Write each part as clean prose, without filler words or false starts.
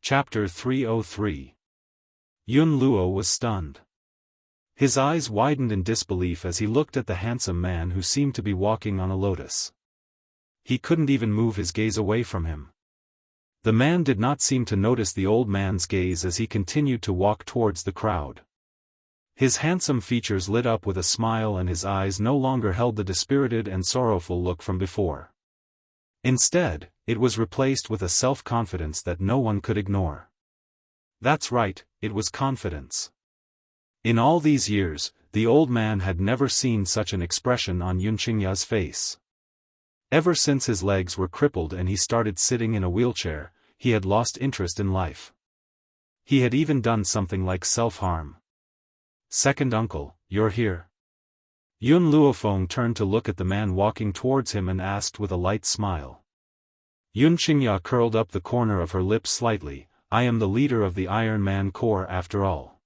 Chapter 303. Yun Luo was stunned. His eyes widened in disbelief as he looked at the handsome man who seemed to be walking on a lotus. He couldn't even move his gaze away from him. The man did not seem to notice the old man's gaze as he continued to walk towards the crowd. His handsome features lit up with a smile and his eyes no longer held the dispirited and sorrowful look from before. Instead, it was replaced with a self-confidence that no one could ignore. That's right, it was confidence. In all these years, the old man had never seen such an expression on Yunqingya's face. Ever since his legs were crippled and he started sitting in a wheelchair, he had lost interest in life. He had even done something like self-harm. "Second uncle, you're here." Yun Luofeng turned to look at the man walking towards him and asked with a light smile. Yunqingya curled up the corner of her lips slightly. "I am the leader of the Iron Man Corps after all.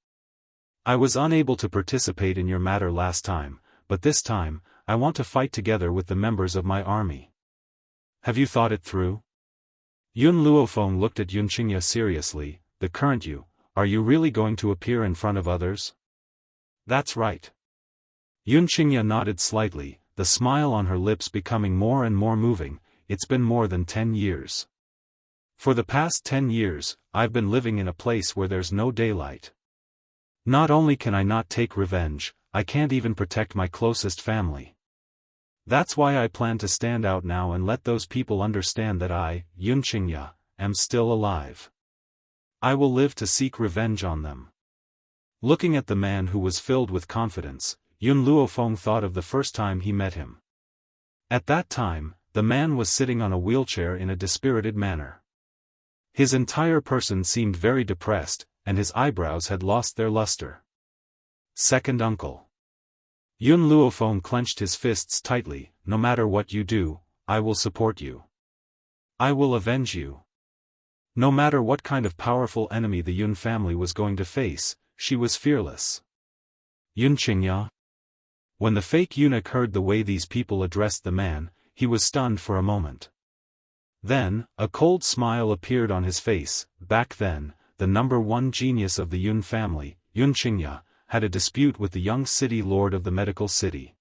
I was unable to participate in your matter last time, but this time, I want to fight together with the members of my army. Have you thought it through?" Yun Luofeng looked at Yunqingya seriously. "The current you, are you really going to appear in front of others?" "That's right." Yunqingya nodded slightly, the smile on her lips becoming more and more moving. "It's been more than 10 years. For the past 10 years, I've been living in a place where there's no daylight. Not only can I not take revenge, I can't even protect my closest family. That's why I plan to stand out now and let those people understand that I, Yunqingya, am still alive. I will live to seek revenge on them." Looking at the man who was filled with confidence, Yun Luofeng thought of the first time he met him. At that time, the man was sitting on a wheelchair in a dispirited manner. His entire person seemed very depressed, and his eyebrows had lost their luster. "Second uncle." Yun Luofeng clenched his fists tightly. "No matter what you do, I will support you. I will avenge you." No matter what kind of powerful enemy the Yun family was going to face, she was fearless. "Yunqingya." When the fake eunuch heard the way these people addressed the man, he was stunned for a moment. Then, a cold smile appeared on his face. Back then, the number one genius of the Yun family, Yunqingya, had a dispute with the young city lord of the medical city.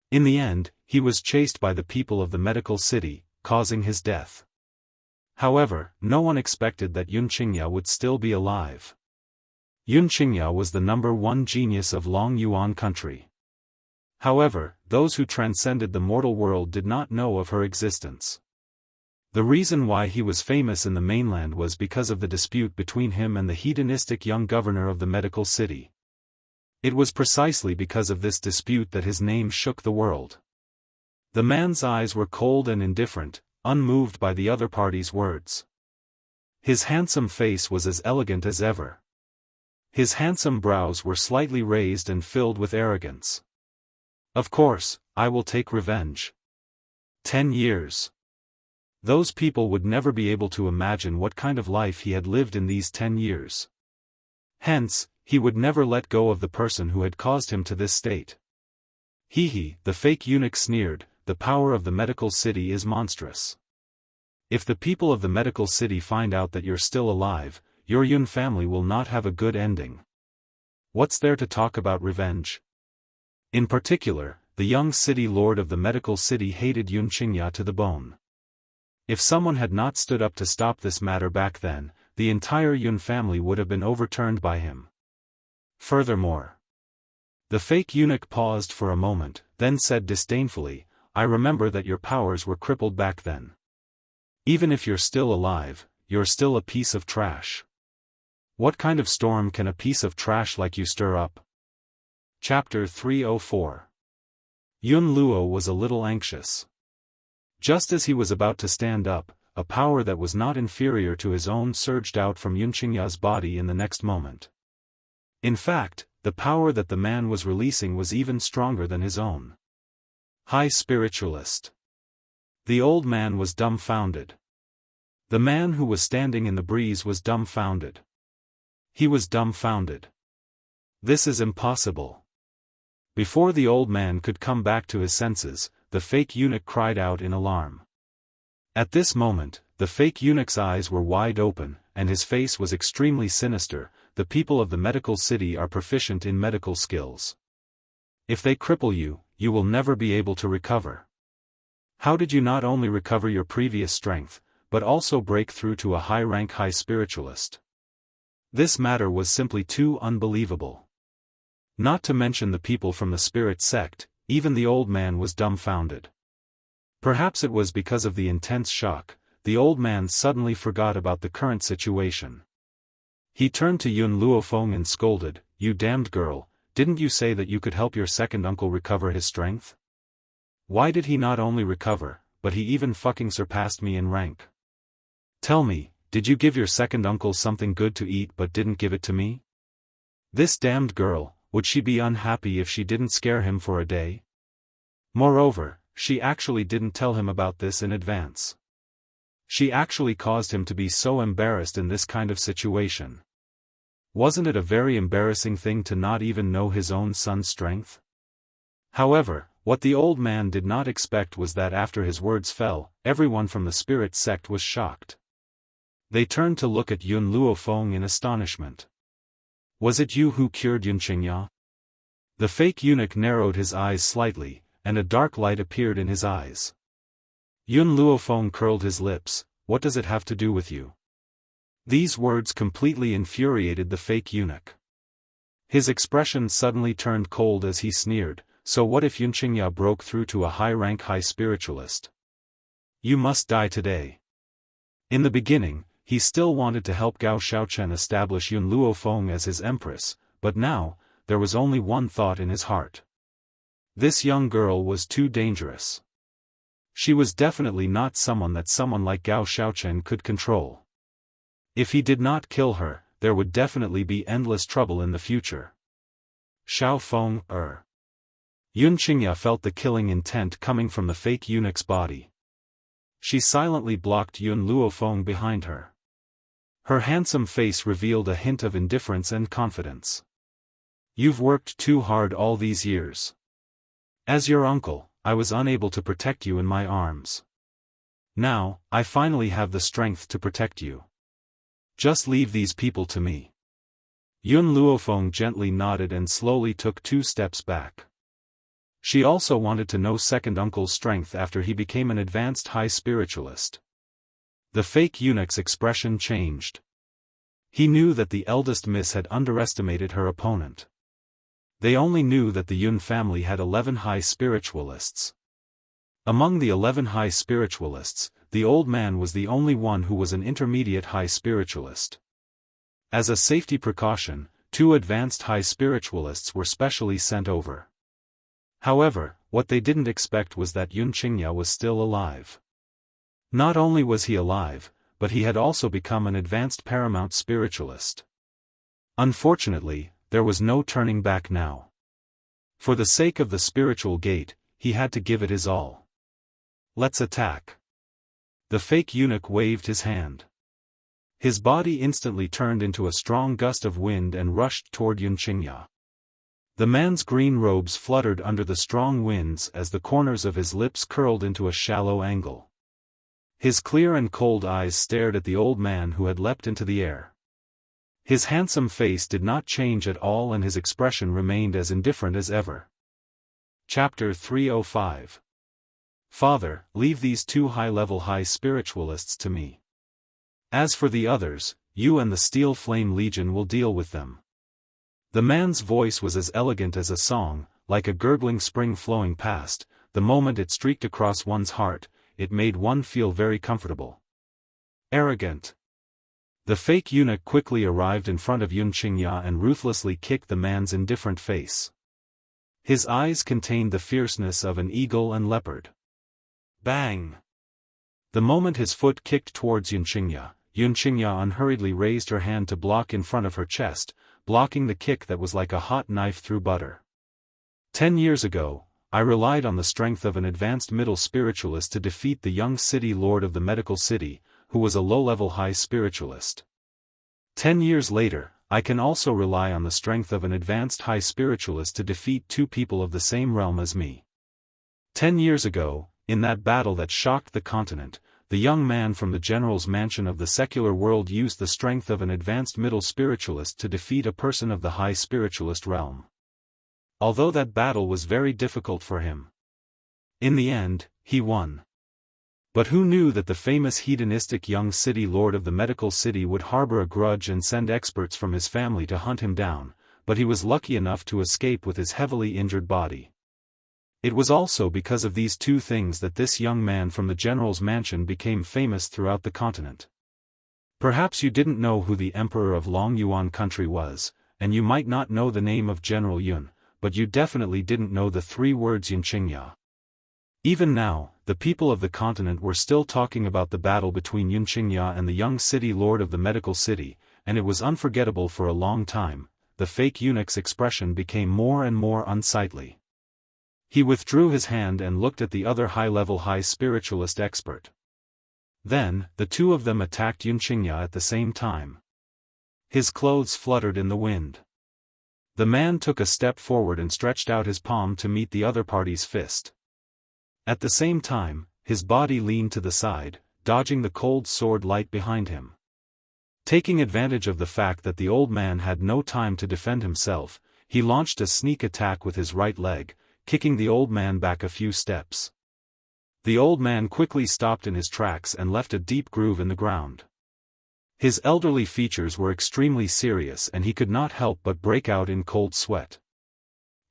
In the end, he was chased by the people of the medical city, causing his death. However, no one expected that Yunqingya would still be alive. Yunqingya was the number one genius of Long Yuan country. However, those who transcended the mortal world did not know of her existence. The reason why he was famous in the mainland was because of the dispute between him and the hedonistic young governor of the medical city. It was precisely because of this dispute that his name shook the world. The man's eyes were cold and indifferent, unmoved by the other party's words. His handsome face was as elegant as ever. His handsome brows were slightly raised and filled with arrogance. "Of course, I will take revenge. 10 years. Those people would never be able to imagine what kind of life he had lived in these 10 years. Hence, he would never let go of the person who had caused him to this state." "Hee," the fake eunuch sneered, "the power of the medical city is monstrous. If the people of the medical city find out that you're still alive, your Yun family will not have a good ending. What's there to talk about revenge?" In particular, the young city lord of the medical city hated Yunqingya to the bone. If someone had not stood up to stop this matter back then, the entire Yun family would have been overturned by him. Furthermore, the fake eunuch paused for a moment, then said disdainfully, "I remember that your powers were crippled back then. Even if you're still alive, you're still a piece of trash. What kind of storm can a piece of trash like you stir up?" Chapter 304. Yun Luo was a little anxious. Just as he was about to stand up, a power that was not inferior to his own surged out from Yunqingya's body in the next moment. In fact, the power that the man was releasing was even stronger than his own. High spiritualist. The old man was dumbfounded. The man who was standing in the breeze was dumbfounded. He was dumbfounded. "This is impossible." Before the old man could come back to his senses, the fake eunuch cried out in alarm. At this moment, The fake eunuch's eyes were wide open, and his face was extremely sinister. The people of the medical city are proficient in medical skills. If they cripple you, you will never be able to recover. How did you not only recover your previous strength, but also break through to a high-rank high spiritualist? This matter was simply too unbelievable. Not to mention the people from the spirit sect, even the old man was dumbfounded. Perhaps it was because of the intense shock, the old man suddenly forgot about the current situation. He turned to Yun Luofeng and scolded, "You damned girl, didn't you say that you could help your second uncle recover his strength? Why did he not only recover, but he even fucking surpassed me in rank? Tell me, did you give your second uncle something good to eat but didn't give it to me? This damned girl, would she be unhappy if she didn't scare him for a day? Moreover, she actually didn't tell him about this in advance. She actually caused him to be so embarrassed in this kind of situation. Wasn't it a very embarrassing thing to not even know his own son's strength?" However, what the old man did not expect was that after his words fell, everyone from the spirit sect was shocked. They turned to look at Yun Luofeng in astonishment. "Was it you who cured Yun Qingya?" The fake eunuch narrowed his eyes slightly, and a dark light appeared in his eyes. Yun Luofeng curled his lips. "What does it have to do with you?" These words completely infuriated the fake eunuch. His expression suddenly turned cold as he sneered, "So what if Yun Qingya broke through to a high-rank high spiritualist? You must die today." In the beginning, he still wanted to help Gao Xiaochen establish Yun Luofeng as his empress, but now, there was only one thought in his heart. This young girl was too dangerous. She was definitely not someone that someone like Gao Xiaochen could control. If he did not kill her, there would definitely be endless trouble in the future. Xiaofan, Yun Qingya felt the killing intent coming from the fake eunuch's body. She silently blocked Yun Luofeng behind her. Her handsome face revealed a hint of indifference and confidence. "You've worked too hard all these years. As your uncle, I was unable to protect you in my arms. Now, I finally have the strength to protect you. Just leave these people to me." Yun Luofeng gently nodded and slowly took 2 steps back. She also wanted to know second uncle's strength after he became an advanced high spiritualist. The fake eunuch's expression changed. He knew that the eldest miss had underestimated her opponent. They only knew that the Yun family had 11 high spiritualists. Among the 11 high spiritualists, the old man was the only one who was an intermediate high spiritualist. As a safety precaution, 2 advanced high spiritualists were specially sent over. However, what they didn't expect was that Yun Qingya was still alive. Not only was he alive, but he had also become an advanced paramount spiritualist. Unfortunately, there was no turning back now. For the sake of the spiritual gate, he had to give it his all. "Let's attack." The fake eunuch waved his hand. His body instantly turned into a strong gust of wind and rushed toward Yun Qingya. The man's green robes fluttered under the strong winds as the corners of his lips curled into a shallow angle. His clear and cold eyes stared at the old man who had leapt into the air. His handsome face did not change at all and his expression remained as indifferent as ever. Chapter 305. "Father, leave these 2 high-level high spiritualists to me. As for the others, you and the Steel Flame Legion will deal with them." The man's voice was as elegant as a song, like a gurgling spring flowing past. The moment it streaked across one's heart, it made one feel very comfortable. "Arrogant." The fake eunuch quickly arrived in front of Yun Qingya and ruthlessly kicked the man's indifferent face. His eyes contained the fierceness of an eagle and leopard. Bang! The moment his foot kicked towards Yun Qingya unhurriedly raised her hand to block in front of her chest, blocking the kick that was like a hot knife through butter. 10 years ago, I relied on the strength of an advanced middle spiritualist to defeat the young city lord of the medical city, who was a low-level high spiritualist. 10 years later, I can also rely on the strength of an advanced high spiritualist to defeat 2 people of the same realm as me. 10 years ago, in that battle that shocked the continent, the young man from the general's mansion of the secular world used the strength of an advanced middle spiritualist to defeat a person of the high spiritualist realm. Although that battle was very difficult for him. In the end, he won. But who knew that the famous hedonistic young city lord of the medical city would harbor a grudge and send experts from his family to hunt him down, but he was lucky enough to escape with his heavily injured body. It was also because of these two things that this young man from the general's mansion became famous throughout the continent. Perhaps you didn't know who the emperor of Long Yuan country was, and you might not know the name of General Yun, but you definitely didn't know the three words Yunqingya. Even now, the people of the continent were still talking about the battle between Yunqingya and the young city lord of the medical city, and it was unforgettable for a long time. The fake eunuch's expression became more and more unsightly. He withdrew his hand and looked at the other high-level high spiritualist expert. Then, the two of them attacked Yunqingya at the same time. His clothes fluttered in the wind. The man took a step forward and stretched out his palm to meet the other party's fist. At the same time, his body leaned to the side, dodging the cold sword light behind him. Taking advantage of the fact that the old man had no time to defend himself, he launched a sneak attack with his right leg, kicking the old man back a few steps. The old man quickly stopped in his tracks and left a deep groove in the ground. His elderly features were extremely serious and he could not help but break out in cold sweat.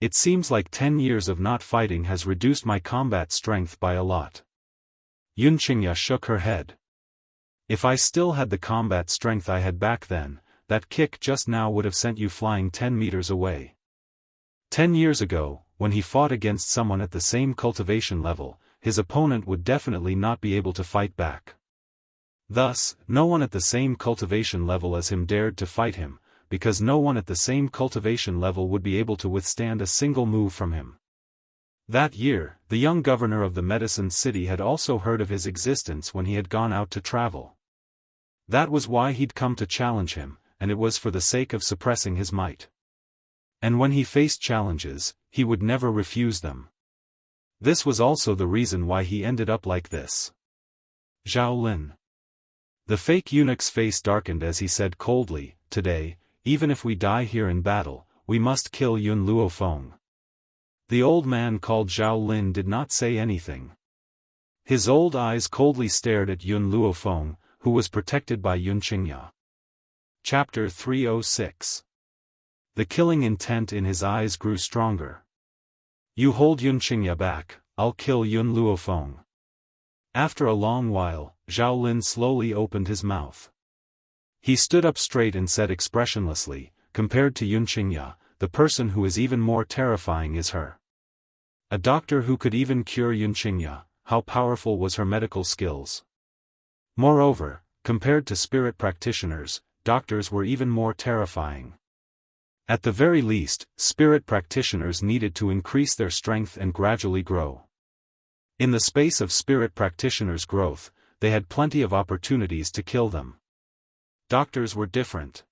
It seems like 10 years of not fighting has reduced my combat strength by a lot. Yunqingya shook her head. If I still had the combat strength I had back then, that kick just now would have sent you flying 10 meters away. 10 years ago, when he fought against someone at the same cultivation level, his opponent would definitely not be able to fight back. Thus, no one at the same cultivation level as him dared to fight him, because no one at the same cultivation level would be able to withstand a single move from him. That year, the young governor of the medicine city had also heard of his existence when he had gone out to travel. That was why he'd come to challenge him, and it was for the sake of suppressing his might. And when he faced challenges, he would never refuse them. This was also the reason why he ended up like this. Zhao Lin. The fake eunuch's face darkened as he said coldly, "Today, even if we die here in battle, we must kill Yun Luofeng." The old man called Zhao Lin did not say anything. His old eyes coldly stared at Yun Luofeng, who was protected by Yunqingya. Chapter 306. The killing intent in his eyes grew stronger. "You hold Yunqingya back, I'll kill Yun Luofeng." After a long while, Zhao Lin slowly opened his mouth. He stood up straight and said expressionlessly, "Compared to Yunqingya, the person who is even more terrifying is her. A doctor who could even cure Yunqingya, how powerful was her medical skills? Moreover, compared to spirit practitioners, doctors were even more terrifying. At the very least, spirit practitioners needed to increase their strength and gradually grow. In the space of spirit practitioners' growth, they had plenty of opportunities to kill them. Doctors were different.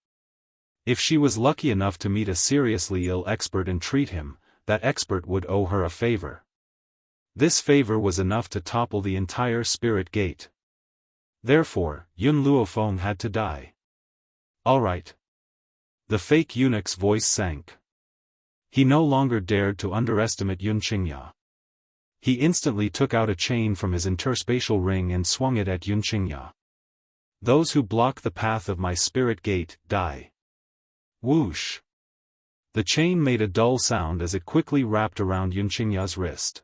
If she was lucky enough to meet a seriously ill expert and treat him, that expert would owe her a favor. This favor was enough to topple the entire spirit gate. Therefore, Yun Luofeng had to die. All right. The fake eunuch's voice sank. He no longer dared to underestimate Yunqingya. He instantly took out a chain from his interspatial ring and swung it at Yunqingya. "Those who block the path of my spirit gate, die." Whoosh! The chain made a dull sound as it quickly wrapped around Yunqingya's wrist.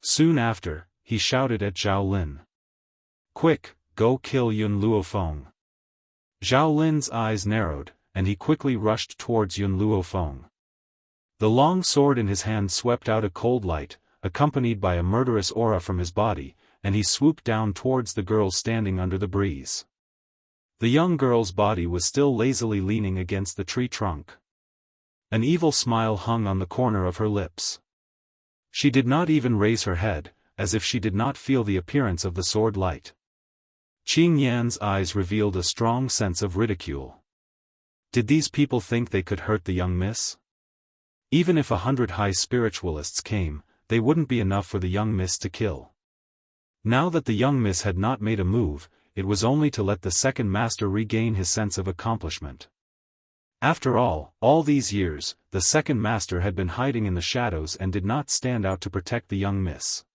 Soon after, he shouted at Zhao Lin. "Quick, go kill Yun Luofeng." Zhao Lin's eyes narrowed, and he quickly rushed towards Yun Luofeng. The long sword in his hand swept out a cold light, accompanied by a murderous aura from his body, and he swooped down towards the girl standing under the breeze. The young girl's body was still lazily leaning against the tree trunk. An evil smile hung on the corner of her lips. She did not even raise her head, as if she did not feel the appearance of the sword light. Qing Yan's eyes revealed a strong sense of ridicule. Did these people think they could hurt the young miss? Even if 100 high spiritualists came, they wouldn't be enough for the young miss to kill. Now that the young miss had not made a move, it was only to let the second master regain his sense of accomplishment. After all these years, the second master had been hiding in the shadows and did not stand out to protect the young miss.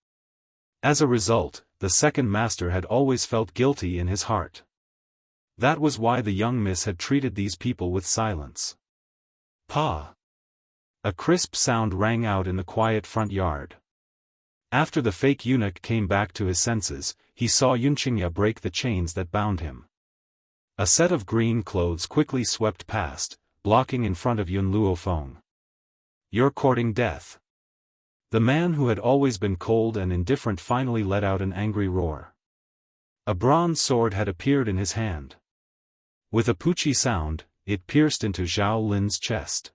As a result, the second master had always felt guilty in his heart. That was why the young miss had treated these people with silence. Pa! A crisp sound rang out in the quiet front yard. After the fake eunuch came back to his senses, he saw Yunqingya break the chains that bound him. A set of green clothes quickly swept past, blocking in front of Yun Luofeng. "You're courting death." The man who had always been cold and indifferent finally let out an angry roar. A bronze sword had appeared in his hand. With a poochie sound, it pierced into Zhao Lin's chest.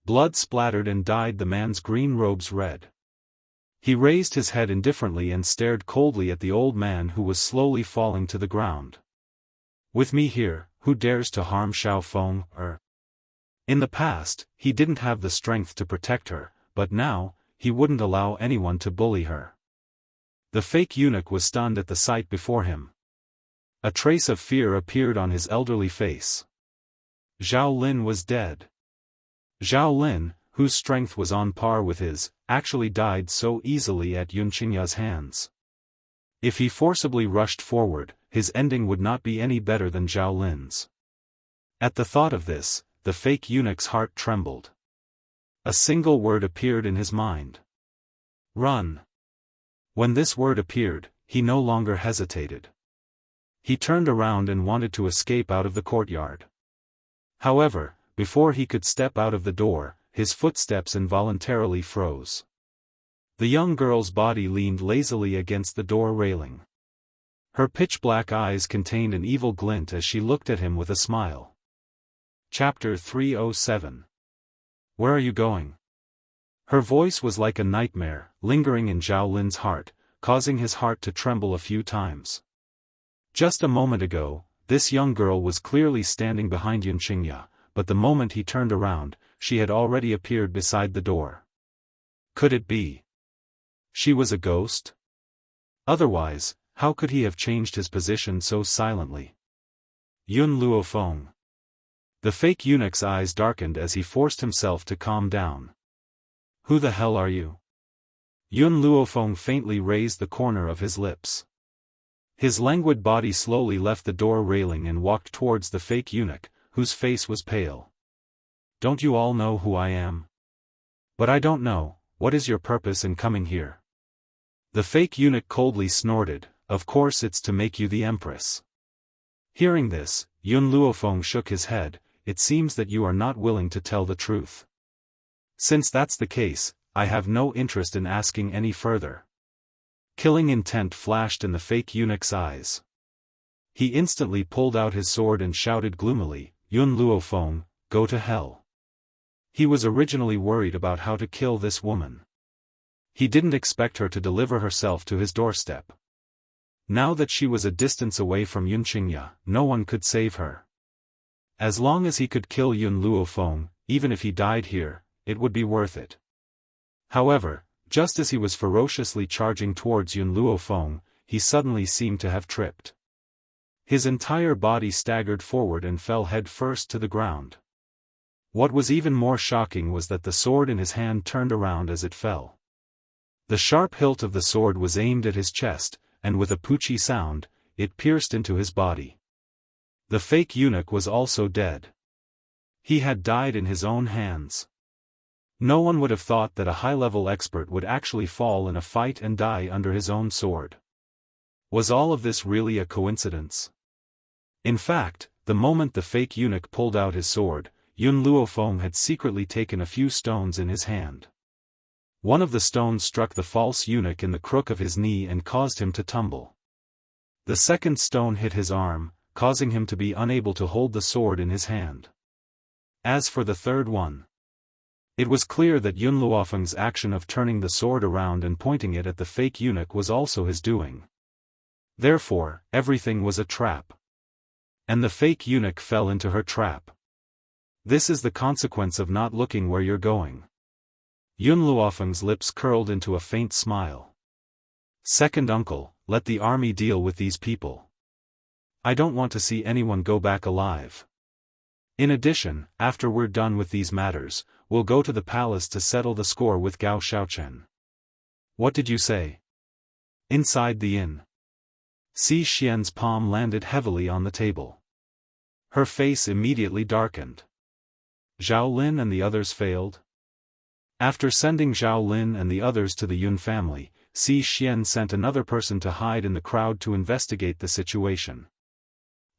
Blood splattered and dyed the man's green robes red. He raised his head indifferently and stared coldly at the old man who was slowly falling to the ground. "With me here, who dares to harm Xiaofan, or?" In the past, he didn't have the strength to protect her, but now, he wouldn't allow anyone to bully her. The fake eunuch was stunned at the sight before him. A trace of fear appeared on his elderly face. Zhao Lin was dead. Zhao Lin, whose strength was on par with his, actually died so easily at Yunqingya's hands. If he forcibly rushed forward, his ending would not be any better than Zhao Lin's. At the thought of this, the fake eunuch's heart trembled. A single word appeared in his mind. "Run." When this word appeared, he no longer hesitated. He turned around and wanted to escape out of the courtyard. However, before he could step out of the door, his footsteps involuntarily froze. The young girl's body leaned lazily against the door railing. Her pitch-black eyes contained an evil glint as she looked at him with a smile. Chapter 307. "Where are you going?" Her voice was like a nightmare, lingering in Zhao Lin's heart, causing his heart to tremble a few times. Just a moment ago, this young girl was clearly standing behind Yunqingya, but the moment he turned around, she had already appeared beside the door. Could it be she was a ghost? Otherwise, how could he have changed his position so silently? Yun Luofeng. The fake eunuch's eyes darkened as he forced himself to calm down. "Who the hell are you?" Yun Luofeng faintly raised the corner of his lips. His languid body slowly left the door railing and walked towards the fake eunuch, whose face was pale. "Don't you all know who I am?" "But I don't know, what is your purpose in coming here?" The fake eunuch coldly snorted, "Of course it's to make you the empress." Hearing this, Yun Luofeng shook his head. "It seems that you are not willing to tell the truth. Since that's the case, I have no interest in asking any further." Killing intent flashed in the fake eunuch's eyes. He instantly pulled out his sword and shouted gloomily, "Yun Luofeng, go to hell." He was originally worried about how to kill this woman. He didn't expect her to deliver herself to his doorstep. Now that she was a distance away from Yunqingya, no one could save her. As long as he could kill Yun Luofeng, even if he died here, it would be worth it. However, just as he was ferociously charging towards Yun Luofeng, he suddenly seemed to have tripped. His entire body staggered forward and fell head first to the ground. What was even more shocking was that the sword in his hand turned around as it fell. The sharp hilt of the sword was aimed at his chest, and with a poochie sound, it pierced into his body. The fake eunuch was also dead. He had died in his own hands. No one would have thought that a high-level expert would actually fall in a fight and die under his own sword. Was all of this really a coincidence? In fact, the moment the fake eunuch pulled out his sword, Yun Luofeng had secretly taken a few stones in his hand. One of the stones struck the false eunuch in the crook of his knee and caused him to tumble. The second stone hit his arm, causing him to be unable to hold the sword in his hand. As for the third one, it was clear that Yun Luofeng's action of turning the sword around and pointing it at the fake eunuch was also his doing. Therefore, everything was a trap. And the fake eunuch fell into her trap. This is the consequence of not looking where you're going. Yun Luofeng's lips curled into a faint smile. "Second uncle, let the army deal with these people. I don't want to see anyone go back alive. In addition, after we're done with these matters, we'll go to the palace to settle the score with Gao Xiaochen. What did you say? Inside the inn. Si Xian's palm landed heavily on the table. Her face immediately darkened. Zhao Lin and the others failed? After sending Zhao Lin and the others to the Yun family, Si Xian sent another person to hide in the crowd to investigate the situation.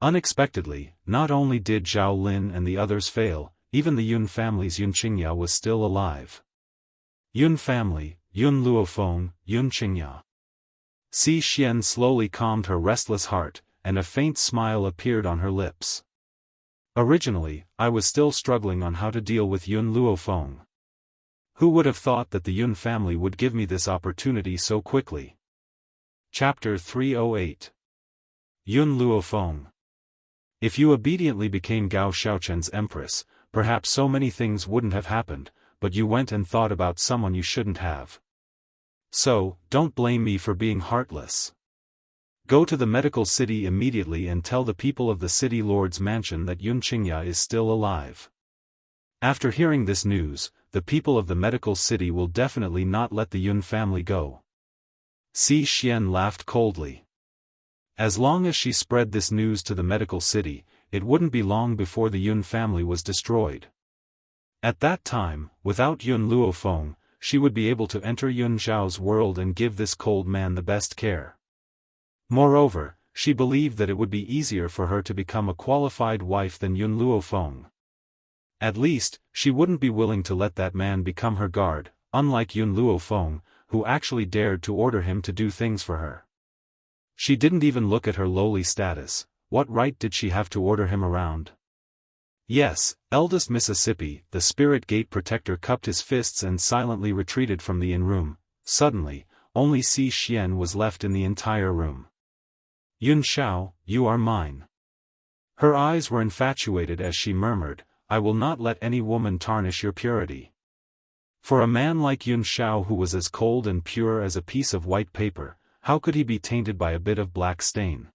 Unexpectedly, not only did Zhao Lin and the others fail, even the Yun family's Yun Qingya was still alive. Yun family, Yun Luofeng, Yun Qingya. Si Xian slowly calmed her restless heart, and a faint smile appeared on her lips. Originally, I was still struggling on how to deal with Yun Luofeng. Who would have thought that the Yun family would give me this opportunity so quickly? Chapter 308. Yun Luofeng. If you obediently became Gao Xiaochen's empress, perhaps so many things wouldn't have happened, but you went and thought about someone you shouldn't have. So, don't blame me for being heartless. Go to the medical city immediately and tell the people of the city lord's mansion that Yun Qingya is still alive. After hearing this news, the people of the medical city will definitely not let the Yun family go. Si Xian laughed coldly. As long as she spread this news to the medical city, it wouldn't be long before the Yun family was destroyed. At that time, without Yun Luofeng, she would be able to enter Yun Zhao's world and give this cold man the best care. Moreover, she believed that it would be easier for her to become a qualified wife than Yun Luofeng. At least, she wouldn't be willing to let that man become her guard, unlike Yun Luofeng, who actually dared to order him to do things for her. She didn't even look at her lowly status. What right did she have to order him around? Yes, eldest Mississippi, the spirit gate protector cupped his fists and silently retreated from the inn room. Suddenly, only Si Xian was left in the entire room. Yun Xiao, you are mine. Her eyes were infatuated as she murmured, I will not let any woman tarnish your purity. For a man like Yun Xiao who was as cold and pure as a piece of white paper, how could he be tainted by a bit of black stain?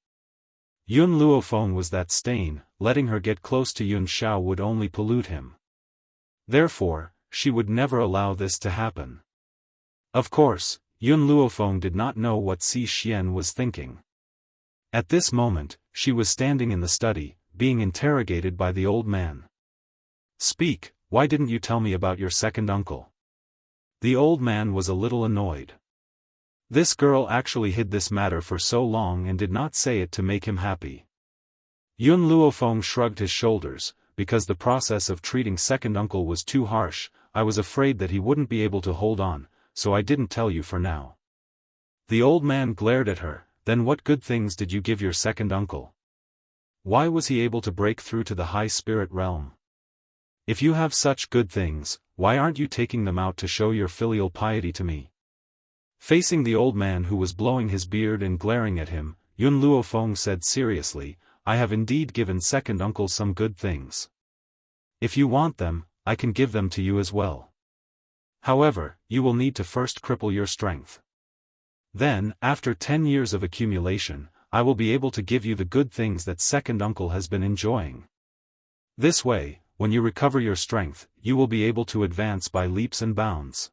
Yun Luofeng was that stain, letting her get close to Yun Xiao would only pollute him. Therefore, she would never allow this to happen. Of course, Yun Luofeng did not know what Si Xian was thinking. At this moment, she was standing in the study, being interrogated by the old man. Speak, why didn't you tell me about your second uncle? The old man was a little annoyed. This girl actually hid this matter for so long and did not say it to make him happy. Yun Luofeng shrugged his shoulders, because the process of treating second uncle was too harsh. I was afraid that he wouldn't be able to hold on, so I didn't tell you for now. The old man glared at her. Then what good things did you give your second uncle? Why was he able to break through to the high spirit realm? If you have such good things, why aren't you taking them out to show your filial piety to me? Facing the old man who was blowing his beard and glaring at him, Yun Luofeng said seriously, I have indeed given second uncle some good things. If you want them, I can give them to you as well. However, you will need to first cripple your strength. Then, after 10 years of accumulation, I will be able to give you the good things that second uncle has been enjoying. This way, when you recover your strength, you will be able to advance by leaps and bounds.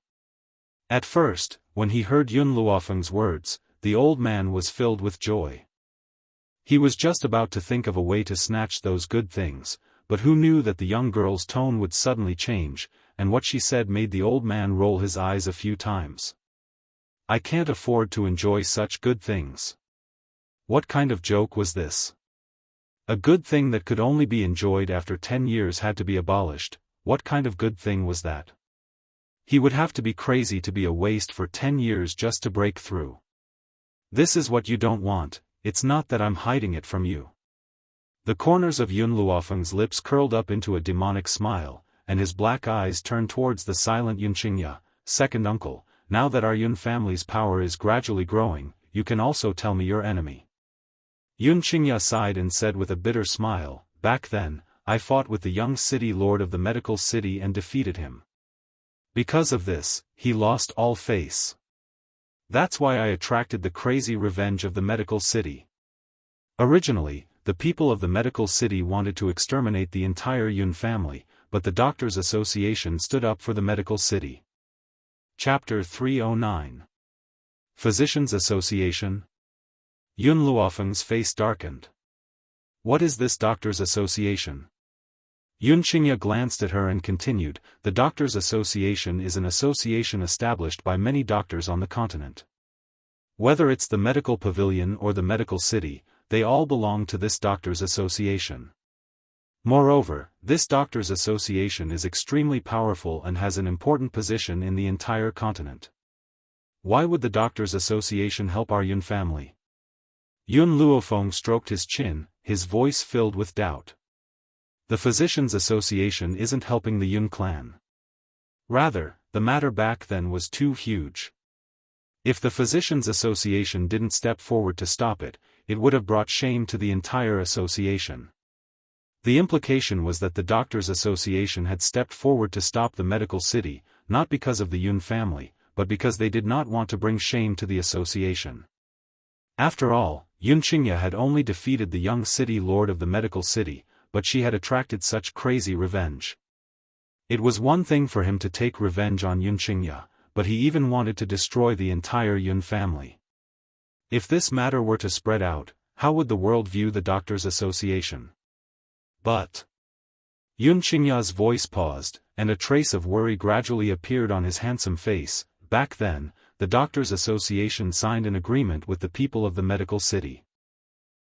At first, when he heard Yun Luofeng's words, the old man was filled with joy. He was just about to think of a way to snatch those good things, but who knew that the young girl's tone would suddenly change, and what she said made the old man roll his eyes a few times. I can't afford to enjoy such good things. What kind of joke was this? A good thing that could only be enjoyed after 10 years had to be abolished. What kind of good thing was that? He would have to be crazy to be a waste for 10 years just to break through. This is what you don't want, it's not that I'm hiding it from you. The corners of Yun Luofeng's lips curled up into a demonic smile, and his black eyes turned towards the silent Yun Qingya, second uncle. Now that our Yun family's power is gradually growing, you can also tell me your enemy. Yun Qingya sighed and said with a bitter smile, back then, I fought with the young city lord of the medical city and defeated him. Because of this, he lost all face. That's why I attracted the crazy revenge of the medical city. Originally, the people of the medical city wanted to exterminate the entire Yun family, but the Doctors' Association stood up for the medical city. Chapter 309. Physicians' Association. Yun Luofeng's face darkened. What is this Doctors' Association? Yun Qingya glanced at her and continued, the Doctors' Association is an association established by many doctors on the continent. Whether it's the medical pavilion or the medical city, they all belong to this Doctors' Association. Moreover, this Doctors' Association is extremely powerful and has an important position in the entire continent. Why would the Doctors' Association help our Yun family? Yun Luofeng stroked his chin, his voice filled with doubt. The Physicians' Association isn't helping the Yun clan. Rather, the matter back then was too huge. If the Physicians' Association didn't step forward to stop it, it would have brought shame to the entire association. The implication was that the Doctors' Association had stepped forward to stop the medical city, not because of the Yun family, but because they did not want to bring shame to the association. After all, Yun Qingya had only defeated the young city lord of the medical city, but she had attracted such crazy revenge. It was one thing for him to take revenge on Yun Qingya, but he even wanted to destroy the entire Yun family. If this matter were to spread out, how would the world view the Doctors' Association? But Yun Qingya's voice paused, and a trace of worry gradually appeared on his handsome face. Back then, the Doctors' Association signed an agreement with the people of the medical city.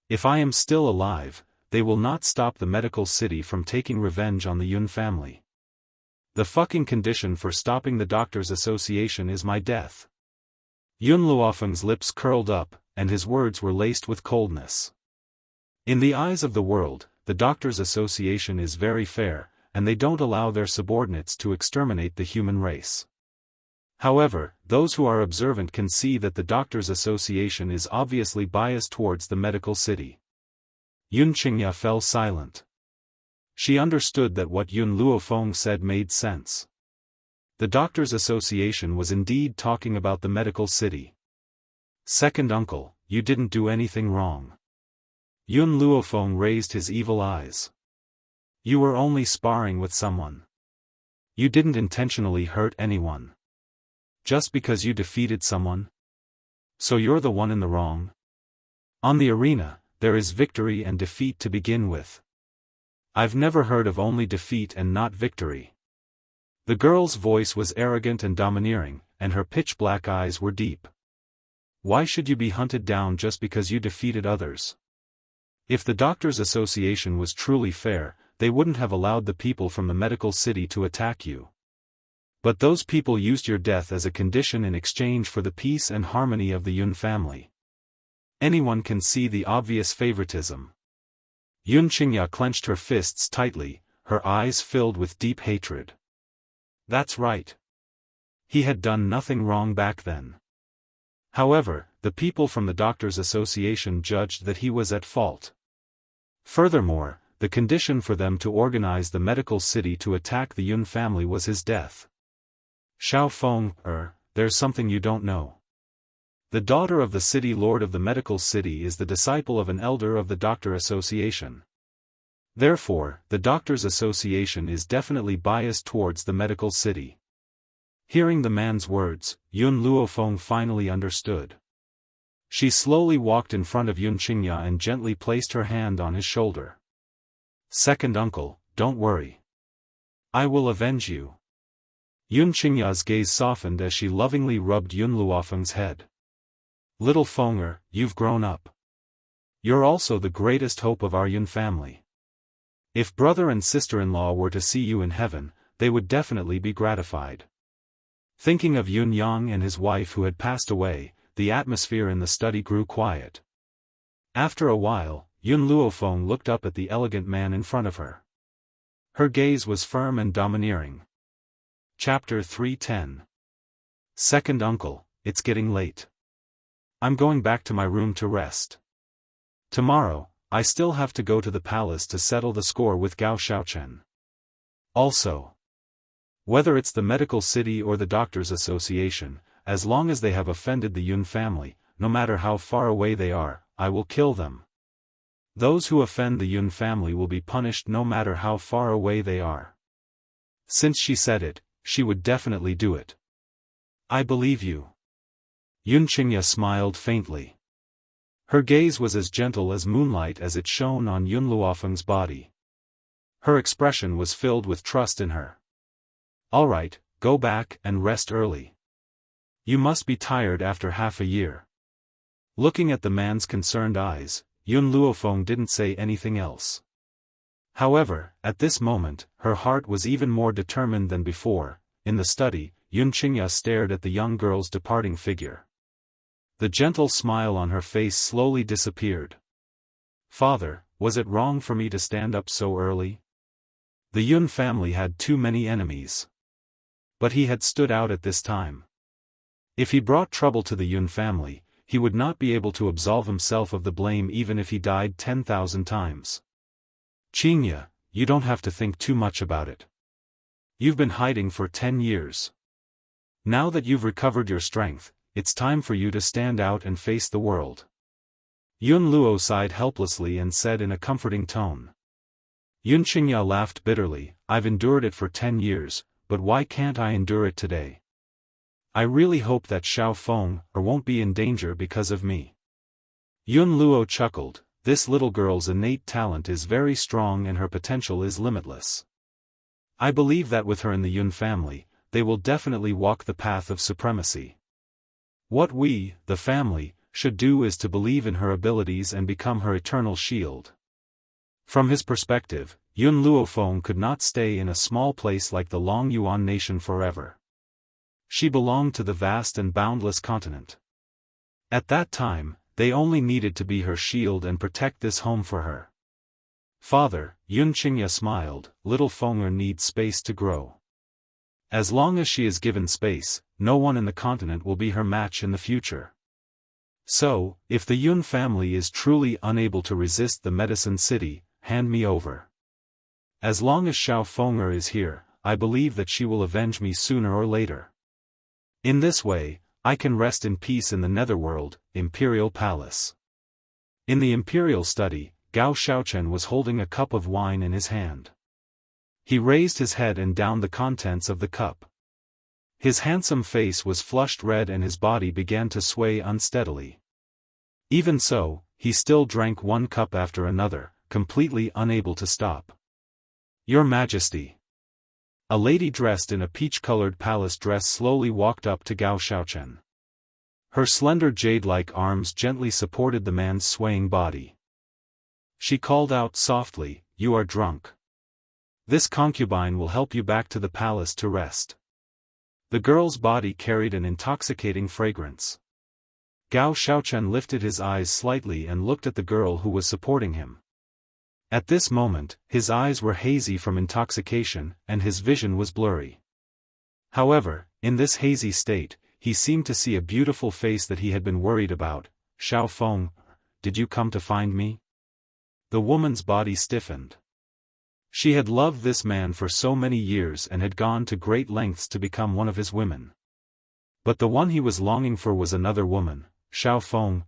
If I am still alive, they will not stop the medical city from taking revenge on the Yun family. The fucking condition for stopping the Doctors' Association is my death. Yun Luofeng's lips curled up, and his words were laced with coldness. In the eyes of the world, the Doctors' Association is very fair, and they don't allow their subordinates to exterminate the human race. However, those who are observant can see that the Doctors' Association is obviously biased towards the medical city. Yun Qingya fell silent. She understood that what Yun Luofeng said made sense. The Doctors' Association was indeed talking about the medical city. Second uncle, you didn't do anything wrong. Yun Luofeng raised his evil eyes. You were only sparring with someone. You didn't intentionally hurt anyone. Just because you defeated someone? So you're the one in the wrong? On the arena, there is victory and defeat to begin with. I've never heard of only defeat and not victory. The girl's voice was arrogant and domineering, and her pitch-black eyes were deep. Why should you be hunted down just because you defeated others? If the Doctors' Association was truly fair, they wouldn't have allowed the people from the medical city to attack you. But those people used your death as a condition in exchange for the peace and harmony of the Yun family. Anyone can see the obvious favoritism. Yun Qingya clenched her fists tightly, her eyes filled with deep hatred. That's right. He had done nothing wrong back then. However, the people from the Doctors' Association judged that he was at fault. Furthermore, the condition for them to organize the medical city to attack the Yun family was his death. Xiaofan, there's something you don't know. The daughter of the city lord of the medical city is the disciple of an elder of the Doctor Association. Therefore, the Doctors' Association is definitely biased towards the medical city. Hearing the man's words, Yun Luofeng finally understood. She slowly walked in front of Yun Qingya and gently placed her hand on his shoulder. Second uncle, don't worry. I will avenge you. Yun Qingya's gaze softened as she lovingly rubbed Yun Luofeng's head. Little Fenger, you've grown up. You're also the greatest hope of our Yun family. If brother and sister-in-law were to see you in heaven, they would definitely be gratified. Thinking of Yun Yang and his wife who had passed away, the atmosphere in the study grew quiet. After a while, Yun Luofeng looked up at the elegant man in front of her. Her gaze was firm and domineering. Chapter 310. Second uncle, it's getting late. I'm going back to my room to rest. Tomorrow, I still have to go to the palace to settle the score with Gao Xiaochen. Also, whether it's the medical city or the Doctors' Association, as long as they have offended the Yun family, no matter how far away they are, I will kill them. Those who offend the Yun family will be punished no matter how far away they are. Since she said it, she would definitely do it. I believe you. Yun Qingya smiled faintly. Her gaze was as gentle as moonlight as it shone on Yun Luofeng's body. Her expression was filled with trust in her. All right, go back and rest early. You must be tired after half a year. Looking at the man's concerned eyes, Yun Luofeng didn't say anything else. However, at this moment, her heart was even more determined than before. In the study, Yun Qingya stared at the young girl's departing figure. The gentle smile on her face slowly disappeared. Father, was it wrong for me to stand up so early? The Yun family had too many enemies. But he had stood out at this time. If he brought trouble to the Yun family, he would not be able to absolve himself of the blame even if he died 10,000 times. Qingya, you don't have to think too much about it. You've been hiding for 10 years. Now that you've recovered your strength, it's time for you to stand out and face the world. Yun Luo sighed helplessly and said in a comforting tone. Yun Qingya laughed bitterly, I've endured it for 10 years, but why can't I endure it today? I really hope that Xiaofan won't be in danger because of me. Yun Luo chuckled, this little girl's innate talent is very strong and her potential is limitless. I believe that with her in the Yun family, they will definitely walk the path of supremacy. What we, the family, should do is to believe in her abilities and become her eternal shield. From his perspective, Yun Luofeng could not stay in a small place like the Long Yuan nation forever. She belonged to the vast and boundless continent. At that time, they only needed to be her shield and protect this home for her. Father, Yun Qingya smiled, little Fenger needs space to grow. As long as she is given space, no one in the continent will be her match in the future. So, if the Yun family is truly unable to resist the medicine city, hand me over. As long as Xiaofan is here, I believe that she will avenge me sooner or later. In this way, I can rest in peace in the netherworld, Imperial Palace. In the Imperial study, Gao Xiaochen was holding a cup of wine in his hand. He raised his head and downed the contents of the cup. His handsome face was flushed red and his body began to sway unsteadily. Even so, he still drank one cup after another, completely unable to stop. Your Majesty. A lady dressed in a peach-colored palace dress slowly walked up to Gao Xiaochen. Her slender jade-like arms gently supported the man's swaying body. She called out softly, "You are drunk. This concubine will help you back to the palace to rest." The girl's body carried an intoxicating fragrance. Gao Xiaochen lifted his eyes slightly and looked at the girl who was supporting him. At this moment, his eyes were hazy from intoxication, and his vision was blurry. However, in this hazy state, he seemed to see a beautiful face that he had been worried about. Xiaofan, did you come to find me? The woman's body stiffened. She had loved this man for so many years and had gone to great lengths to become one of his women. But the one he was longing for was another woman. Xiaofan,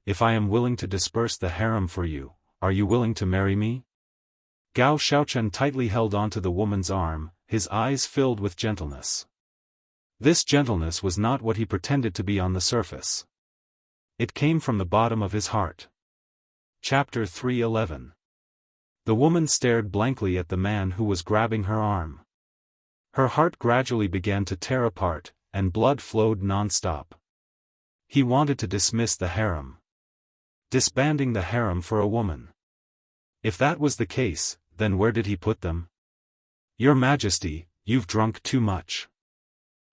if I am willing to disperse the harem for you, are you willing to marry me? Gao Xiaochen tightly held onto the woman's arm, his eyes filled with gentleness. This gentleness was not what he pretended to be on the surface. It came from the bottom of his heart. Chapter 3:11. The woman stared blankly at the man who was grabbing her arm. Her heart gradually began to tear apart, and blood flowed non-stop. He wanted to dismiss the harem. Disbanding the harem for a woman. If that was the case, then where did he put them? Your Majesty, you've drunk too much.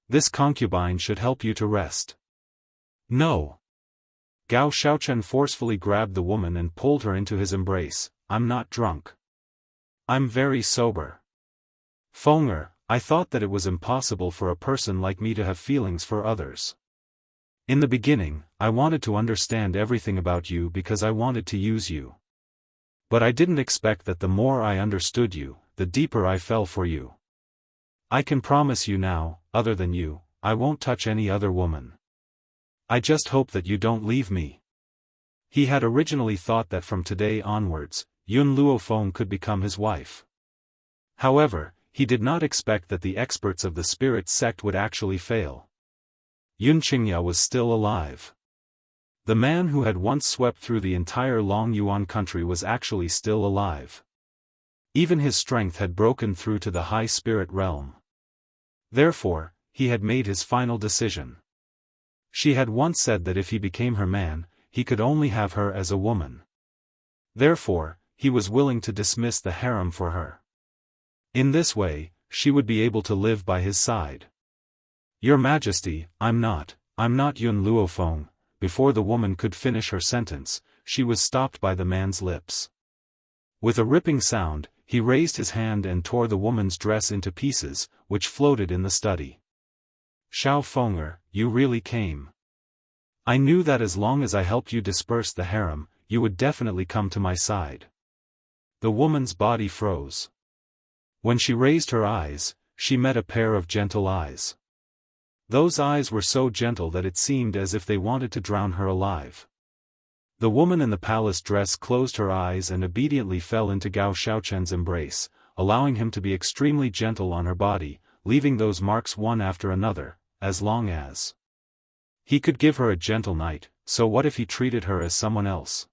This concubine should help you to rest. No. Gao Xiaochen forcefully grabbed the woman and pulled her into his embrace. I'm not drunk. I'm very sober. Fenger, I thought that it was impossible for a person like me to have feelings for others. In the beginning, I wanted to understand everything about you because I wanted to use you. But I didn't expect that the more I understood you, the deeper I fell for you. I can promise you now, other than you, I won't touch any other woman. I just hope that you don't leave me. He had originally thought that from today onwards, Yun Luofeng could become his wife. However, he did not expect that the experts of the spirit sect would actually fail. Yun Qingya was still alive. The man who had once swept through the entire Long Yuan country was actually still alive. Even his strength had broken through to the high spirit realm. Therefore, he had made his final decision. She had once said that if he became her man, he could only have her as a woman. Therefore, he was willing to dismiss the harem for her. In this way, she would be able to live by his side. Your Majesty, I'm not Yun Luofeng. Before the woman could finish her sentence, she was stopped by the man's lips. With a ripping sound, he raised his hand and tore the woman's dress into pieces, which floated in the study. Xiaofan, you really came. I knew that as long as I helped you disperse the harem, you would definitely come to my side. The woman's body froze. When she raised her eyes, she met a pair of gentle eyes. Those eyes were so gentle that it seemed as if they wanted to drown her alive. The woman in the palace dress closed her eyes and obediently fell into Gao Xiaochen's embrace, allowing him to be extremely gentle on her body, leaving those marks one after another, as long as he could give her a gentle night. So what if he treated her as someone else?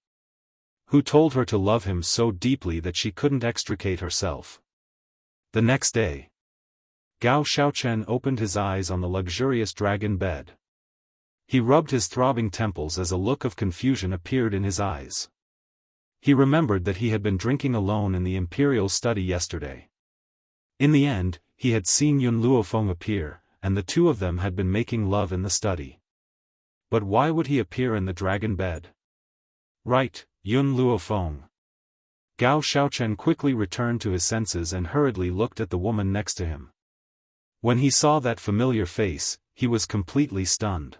Who told her to love him so deeply that she couldn't extricate herself? The next day, Gao Xiaochen opened his eyes on the luxurious dragon bed. He rubbed his throbbing temples as a look of confusion appeared in his eyes. He remembered that he had been drinking alone in the imperial study yesterday. In the end, he had seen Yun Luofeng appear, and the two of them had been making love in the study. But why would he appear in the dragon bed? Right, Yun Luofeng. Gao Xiaochen quickly returned to his senses and hurriedly looked at the woman next to him. When he saw that familiar face, he was completely stunned.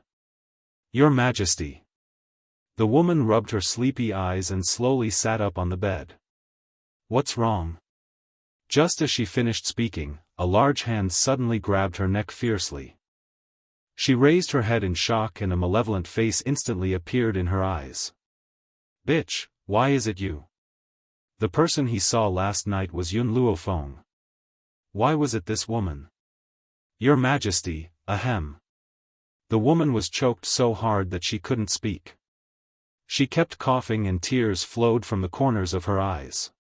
Your Majesty. The woman rubbed her sleepy eyes and slowly sat up on the bed. What's wrong? Just as she finished speaking, a large hand suddenly grabbed her neck fiercely. She raised her head in shock and a malevolent face instantly appeared in her eyes. Bitch, why is it you? The person he saw last night was Yun Luofeng. Why was it this woman? Your Majesty, ahem. The woman was choked so hard that she couldn't speak. She kept coughing and tears flowed from the corners of her eyes.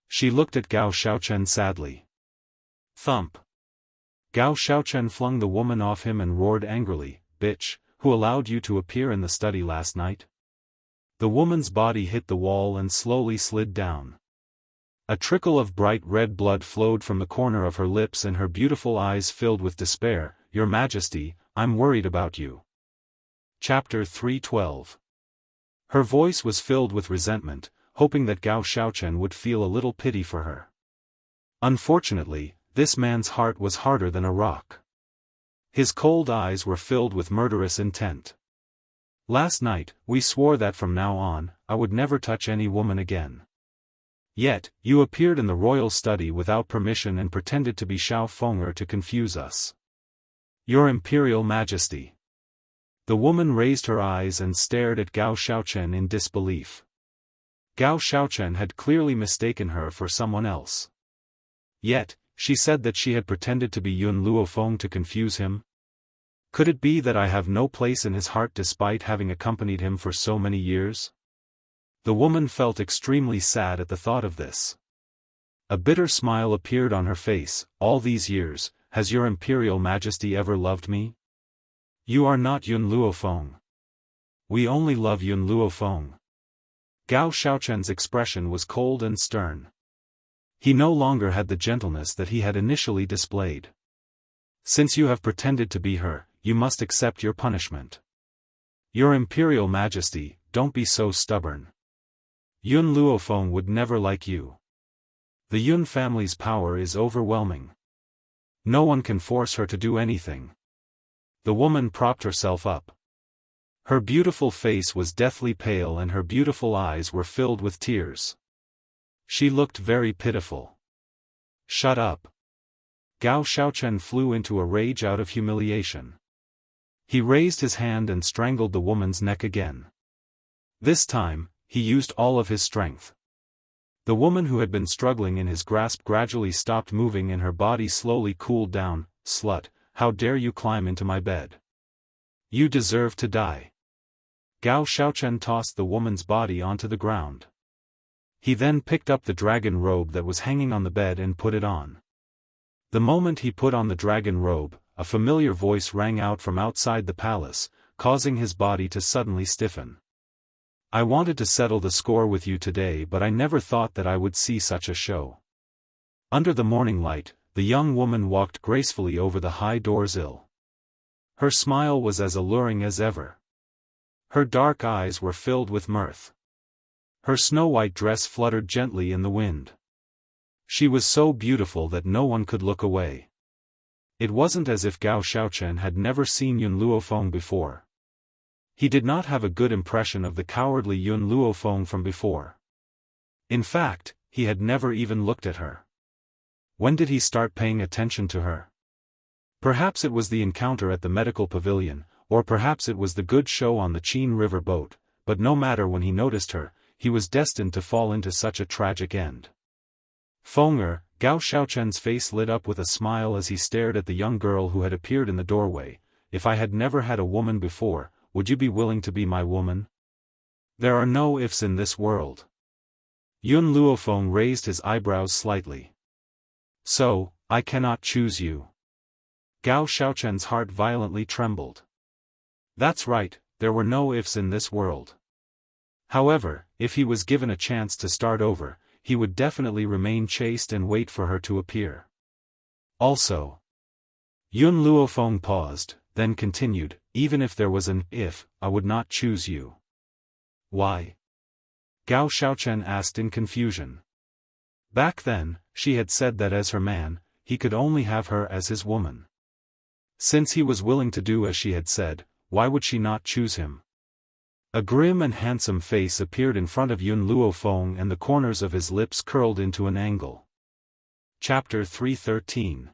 She looked at Gao Xiaochen sadly. Thump. Gao Xiaochen flung the woman off him and roared angrily, Bitch, who allowed you to appear in the study last night? The woman's body hit the wall and slowly slid down. A trickle of bright red blood flowed from the corner of her lips and her beautiful eyes filled with despair. Your Majesty, I'm worried about you. Chapter 312. Her voice was filled with resentment, hoping that Gao Xiaochen would feel a little pity for her. Unfortunately, this man's heart was harder than a rock. His cold eyes were filled with murderous intent. Last night, we swore that from now on, I would never touch any woman again. Yet, you appeared in the royal study without permission and pretended to be Xiaofan to confuse us. Your Imperial Majesty. The woman raised her eyes and stared at Gao Xiaochen in disbelief. Gao Xiaochen had clearly mistaken her for someone else. Yet, she said that she had pretended to be Yun Luofeng to confuse him. Could it be that I have no place in his heart despite having accompanied him for so many years? The woman felt extremely sad at the thought of this. A bitter smile appeared on her face. All these years, has your Imperial Majesty ever loved me? You are not Yun Luofeng. We only love Yun Luofeng. Gao Xiaochen's expression was cold and stern. He no longer had the gentleness that he had initially displayed. Since you have pretended to be her, you must accept your punishment. Your Imperial Majesty, don't be so stubborn. Yun Luofeng would never like you. The Yun family's power is overwhelming. No one can force her to do anything. The woman propped herself up. Her beautiful face was deathly pale and her beautiful eyes were filled with tears. She looked very pitiful. Shut up. Gao Xiaochen flew into a rage out of humiliation. He raised his hand and strangled the woman's neck again. This time, he used all of his strength. The woman who had been struggling in his grasp gradually stopped moving and her body slowly cooled down. "Slut, how dare you climb into my bed? You deserve to die." Gao Xiaochen tossed the woman's body onto the ground. He then picked up the dragon robe that was hanging on the bed and put it on. The moment he put on the dragon robe, a familiar voice rang out from outside the palace, causing his body to suddenly stiffen. "I wanted to settle the score with you today, but I never thought that I would see such a show." Under the morning light, the young woman walked gracefully over the high doors. Her smile was as alluring as ever. Her dark eyes were filled with mirth. Her snow-white dress fluttered gently in the wind. She was so beautiful that no one could look away. It wasn't as if Gao Xiaochen had never seen Yun Luofeng before. He did not have a good impression of the cowardly Yun Luofeng from before. In fact, he had never even looked at her. When did he start paying attention to her? Perhaps it was the encounter at the medical pavilion, or perhaps it was the good show on the Qin River boat, but no matter when he noticed her, he was destined to fall into such a tragic end. Fenger, Gao Xiaochen's face lit up with a smile as he stared at the young girl who had appeared in the doorway. "If I had never had a woman before, would you be willing to be my woman?" "There are no ifs in this world." Yun Luofeng raised his eyebrows slightly. "So, I cannot choose you." Gao Xiaochen's heart violently trembled. That's right, there were no ifs in this world. However, if he was given a chance to start over, he would definitely remain chaste and wait for her to appear. Also, Yun Luofeng paused, then continued, "Even if there was an if, I would not choose you." "Why?" Gao Xiaochen asked in confusion. Back then, she had said that as her man, he could only have her as his woman. Since he was willing to do as she had said, why would she not choose him? A grim and handsome face appeared in front of Yun Luofeng and the corners of his lips curled into an angle. Chapter 313.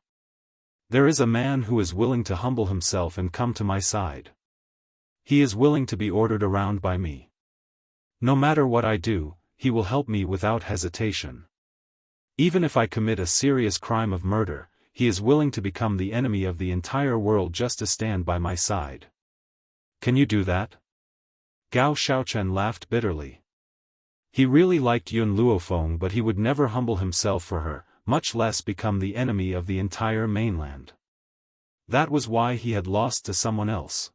There is a man who is willing to humble himself and come to my side. He is willing to be ordered around by me. No matter what I do, he will help me without hesitation. Even if I commit a serious crime of murder, he is willing to become the enemy of the entire world just to stand by my side. Can you do that? Gao Xiaochen laughed bitterly. He really liked Yun Luofeng, but he would never humble himself for her, much less become the enemy of the entire mainland. That was why he had lost to someone else.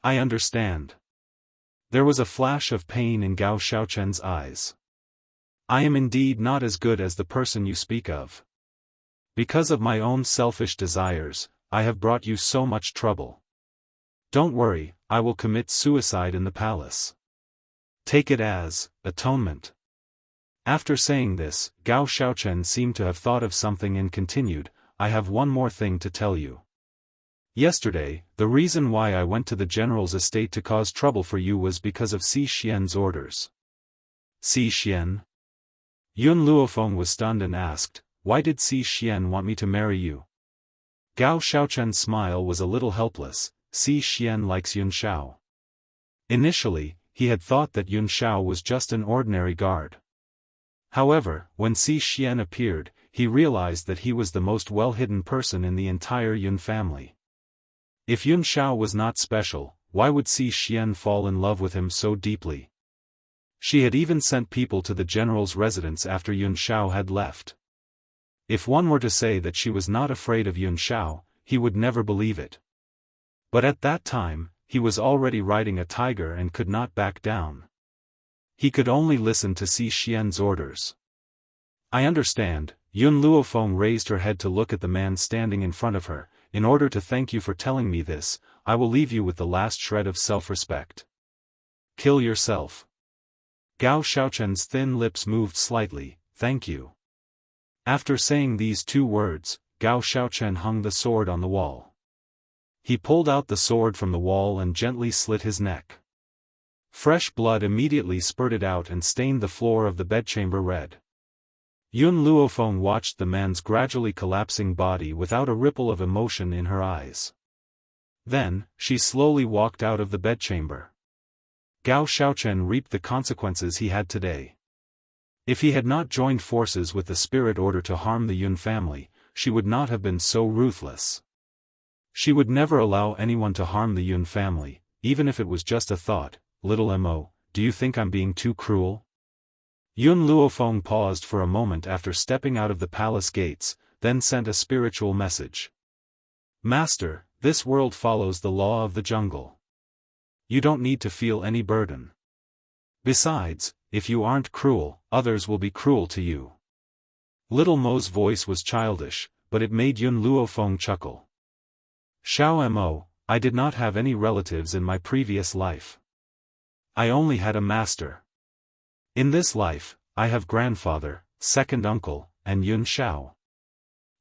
I understand. There was a flash of pain in Gao Xiaochen's eyes. I am indeed not as good as the person you speak of. Because of my own selfish desires, I have brought you so much trouble. Don't worry, I will commit suicide in the palace. Take it as atonement. After saying this, Gao Xiaochen seemed to have thought of something and continued, I have one more thing to tell you. Yesterday, the reason why I went to the general's estate to cause trouble for you was because of Si Xian's orders. Si Xian? Yun Luofeng was stunned and asked, why did Si Xian want me to marry you? Gao Xiaochen's smile was a little helpless. Si Xian likes Yun Shao. Initially, he had thought that Yun Shao was just an ordinary guard. However, when Si Xian appeared, he realized that he was the most well-hidden person in the entire Yun family. If Yun Shao was not special, why would Si Xian fall in love with him so deeply? She had even sent people to the general's residence after Yun Shao had left. If one were to say that she was not afraid of Yun Shao, he would never believe it. But at that time, he was already riding a tiger and could not back down. He could only listen to Si Xian's orders. I understand. Yun Luofeng raised her head to look at the man standing in front of her. In order to thank you for telling me this, I will leave you with the last shred of self-respect. Kill yourself. Gao Xiaochen's thin lips moved slightly, thank you. After saying these two words, Gao Xiaochen hung the sword on the wall. He pulled out the sword from the wall and gently slit his neck. Fresh blood immediately spurted out and stained the floor of the bedchamber red. Yun Luofeng watched the man's gradually collapsing body without a ripple of emotion in her eyes. Then, she slowly walked out of the bedchamber. Gao Xiaochen reaped the consequences he had today. If he had not joined forces with the spirit order to harm the Yun family, she would not have been so ruthless. She would never allow anyone to harm the Yun family, even if it was just a thought. Little Mo, do you think I'm being too cruel? Yun Luofeng paused for a moment after stepping out of the palace gates, then sent a spiritual message. Master, this world follows the law of the jungle. You don't need to feel any burden. Besides, if you aren't cruel, others will be cruel to you. Little Mo's voice was childish, but it made Yun Luofeng chuckle. Xiao Mo, I did not have any relatives in my previous life. I only had a master. In this life, I have grandfather, second uncle, and Yun Xiao.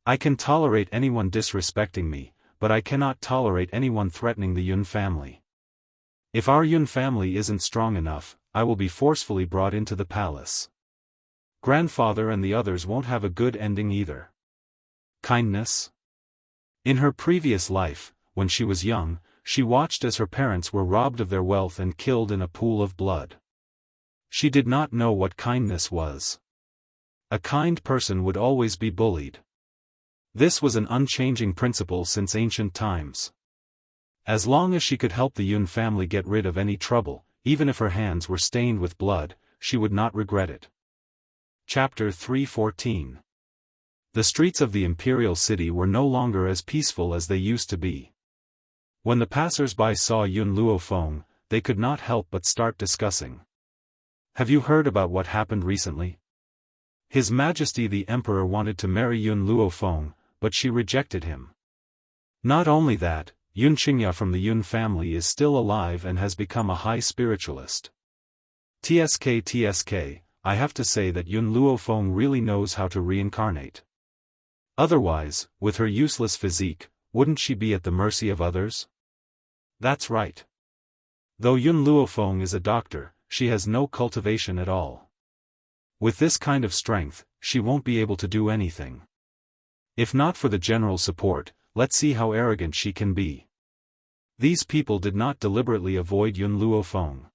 I can tolerate anyone disrespecting me, but I cannot tolerate anyone threatening the Yun family. If our Yun family isn't strong enough, I will be forcefully brought into the palace. Grandfather and the others won't have a good ending either. Kindness? In her previous life, when she was young, she watched as her parents were robbed of their wealth and killed in a pool of blood. She did not know what kindness was. A kind person would always be bullied. This was an unchanging principle since ancient times. As long as she could help the Yun family get rid of any trouble, even if her hands were stained with blood, she would not regret it. Chapter 314. The streets of the imperial city were no longer as peaceful as they used to be. When the passers-by saw Yun Luofeng, they could not help but start discussing. Have you heard about what happened recently? His Majesty the Emperor wanted to marry Yun Luofeng, but she rejected him. Not only that, Yun Qingya from the Yun family is still alive and has become a high spiritualist. TSK, I have to say that Yun Luofeng really knows how to reincarnate. Otherwise, with her useless physique, wouldn't she be at the mercy of others? That's right. Though Yun Luofeng is a doctor, she has no cultivation at all. With this kind of strength, she won't be able to do anything. If not for the general support, let's see how arrogant she can be. These people did not deliberately avoid Yun Luofeng.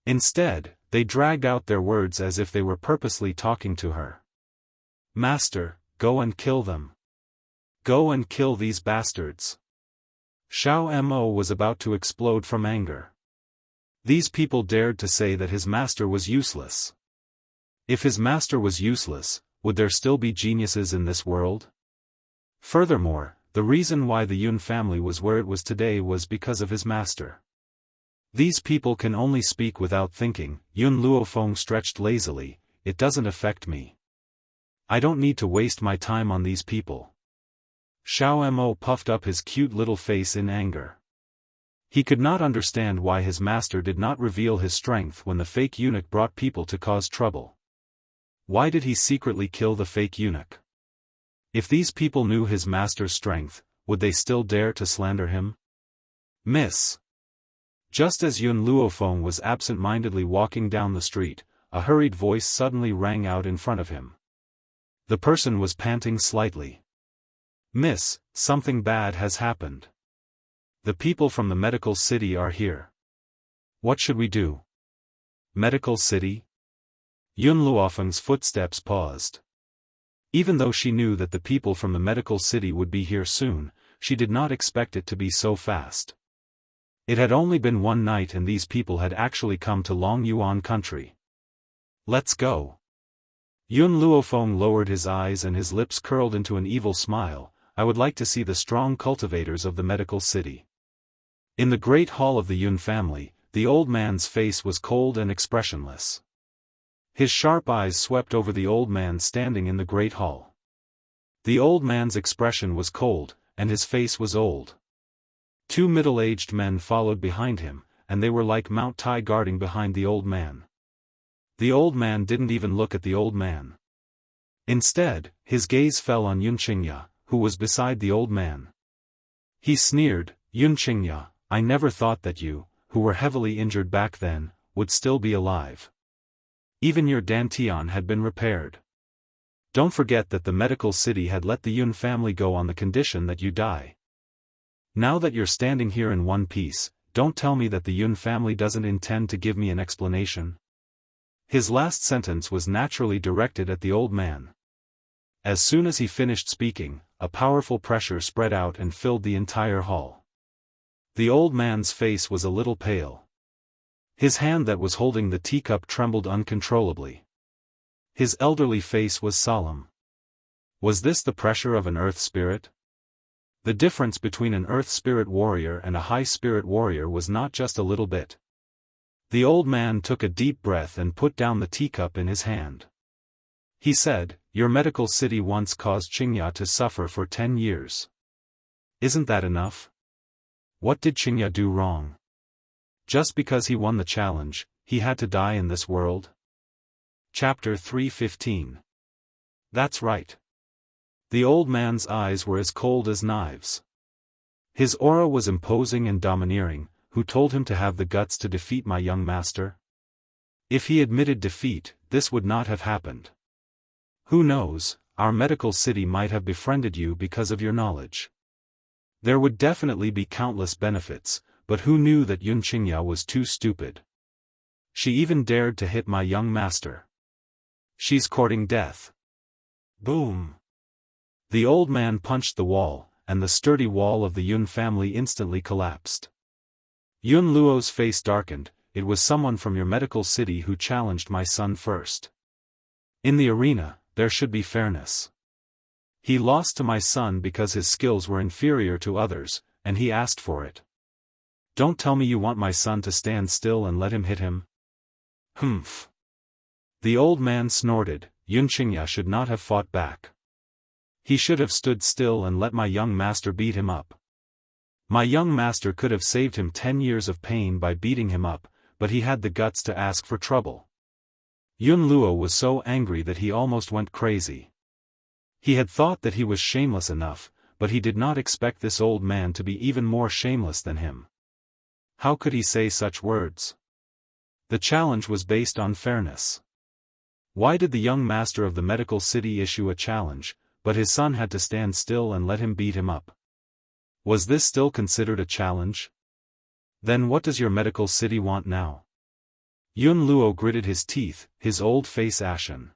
Instead, they dragged out their words as if they were purposely talking to her. Master, go and kill them. Go and kill these bastards. Xiao Mo was about to explode from anger. These people dared to say that his master was useless. If his master was useless, would there still be geniuses in this world? Furthermore, the reason why the Yun family was where it was today was because of his master. These people can only speak without thinking. Yun Luofeng stretched lazily. It doesn't affect me. I don't need to waste my time on these people. Xiao Mo puffed up his cute little face in anger. He could not understand why his master did not reveal his strength when the fake eunuch brought people to cause trouble. Why did he secretly kill the fake eunuch? If these people knew his master's strength, would they still dare to slander him? Miss. Just as Yun Luofeng was absent-mindedly walking down the street, a hurried voice suddenly rang out in front of him. The person was panting slightly. Miss, something bad has happened. The people from the medical city are here. What should we do? Medical city? Yun Luofeng's footsteps paused. Even though she knew that the people from the medical city would be here soon, she did not expect it to be so fast. It had only been one night and these people had actually come to Long Yuan country. Let's go. Yun Luofeng lowered his eyes and his lips curled into an evil smile. I would like to see the strong cultivators of the medical city. In the great hall of the Yun family, the old man's face was cold and expressionless. His sharp eyes swept over the old man standing in the great hall. The old man's expression was cold, and his face was old. Two middle-aged men followed behind him, and they were like Mount Tai guarding behind the old man. The old man didn't even look at the old man. Instead, his gaze fell on Yun Qingya, who was beside the old man. He sneered, Yun Qingya, I never thought that you, who were heavily injured back then, would still be alive. Even your dantian had been repaired. Don't forget that the medical city had let the Yun family go on the condition that you die. Now that you're standing here in one piece, don't tell me that the Yun family doesn't intend to give me an explanation." His last sentence was naturally directed at the old man. As soon as he finished speaking, a powerful pressure spread out and filled the entire hall. The old man's face was a little pale. His hand that was holding the teacup trembled uncontrollably. His elderly face was solemn. Was this the pressure of an earth spirit? The difference between an earth spirit warrior and a high spirit warrior was not just a little bit. The old man took a deep breath and put down the teacup in his hand. He said, "Your medical city once caused Qingya to suffer for 10 years. Isn't that enough? What did Qingya do wrong? Just because he won the challenge, he had to die in this world?" Chapter 3:15. That's right. The old man's eyes were as cold as knives. His aura was imposing and domineering. Who told him to have the guts to defeat my young master? If he admitted defeat, this would not have happened. Who knows, our medical city might have befriended you because of your knowledge. There would definitely be countless benefits, but who knew that Yun Qingya was too stupid? She even dared to hit my young master. She's courting death. Boom! The old man punched the wall, and the sturdy wall of the Yun family instantly collapsed. Yun Luo's face darkened. It was someone from your medical city who challenged my son first. In the arena, there should be fairness. He lost to my son because his skills were inferior to others, and he asked for it. Don't tell me you want my son to stand still and let him hit him. Humph. The old man snorted. Yun Qingya should not have fought back. He should have stood still and let my young master beat him up. My young master could have saved him 10 years of pain by beating him up, but he had the guts to ask for trouble. Yun Luo was so angry that he almost went crazy. He had thought that he was shameless enough, but he did not expect this old man to be even more shameless than him. How could he say such words? The challenge was based on fairness. Why did the young master of the medical city issue a challenge, but his son had to stand still and let him beat him up? Was this still considered a challenge? Then what does your medical city want now? Yun Luo gritted his teeth, his old face ashen.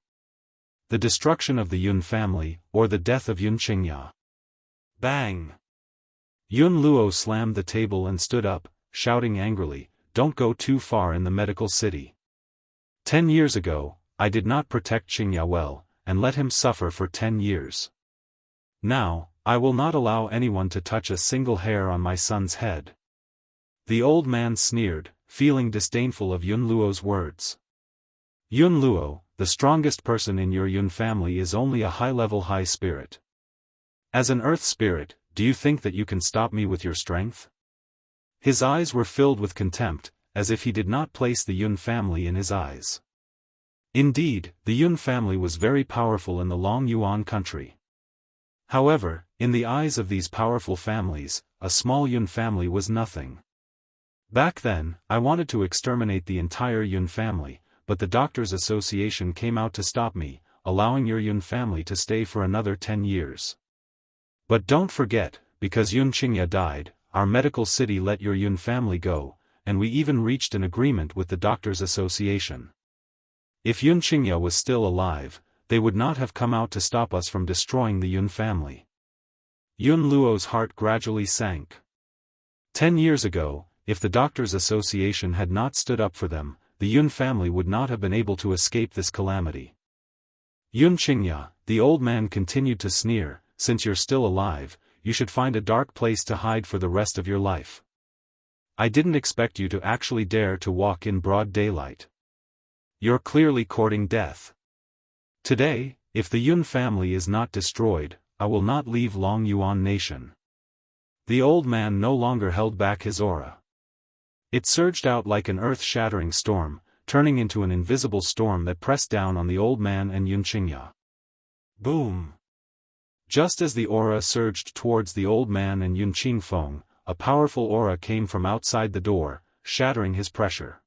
The destruction of the Yun family, or the death of Yun Qingya. Bang! Yun Luo slammed the table and stood up, shouting angrily, "Don't go too far in the medical city. 10 years ago, I did not protect Qingya well, and let him suffer for 10 years. Now, I will not allow anyone to touch a single hair on my son's head." The old man sneered, feeling disdainful of Yun Luo's words. Yun Luo, the strongest person in your Yun family is only a high-level high spirit. As an earth spirit, do you think that you can stop me with your strength? His eyes were filled with contempt, as if he did not place the Yun family in his eyes. Indeed, the Yun family was very powerful in the Long Yuan country. However, in the eyes of these powerful families, a small Yun family was nothing. Back then, I wanted to exterminate the entire Yun family, but the Doctors' Association came out to stop me, allowing your Yun family to stay for another 10 years. But don't forget, because Yun Qingya died, our medical city let your Yun family go, and we even reached an agreement with the Doctors' Association. If Yun Qingya was still alive, they would not have come out to stop us from destroying the Yun family. Yun Luo's heart gradually sank. 10 years ago, if the Doctors' Association had not stood up for them, the Yun family would not have been able to escape this calamity. Yun Qingya, the old man continued to sneer, since you're still alive, you should find a dark place to hide for the rest of your life. I didn't expect you to actually dare to walk in broad daylight. You're clearly courting death. Today, if the Yun family is not destroyed, I will not leave Long Yuan nation. The old man no longer held back his aura. It surged out like an earth-shattering storm, turning into an invisible storm that pressed down on the old man and Yun Qingya. Boom! Just as the aura surged towards the old man and Yun Qingfeng, a powerful aura came from outside the door, shattering his pressure.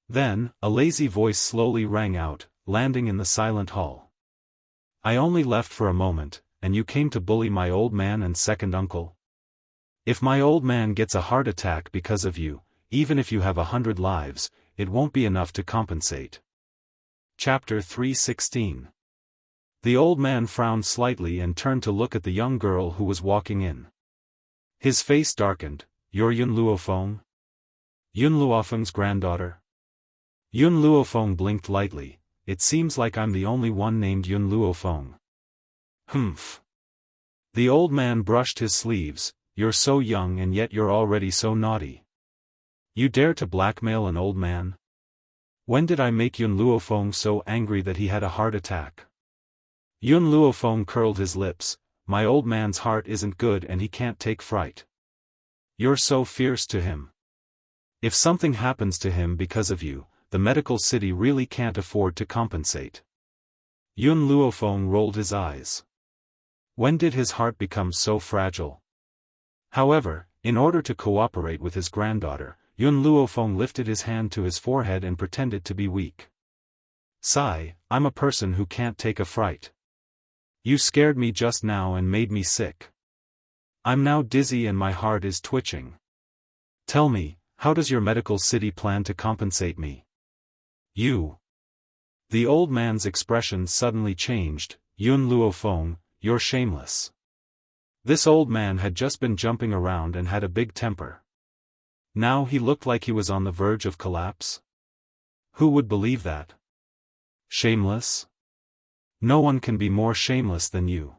Then, a lazy voice slowly rang out, landing in the silent hall. I only left for a moment, and you came to bully my old man and second uncle? If my old man gets a heart attack because of you, even if you have 100 lives, it won't be enough to compensate. Chapter 3:16. The old man frowned slightly and turned to look at the young girl who was walking in. His face darkened. You're Yun Luofeng? Yun Luofeng's granddaughter? Yun Luofeng blinked lightly. It seems like I'm the only one named Yun Luofeng. Humph. The old man brushed his sleeves. You're so young and yet you're already so naughty. You dare to blackmail an old man? When did I make Yun Luofeng so angry that he had a heart attack? Yun Luofeng curled his lips. My old man's heart isn't good and he can't take fright. You're so fierce to him. If something happens to him because of you, the medical city really can't afford to compensate. Yun Luofeng rolled his eyes. When did his heart become so fragile? However, in order to cooperate with his granddaughter, Yun Luofeng lifted his hand to his forehead and pretended to be weak. Sigh, I'm a person who can't take a fright. You scared me just now and made me sick. I'm now dizzy and my heart is twitching. Tell me, how does your medical city plan to compensate me? You. The old man's expression suddenly changed. Yun Luofeng, you're shameless. This old man had just been jumping around and had a big temper. Now he looked like he was on the verge of collapse. Who would believe that? Shameless? No one can be more shameless than you.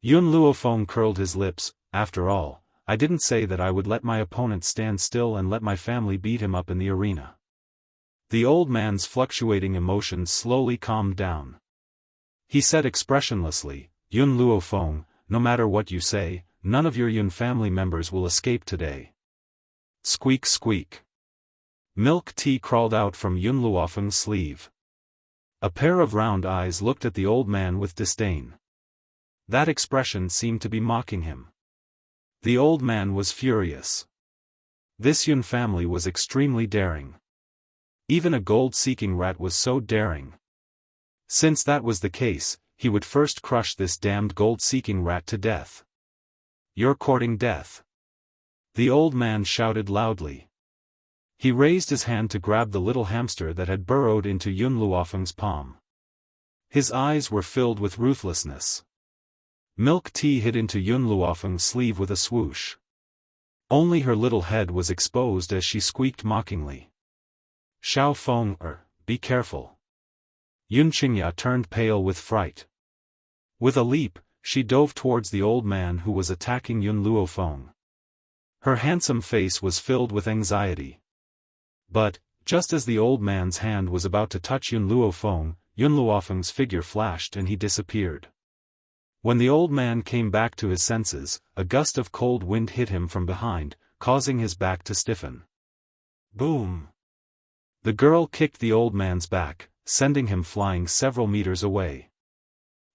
Yun Luofeng curled his lips. After all, I didn't say that I would let my opponent stand still and let my family beat him up in the arena. The old man's fluctuating emotions slowly calmed down. He said expressionlessly, Yun Luofeng, no matter what you say, none of your Yun family members will escape today. Squeak squeak. Milk tea crawled out from Yun Luofeng's sleeve. A pair of round eyes looked at the old man with disdain. That expression seemed to be mocking him. The old man was furious. This Yun family was extremely daring. Even a gold-seeking rat was so daring. Since that was the case, he would first crush this damned gold-seeking rat to death. You're courting death. The old man shouted loudly. He raised his hand to grab the little hamster that had burrowed into Yun Luofeng's palm. His eyes were filled with ruthlessness. Milk tea hid into Yun Luofeng's sleeve with a swoosh. Only her little head was exposed as she squeaked mockingly. Xiaofan, be careful. Yun Qingya turned pale with fright. With a leap, she dove towards the old man who was attacking Yun Luofeng. Her handsome face was filled with anxiety. But, just as the old man's hand was about to touch Yun Luofeng's figure flashed and he disappeared. When the old man came back to his senses, a gust of cold wind hit him from behind, causing his back to stiffen. Boom! The girl kicked the old man's back, sending him flying several meters away.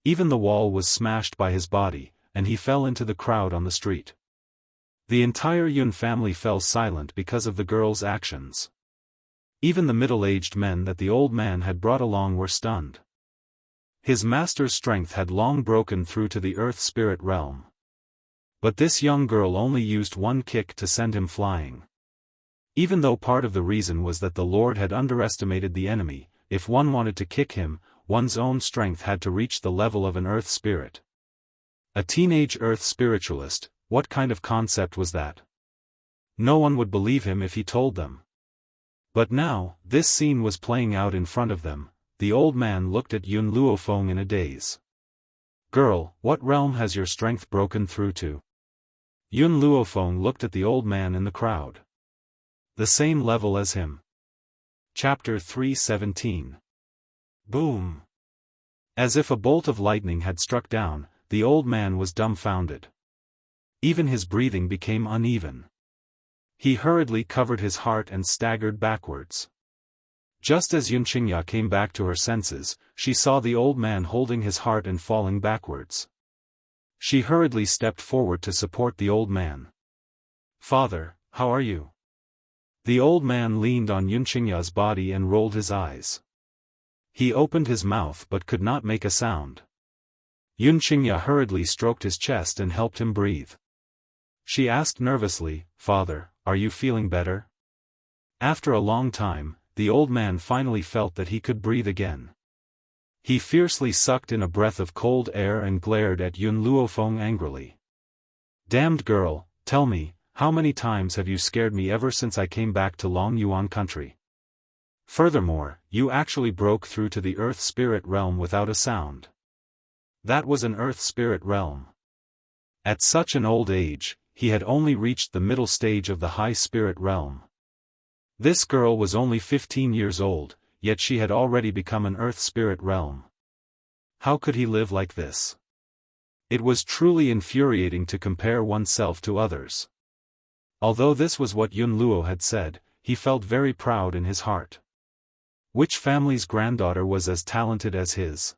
Even the wall was smashed by his body, and he fell into the crowd on the street. The entire Yun family fell silent because of the girl's actions. Even the middle-aged men that the old man had brought along were stunned. His master's strength had long broken through to the earth spirit realm. But this young girl only used one kick to send him flying. Even though part of the reason was that the Lord had underestimated the enemy, if one wanted to kick him, one's own strength had to reach the level of an earth spirit. A teenage earth spiritualist, what kind of concept was that? No one would believe him if he told them. But now, this scene was playing out in front of them. The old man looked at Yun Luofeng in a daze. Girl, what realm has your strength broken through to? Yun Luofeng looked at the old man in the crowd. The same level as him. Chapter 3:17. Boom! As if a bolt of lightning had struck down, the old man was dumbfounded. Even his breathing became uneven. He hurriedly covered his heart and staggered backwards. Just as Yun Qingya came back to her senses, she saw the old man holding his heart and falling backwards. She hurriedly stepped forward to support the old man. Father, how are you? The old man leaned on Yun Qingya's body and rolled his eyes. He opened his mouth but could not make a sound. Yun Qingya hurriedly stroked his chest and helped him breathe. She asked nervously, "Father, are you feeling better?" After a long time, the old man finally felt that he could breathe again. He fiercely sucked in a breath of cold air and glared at Yun Luofeng angrily. "Damned girl, tell me, how many times have you scared me ever since I came back to Long Yuan country? Furthermore, you actually broke through to the Earth Spirit realm without a sound." That was an Earth Spirit realm. At such an old age, he had only reached the middle stage of the High Spirit realm. This girl was only 15 years old, yet she had already become an Earth Spirit realm. How could he live like this? It was truly infuriating to compare oneself to others. Although this was what Yun Luo had said, he felt very proud in his heart. Which family's granddaughter was as talented as his?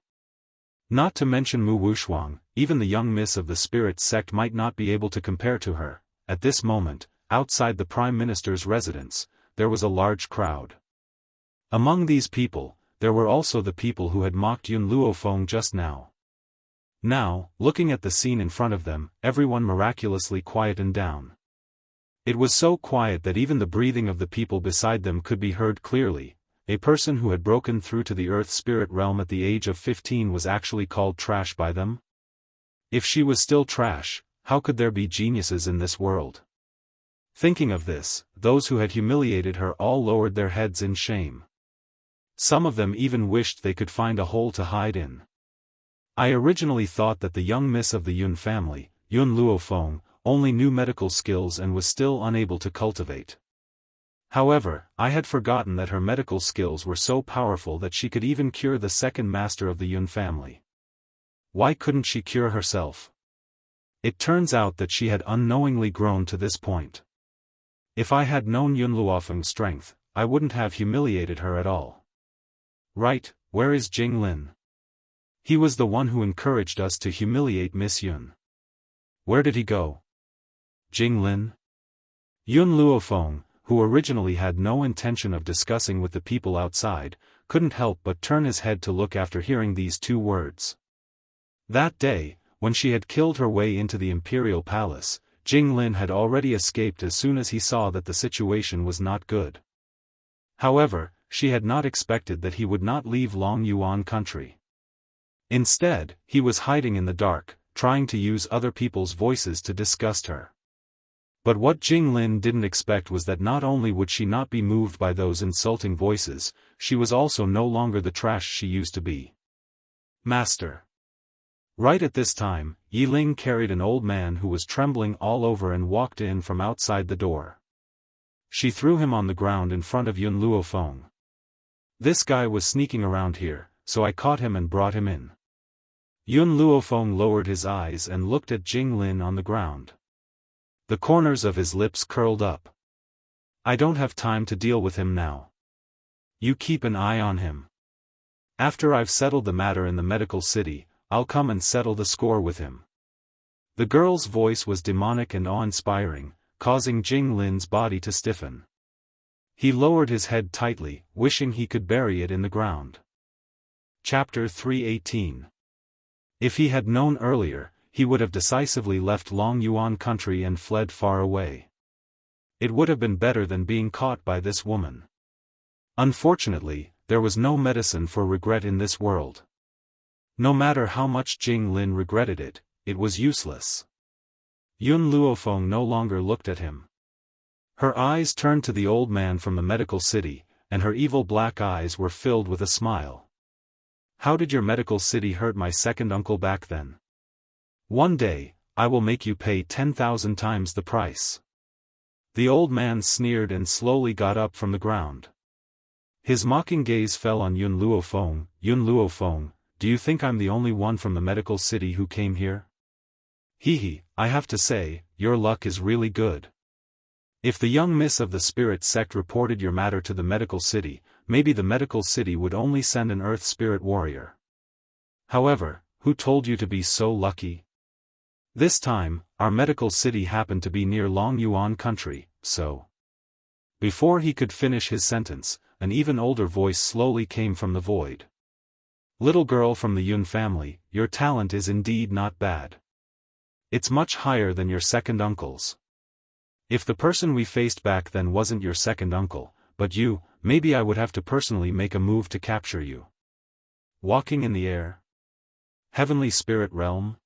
Not to mention Mu Wushuang, even the young miss of the spirit sect might not be able to compare to her. At this moment, outside the Prime Minister's residence, there was a large crowd. Among these people, there were also the people who had mocked Yun Luofeng just now. Now, looking at the scene in front of them, everyone miraculously quietened down. It was so quiet that even the breathing of the people beside them could be heard clearly. A person who had broken through to the Earth Spirit realm at the age of 15 was actually called trash by them? If she was still trash, how could there be geniuses in this world? Thinking of this, those who had humiliated her all lowered their heads in shame. Some of them even wished they could find a hole to hide in. I originally thought that the young miss of the Yun family, Yun Luofeng, only knew medical skills and was still unable to cultivate. However, I had forgotten that her medical skills were so powerful that she could even cure the second master of the Yun family. Why couldn't she cure herself? It turns out that she had unknowingly grown to this point. If I had known Yun Luofeng's strength, I wouldn't have humiliated her at all. Right, where is Jing Lin? He was the one who encouraged us to humiliate Miss Yun. Where did he go? Jing Lin? Yun Luofeng, who originally had no intention of discussing with the people outside, couldn't help but turn his head to look after hearing these two words. That day, when she had killed her way into the imperial palace, Jing Lin had already escaped as soon as he saw that the situation was not good. However, she had not expected that he would not leave Long Yuan country. Instead, he was hiding in the dark, trying to use other people's voices to disgust her. But what Jing Lin didn't expect was that not only would she not be moved by those insulting voices, she was also no longer the trash she used to be. Master. Right at this time, Yi Ling carried an old man who was trembling all over and walked in from outside the door. She threw him on the ground in front of Yun Luofeng. This guy was sneaking around here, so I caught him and brought him in. Yun Luofeng lowered his eyes and looked at Jing Lin on the ground. The corners of his lips curled up. I don't have time to deal with him now. You keep an eye on him. After I've settled the matter in the medical city, I'll come and settle the score with him. The girl's voice was demonic and awe-inspiring, causing Jing Lin's body to stiffen. He lowered his head tightly, wishing he could bury it in the ground. Chapter 318. If he had known earlier, he would have decisively left Long Yuan country and fled far away. It would have been better than being caught by this woman. Unfortunately, there was no medicine for regret in this world. No matter how much Jing Lin regretted it, it was useless. Yun Luofeng no longer looked at him. Her eyes turned to the old man from the medical city, and her evil black eyes were filled with a smile. How did your medical city hurt my second uncle back then? One day, I will make you pay 10,000 times the price. The old man sneered and slowly got up from the ground. His mocking gaze fell on Yun Luofeng. Yun Luofeng, do you think I'm the only one from the medical city who came here? Hee, I have to say, your luck is really good. If the young miss of the spirit sect reported your matter to the medical city, maybe the medical city would only send an earth spirit warrior. However, who told you to be so lucky? This time, our medical city happened to be near Long Yuan country, so. Before he could finish his sentence, an even older voice slowly came from the void. Little girl from the Yun family, your talent is indeed not bad. It's much higher than your second uncle's. If the person we faced back then wasn't your second uncle, but you, maybe I would have to personally make a move to capture you. Walking in the air? Heavenly spirit realm?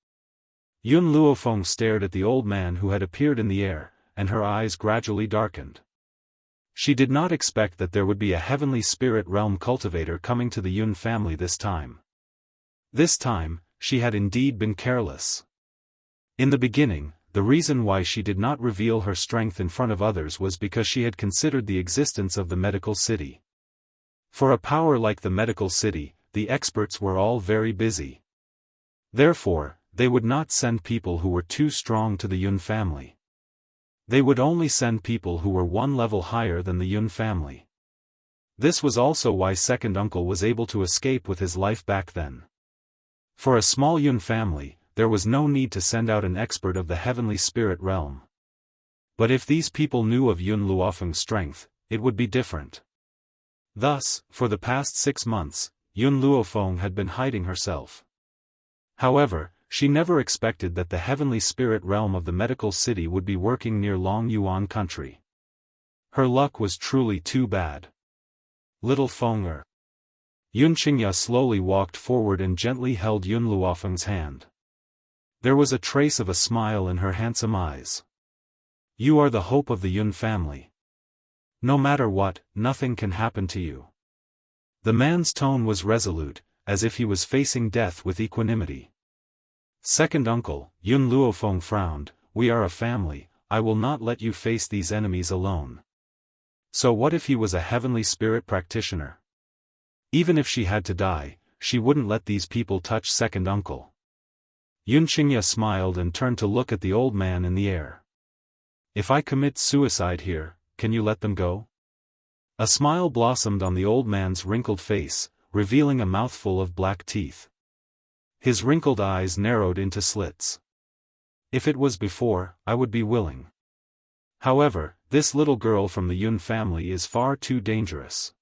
Yun Luofeng stared at the old man who had appeared in the air, and her eyes gradually darkened. She did not expect that there would be a heavenly spirit realm cultivator coming to the Yun family this time. This time, she had indeed been careless. In the beginning, the reason why she did not reveal her strength in front of others was because she had considered the existence of the medical city. For a power like the medical city, the experts were all very busy. Therefore, they would not send people who were too strong to the Yun family. They would only send people who were one level higher than the Yun family. This was also why second uncle was able to escape with his life back then. For a small Yun family, there was no need to send out an expert of the heavenly spirit realm. But if these people knew of Yun Luofeng's strength, it would be different. Thus, for the past 6 months, Yun Luofeng had been hiding herself. However, she never expected that the heavenly spirit realm of the medical city would be working near Long Yuan country. Her luck was truly too bad. Little Fenger. Yun Qingya slowly walked forward and gently held Yun Luofeng's hand. There was a trace of a smile in her handsome eyes. You are the hope of the Yun family. No matter what, nothing can happen to you. The man's tone was resolute, as if he was facing death with equanimity. Second uncle, Yun Luofeng frowned, we are a family, I will not let you face these enemies alone. So what if he was a heavenly spirit practitioner? Even if she had to die, she wouldn't let these people touch second uncle. Yun Qingya smiled and turned to look at the old man in the air. If I commit suicide here, can you let them go? A smile blossomed on the old man's wrinkled face, revealing a mouthful of black teeth. His wrinkled eyes narrowed into slits. If it was before, I would be willing. However, this little girl from the Yun family is far too dangerous.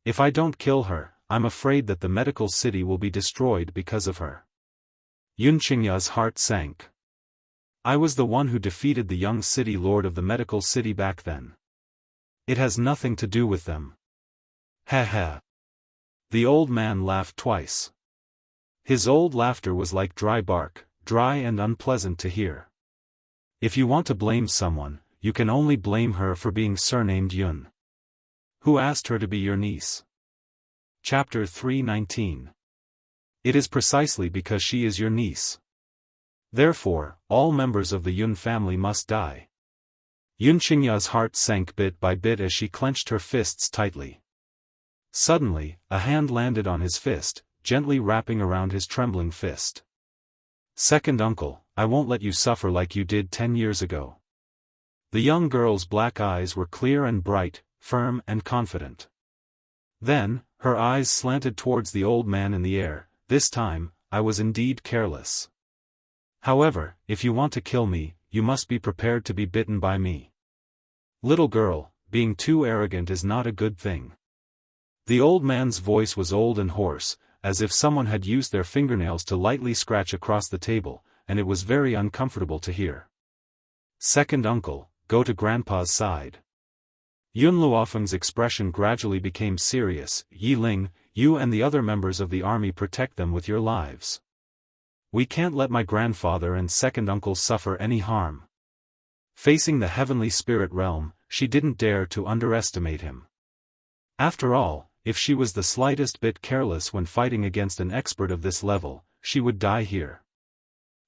If I don't kill her, I'm afraid that the medical city will be destroyed because of her. Yun Qingya's heart sank. I was the one who defeated the young city lord of the medical city back then. It has nothing to do with them. Ha ha. The old man laughed twice. His old laughter was like dry bark, dry and unpleasant to hear. If you want to blame someone, you can only blame her for being surnamed Yun. Who asked her to be your niece? Chapter 319. It is precisely because she is your niece. Therefore, all members of the Yun family must die. Yun Qingya's heart sank bit by bit as she clenched her fists tightly. Suddenly, a hand landed on his fist, gently wrapping around his trembling fist. Second uncle, I won't let you suffer like you did 10 years ago. The young girl's black eyes were clear and bright, firm and confident. Then, her eyes slanted towards the old man in the air. This time, I was indeed careless. However, if you want to kill me, you must be prepared to be bitten by me. Little girl, being too arrogant is not a good thing. The old man's voice was old and hoarse, as if someone had used their fingernails to lightly scratch across the table, and it was very uncomfortable to hear. Second uncle, go to grandpa's side. Yun Luofeng's expression gradually became serious. Yi Ling, you and the other members of the army protect them with your lives. We can't let my grandfather and second uncle suffer any harm. Facing the heavenly spirit realm, she didn't dare to underestimate him. After all, if she was the slightest bit careless when fighting against an expert of this level, she would die here.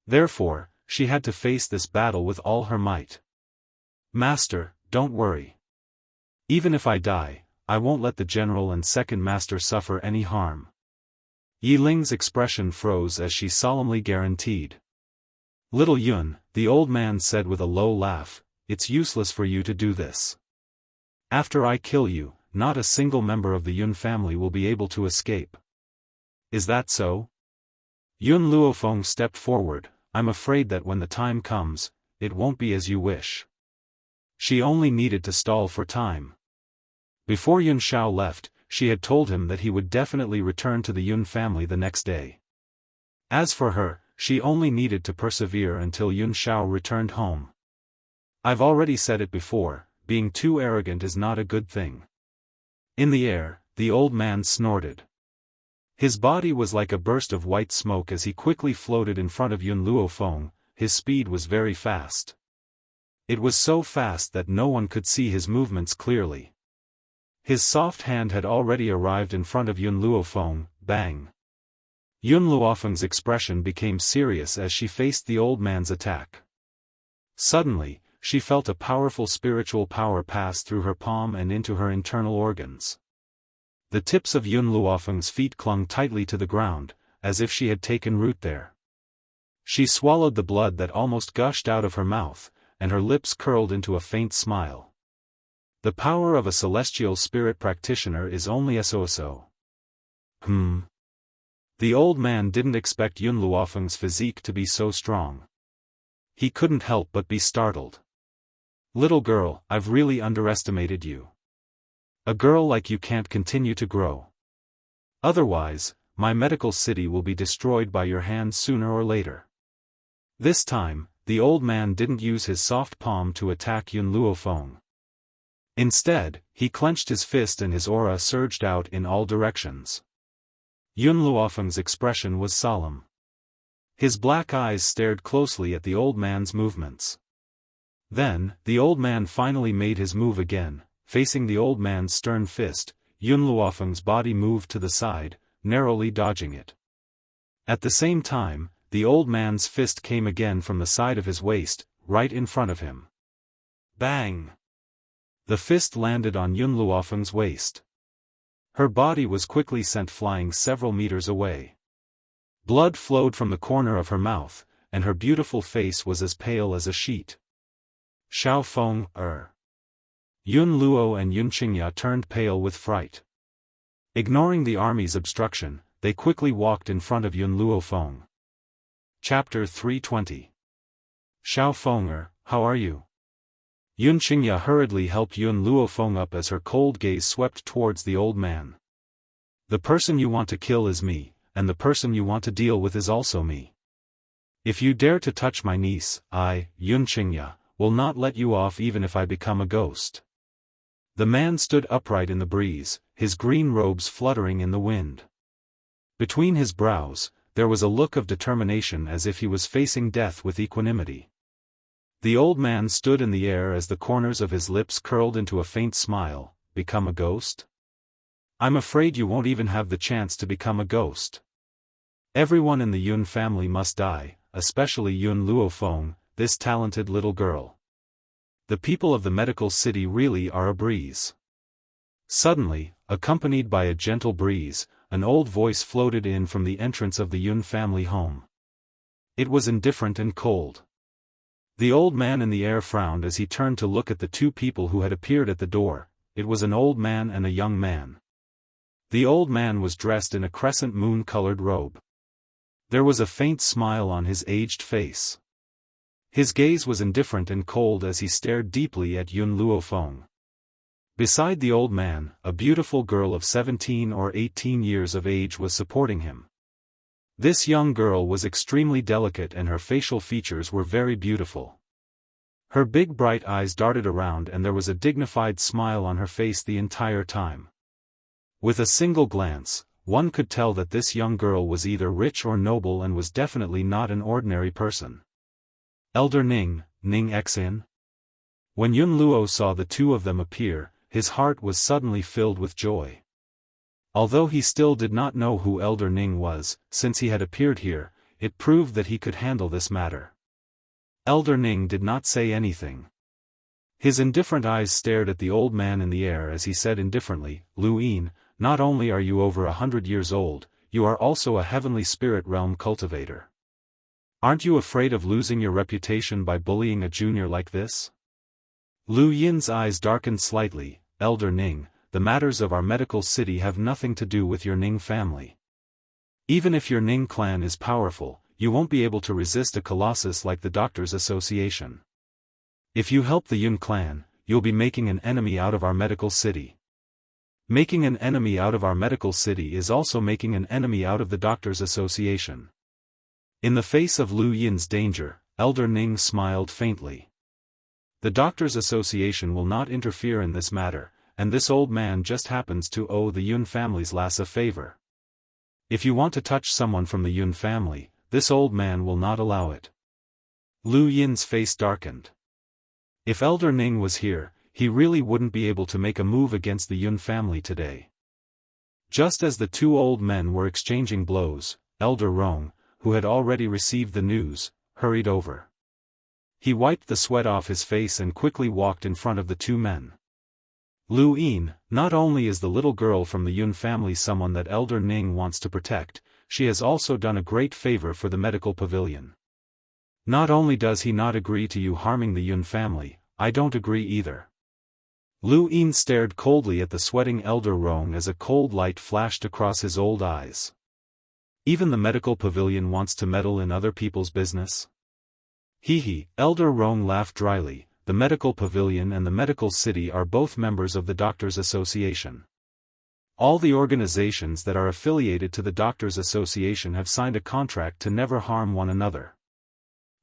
Therefore, she had to face this battle with all her might. Master, don't worry. Even if I die, I won't let the general and second master suffer any harm. Yi Ling's expression froze as she solemnly guaranteed. Little Yun, the old man said with a low laugh, it's useless for you to do this. After I kill you, not a single member of the Yun family will be able to escape. Is that so? Yun Luofeng stepped forward. I'm afraid that when the time comes, it won't be as you wish. She only needed to stall for time. Before Yun Shao left, she had told him that he would definitely return to the Yun family the next day. As for her, she only needed to persevere until Yun Shao returned home. I've already said it before, being too arrogant is not a good thing. In the air, the old man snorted. His body was like a burst of white smoke as he quickly floated in front of Yun Luofeng. His speed was very fast. It was so fast that no one could see his movements clearly. His soft hand had already arrived in front of Yun Luofeng. Bang! Yun Luofeng's expression became serious as she faced the old man's attack. Suddenly, she felt a powerful spiritual power pass through her palm and into her internal organs. The tips of Yun Luofeng's feet clung tightly to the ground, as if she had taken root there. She swallowed the blood that almost gushed out of her mouth, and her lips curled into a faint smile. The power of a celestial spirit practitioner is only so. The old man didn't expect Yun Luofeng's physique to be so strong. He couldn't help but be startled. Little girl, I've really underestimated you. A girl like you can't continue to grow. Otherwise, my medical city will be destroyed by your hand sooner or later. This time, the old man didn't use his soft palm to attack Yun Luofeng. Instead, he clenched his fist and his aura surged out in all directions. Yun Luofeng's expression was solemn. His black eyes stared closely at the old man's movements. Then, the old man finally made his move again. Facing the old man's stern fist, Yun Luofeng's body moved to the side, narrowly dodging it. At the same time, the old man's fist came again from the side of his waist, right in front of him. Bang! The fist landed on Yun Luofeng's waist. Her body was quickly sent flying several meters away. Blood flowed from the corner of her mouth, and her beautiful face was as pale as a sheet. Xiaofan, Yun Luo and Yun Qingya turned pale with fright. Ignoring the army's obstruction, they quickly walked in front of Yun Luofeng. Chapter 320. Xiaofan, how are you? Yun Qingya hurriedly helped Yun Luofeng up as her cold gaze swept towards the old man. The person you want to kill is me, and the person you want to deal with is also me. If you dare to touch my niece, I, Yun Qingya, will not let you off even if I become a ghost. The man stood upright in the breeze, his green robes fluttering in the wind. Between his brows, there was a look of determination as if he was facing death with equanimity. The old man stood in the air as the corners of his lips curled into a faint smile. Become a ghost? I'm afraid you won't even have the chance to become a ghost. Everyone in the Yun family must die, especially Yun Luofeng, this talented little girl. The people of the medical city really are a breeze. Suddenly, accompanied by a gentle breeze, an old voice floated in from the entrance of the Yun family home. It was indifferent and cold. The old man in the air frowned as he turned to look at the two people who had appeared at the door. It was an old man and a young man. The old man was dressed in a crescent moon-colored robe. There was a faint smile on his aged face. His gaze was indifferent and cold as he stared deeply at Yun Luofeng. Beside the old man, a beautiful girl of 17 or 18 years of age was supporting him. This young girl was extremely delicate and her facial features were very beautiful. Her big bright eyes darted around and there was a dignified smile on her face the entire time. With a single glance, one could tell that this young girl was either rich or noble and was definitely not an ordinary person. Elder Ning, Ning Xin? When Yun Luo saw the two of them appear, his heart was suddenly filled with joy. Although he still did not know who Elder Ning was, since he had appeared here, it proved that he could handle this matter. Elder Ning did not say anything. His indifferent eyes stared at the old man in the air as he said indifferently, Lu Yin, not only are you over 100 years old, you are also a heavenly spirit realm cultivator. Aren't you afraid of losing your reputation by bullying a junior like this? Lu Yin's eyes darkened slightly. Elder Ning, the matters of our medical city have nothing to do with your Ning family. Even if your Ning clan is powerful, you won't be able to resist a colossus like the Doctors Association. If you help the Yun clan, you'll be making an enemy out of our medical city. Making an enemy out of our medical city is also making an enemy out of the Doctors' Association. In the face of Lu Yin's danger, Elder Ning smiled faintly. The Doctors' Association will not interfere in this matter, and this old man just happens to owe the Yun family's lass a favor. If you want to touch someone from the Yun family, this old man will not allow it. Lu Yin's face darkened. If Elder Ning was here, he really wouldn't be able to make a move against the Yun family today. Just as the two old men were exchanging blows, Elder Rong, who had already received the news, hurried over. He wiped the sweat off his face and quickly walked in front of the two men. Lu Yin, not only is the little girl from the Yun family someone that Elder Ning wants to protect, she has also done a great favor for the medical pavilion. Not only does he not agree to you harming the Yun family, I don't agree either. Lu Yin stared coldly at the sweating Elder Rong as a cold light flashed across his old eyes. Even the medical pavilion wants to meddle in other people's business? Hee, Elder Rong laughed dryly. The medical pavilion and the medical city are both members of the Doctors' Association. All the organizations that are affiliated to the Doctors' Association have signed a contract to never harm one another.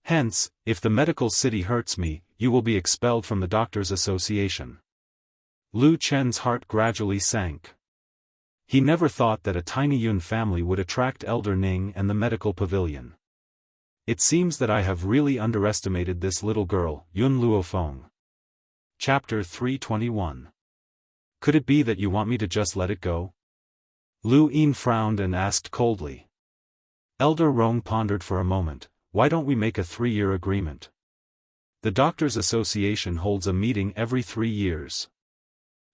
Hence, if the medical city hurts me, you will be expelled from the Doctors' Association. Lu Chen's heart gradually sank. He never thought that a tiny Yun family would attract Elder Ning and the medical pavilion. It seems that I have really underestimated this little girl, Yun Luofeng. Chapter 321. Could it be that you want me to just let it go? Lu Yin frowned and asked coldly. Elder Rong pondered for a moment. Why don't we make a 3-year agreement? The Doctors' Association holds a meeting every 3 years.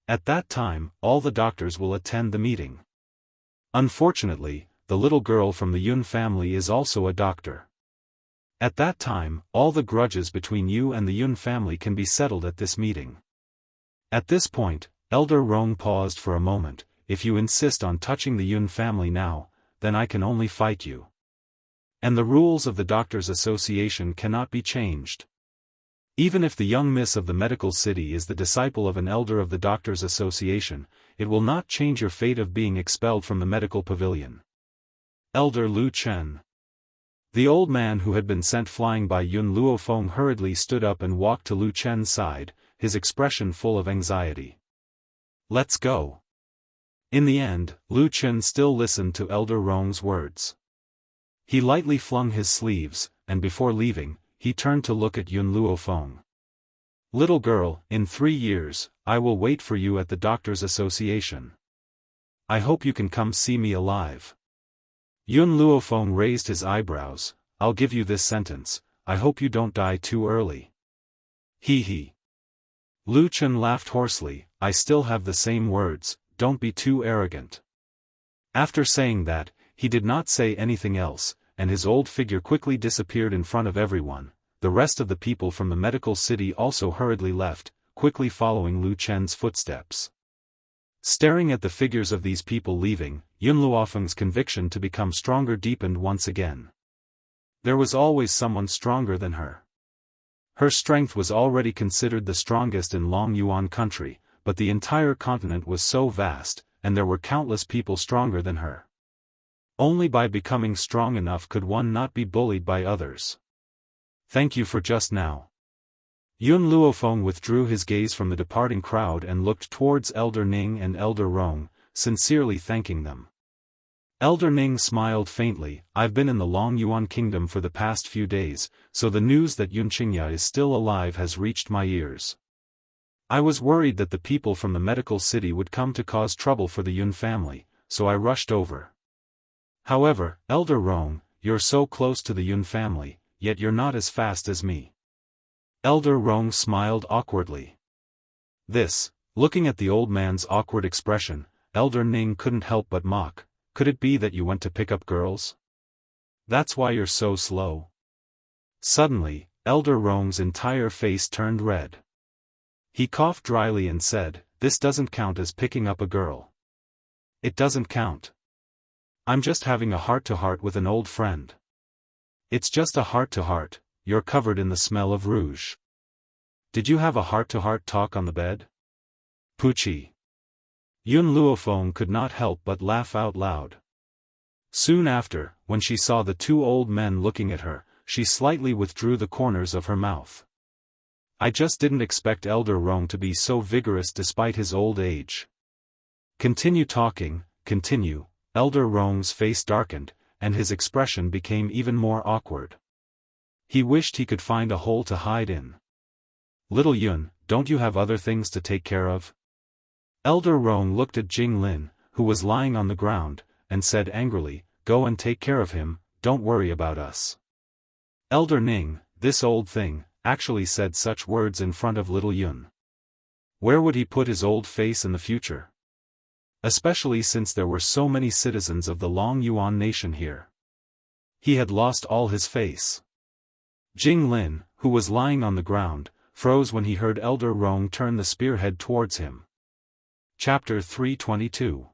At that time, all the doctors will attend the meeting. Unfortunately, the little girl from the Yun family is also a doctor. At that time, all the grudges between you and the Yun family can be settled at this meeting. At this point, Elder Rong paused for a moment. If you insist on touching the Yun family now, then I can only fight you. And the rules of the Doctors' Association cannot be changed. Even if the young miss of the medical city is the disciple of an elder of the Doctors' Association, it will not change your fate of being expelled from the medical pavilion. Elder Lu Chen. The old man who had been sent flying by Yun Luofeng hurriedly stood up and walked to Lu Chen's side, his expression full of anxiety. Let's go. In the end, Lu Chen still listened to Elder Rong's words. He lightly flung his sleeves, and before leaving, he turned to look at Yun Luofeng. Little girl, in 3 years, I will wait for you at the Doctors' Association. I hope you can come see me alive. Yun Luofeng raised his eyebrows. I'll give you this sentence, I hope you don't die too early. Hee. Lu Chen laughed hoarsely. I still have the same words, don't be too arrogant. After saying that, he did not say anything else, and his old figure quickly disappeared in front of everyone. The rest of the people from the medical city also hurriedly left, quickly following Lu Chen's footsteps. Staring at the figures of these people leaving, Yun Luofeng's conviction to become stronger deepened once again. There was always someone stronger than her. Her strength was already considered the strongest in Long Yuan country, but the entire continent was so vast, and there were countless people stronger than her. Only by becoming strong enough could one not be bullied by others. Thank you for just now. Yun Luofeng withdrew his gaze from the departing crowd and looked towards Elder Ning and Elder Rong, sincerely thanking them. Elder Ning smiled faintly. I've been in the Long Yuan kingdom for the past few days, so the news that Yun Qingya is still alive has reached my ears. I was worried that the people from the medical city would come to cause trouble for the Yun family, so I rushed over. However, Elder Rong, you're so close to the Yun family, yet you're not as fast as me. Elder Rong smiled awkwardly. Looking at the old man's awkward expression, Elder Ning couldn't help but mock. Could it be that you went to pick up girls? That's why you're so slow. Suddenly, Elder Rong's entire face turned red. He coughed dryly and said, this doesn't count as picking up a girl. It doesn't count. I'm just having a heart-to-heart with an old friend. It's just a heart-to-heart, you're covered in the smell of rouge. Did you have a heart-to-heart talk on the bed? Poochie. Yun Luofeng could not help but laugh out loud. Soon after, when she saw the two old men looking at her, she slightly withdrew the corners of her mouth. I just didn't expect Elder Rong to be so vigorous despite his old age. Continue talking, continue. Elder Rong's face darkened, and his expression became even more awkward. He wished he could find a hole to hide in. Little Yun, don't you have other things to take care of? Elder Rong looked at Jing Lin, who was lying on the ground, and said angrily, Go and take care of him, don't worry about us. Elder Ning, this old thing, actually said such words in front of little Yun. Where would he put his old face in the future? Especially since there were so many citizens of the Long Yuan nation here. He had lost all his face. Jing Lin, who was lying on the ground, froze when he heard Elder Rong turn the spearhead towards him. Chapter 322.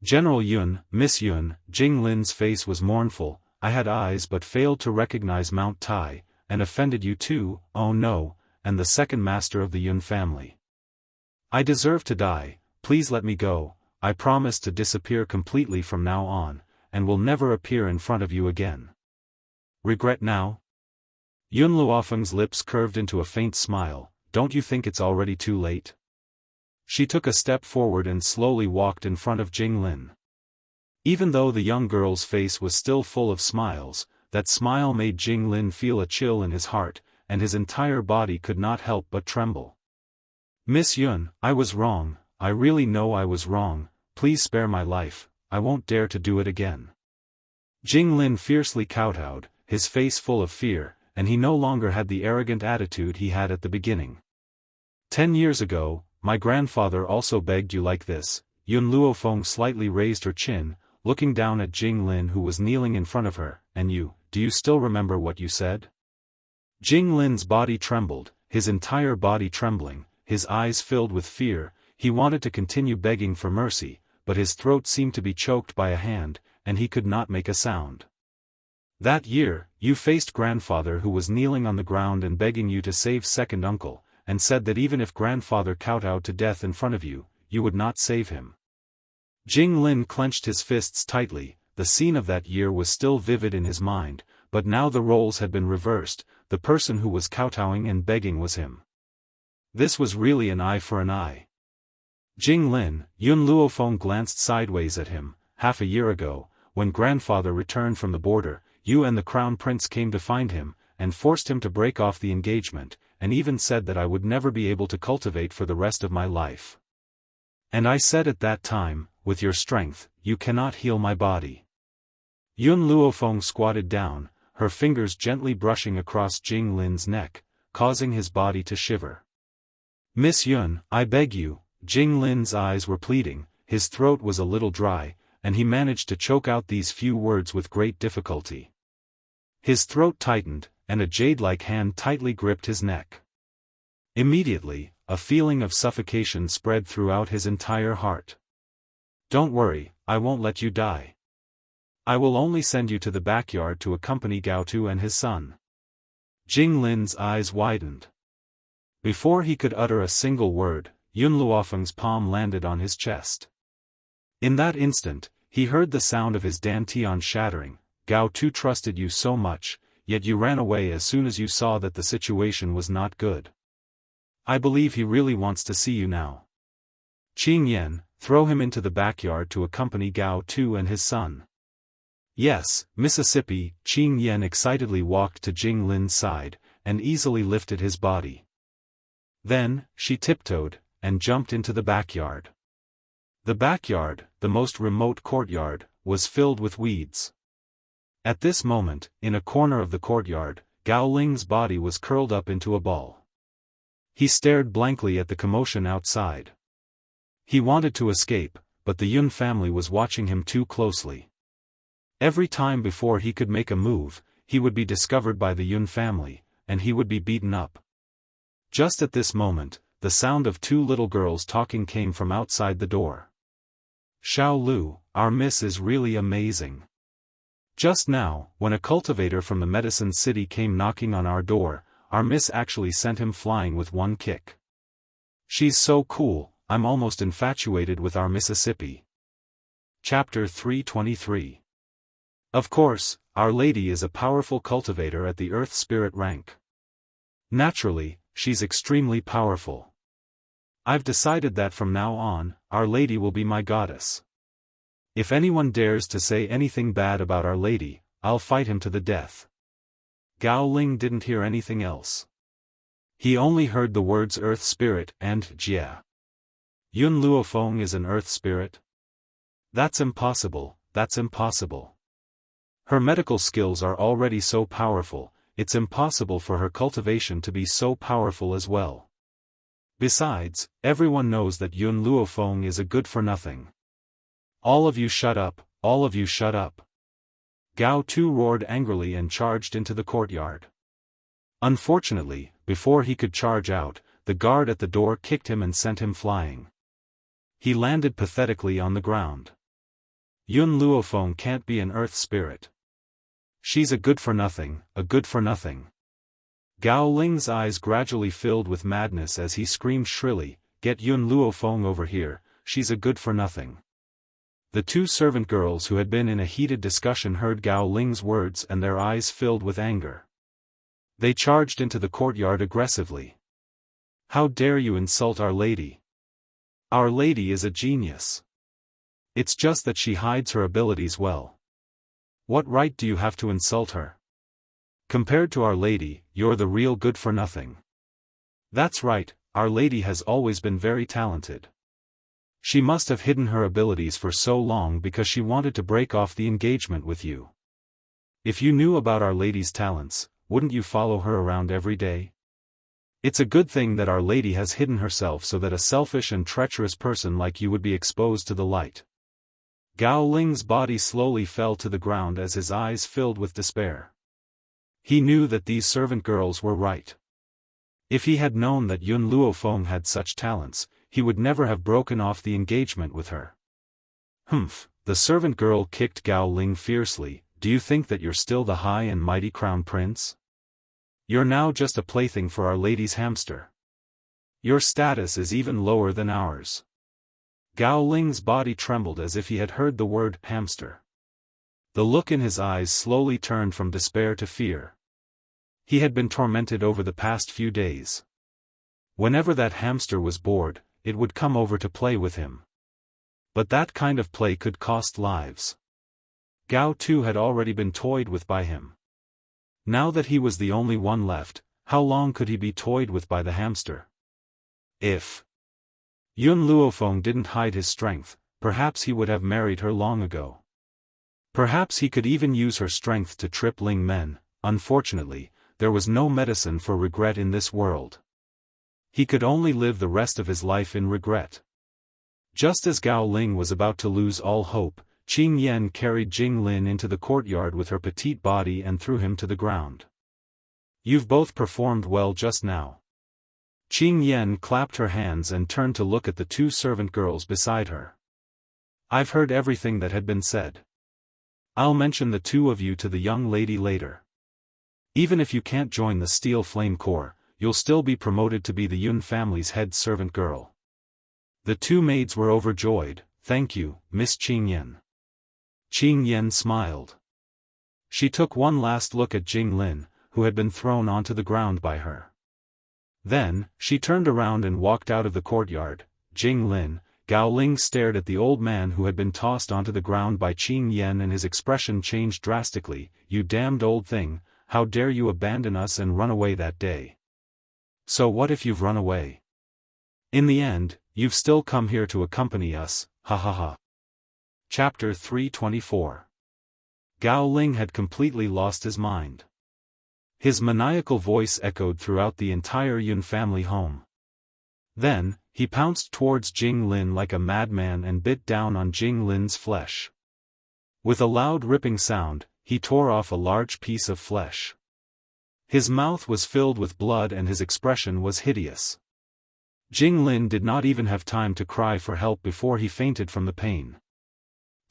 General Yun, Miss Yun, Jing Lin's face was mournful. I had eyes but failed to recognize Mount Tai, and offended you too, oh no, and the second master of the Yun family. I deserve to die, please let me go. I promise to disappear completely from now on, and will never appear in front of you again. Regret now? Yun Luofeng's lips curved into a faint smile. Don't you think it's already too late? She took a step forward and slowly walked in front of Jing Lin. Even though the young girl's face was still full of smiles, that smile made Jing Lin feel a chill in his heart, and his entire body could not help but tremble. Miss Yun, I was wrong, I really know I was wrong, please spare my life, I won't dare to do it again. Jing Lin fiercely kowtowed, his face full of fear, and he no longer had the arrogant attitude he had at the beginning. 10 years ago, my grandfather also begged you like this. Yun Luofeng slightly raised her chin, looking down at Jing Lin who was kneeling in front of her, and do you still remember what you said? Jing Lin's body trembled, his entire body trembling, his eyes filled with fear. He wanted to continue begging for mercy, but his throat seemed to be choked by a hand, and he could not make a sound. That year, you faced grandfather who was kneeling on the ground and begging you to save second uncle, and said that even if grandfather kowtowed to death in front of you, you would not save him. Jing Lin clenched his fists tightly. The scene of that year was still vivid in his mind, but now the roles had been reversed. The person who was kowtowing and begging was him. This was really an eye for an eye. Jing Lin, Yun Luofeng glanced sideways at him. Half a year ago, when grandfather returned from the border, you and the crown prince came to find him, and forced him to break off the engagement, and even said that I would never be able to cultivate for the rest of my life. And I said at that time, with your strength, you cannot heal my body. Yun Luofeng squatted down, her fingers gently brushing across Jing Lin's neck, causing his body to shiver. Miss Yun, I beg you. Jing Lin's eyes were pleading, his throat was a little dry, and he managed to choke out these few words with great difficulty. His throat tightened, and a jade-like hand tightly gripped his neck. Immediately, a feeling of suffocation spread throughout his entire heart. Don't worry, I won't let you die. I will only send you to the backyard to accompany Gao Tu and his son. Jing Lin's eyes widened. Before he could utter a single word, Yun Luofeng's palm landed on his chest. In that instant, he heard the sound of his dantian shattering. Gao Tu trusted you so much, yet you ran away as soon as you saw that the situation was not good. I believe he really wants to see you now. Qing Yan, throw him into the backyard to accompany Gao Tu and his son. Yes, Mississippi. Qing Yan excitedly walked to Jing Lin's side, and easily lifted his body. Then, she tiptoed, and jumped into the backyard. The backyard, the most remote courtyard, was filled with weeds. At this moment, in a corner of the courtyard, Gao Ling's body was curled up into a ball. He stared blankly at the commotion outside. He wanted to escape, but the Yun family was watching him too closely. Every time before he could make a move, he would be discovered by the Yun family, and he would be beaten up. Just at this moment, the sound of two little girls talking came from outside the door. Xiao Lu, our miss is really amazing. Just now, when a cultivator from the medicine city came knocking on our door, our miss actually sent him flying with one kick. She's so cool, I'm almost infatuated with our Mississippi. Chapter 323. Of course, Our Lady is a powerful cultivator at the Earth Spirit rank. Naturally, she's extremely powerful. I've decided that from now on, Our Lady will be my goddess. If anyone dares to say anything bad about Our Lady, I'll fight him to the death. Gao Ling didn't hear anything else. He only heard the words Earth Spirit and Jia. Yun Luofeng is an Earth Spirit? That's impossible, that's impossible. Her medical skills are already so powerful, it's impossible for her cultivation to be so powerful as well. Besides, everyone knows that Yun Luofeng is a good-for-nothing. All of you shut up, all of you shut up. Gao Tu roared angrily and charged into the courtyard. Unfortunately, before he could charge out, the guard at the door kicked him and sent him flying. He landed pathetically on the ground. Yun Luofeng can't be an Earth Spirit. She's a good-for-nothing, a good-for-nothing. Gao Ling's eyes gradually filled with madness as he screamed shrilly, "Get Yun Luofeng over here, she's a good-for-nothing." The two servant girls who had been in a heated discussion heard Gao Ling's words and their eyes filled with anger. They charged into the courtyard aggressively. "How dare you insult Our Lady? Our Lady is a genius. It's just that she hides her abilities well. What right do you have to insult her? Compared to Our Lady, you're the real good-for-nothing." "That's right, Our Lady has always been very talented. She must have hidden her abilities for so long because she wanted to break off the engagement with you. If you knew about Our Lady's talents, wouldn't you follow her around every day? It's a good thing that Our Lady has hidden herself so that a selfish and treacherous person like you would be exposed to the light." Gao Ling's body slowly fell to the ground as his eyes filled with despair. He knew that these servant girls were right. If he had known that Yun Luofeng had such talents, he would never have broken off the engagement with her. "Humph," the servant girl kicked Gao Ling fiercely, "do you think that you're still the high and mighty crown prince? You're now just a plaything for Our Lady's hamster. Your status is even lower than ours." Gao Ling's body trembled as if he had heard the word hamster. The look in his eyes slowly turned from despair to fear. He had been tormented over the past few days. Whenever that hamster was bored, it would come over to play with him. But that kind of play could cost lives. Gao Tu had already been toyed with by him. Now that he was the only one left, how long could he be toyed with by the hamster? If Yun Luofeng didn't hide his strength, perhaps he would have married her long ago. Perhaps he could even use her strength to trip Ling Men. Unfortunately, there was no medicine for regret in this world. He could only live the rest of his life in regret. Just as Gao Ling was about to lose all hope, Qing Yan carried Jing Lin into the courtyard with her petite body and threw him to the ground. "You've both performed well just now." Qing Yan clapped her hands and turned to look at the two servant girls beside her. "I've heard everything that had been said. I'll mention the two of you to the young lady later. Even if you can't join the Steel Flame Corps, you'll still be promoted to be the Yun family's head servant girl." The two maids were overjoyed. "Thank you, Miss Qing Yan." Qing Yan smiled. She took one last look at Jing Lin, who had been thrown onto the ground by her. Then, she turned around and walked out of the courtyard. Jing Lin, Gao Ling stared at the old man who had been tossed onto the ground by Qing Yan and his expression changed drastically. "You damned old thing, how dare you abandon us and run away that day? So what if you've run away? In the end, you've still come here to accompany us, ha ha ha." Chapter 324. Gao Ling had completely lost his mind. His maniacal voice echoed throughout the entire Yun family home. Then, he pounced towards Jing Lin like a madman and bit down on Jing Lin's flesh. With a loud ripping sound, he tore off a large piece of flesh. His mouth was filled with blood and his expression was hideous. Jing Lin did not even have time to cry for help before he fainted from the pain.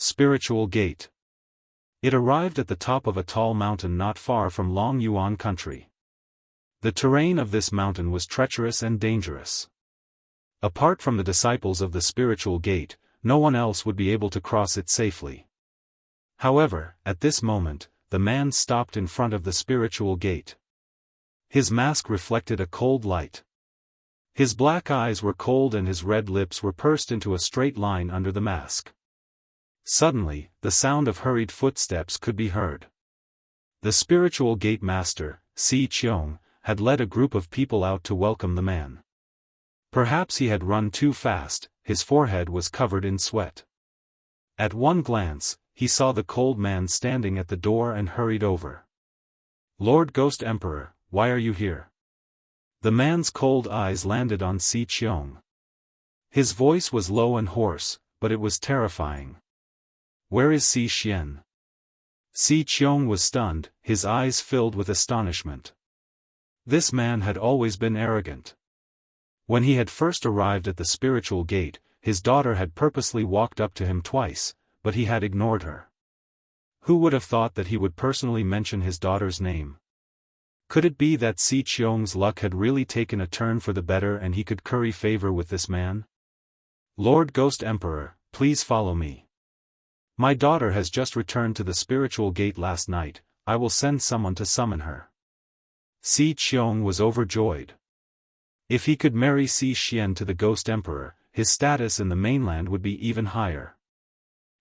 Spiritual Gate. It arrived at the top of a tall mountain not far from Long Yuan country. The terrain of this mountain was treacherous and dangerous. Apart from the disciples of the spiritual gate, no one else would be able to cross it safely. However, at this moment, the man stopped in front of the spiritual gate. His mask reflected a cold light. His black eyes were cold and his red lips were pursed into a straight line under the mask. Suddenly, the sound of hurried footsteps could be heard. The spiritual gate master, Si Qiong, had led a group of people out to welcome the man. Perhaps he had run too fast, his forehead was covered in sweat. At one glance, he saw the cold man standing at the door and hurried over. "Lord Ghost Emperor, why are you here?" The man's cold eyes landed on Si Qiong. His voice was low and hoarse, but it was terrifying. "Where is Si Xian?" Si Qiong was stunned, his eyes filled with astonishment. This man had always been arrogant. When he had first arrived at the spiritual gate, his daughter had purposely walked up to him twice, but he had ignored her. Who would have thought that he would personally mention his daughter's name? Could it be that Si Qiong's luck had really taken a turn for the better and he could curry favor with this man? "Lord Ghost Emperor, please follow me. My daughter has just returned to the spiritual gate last night, I will send someone to summon her." Si Qiong was overjoyed. If he could marry Si Xian to the Ghost Emperor, his status in the mainland would be even higher.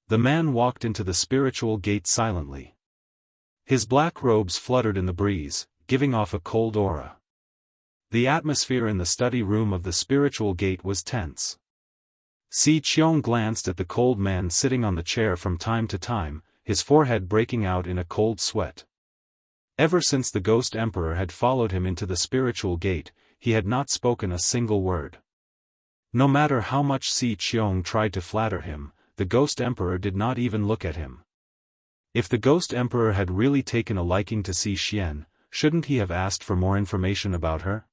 The man walked into the spiritual gate silently. His black robes fluttered in the breeze, giving off a cold aura. The atmosphere in the study room of the spiritual gate was tense. Si Qiong glanced at the cold man sitting on the chair from time to time, his forehead breaking out in a cold sweat. Ever since the Ghost Emperor had followed him into the spiritual gate, he had not spoken a single word. No matter how much Si Qiong tried to flatter him, the Ghost Emperor did not even look at him. If the Ghost Emperor had really taken a liking to Si Xian, shouldn't he have asked for more information about her?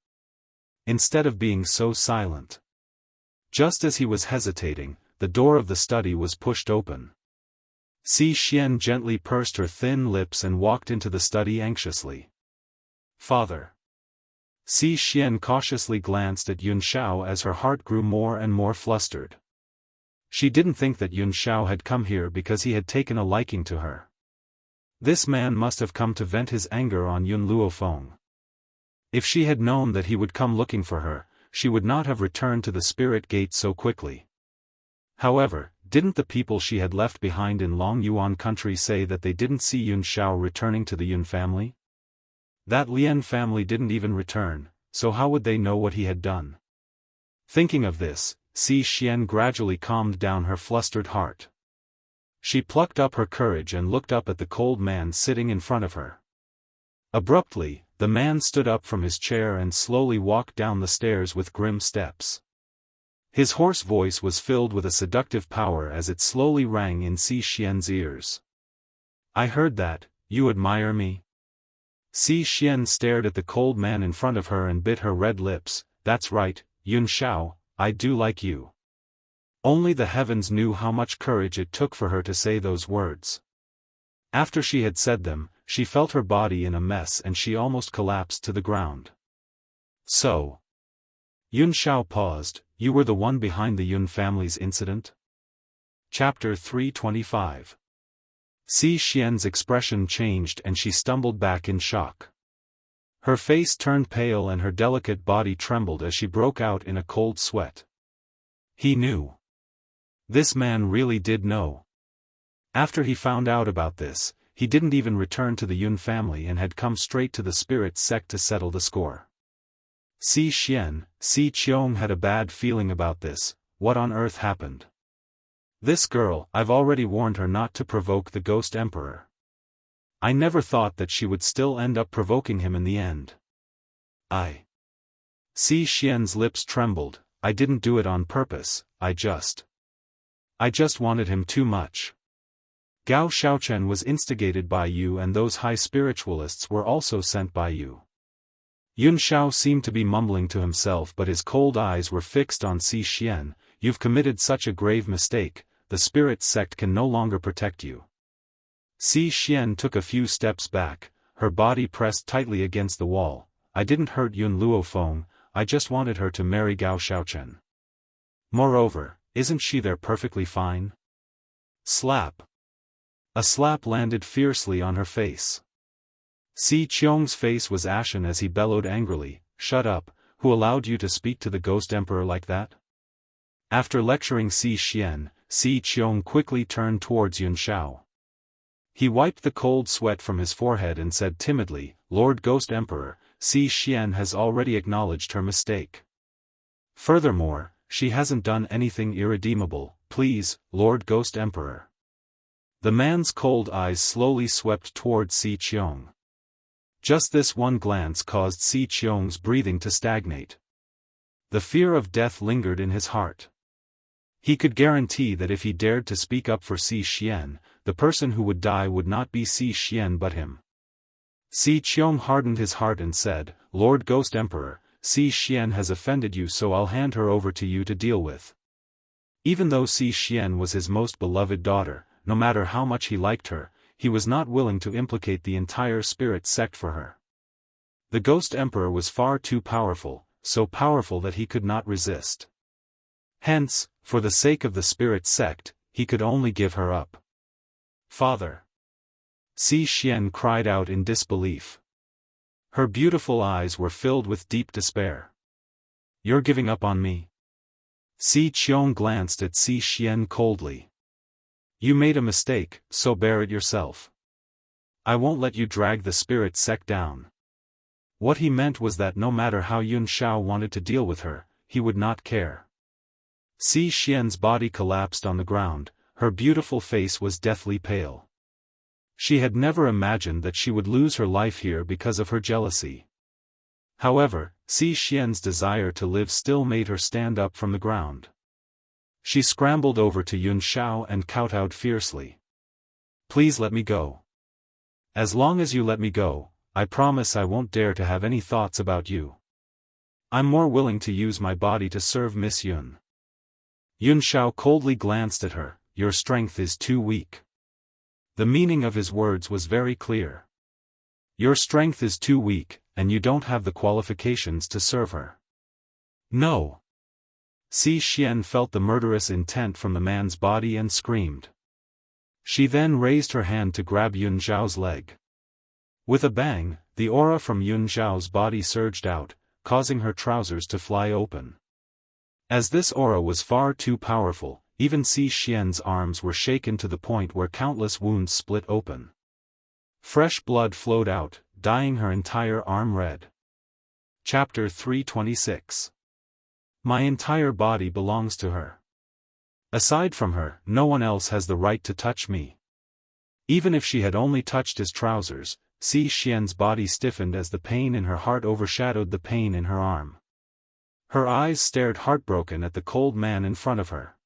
Instead of being so silent. Just as he was hesitating, the door of the study was pushed open. Si Xian gently pursed her thin lips and walked into the study anxiously. "Father." Si Xian cautiously glanced at Yun Shao as her heart grew more and more flustered. She didn't think that Yun Shao had come here because he had taken a liking to her. This man must have come to vent his anger on Yun Luofeng. If she had known that he would come looking for her, she would not have returned to the spirit gate so quickly. However, didn't the people she had left behind in Long Yuan country say that they didn't see Yun Shao returning to the Yun family? That Lian family didn't even return, so how would they know what he had done? Thinking of this, Si Xian gradually calmed down her flustered heart. She plucked up her courage and looked up at the cold man sitting in front of her. Abruptly, the man stood up from his chair and slowly walked down the stairs with grim steps. His hoarse voice was filled with a seductive power as it slowly rang in Si Xian's ears. "I heard that, you admire me?" Si Xian stared at the cold man in front of her and bit her red lips. "That's right, Yun Shao, I do like you." Only the heavens knew how much courage it took for her to say those words. After she had said them, she felt her body in a mess and she almost collapsed to the ground. "So." Yun Shao paused, "You were the one behind the Yun family's incident?" Chapter 325. Si Xian's expression changed and she stumbled back in shock. Her face turned pale and her delicate body trembled as she broke out in a cold sweat. He knew. This man really did know. After he found out about this, he didn't even return to the Yun family and had come straight to the spirit sect to settle the score. Si Qiong had a bad feeling about this. What on earth happened? This girl, I've already warned her not to provoke the Ghost Emperor. I never thought that she would still end up provoking him in the end. Si Xian's lips trembled. "I didn't do it on purpose, I just wanted him too much. Gao Xiaochen was instigated by you and those high spiritualists were also sent by you." Yun Shao seemed to be mumbling to himself but his cold eyes were fixed on Si Xian. "You've committed such a grave mistake, the spirit sect can no longer protect you." Si Xian took a few steps back, her body pressed tightly against the wall. "I didn't hurt Yun Luofeng, I just wanted her to marry Gao Xiaochen." Moreover, isn't she there perfectly fine? Slap. A slap landed fiercely on her face. Si Qiong's face was ashen as he bellowed angrily, "Shut up, who allowed you to speak to the Ghost Emperor like that?" After lecturing Si Qiong quickly turned towards Yun Shao. He wiped the cold sweat from his forehead and said timidly, "Lord Ghost Emperor, Si Qian has already acknowledged her mistake. Furthermore, she hasn't done anything irredeemable, please, Lord Ghost Emperor." The man's cold eyes slowly swept towards Si Qiong. Just this one glance caused Si Qiong's breathing to stagnate. The fear of death lingered in his heart. He could guarantee that if he dared to speak up for Si Qian, the person who would die would not be Si Qian but him. Si Qiong hardened his heart and said, "Lord Ghost Emperor, Si Qian has offended you, so I'll hand her over to you to deal with." Even though Si Qian was his most beloved daughter, no matter how much he liked her, he was not willing to implicate the entire spirit sect for her. The Ghost Emperor was far too powerful, so powerful that he could not resist. Hence, for the sake of the spirit sect, he could only give her up. "Father!" Si Qian cried out in disbelief. Her beautiful eyes were filled with deep despair. "You're giving up on me?" Si Qiong glanced at Si Qian coldly. "You made a mistake, so bear it yourself. I won't let you drag the spirit sect down." What he meant was that no matter how Yun Shao wanted to deal with her, he would not care. Si Qian's body collapsed on the ground, her beautiful face was deathly pale. She had never imagined that she would lose her life here because of her jealousy. However, Si Qian's desire to live still made her stand up from the ground. She scrambled over to Yun Shao and kowtowed fiercely. "Please let me go. As long as you let me go, I promise I won't dare to have any thoughts about you. I'm more willing to use my body to serve Miss Yun." Yun Shao coldly glanced at her, "Your strength is too weak." The meaning of his words was very clear. Your strength is too weak, and you don't have the qualifications to serve her. No. Si Qian felt the murderous intent from the man's body and screamed. She then raised her hand to grab Yun Zhao's leg. With a bang, the aura from Yun Zhao's body surged out, causing her trousers to fly open. As this aura was far too powerful, even Si Qian's arms were shaken to the point where countless wounds split open. Fresh blood flowed out, dyeing her entire arm red. Chapter 326. My entire body belongs to her. Aside from her, no one else has the right to touch me. Even if she had only touched his trousers, Si Qian's body stiffened as the pain in her heart overshadowed the pain in her arm. Her eyes stared heartbroken at the cold man in front of her.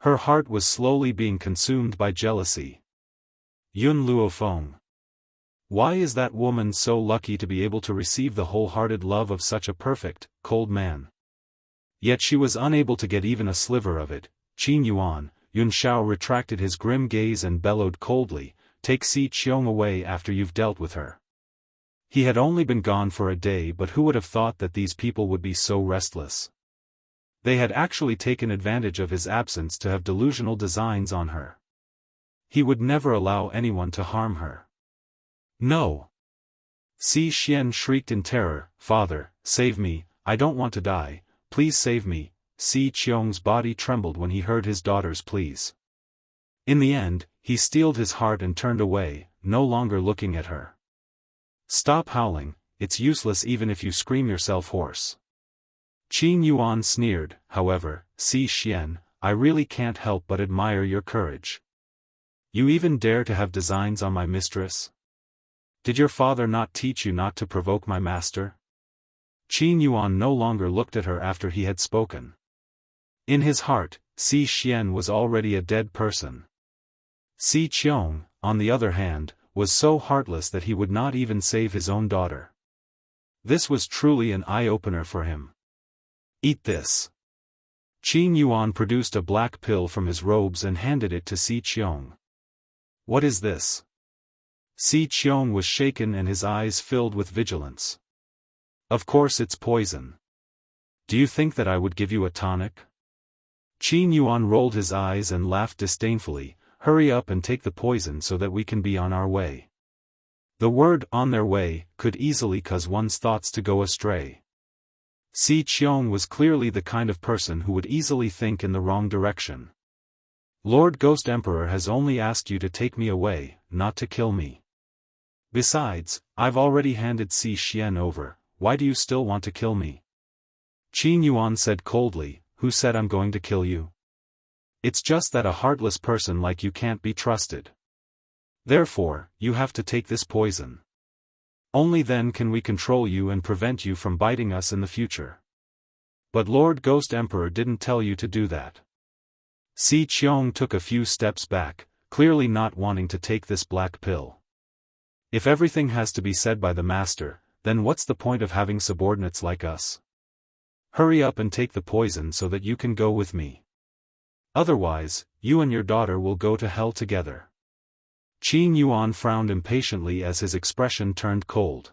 Her heart was slowly being consumed by jealousy. Yun Luofeng. Why is that woman so lucky to be able to receive the wholehearted love of such a perfect, cold man? Yet she was unable to get even a sliver of it. Qin Yuan. Yun Shao retracted his grim gaze and bellowed coldly, "Take Si Qiong away after you've dealt with her." He had only been gone for a day, but who would have thought that these people would be so restless? They had actually taken advantage of his absence to have delusional designs on her. He would never allow anyone to harm her. No! Si Qian shrieked in terror, "Father, save me, I don't want to die, please save me." Si Qiong's body trembled when he heard his daughter's pleas. In the end, he steeled his heart and turned away, no longer looking at her. "Stop howling, it's useless even if you scream yourself hoarse." Qin Yuan sneered, "However, Si Qian, I really can't help but admire your courage. You even dare to have designs on my mistress? Did your father not teach you not to provoke my master?" Qin Yuan no longer looked at her after he had spoken. In his heart, Si Qian was already a dead person. Si Qiong, on the other hand, was so heartless that he would not even save his own daughter. This was truly an eye-opener for him. "Eat this." Qin Yuan produced a black pill from his robes and handed it to Si Qiong. "What is this?" Si Qiong was shaken and his eyes filled with vigilance. "Of course it's poison. Do you think that I would give you a tonic?" Qin Yuan rolled his eyes and laughed disdainfully. Hurry up and take the poison so that we can be on our way. The word "on their way" could easily cause one's thoughts to go astray. Si Qiong was clearly the kind of person who would easily think in the wrong direction. Lord Ghost Emperor has only asked you to take me away, not to kill me. Besides, I've already handed Si Xian over. Why do you still want to kill me? Qin Yuan said coldly. Who said I'm going to kill you? It's just that a heartless person like you can't be trusted. Therefore, you have to take this poison. Only then can we control you and prevent you from biting us in the future. But Lord Ghost Emperor didn't tell you to do that. Si Qiong took a few steps back, clearly not wanting to take this black pill. If everything has to be said by the master, then what's the point of having subordinates like us? Hurry up and take the poison so that you can go with me. Otherwise, you and your daughter will go to hell together. Qin Yuan frowned impatiently as his expression turned cold.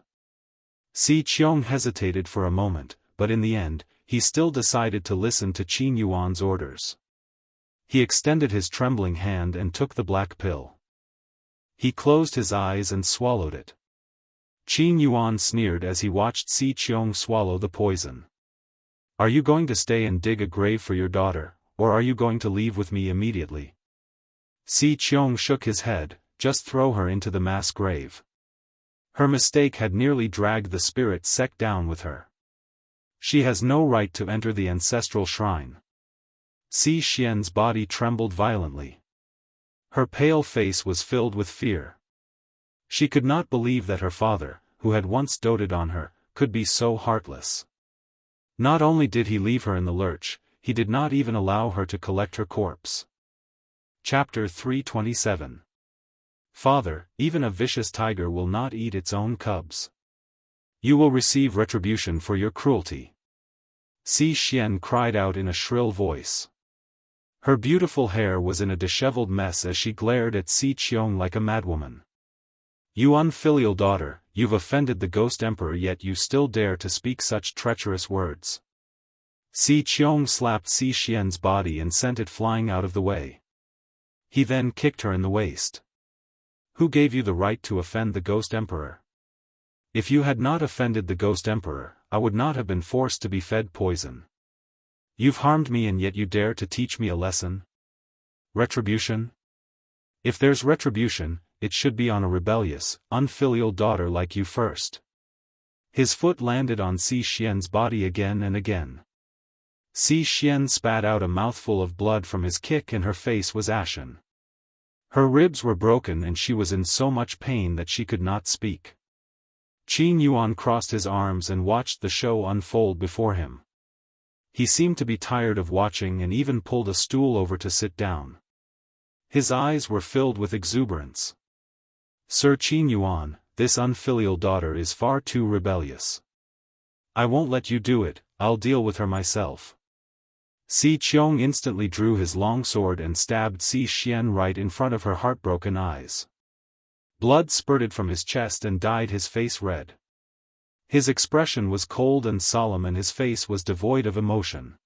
Si Qiong hesitated for a moment, but in the end, he still decided to listen to Qin Yuan's orders. He extended his trembling hand and took the black pill. He closed his eyes and swallowed it. Qin Yuan sneered as he watched Si Qiong swallow the poison. Are you going to stay and dig a grave for your daughter, or are you going to leave with me immediately? Si Qiong shook his head. Just throw her into the mass grave. Her mistake had nearly dragged the spirit sect down with her. She has no right to enter the ancestral shrine. Si Xian's body trembled violently. Her pale face was filled with fear. She could not believe that her father, who had once doted on her, could be so heartless. Not only did he leave her in the lurch, he did not even allow her to collect her corpse. Chapter 327. Father, even a vicious tiger will not eat its own cubs. You will receive retribution for your cruelty. Si Xian cried out in a shrill voice. Her beautiful hair was in a disheveled mess as she glared at Si Qiong like a madwoman. You unfilial daughter, you've offended the Ghost Emperor, yet you still dare to speak such treacherous words. Si Qiong slapped Si Xian's body and sent it flying out of the way. He then kicked her in the waist. Who gave you the right to offend the Ghost Emperor? If you had not offended the Ghost Emperor, I would not have been forced to be fed poison. You've harmed me and yet you dare to teach me a lesson? Retribution? If there's retribution, it should be on a rebellious, unfilial daughter like you first. His foot landed on Si Xian's body again and again. Si Xian spat out a mouthful of blood from his kick and her face was ashen. Her ribs were broken and she was in so much pain that she could not speak. Qin Yuan crossed his arms and watched the show unfold before him. He seemed to be tired of watching and even pulled a stool over to sit down. His eyes were filled with exuberance. Sir Qin Yuan, this unfilial daughter is far too rebellious. I won't let you do it, I'll deal with her myself. Si Qiong instantly drew his long sword and stabbed Si Xian right in front of her heartbroken eyes. Blood spurted from his chest and dyed his face red. His expression was cold and solemn and his face was devoid of emotion.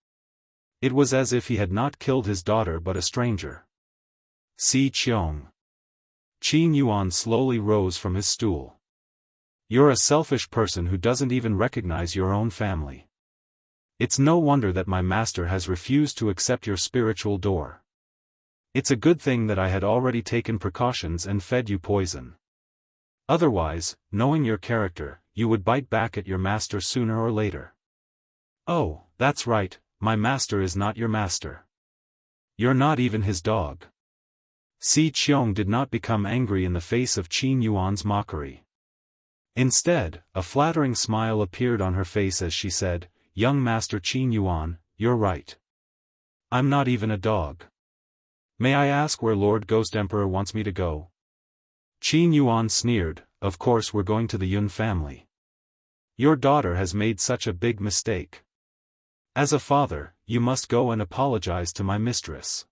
It was as if he had not killed his daughter but a stranger. Si Qiong. Qin Yuan slowly rose from his stool. You're a selfish person who doesn't even recognize your own family. It's no wonder that my master has refused to accept your spiritual door. It's a good thing that I had already taken precautions and fed you poison. Otherwise, knowing your character, you would bite back at your master sooner or later. Oh, that's right, my master is not your master. You're not even his dog. Si Qiong did not become angry in the face of Qin Yuan's mockery. Instead, a flattering smile appeared on her face as she said, Young Master Qin Yuan, you're right. I'm not even a dog. May I ask where Lord Ghost Emperor wants me to go? Qin Yuan sneered, Of course we're going to the Yun family. Your daughter has made such a big mistake. As a father, you must go and apologize to my mistress.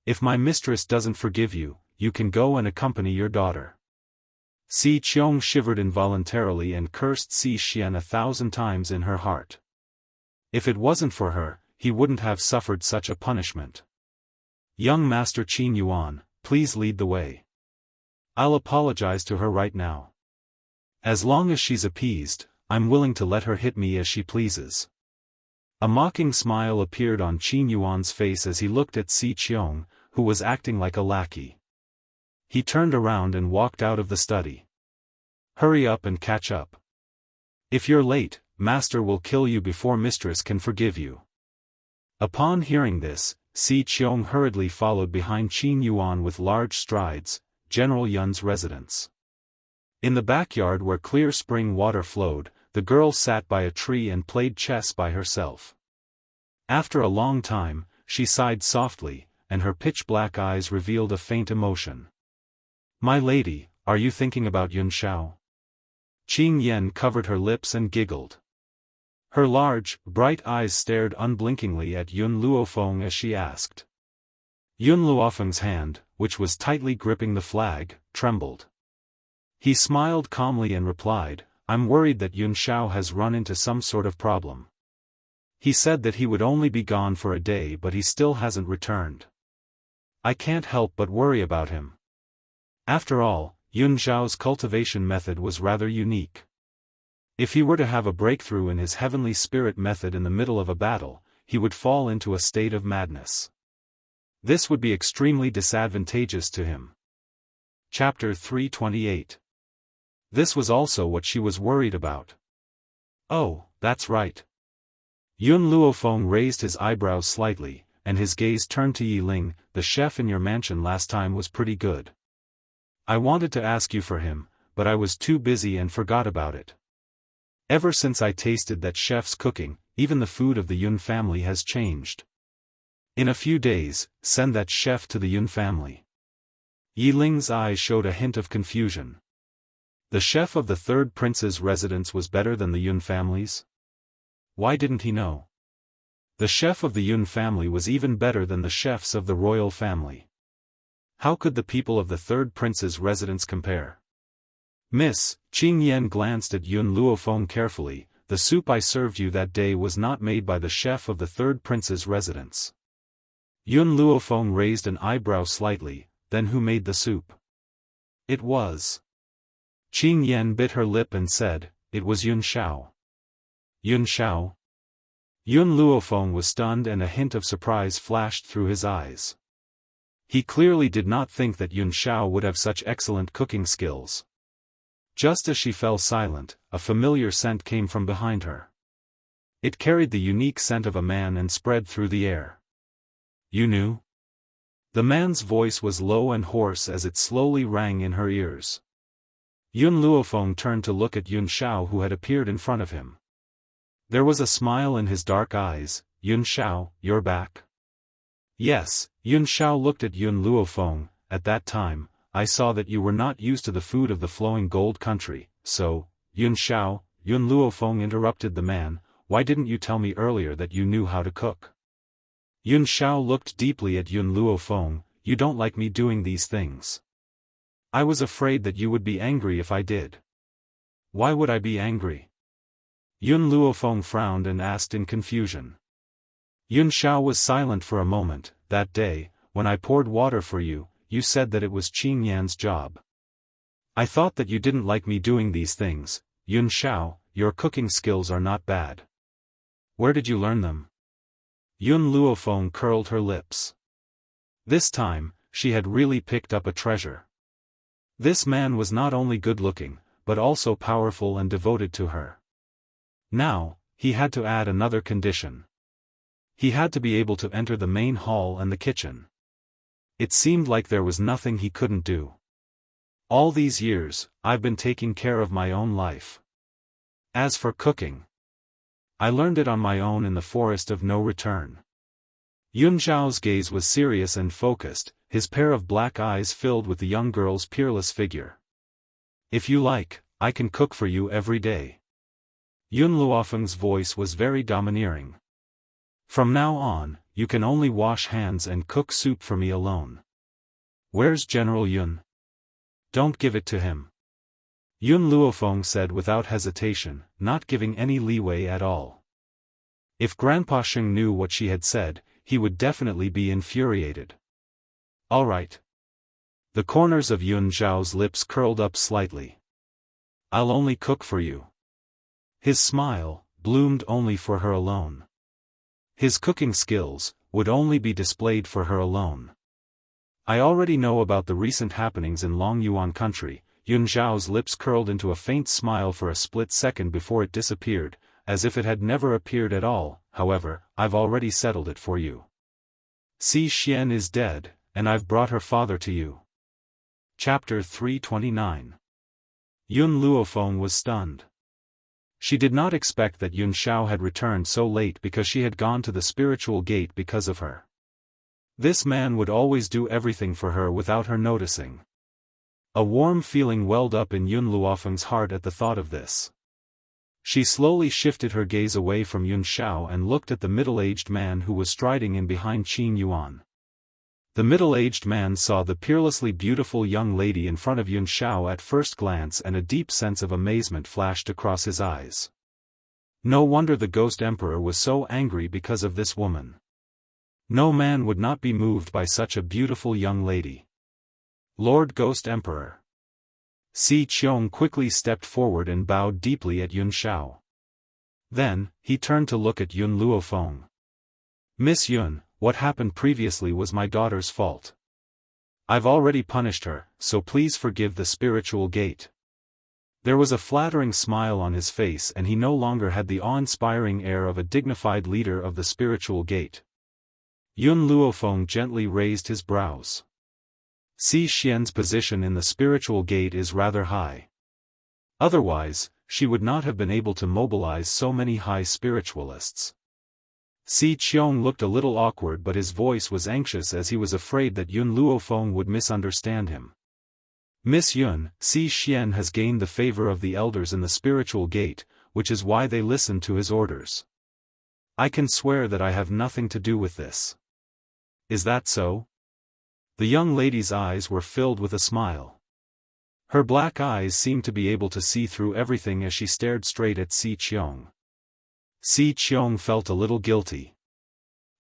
If my mistress doesn't forgive you, you can go and accompany your daughter. Si Qiong shivered involuntarily and cursed Si Xian 1,000 times in her heart. If it wasn't for her, he wouldn't have suffered such a punishment. Young Master Qin Yuan, please lead the way. I'll apologize to her right now. As long as she's appeased, I'm willing to let her hit me as she pleases. A mocking smile appeared on Qin Yuan's face as he looked at Si Qiong, who was acting like a lackey. He turned around and walked out of the study. Hurry up and catch up. If you're late, Master will kill you before Mistress can forgive you. Upon hearing this, Si Qiong hurriedly followed behind Qin Yuan with large strides, General Yun's residence. In the backyard where clear spring water flowed, the girl sat by a tree and played chess by herself. After a long time, she sighed softly, and her pitch-black eyes revealed a faint emotion. My lady, are you thinking about Yun Shao? Qing Yan covered her lips and giggled. Her large, bright eyes stared unblinkingly at Yun Luofeng as she asked. Yun Luofeng's hand, which was tightly gripping the flag, trembled. He smiled calmly and replied, I'm worried that Yun Shao has run into some sort of problem. He said that he would only be gone for a day but he still hasn't returned. I can't help but worry about him. After all, Yun Zhao's cultivation method was rather unique. If he were to have a breakthrough in his heavenly spirit method in the middle of a battle, he would fall into a state of madness. This would be extremely disadvantageous to him. Chapter 328. This was also what she was worried about. Oh, that's right. Yun Luofeng raised his eyebrows slightly, and his gaze turned to Yi Ling. The chef in your mansion last time was pretty good. I wanted to ask you for him, but I was too busy and forgot about it. Ever since I tasted that chef's cooking, even the food of the Yun family has changed. In a few days, send that chef to the Yun family. Yi Ling's eyes showed a hint of confusion. The chef of the third prince's residence was better than the Yun family's? Why didn't he know? The chef of the Yun family was even better than the chefs of the royal family. How could the people of the third prince's residence compare? Miss, Qing Yan glanced at Yun Luofeng carefully. The soup I served you that day was not made by the chef of the third prince's residence. Yun Luofeng raised an eyebrow slightly. Then who made the soup? It was. Qing Yan bit her lip and said, it was Yun Shao. Yun Shao? Yun Luofeng was stunned and a hint of surprise flashed through his eyes. He clearly did not think that Yun Shao would have such excellent cooking skills. Just as she fell silent, a familiar scent came from behind her. It carried the unique scent of a man and spread through the air. You knew? The man's voice was low and hoarse as it slowly rang in her ears. Yun Luofeng turned to look at Yun Shao who had appeared in front of him. There was a smile in his dark eyes. Yun Shao, you're back? Yes, Yun Shao looked at Yun Luofeng. At that time, I saw that you were not used to the food of the flowing gold country, so, Yun Shao, Yun Luofeng interrupted the man, why didn't you tell me earlier that you knew how to cook? Yun Shao looked deeply at Yun Luofeng, you don't like me doing these things. I was afraid that you would be angry if I did. Why would I be angry? Yun Luofeng frowned and asked in confusion. Yun Shao was silent for a moment. That day, when I poured water for you, you said that it was Qing Yan's job. I thought that you didn't like me doing these things. Yun Shao, your cooking skills are not bad. Where did you learn them? Yun Luofeng curled her lips. This time, she had really picked up a treasure. This man was not only good-looking, but also powerful and devoted to her. Now, he had to add another condition. He had to be able to enter the main hall and the kitchen. It seemed like there was nothing he couldn't do. All these years, I've been taking care of my own life. As for cooking, I learned it on my own in the forest of no return. Yun Zhao's gaze was serious and focused, his pair of black eyes filled with the young girl's peerless figure. If you like, I can cook for you every day. Yun Luofeng's voice was very domineering. From now on, you can only wash hands and cook soup for me alone. Where's General Yun? Don't give it to him. Yun Luofeng said without hesitation, not giving any leeway at all. If Grandpa Sheng knew what she had said, he would definitely be infuriated. All right. The corners of Yun Zhao's lips curled up slightly. I'll only cook for you. His smile bloomed only for her alone. His cooking skills would only be displayed for her alone. I already know about the recent happenings in Long Yuan country. Yun Zhao's lips curled into a faint smile for a split second before it disappeared, as if it had never appeared at all. However, I've already settled it for you. Si Xian is dead, and I've brought her father to you. Chapter 329. Yun Luofeng was stunned. She did not expect that Yun Xiao had returned so late because she had gone to the spiritual gate because of her. This man would always do everything for her without her noticing. A warm feeling welled up in Yun Luofeng's heart at the thought of this. She slowly shifted her gaze away from Yun Xiao and looked at the middle-aged man who was striding in behind Qin Yuan. The middle-aged man saw the peerlessly beautiful young lady in front of Yun Xiao at first glance, and a deep sense of amazement flashed across his eyes. No wonder the Ghost Emperor was so angry because of this woman. No man would not be moved by such a beautiful young lady. Lord Ghost Emperor. Si Qiong quickly stepped forward and bowed deeply at Yun Xiao. Then, he turned to look at Yun Luofeng. Miss Yun, what happened previously was my daughter's fault. I've already punished her, so please forgive the spiritual gate. There was a flattering smile on his face, and he no longer had the awe-inspiring air of a dignified leader of the spiritual gate. Yun Luofeng gently raised his brows. Si Xian's position in the spiritual gate is rather high. Otherwise, she would not have been able to mobilize so many high spiritualists. Si Qiong looked a little awkward, but his voice was anxious as he was afraid that Yun Luofeng would misunderstand him. Miss Yun, Si Xian has gained the favor of the elders in the spiritual gate, which is why they listen to his orders. I can swear that I have nothing to do with this. Is that so? The young lady's eyes were filled with a smile. Her black eyes seemed to be able to see through everything as she stared straight at Si Qiong. Si Qiong felt a little guilty.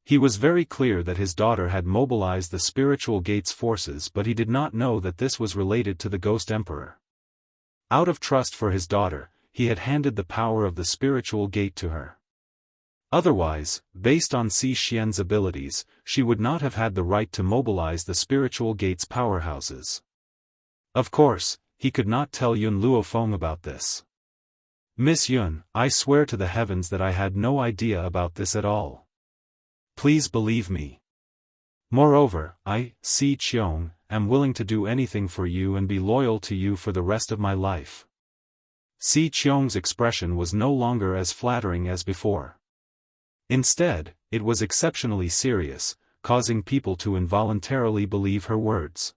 He was very clear that his daughter had mobilized the spiritual gate's forces, but he did not know that this was related to the Ghost Emperor. Out of trust for his daughter, he had handed the power of the spiritual gate to her. Otherwise, based on Si Xian's abilities, she would not have had the right to mobilize the spiritual gate's powerhouses. Of course, he could not tell Yun Luofeng about this. Miss Yun, I swear to the heavens that I had no idea about this at all. Please believe me. Moreover, I, Si Qiong, am willing to do anything for you and be loyal to you for the rest of my life. Si Qiong's expression was no longer as flattering as before. Instead, it was exceptionally serious, causing people to involuntarily believe her words.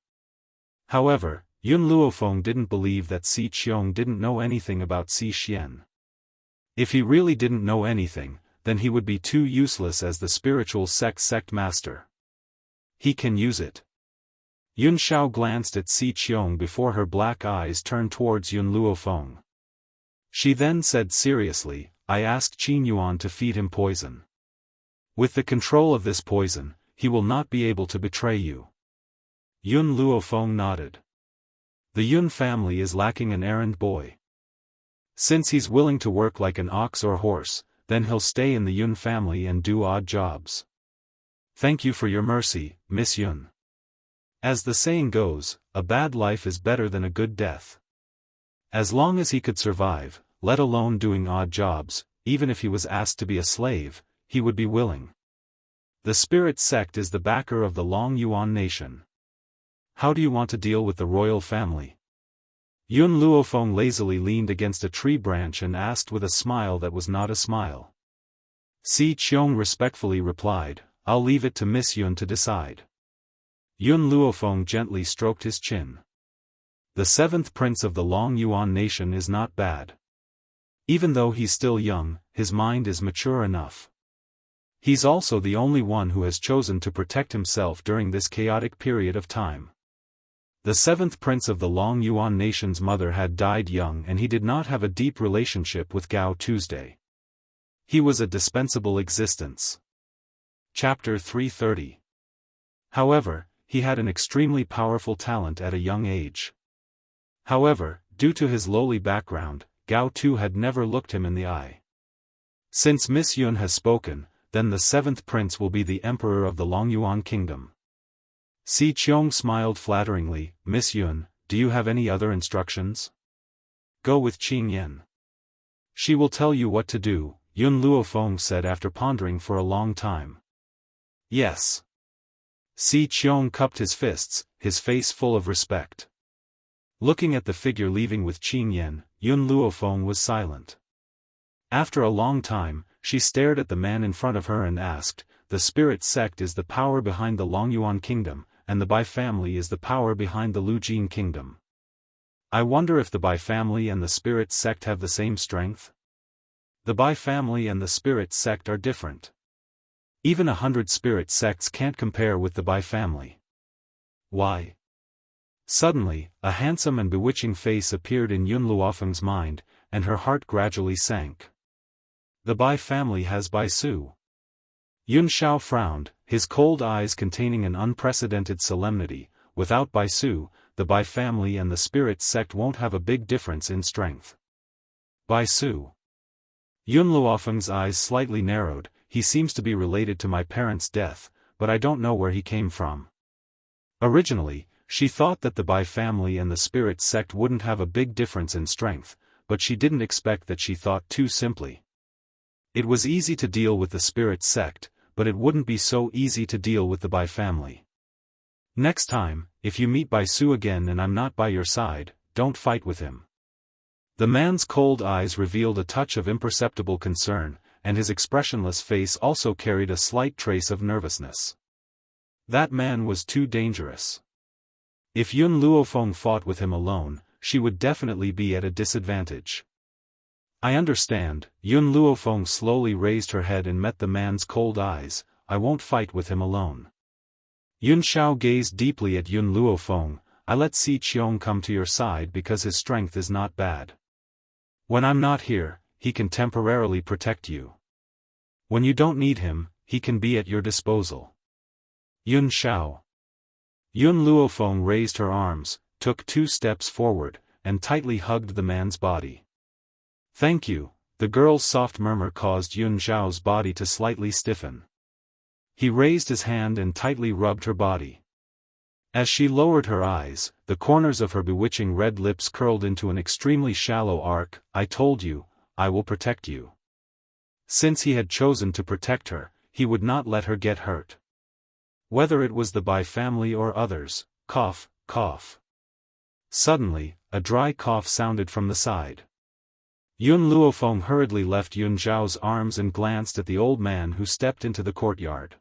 However, Yun Luofeng didn't believe that Si Qiong didn't know anything about Si Xian. If he really didn't know anything, then he would be too useless as the spiritual sect master. He can use it. Yun Xiao glanced at Si Qiong before her black eyes turned towards Yun Luofeng. She then said seriously, I asked Qin Yuan to feed him poison. With the control of this poison, he will not be able to betray you. Yun Luofeng nodded. The Yun family is lacking an errand boy. Since he's willing to work like an ox or horse, then he'll stay in the Yun family and do odd jobs. Thank you for your mercy, Miss Yun. As the saying goes, a bad life is better than a good death. As long as he could survive, let alone doing odd jobs, even if he was asked to be a slave, he would be willing. The spirit sect is the backer of the Long Yuan nation. How do you want to deal with the royal family? Yun Luofeng lazily leaned against a tree branch and asked with a smile that was not a smile. Si Qiong respectfully replied, I'll leave it to Miss Yun to decide. Yun Luofeng gently stroked his chin. The seventh prince of the Long Yuan nation is not bad. Even though he's still young, his mind is mature enough. He's also the only one who has chosen to protect himself during this chaotic period of time. The seventh prince of the Long Yuan nation's mother had died young, and he did not have a deep relationship with Gao Tuesday. He was a dispensable existence. Chapter 330. However, he had an extremely powerful talent at a young age. However, due to his lowly background, Gao Tu had never looked him in the eye. Since Miss Yun has spoken, then the seventh prince will be the emperor of the Longyuan kingdom. Si Qiong smiled flatteringly. Miss Yun, do you have any other instructions? Go with Qing Yan. She will tell you what to do, Yun Luofeng said after pondering for a long time. Yes. Si Qiong cupped his fists, his face full of respect. Looking at the figure leaving with Qing Yan, Yun Luofeng was silent. After a long time, she stared at the man in front of her and asked, the spirit sect is the power behind the Longyuan kingdom, and the Bai family is the power behind the Lujin kingdom. I wonder if the Bai family and the spirit sect have the same strength? The Bai family and the spirit sect are different. Even 100 spirit sects can't compare with the Bai family. Why? Suddenly, a handsome and bewitching face appeared in Yun Luofeng's mind, and her heart gradually sank. The Bai family has Bai Su. Yun Shao frowned, his cold eyes containing an unprecedented solemnity. Without Bai Su, the Bai family and the spirit sect won't have a big difference in strength. Bai Su. Yun Luofeng's eyes slightly narrowed. He seems to be related to my parents' death, but I don't know where he came from. Originally, she thought that the Bai family and the spirit sect wouldn't have a big difference in strength, but she didn't expect that she thought too simply. It was easy to deal with the spirit sect, but it wouldn't be so easy to deal with the Bai family. Next time, if you meet Bai Su again and I'm not by your side, don't fight with him. The man's cold eyes revealed a touch of imperceptible concern, and his expressionless face also carried a slight trace of nervousness. That man was too dangerous. If Yun Luofeng fought with him alone, she would definitely be at a disadvantage. I understand. Yun Luofeng slowly raised her head and met the man's cold eyes. I won't fight with him alone. Yun Shao gazed deeply at Yun Luofeng. I let Si Qiong come to your side because his strength is not bad. When I'm not here, he can temporarily protect you. When you don't need him, he can be at your disposal. Yun Shao. Yun Luofeng raised her arms, took 2 steps forward, and tightly hugged the man's body. Thank you. The girl's soft murmur caused Yun Shao's body to slightly stiffen. He raised his hand and tightly rubbed her body. As she lowered her eyes, the corners of her bewitching red lips curled into an extremely shallow arc. I told you, I will protect you. Since he had chosen to protect her, he would not let her get hurt. Whether it was the Bai family or others, cough, cough. Suddenly, a dry cough sounded from the side. Yun Luofeng hurriedly left Yun Zhao's arms and glanced at the old man who stepped into the courtyard.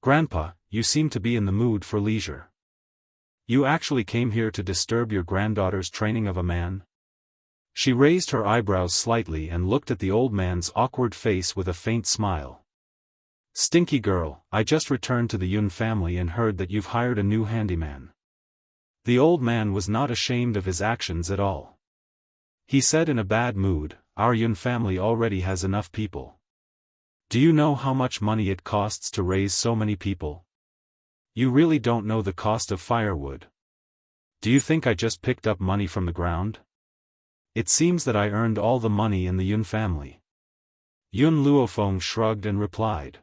Grandpa, you seem to be in the mood for leisure. You actually came here to disturb your granddaughter's training of a man? She raised her eyebrows slightly and looked at the old man's awkward face with a faint smile. Stinky girl, I just returned to the Yun family and heard that you've hired a new handyman. The old man was not ashamed of his actions at all. He said in a bad mood, our Yun family already has enough people. Do you know how much money it costs to raise so many people? You really don't know the cost of firewood. Do you think I just picked up money from the ground? It seems that I earned all the money in the Yun family. Yun Luofeng shrugged and replied.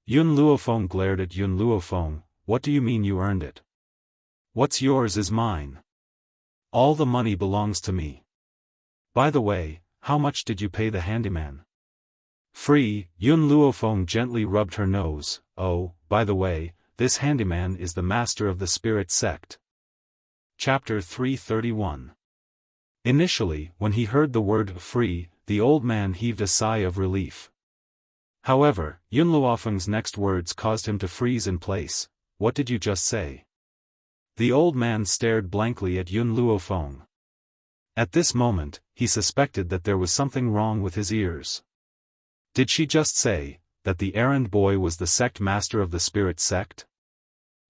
Yun Luofeng glared at Yun Luofeng. What do you mean you earned it? What's yours is mine. All the money belongs to me. By the way, how much did you pay the handyman? Free. Yun Luofeng gently rubbed her nose. Oh, by the way, this handyman is the master of the spirit sect. Chapter 331. Initially, when he heard the word free, the old man heaved a sigh of relief. However, Yun Luofeng's next words caused him to freeze in place. What did you just say? The old man stared blankly at Yun Luofeng. At this moment, he suspected that there was something wrong with his ears. Did she just say that the errand boy was the sect master of the spirit sect?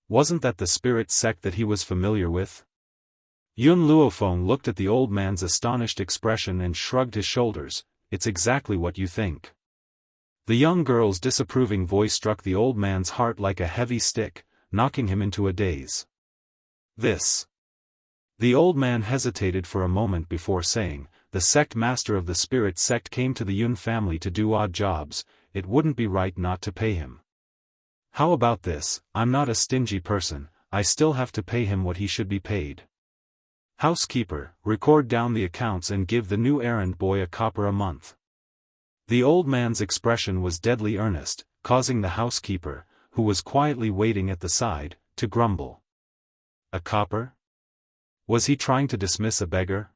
Wasn't that the spirit sect that he was familiar with? Yun Luofeng looked at the old man's astonished expression and shrugged his shoulders. it's exactly what you think. The young girl's disapproving voice struck the old man's heart like a heavy stick, knocking him into a daze. This. The old man hesitated for a moment before saying, the sect master of the spirit sect came to the Yun family to do odd jobs, it wouldn't be right not to pay him. How about this? I'm not a stingy person, I still have to pay him what he should be paid. Housekeeper, record down the accounts and give the new errand boy a copper a month. The old man's expression was deadly earnest, causing the housekeeper, who was quietly waiting at the side, to grumble. A copper? Was he trying to dismiss a beggar?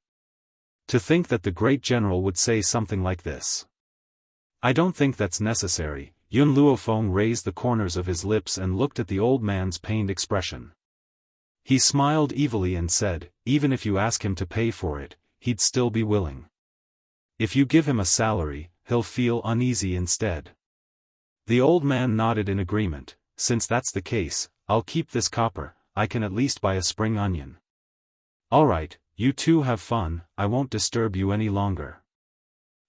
To think that the great general would say something like this. I don't think that's necessary. Yun Luofeng raised the corners of his lips and looked at the old man's pained expression. He smiled evilly and said, even if you ask him to pay for it, he'd still be willing. If you give him a salary, he'll feel uneasy instead. The old man nodded in agreement. Since that's the case, I'll keep this copper, I can at least buy a spring onion. All right, you two have fun, I won't disturb you any longer.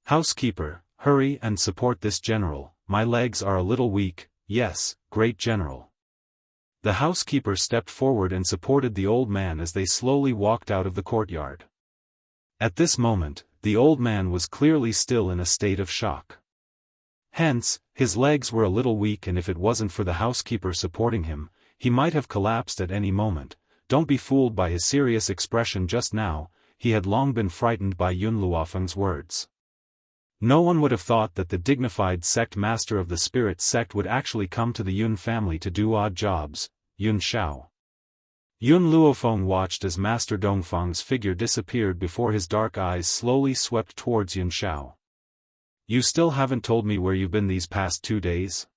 Housekeeper, hurry and support this general, my legs are a little weak, yes, great general. The housekeeper stepped forward and supported the old man as they slowly walked out of the courtyard. At this moment, the old man was clearly still in a state of shock. Hence, his legs were a little weak, and if it wasn't for the housekeeper supporting him, he might have collapsed at any moment. Don't be fooled by his serious expression just now, he had long been frightened by Yun Luofeng's words. No one would have thought that the dignified sect master of the spirit sect would actually come to the Yun family to do odd jobs, Yun Xiao. Yun Luofeng watched as Master Dongfang's figure disappeared before his dark eyes slowly swept towards Yun Xiao. You still haven't told me where you've been these past 2 days?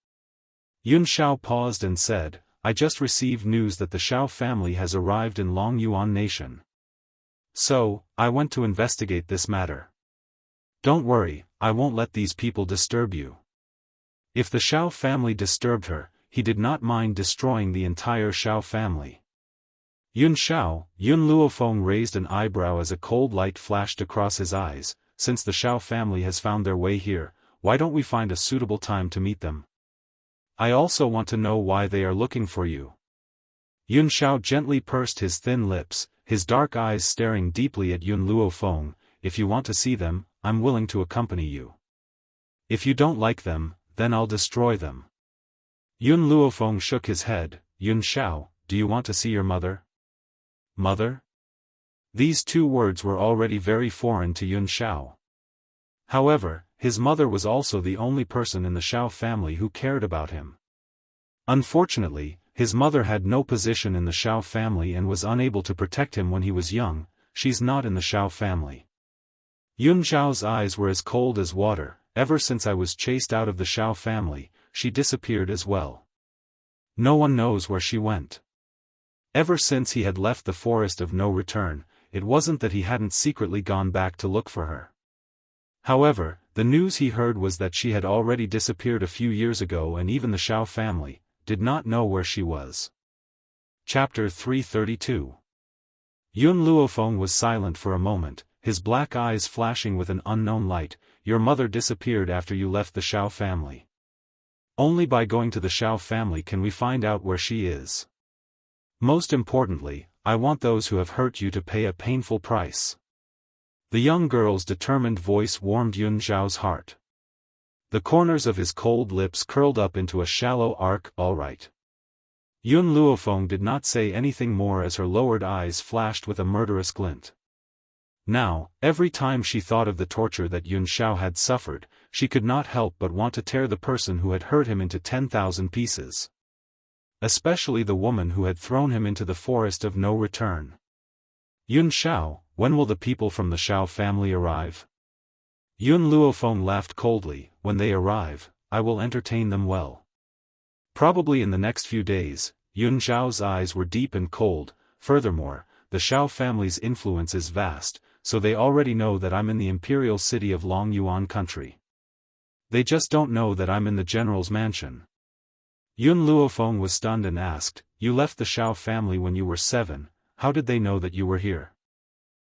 Yun Xiao paused and said, I just received news that the Xiao family has arrived in Long Yuan Nation. So, I went to investigate this matter. Don't worry, I won't let these people disturb you. If the Xiao family disturbed her, he did not mind destroying the entire Xiao family. Yun Xiao, Yun Luofeng raised an eyebrow as a cold light flashed across his eyes. Since the Xiao family has found their way here, why don't we find a suitable time to meet them? I also want to know why they are looking for you. Yun Xiao gently pursed his thin lips, his dark eyes staring deeply at Yun Luofeng. If you want to see them, I'm willing to accompany you. If you don't like them, then I'll destroy them. Yun Luofeng shook his head. Yun Xiao, do you want to see your mother? Mother? These 2 words were already very foreign to Yun Xiao. However, his mother was also the only person in the Xiao family who cared about him. Unfortunately, his mother had no position in the Xiao family and was unable to protect him when he was young. She's not in the Xiao family. Yun Xiao's eyes were as cold as water. Ever since I was chased out of the Xiao family, she disappeared as well. No one knows where she went. Ever since he had left the forest of no return, it wasn't that he hadn't secretly gone back to look for her. However, the news he heard was that she had already disappeared a few years ago, and even the Xiao family did not know where she was. Chapter 332. Yun Luofeng was silent for a moment, his black eyes flashing with an unknown light. Your mother disappeared after you left the Xiao family. Only by going to the Xiao family can we find out where she is. Most importantly, I want those who have hurt you to pay a painful price. The young girl's determined voice warmed Yun Xiao's heart. The corners of his cold lips curled up into a shallow arc. All right. Yun Luofeng did not say anything more as her lowered eyes flashed with a murderous glint. Now, every time she thought of the torture that Yun Xiao had suffered, she could not help but want to tear the person who had hurt him into 10,000 pieces. Especially the woman who had thrown him into the forest of no return. Yun Xiao, when will the people from the Xiao family arrive? Yun Luofeng laughed coldly. When they arrive, I will entertain them well. Probably in the next few days. Yun Xiao's eyes were deep and cold. Furthermore, the Xiao family's influence is vast, so they already know that I'm in the imperial city of Long Yuan country. They just don't know that I'm in the general's mansion. Yun Luofeng was stunned and asked, You left the Xiao family when you were 7, how did they know that you were here?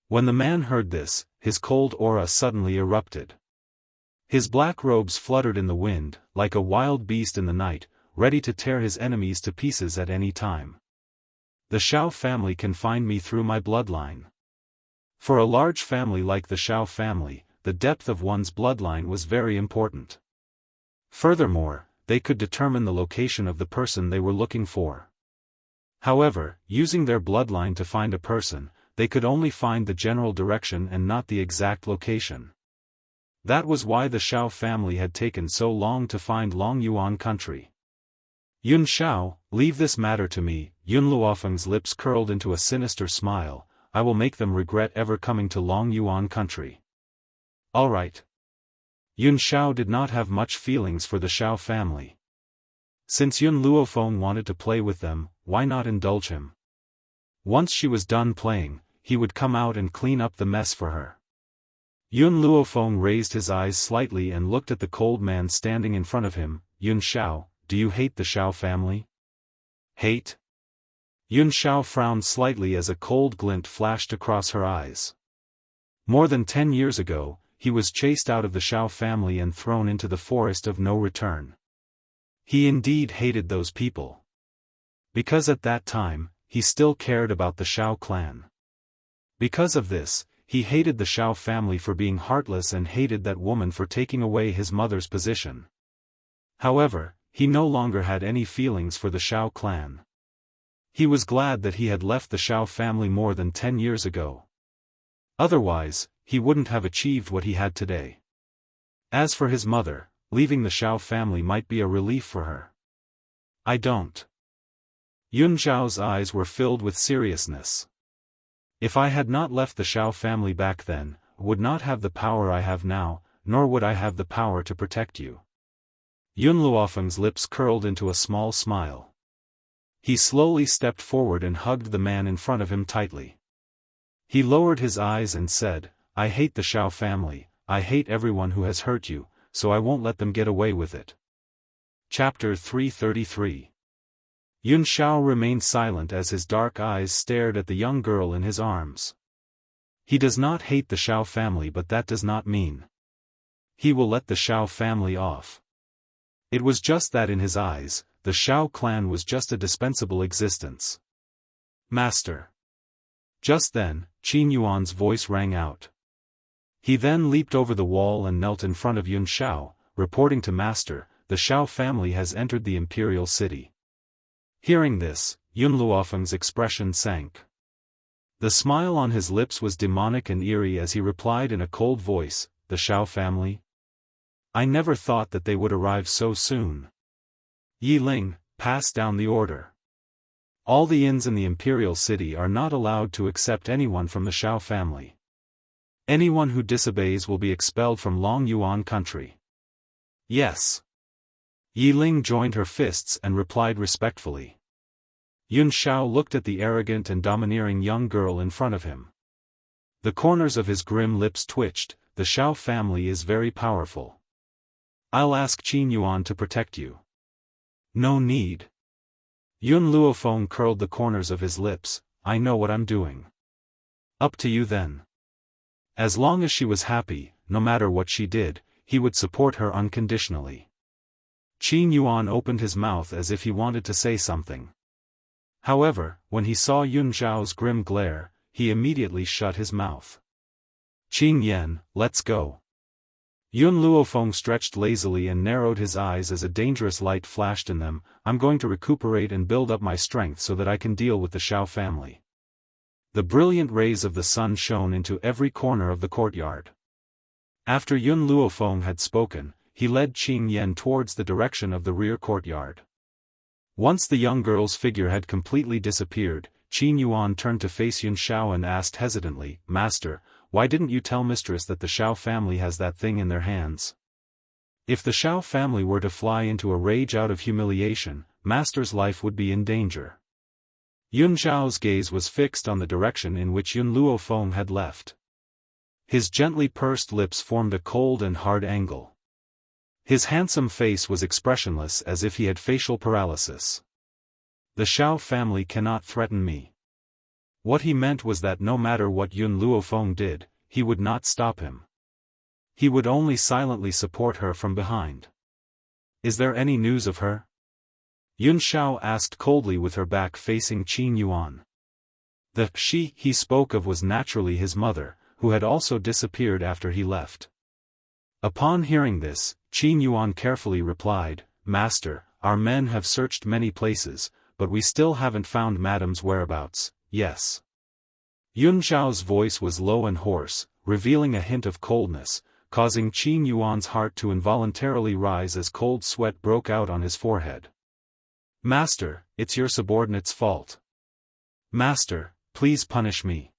When the man heard this, his cold aura suddenly erupted. His black robes fluttered in the wind, like a wild beast in the night, ready to tear his enemies to pieces at any time. The Xiao family can find me through my bloodline. For a large family like the Xiao family, the depth of one's bloodline was very important. Furthermore, they could determine the location of the person they were looking for. However, using their bloodline to find a person, they could only find the general direction and not the exact location. That was why the Xiao family had taken so long to find Long Yuan country. Yun Xiao, leave this matter to me. Yun Luofeng's lips curled into a sinister smile. I will make them regret ever coming to Long Yuan country. All right. Yun Xiao did not have much feelings for the Xiao family. Since Yun Luofeng wanted to play with them, why not indulge him? Once she was done playing, he would come out and clean up the mess for her. Yun Luofeng raised his eyes slightly and looked at the cold man standing in front of him. Yun Xiao, do you hate the Xiao family? Hate? Yun Xiao frowned slightly as a cold glint flashed across her eyes. More than 10 years ago, he was chased out of the Xiao family and thrown into the forest of no return. He indeed hated those people. Because at that time, he still cared about the Xiao clan. Because of this, he hated the Xiao family for being heartless and hated that woman for taking away his mother's position. However, he no longer had any feelings for the Xiao clan. He was glad that he had left the Xiao family more than 10 years ago. Otherwise, he wouldn't have achieved what he had today. As for his mother, leaving the Xiao family might be a relief for her. I don't. Yun Xiao's eyes were filled with seriousness. If I had not left the Xiao family back then, I would not have the power I have now, nor would I have the power to protect you. Yun Luofeng's lips curled into a small smile. He slowly stepped forward and hugged the man in front of him tightly. He lowered his eyes and said, I hate the Xiao family, I hate everyone who has hurt you, so I won't let them get away with it. Chapter 333. Yun Xiao remained silent as his dark eyes stared at the young girl in his arms. He does not hate the Xiao family, but that does not mean he will let the Xiao family off. It was just that in his eyes, the Xiao clan was just a dispensable existence. Master. Just then, Qin Yuan's voice rang out. He then leaped over the wall and knelt in front of Yun Xiao, reporting to Master, the Xiao family has entered the imperial city. Hearing this, Yun Luofeng's expression sank. The smile on his lips was demonic and eerie as he replied in a cold voice, the Xiao family? I never thought that they would arrive so soon. Yi Ling, pass down the order. All the inns in the imperial city are not allowed to accept anyone from the Xiao family. Anyone who disobeys will be expelled from Long Yuan country. Yes. Yi Ling joined her fists and replied respectfully. Yun Xiao looked at the arrogant and domineering young girl in front of him. The corners of his grim lips twitched. The Xiao family is very powerful. I'll ask Qin Yuan to protect you. No need. Yun Luofeng curled the corners of his lips. I know what I'm doing. Up to you then. As long as she was happy, no matter what she did, he would support her unconditionally. Qin Yuan opened his mouth as if he wanted to say something. However, when he saw Yun Xiao's grim glare, he immediately shut his mouth. Qin Yan, let's go. Yun Luofeng stretched lazily and narrowed his eyes as a dangerous light flashed in them. I'm going to recuperate and build up my strength so that I can deal with the Xiao family. The brilliant rays of the sun shone into every corner of the courtyard. After Yun Luofeng had spoken, he led Qin Yan towards the direction of the rear courtyard. Once the young girl's figure had completely disappeared, Qin Yuan turned to face Yun Xiao and asked hesitantly, Master, why didn't you tell Mistress that the Xiao family has that thing in their hands? If the Xiao family were to fly into a rage out of humiliation, Master's life would be in danger. Yun Xiao's gaze was fixed on the direction in which Yun Luofeng had left. His gently pursed lips formed a cold and hard angle. His handsome face was expressionless as if he had facial paralysis. The Xiao family cannot threaten me. What he meant was that no matter what Yun Luofeng did, he would not stop him. He would only silently support her from behind. Is there any news of her? Yun Xiao asked coldly with her back facing Qin Yuan. The she he spoke of was naturally his mother, who had also disappeared after he left. Upon hearing this, Qin Yuan carefully replied, "Master, our men have searched many places, but we still haven't found Madam's whereabouts." Yes. Yun Xiao's voice was low and hoarse, revealing a hint of coldness, causing Qin Yuan's heart to involuntarily rise as cold sweat broke out on his forehead. "Master, it's your subordinate's fault. Master, please punish me."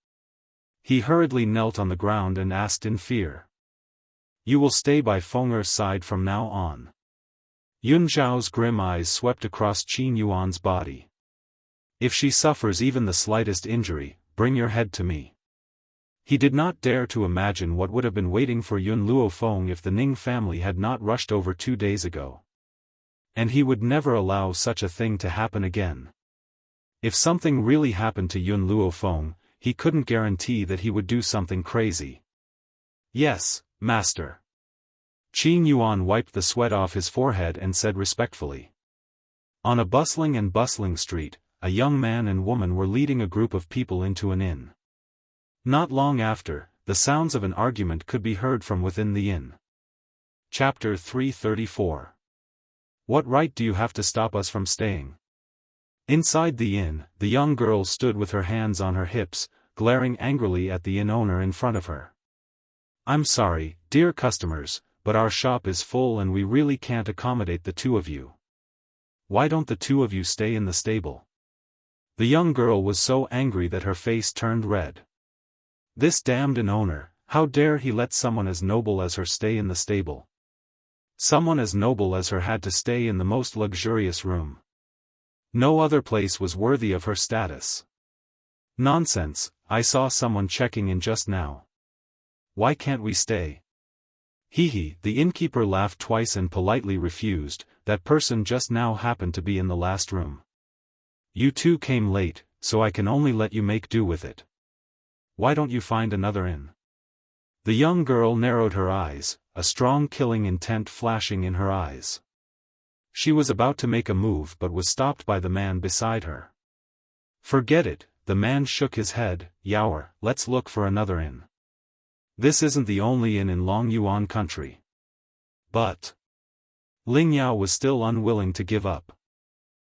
He hurriedly knelt on the ground and asked in fear. "You will stay by Feng'er's side from now on." Yun Zhao's grim eyes swept across Qin Yuan's body. "If she suffers even the slightest injury, bring your head to me." He did not dare to imagine what would have been waiting for Yun Luofeng if the Ning family had not rushed over 2 days ago. And he would never allow such a thing to happen again. If something really happened to Yun Luofeng, he couldn't guarantee that he would do something crazy. "Yes, master." Qin Yuan wiped the sweat off his forehead and said respectfully. On a bustling street, a young man and woman were leading a group of people into an inn. Not long after, the sounds of an argument could be heard from within the inn. Chapter 334. What right do you have to stop us from staying? Inside the inn, the young girl stood with her hands on her hips, glaring angrily at the inn owner in front of her. "I'm sorry, dear customers, but our shop is full and we really can't accommodate the two of you. Why don't the two of you stay in the stable?" The young girl was so angry that her face turned red. This damned inn owner, how dare he let someone as noble as her stay in the stable? Someone as noble as her had to stay in the most luxurious room. No other place was worthy of her status. "Nonsense, I saw someone checking in just now. Why can't we stay?" "Hee," the innkeeper laughed twice and politely refused. "That person just now happened to be in the last room. You two came late, so I can only let you make do with it. Why don't you find another inn?" The young girl narrowed her eyes, a strong killing intent flashing in her eyes. She was about to make a move but was stopped by the man beside her. "Forget it," the man shook his head. "Yaoer, let's look for another inn. This isn't the only inn in Long Yuan country." But Ling Yao was still unwilling to give up.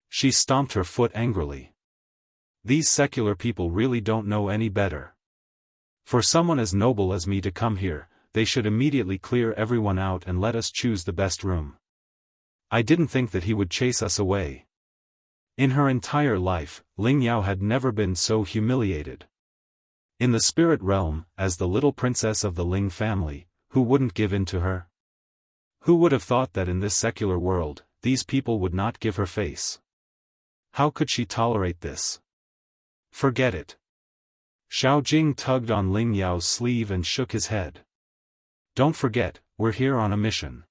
She stomped her foot angrily. "These secular people really don't know any better. For someone as noble as me to come here, they should immediately clear everyone out and let us choose the best room. I didn't think that he would chase us away." In her entire life, Ling Yao had never been so humiliated. In the spirit realm, as the little princess of the Ling family, who wouldn't give in to her? Who would have thought that in this secular world, these people would not give her face? How could she tolerate this? Forget it. Xiao Jing tugged on Ling Yao's sleeve and shook his head. "Don't forget, we're here on a mission.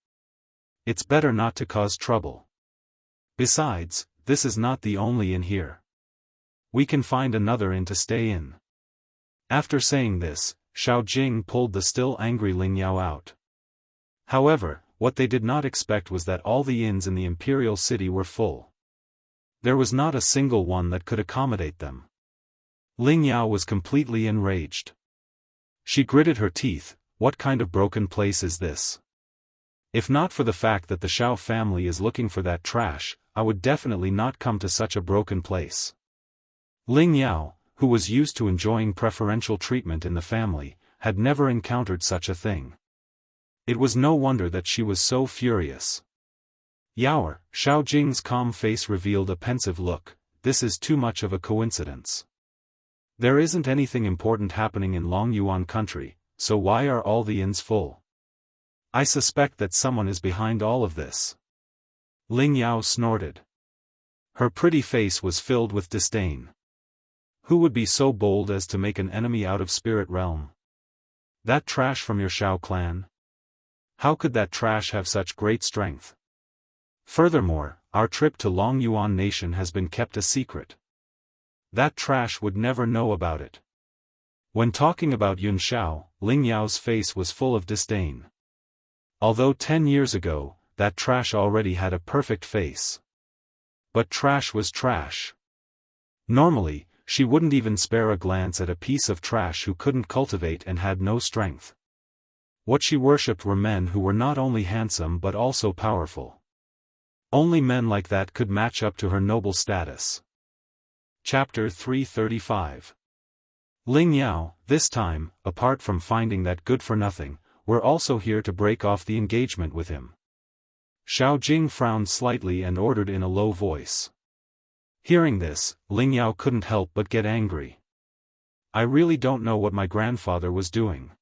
It's better not to cause trouble. Besides, this is not the only inn here. We can find another inn to stay in." After saying this, Xiao Jing pulled the still angry Ling Yao out. However, what they did not expect was that all the inns in the imperial city were full. There was not a single one that could accommodate them. Ling Yao was completely enraged. She gritted her teeth. What kind of broken place is this? If not for the fact that the Xiao family is looking for that trash, I would definitely not come to such a broken place. Ling Yao, who was used to enjoying preferential treatment in the family, had never encountered such a thing. It was no wonder that she was so furious. "Yaoer," Xiao Jing's calm face revealed a pensive look. "This is too much of a coincidence. There isn't anything important happening in Long Yuan country, so why are all the inns full? I suspect that someone is behind all of this." Ling Yao snorted. Her pretty face was filled with disdain. Who would be so bold as to make an enemy out of spirit realm? That trash from your Xiao clan? How could that trash have such great strength? Furthermore, our trip to Long Yuan Nation has been kept a secret. That trash would never know about it. When talking about Yun Xiao, Ling Yao's face was full of disdain. Although 10 years ago, that trash already had a perfect face. But trash was trash. Normally, she wouldn't even spare a glance at a piece of trash who couldn't cultivate and had no strength. What she worshipped were men who were not only handsome but also powerful. Only men like that could match up to her noble status. Chapter 335. Ling Yao, this time, apart from finding that good-for-nothing, were also here to break off the engagement with him. Xiao Jing frowned slightly and ordered in a low voice. Hearing this, Ling Yao couldn't help but get angry. I really don't know what my grandfather was doing.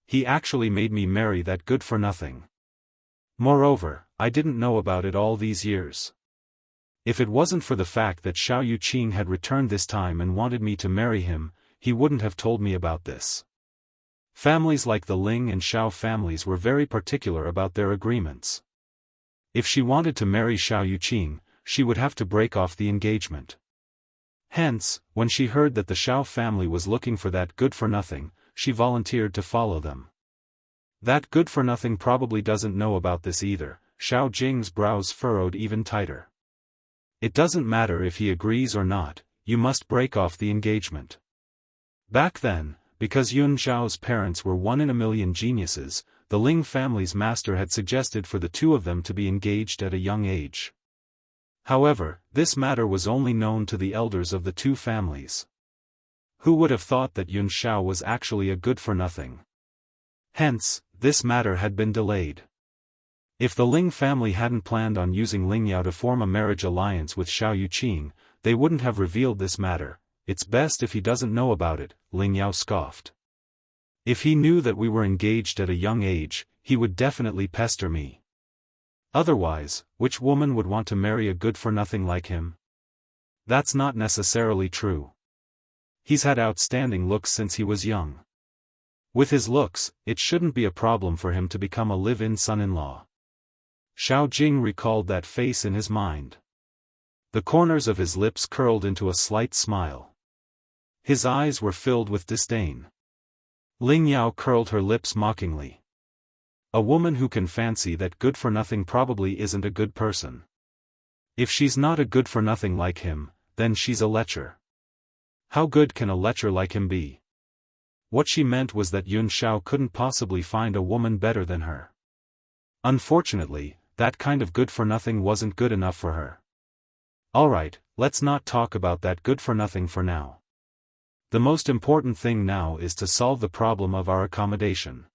He actually made me marry that good-for-nothing. Moreover, I didn't know about it all these years. If it wasn't for the fact that Xiao Yuqing had returned this time and wanted me to marry him, he wouldn't have told me about this. Families like the Ling and Xiao families were very particular about their agreements. If she wanted to marry Xiao Yuqing, she would have to break off the engagement. Hence, when she heard that the Xiao family was looking for that good-for-nothing, she volunteered to follow them. That good-for-nothing probably doesn't know about this either. Xiao Jing's brows furrowed even tighter. It doesn't matter if he agrees or not, you must break off the engagement. Back then, because Yun Zhao's parents were 1 in a million geniuses, the Ling family's master had suggested for the two of them to be engaged at a young age. However, this matter was only known to the elders of the two families. Who would have thought that Yun Zhao was actually a good-for-nothing? Hence, this matter had been delayed. If the Ling family hadn't planned on using Ling Yao to form a marriage alliance with Xiao Yuqing, they wouldn't have revealed this matter. It's best if he doesn't know about it, Ling Yao scoffed. If he knew that we were engaged at a young age, he would definitely pester me. Otherwise, which woman would want to marry a good-for-nothing like him? That's not necessarily true. He's had outstanding looks since he was young. With his looks, it shouldn't be a problem for him to become a live-in son-in-law. Xiao Jing recalled that face in his mind. The corners of his lips curled into a slight smile. His eyes were filled with disdain. Ling Yao curled her lips mockingly. A woman who can fancy that good-for-nothing probably isn't a good person. If she's not a good-for-nothing like him, then she's a lecher. How good can a lecher like him be? What she meant was that Yun Zhao couldn't possibly find a woman better than her. Unfortunately, that kind of good-for-nothing wasn't good enough for her. Alright, let's not talk about that good-for-nothing for now. The most important thing now is to solve the problem of our accommodation.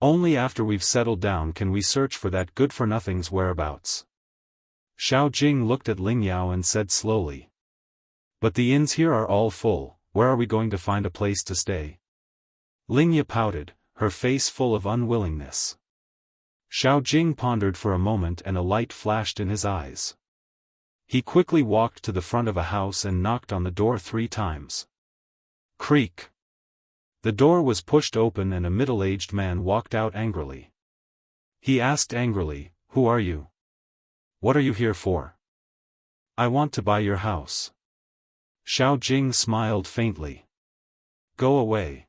Only after we've settled down can we search for that good-for-nothing's whereabouts. Xiao Jing looked at Ling Yao and said slowly. But the inns here are all full, where are we going to find a place to stay? Ling Yao pouted, her face full of unwillingness. Xiao Jing pondered for a moment and a light flashed in his eyes. He quickly walked to the front of a house and knocked on the door 3 times. Creak. The door was pushed open and a middle-aged man walked out angrily. He asked angrily, "Who are you? What are you here for?" "I want to buy your house." Xiao Jing smiled faintly. "Go away."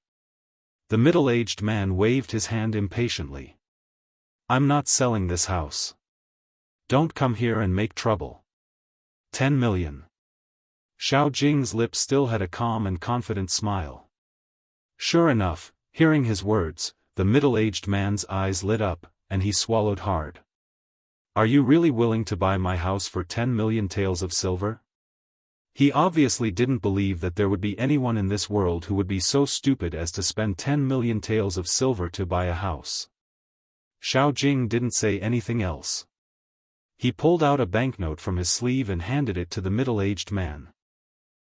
The middle-aged man waved his hand impatiently. "I'm not selling this house. Don't come here and make trouble." 10 million. Xiao Jing's lips still had a calm and confident smile. Sure enough, hearing his words, the middle-aged man's eyes lit up, and he swallowed hard. "Are you really willing to buy my house for 10 million taels of silver?" He obviously didn't believe that there would be anyone in this world who would be so stupid as to spend 10 million taels of silver to buy a house. Xiao Jing didn't say anything else. He pulled out a banknote from his sleeve and handed it to the middle-aged man.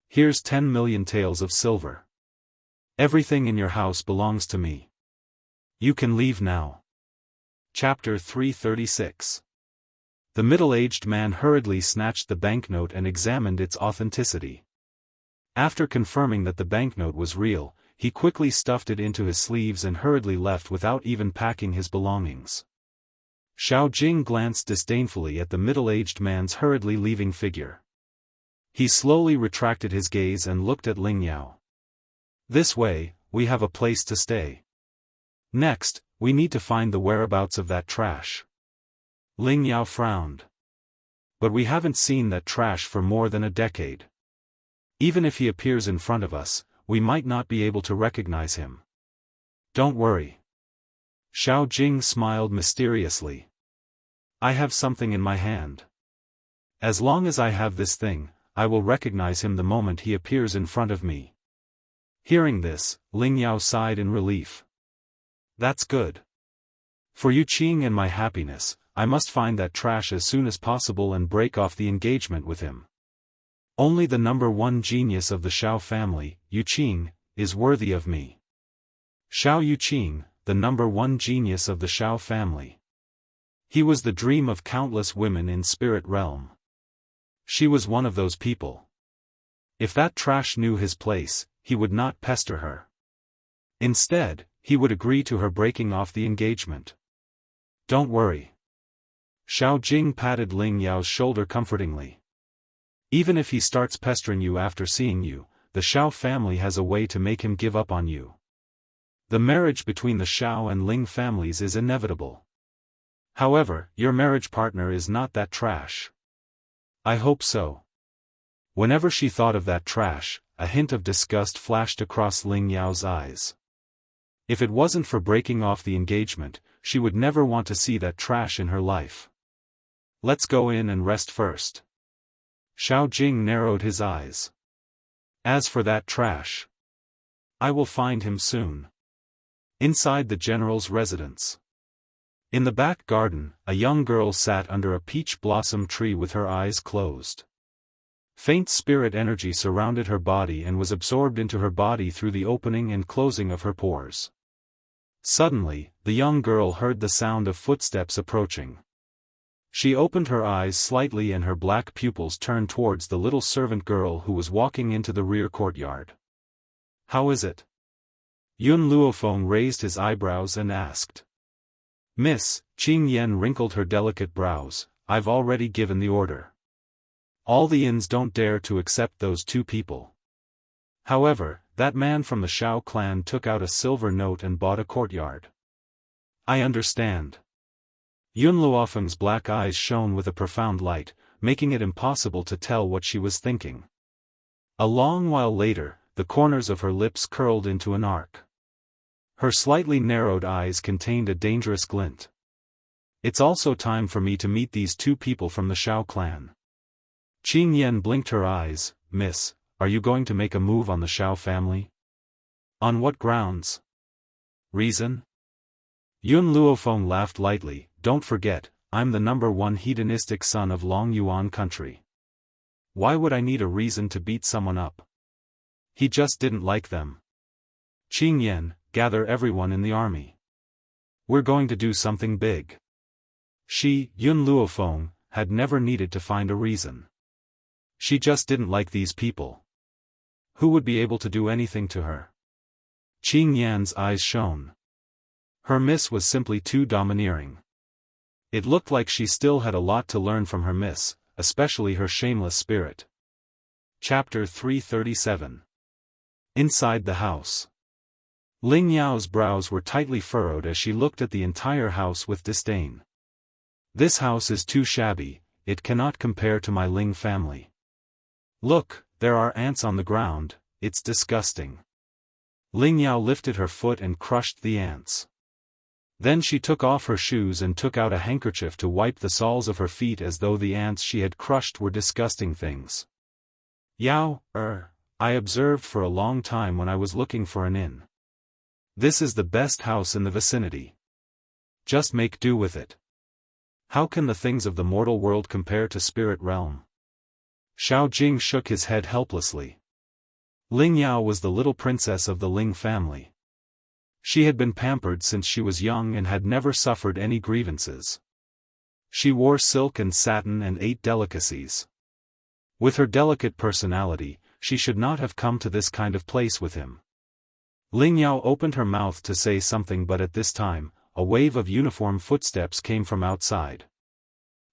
"Here's 10 million taels of silver. Everything in your house belongs to me. You can leave now." Chapter 336. The middle-aged man hurriedly snatched the banknote and examined its authenticity. After confirming that the banknote was real, he quickly stuffed it into his sleeves and hurriedly left without even packing his belongings. Xiao Jing glanced disdainfully at the middle-aged man's hurriedly leaving figure. He slowly retracted his gaze and looked at Ling Yao. "This way, we have a place to stay. Next, We need to find the whereabouts of that trash. Ling Yao frowned. But we haven't seen that trash for more than a decade. Even if he appears in front of us, we might not be able to recognize him. Don't worry. Xiao Jing smiled mysteriously. I have something in my hand. As long as I have this thing, I will recognize him the moment he appears in front of me. Hearing this, Ling Yao sighed in relief. That's good. For Yu Qing and my happiness, I must find that trash as soon as possible and break off the engagement with him. Only the number one genius of the Xiao family, Yu Qing, is worthy of me. Xiao Yu Qing, the number one genius of the Xiao family. He was the dream of countless women in spirit realm. She was one of those people. If that trash knew his place, he would not pester her. Instead, he would agree to her breaking off the engagement. Don't worry. Xiao Jing patted Ling Yao's shoulder comfortingly. Even if he starts pestering you after seeing you, the Xiao family has a way to make him give up on you. The marriage between the Xiao and Ling families is inevitable. However, your marriage partner is not that trash. I hope so. Whenever she thought of that trash, a hint of disgust flashed across Ling Yao's eyes. If it wasn't for breaking off the engagement, she would never want to see that trash in her life. Let's go in and rest first. Xiao Jing narrowed his eyes. As for that trash, I will find him soon. Inside the general's residence. In the back garden, a young girl sat under a peach blossom tree with her eyes closed. Faint spirit energy surrounded her body and was absorbed into her body through the opening and closing of her pores. Suddenly, the young girl heard the sound of footsteps approaching. She opened her eyes slightly and her black pupils turned towards the little servant girl who was walking into the rear courtyard. How is it? Yun Luofeng raised his eyebrows and asked. Miss, Qing Yan wrinkled her delicate brows, I've already given the order. All the inns don't dare to accept those two people. However, that man from the Xiao clan took out a silver note and bought a courtyard. I understand. Yun Luofeng's black eyes shone with a profound light, making it impossible to tell what she was thinking. A long while later, the corners of her lips curled into an arc. Her slightly narrowed eyes contained a dangerous glint. It's also time for me to meet these two people from the Xiao clan. Qing Yan blinked her eyes. Miss, are you going to make a move on the Xiao family? On what grounds? Reason? Yun Luofeng laughed lightly. Don't forget, I'm the number one hedonistic son of Long Yuan country. Why would I need a reason to beat someone up? He just didn't like them. Qing Yan, gather everyone in the army. We're going to do something big. She, Yun Luofeng, had never needed to find a reason. She just didn't like these people. Who would be able to do anything to her? Qing Yan's eyes shone. Her miss was simply too domineering. It looked like she still had a lot to learn from her miss, especially her shameless spirit. Chapter 337. Inside the house. Ling Yao's brows were tightly furrowed as she looked at the entire house with disdain. This house is too shabby, it cannot compare to my Ling family. Look, there are ants on the ground, it's disgusting. Ling Yao lifted her foot and crushed the ants. Then she took off her shoes and took out a handkerchief to wipe the soles of her feet as though the ants she had crushed were disgusting things. Yao, I observed for a long time when I was looking for an inn. This is the best house in the vicinity. Just make do with it. How can the things of the mortal world compare to spirit realm? Xiao Jing shook his head helplessly. Ling Yao was the little princess of the Ling family. She had been pampered since she was young and had never suffered any grievances. She wore silk and satin and ate delicacies. With her delicate personality, she should not have come to this kind of place with him. Ling Yao opened her mouth to say something, but at this time, a wave of uniform footsteps came from outside.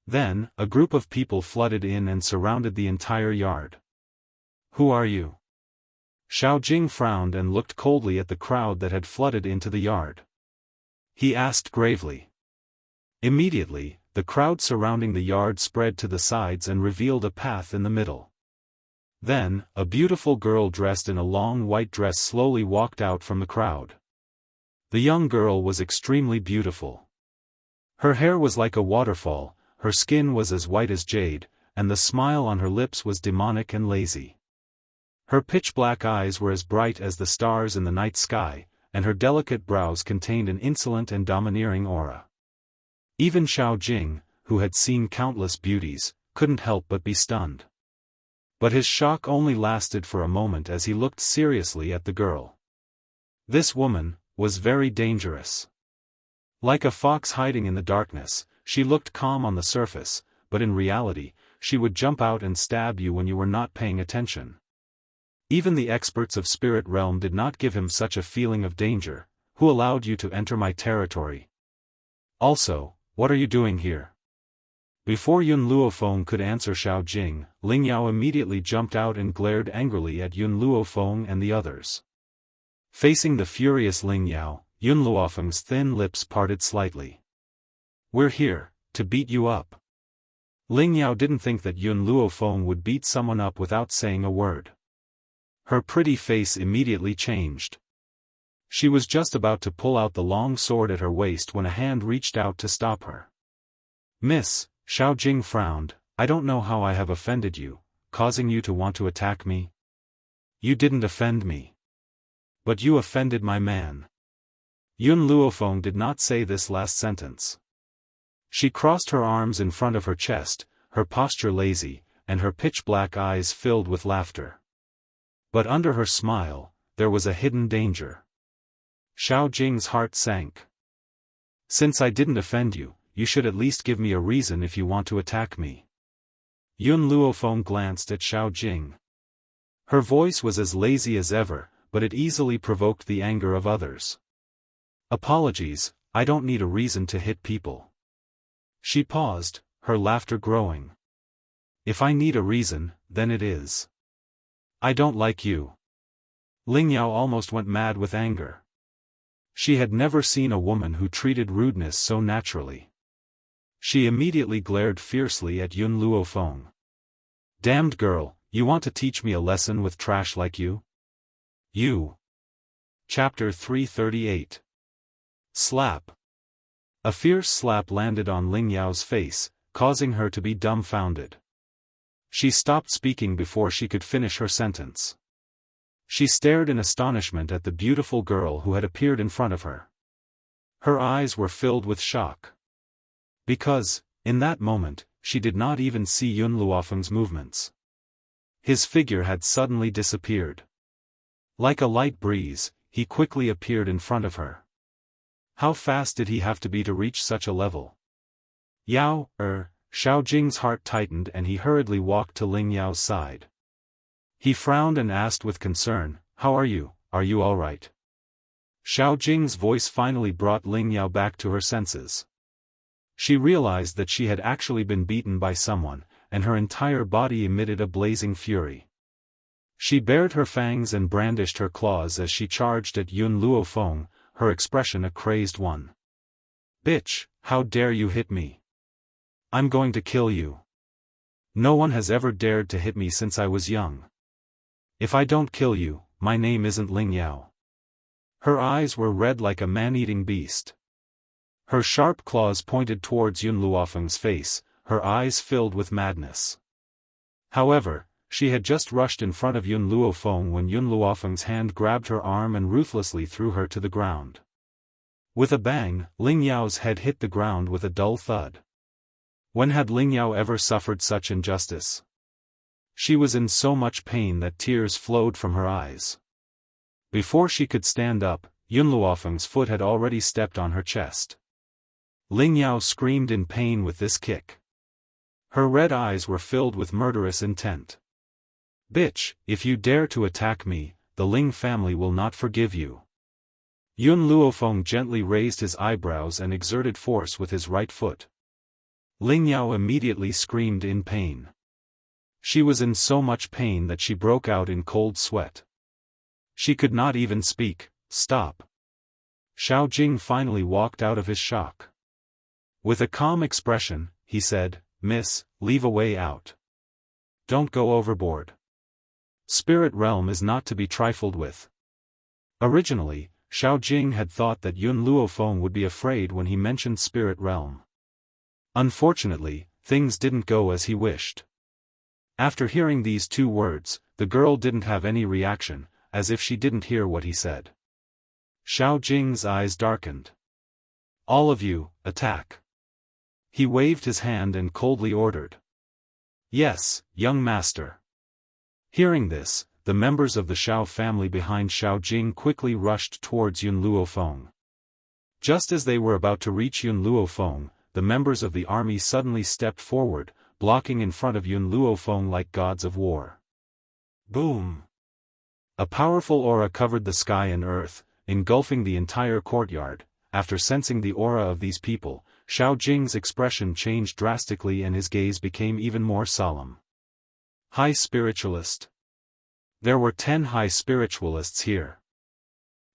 Then, a group of people flooded in and surrounded the entire yard. Who are you? Xiao Jing frowned and looked coldly at the crowd that had flooded into the yard. he asked gravely. Immediately, the crowd surrounding the yard spread to the sides and revealed a path in the middle. Then, a beautiful girl dressed in a long white dress slowly walked out from the crowd. The young girl was extremely beautiful. Her hair was like a waterfall, her skin was as white as jade, and the smile on her lips was demonic and lazy. Her pitch-black eyes were as bright as the stars in the night sky, and her delicate brows contained an insolent and domineering aura. Even Xiao Jing, who had seen countless beauties, couldn't help but be stunned. But his shock only lasted for a moment as he looked seriously at the girl. This woman was very dangerous. Like a fox hiding in the darkness, she looked calm on the surface, but in reality, she would jump out and stab you when you were not paying attention. Even the experts of Spirit Realm did not give him such a feeling of danger. Who allowed you to enter my territory? Also, what are you doing here? Before Yun Luofeng could answer Xiao Jing, Ling Yao immediately jumped out and glared angrily at Yun Luofeng and the others. Facing the furious Ling Yao, Yun Luofeng's thin lips parted slightly. We're here to beat you up. Ling Yao didn't think that Yun Luofeng would beat someone up without saying a word. Her pretty face immediately changed. She was just about to pull out the long sword at her waist when a hand reached out to stop her. Miss, Xiao Jing frowned, I don't know how I have offended you, causing you to want to attack me. You didn't offend me. But you offended my man. Yun Luofeng did not say this last sentence. She crossed her arms in front of her chest, her posture lazy, and her pitch-black eyes filled with laughter. But under her smile, there was a hidden danger. Xiao Jing's heart sank. Since I didn't offend you, you should at least give me a reason if you want to attack me. Yun Luofeng glanced at Xiao Jing. Her voice was as lazy as ever, but it easily provoked the anger of others. Apologies, I don't need a reason to hit people. She paused, her laughter growing. If I need a reason, then it is. I don't like you. Ling Yao almost went mad with anger. She had never seen a woman who treated rudeness so naturally. She immediately glared fiercely at Yun Luofeng. Damned girl, you want to teach me a lesson with trash like you? You. Chapter 338. Slap. A fierce slap landed on Ling Yao's face, causing her to be dumbfounded. She stopped speaking before she could finish her sentence. She stared in astonishment at the beautiful girl who had appeared in front of her. Her eyes were filled with shock. Because, in that moment, she did not even see Yun Luofeng's movements. His figure had suddenly disappeared. Like a light breeze, he quickly appeared in front of her. How fast did he have to be to reach such a level? Xiao Jing's heart tightened and he hurriedly walked to Ling Yao's side. He frowned and asked with concern, How are you all right? Xiao Jing's voice finally brought Ling Yao back to her senses. She realized that she had actually been beaten by someone, and her entire body emitted a blazing fury. She bared her fangs and brandished her claws as she charged at Yun Luofeng, her expression a crazed one. Bitch, how dare you hit me? I'm going to kill you. No one has ever dared to hit me since I was young. If I don't kill you, my name isn't Ling Yao. Her eyes were red like a man-eating beast. Her sharp claws pointed towards Yun Luofeng's face, her eyes filled with madness. However, she had just rushed in front of Yun Luofeng when Yun Luofeng's hand grabbed her arm and ruthlessly threw her to the ground. With a bang, Ling Yao's head hit the ground with a dull thud. When had Ling Yao ever suffered such injustice? She was in so much pain that tears flowed from her eyes. Before she could stand up, Yun Luofeng's foot had already stepped on her chest. Ling Yao screamed in pain with this kick. Her red eyes were filled with murderous intent. Bitch, if you dare to attack me, the Ling family will not forgive you. Yun Luofeng gently raised his eyebrows and exerted force with his right foot. Ling Yao immediately screamed in pain. She was in so much pain that she broke out in cold sweat. She could not even speak. Stop. Xiao Jing finally walked out of his shock. With a calm expression, he said, "Miss, leave a way out. Don't go overboard. Spirit realm is not to be trifled with." Originally, Xiao Jing had thought that Yun Luofeng would be afraid when he mentioned spirit realm. Unfortunately, things didn't go as he wished. After hearing these two words, the girl didn't have any reaction, as if she didn't hear what he said. Xiao Jing's eyes darkened. "All of you, attack." He waved his hand and coldly ordered. "Yes, young master." Hearing this, the members of the Xiao family behind Xiao Jing quickly rushed towards Yun Luofeng. Just as they were about to reach Yun Luofeng, the members of the army suddenly stepped forward, blocking in front of Yun Luofeng like gods of war. Boom! A powerful aura covered the sky and earth, engulfing the entire courtyard. After sensing the aura of these people, Xiao Jing's expression changed drastically and his gaze became even more solemn. High Spiritualist. There were 10 high spiritualists here.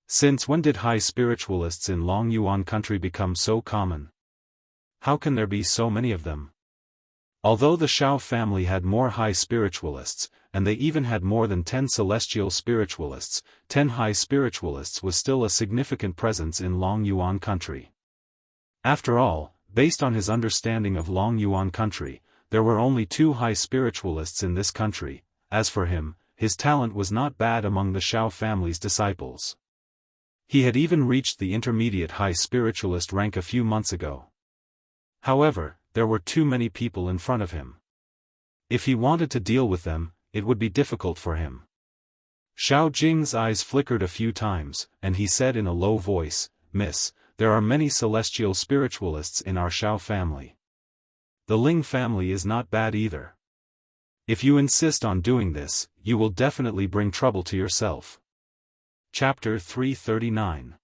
Since when did high spiritualists in Long Yuan country become so common? How can there be so many of them? Although the Xiao family had more high spiritualists, and they even had more than 10 celestial spiritualists, 10 high spiritualists was still a significant presence in Long Yuan country. After all, based on his understanding of Long Yuan country, there were only 2 high spiritualists in this country. As for him, his talent was not bad among the Xiao family's disciples. He had even reached the intermediate high spiritualist rank a few months ago. However, there were too many people in front of him. If he wanted to deal with them, it would be difficult for him. Xiao Jing's eyes flickered a few times, and he said in a low voice, "Miss, there are many celestial spiritualists in our Xiao family. The Ling family is not bad either. If you insist on doing this, you will definitely bring trouble to yourself." Chapter 339.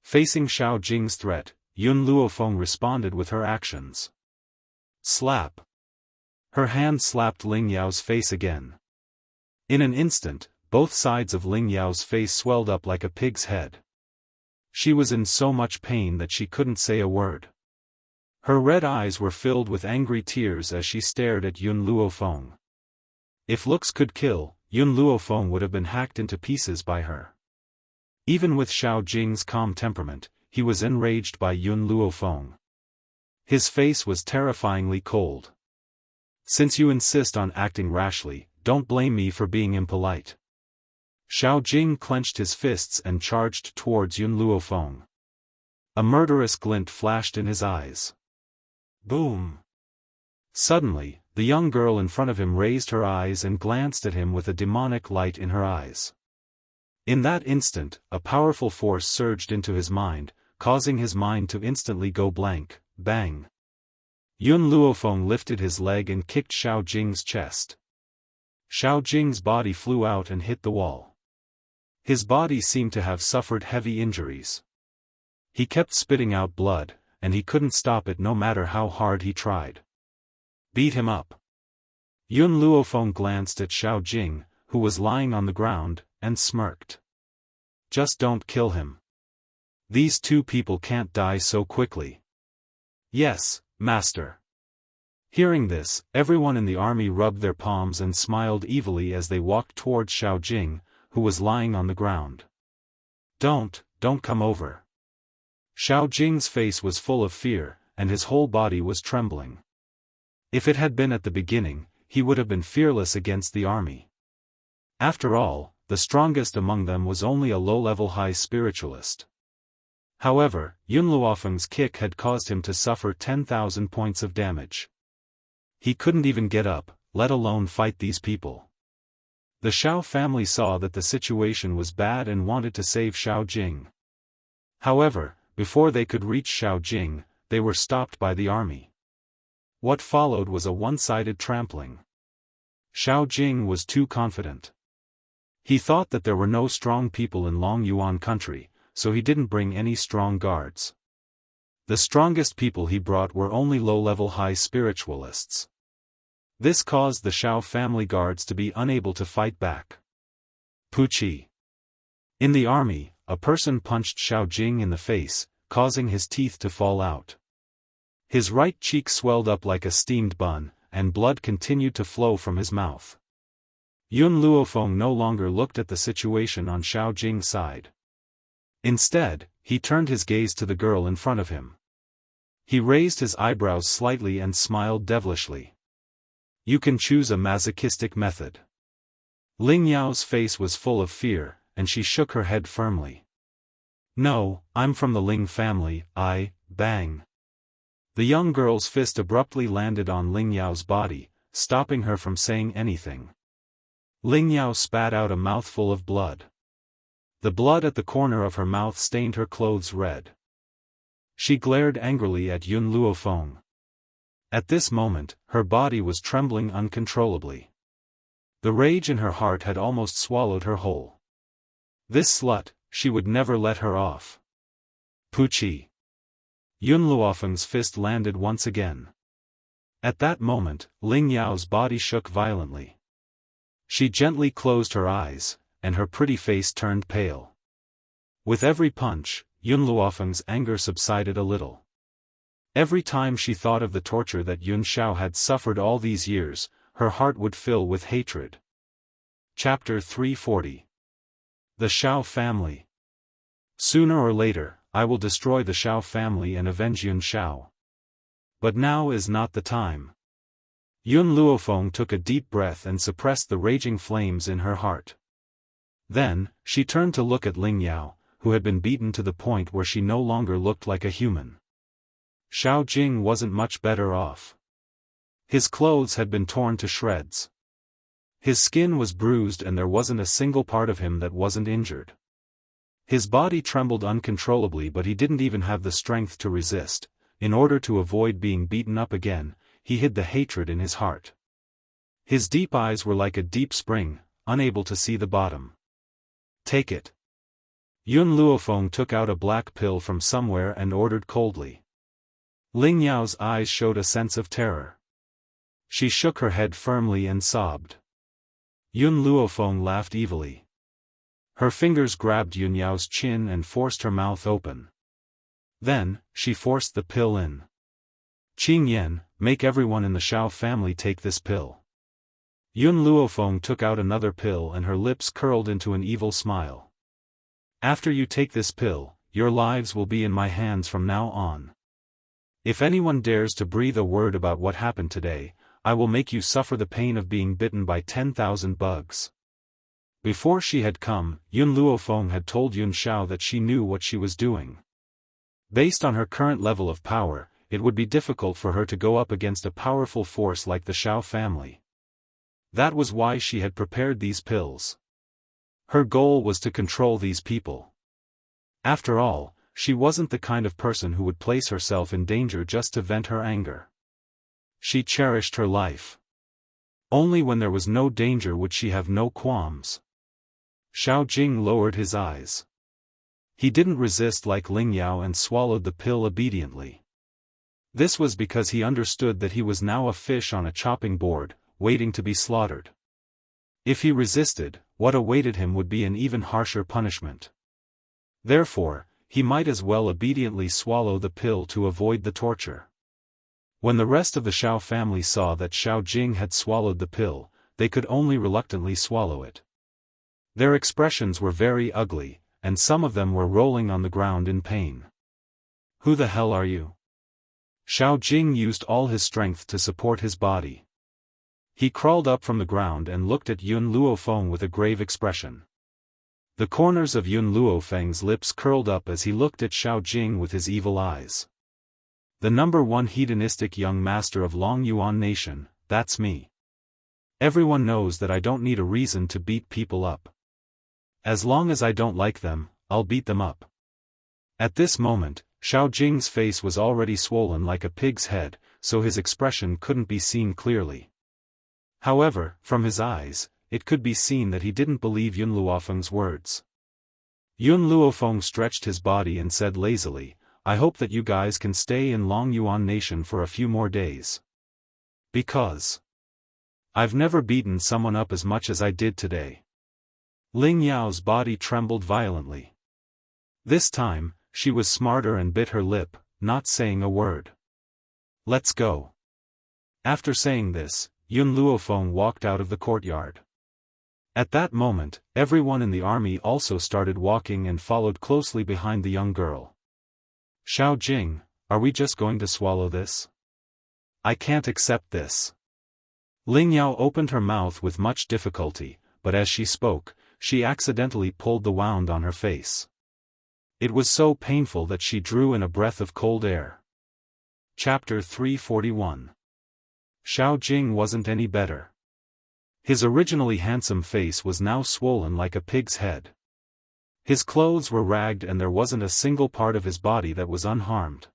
Facing Xiao Jing's threat, Yun Luofeng responded with her actions. Slap. Her hand slapped Ling Yao's face again. In an instant, both sides of Ling Yao's face swelled up like a pig's head. She was in so much pain that she couldn't say a word. Her red eyes were filled with angry tears as she stared at Yun Luofeng. If looks could kill, Yun Luofeng would have been hacked into pieces by her. Even with Xiao Jing's calm temperament, he was enraged by Yun Luofeng. His face was terrifyingly cold. "Since you insist on acting rashly, don't blame me for being impolite." Xiao Jing clenched his fists and charged towards Yun Luofeng. A murderous glint flashed in his eyes. Boom! Suddenly, the young girl in front of him raised her eyes and glanced at him with a demonic light in her eyes. In that instant, a powerful force surged into his mind, causing his mind to instantly go blank. Bang! Yun Luofeng lifted his leg and kicked Xiao Jing's chest. Xiao Jing's body flew out and hit the wall. His body seemed to have suffered heavy injuries. He kept spitting out blood, and he couldn't stop it no matter how hard he tried. "Beat him up." Yun Luofeng glanced at Xiao Jing, who was lying on the ground, and smirked. "Just don't kill him. These 2 people can't die so quickly." "Yes, master." Hearing this, everyone in the army rubbed their palms and smiled evilly as they walked towards Xiao Jing, who was lying on the ground. Don't come over." Xiao Jing's face was full of fear, and his whole body was trembling. If it had been at the beginning, he would have been fearless against the army. After all, the strongest among them was only a low-level high spiritualist. However, Yun Luofeng's kick had caused him to suffer 10,000 points of damage. He couldn't even get up, let alone fight these people. The Xiao family saw that the situation was bad and wanted to save Xiao Jing. However, before they could reach Xiao Jing, they were stopped by the army. What followed was a one-sided trampling. Xiao Jing was too confident. He thought that there were no strong people in Long Yuan country, so he didn't bring any strong guards. The strongest people he brought were only low-level high spiritualists. This caused the Xiao family guards to be unable to fight back. Puchi. In the army, a person punched Xiao Jing in the face, causing his teeth to fall out. His right cheek swelled up like a steamed bun, and blood continued to flow from his mouth. Yun Luofeng no longer looked at the situation on Xiao Jing's side. Instead, he turned his gaze to the girl in front of him. He raised his eyebrows slightly and smiled devilishly. You can choose a masochistic method. Ling Yao's face was full of fear, and she shook her head firmly. No, I'm from the Ling family, bang. The young girl's fist abruptly landed on Ling Yao's body, stopping her from saying anything. Ling Yao spat out a mouthful of blood. The blood at the corner of her mouth stained her clothes red. She glared angrily at Yun Luofeng. At this moment, her body was trembling uncontrollably. The rage in her heart had almost swallowed her whole. This slut, she would never let her off. Puchi. Yun Luofeng's fist landed once again. At that moment, Ling Yao's body shook violently. She gently closed her eyes, and her pretty face turned pale. With every punch, Yun Luofeng's anger subsided a little. Every time she thought of the torture that Yun Xiao had suffered all these years, her heart would fill with hatred. Chapter 340. The Xiao Family. Sooner or later, I will destroy the Xiao family and avenge Yun Xiao. But now is not the time. Yun Luofeng took a deep breath and suppressed the raging flames in her heart. Then, she turned to look at Ling Yao, who had been beaten to the point where she no longer looked like a human. Xiao Jing wasn't much better off. His clothes had been torn to shreds. His skin was bruised and there wasn't a single part of him that wasn't injured. His body trembled uncontrollably, but he didn't even have the strength to resist. In order to avoid being beaten up again, he hid the hatred in his heart. His deep eyes were like a deep spring, unable to see the bottom. Take it. Yun Luofeng took out a black pill from somewhere and ordered coldly. Ling Yao's eyes showed a sense of terror. She shook her head firmly and sobbed. Yun Luofeng laughed evilly. Her fingers grabbed Yun Yao's chin and forced her mouth open. Then, she forced the pill in. Qing Yan, make everyone in the Xiao family take this pill. Yun Luofeng took out another pill and her lips curled into an evil smile. After you take this pill, your lives will be in my hands from now on. If anyone dares to breathe a word about what happened today, I will make you suffer the pain of being bitten by 10,000 bugs. Before she had come, Yun Luofeng had told Yun Xiao that she knew what she was doing. Based on her current level of power, it would be difficult for her to go up against a powerful force like the Xiao family. That was why she had prepared these pills. Her goal was to control these people. After all, she wasn't the kind of person who would place herself in danger just to vent her anger. She cherished her life. Only when there was no danger would she have no qualms. Xiao Jing lowered his eyes. He didn't resist like Ling Yao and swallowed the pill obediently. This was because he understood that he was now a fish on a chopping board, waiting to be slaughtered. If he resisted, what awaited him would be an even harsher punishment. Therefore, he might as well obediently swallow the pill to avoid the torture. When the rest of the Xiao family saw that Xiao Jing had swallowed the pill, they could only reluctantly swallow it. Their expressions were very ugly, and some of them were rolling on the ground in pain. Who the hell are you? Xiao Jing used all his strength to support his body. He crawled up from the ground and looked at Yun Luofeng with a grave expression. The corners of Yun Luofeng's lips curled up as he looked at Xiao Jing with his evil eyes. The number one hedonistic young master of Long Yuan Nation, that's me. Everyone knows that I don't need a reason to beat people up. As long as I don't like them, I'll beat them up. At this moment, Xiao Jing's face was already swollen like a pig's head, so his expression couldn't be seen clearly. However, from his eyes, it could be seen that he didn't believe Yun Luofeng's words. Yun Luofeng stretched his body and said lazily, I hope that you guys can stay in Long Yuan Nation for a few more days. Because I've never beaten someone up as much as I did today. Ling Yao's body trembled violently. This time, she was smarter and bit her lip, not saying a word. Let's go. After saying this, Yun Luofeng walked out of the courtyard. At that moment, everyone in the army also started walking and followed closely behind the young girl. Xiao Jing, are we just going to swallow this? I can't accept this. Ling Yao opened her mouth with much difficulty, but as she spoke, she accidentally pulled the wound on her face. It was so painful that she drew in a breath of cold air. Chapter 341. Xiao Jing wasn't any better. His originally handsome face was now swollen like a pig's head. His clothes were ragged and there wasn't a single part of his body that was unharmed.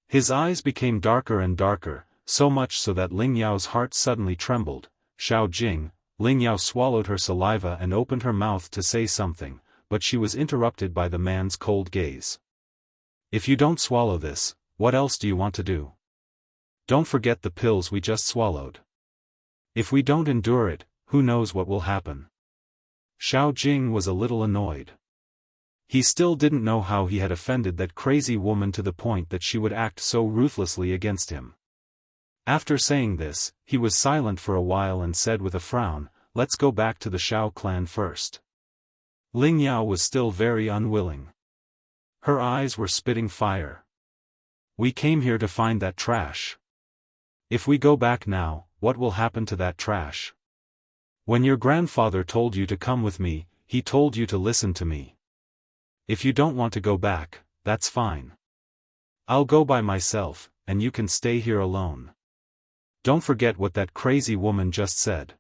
His eyes became darker and darker, so much so that Ling Yao's heart suddenly trembled. Xiao Jing, Ling Yao swallowed her saliva and opened her mouth to say something, but she was interrupted by the man's cold gaze. If you don't swallow this, what else do you want to do? Don't forget the pills we just swallowed. If we don't endure it, who knows what will happen? Xiao Jing was a little annoyed. He still didn't know how he had offended that crazy woman to the point that she would act so ruthlessly against him. After saying this, he was silent for a while and said with a frown, "Let's go back to the Xiao clan first." Ling Yao was still very unwilling. Her eyes were spitting fire. We came here to find that trash. If we go back now, what will happen to that trash? When your grandfather told you to come with me, he told you to listen to me. If you don't want to go back, that's fine. I'll go by myself, and you can stay here alone. Don't forget what that crazy woman just said.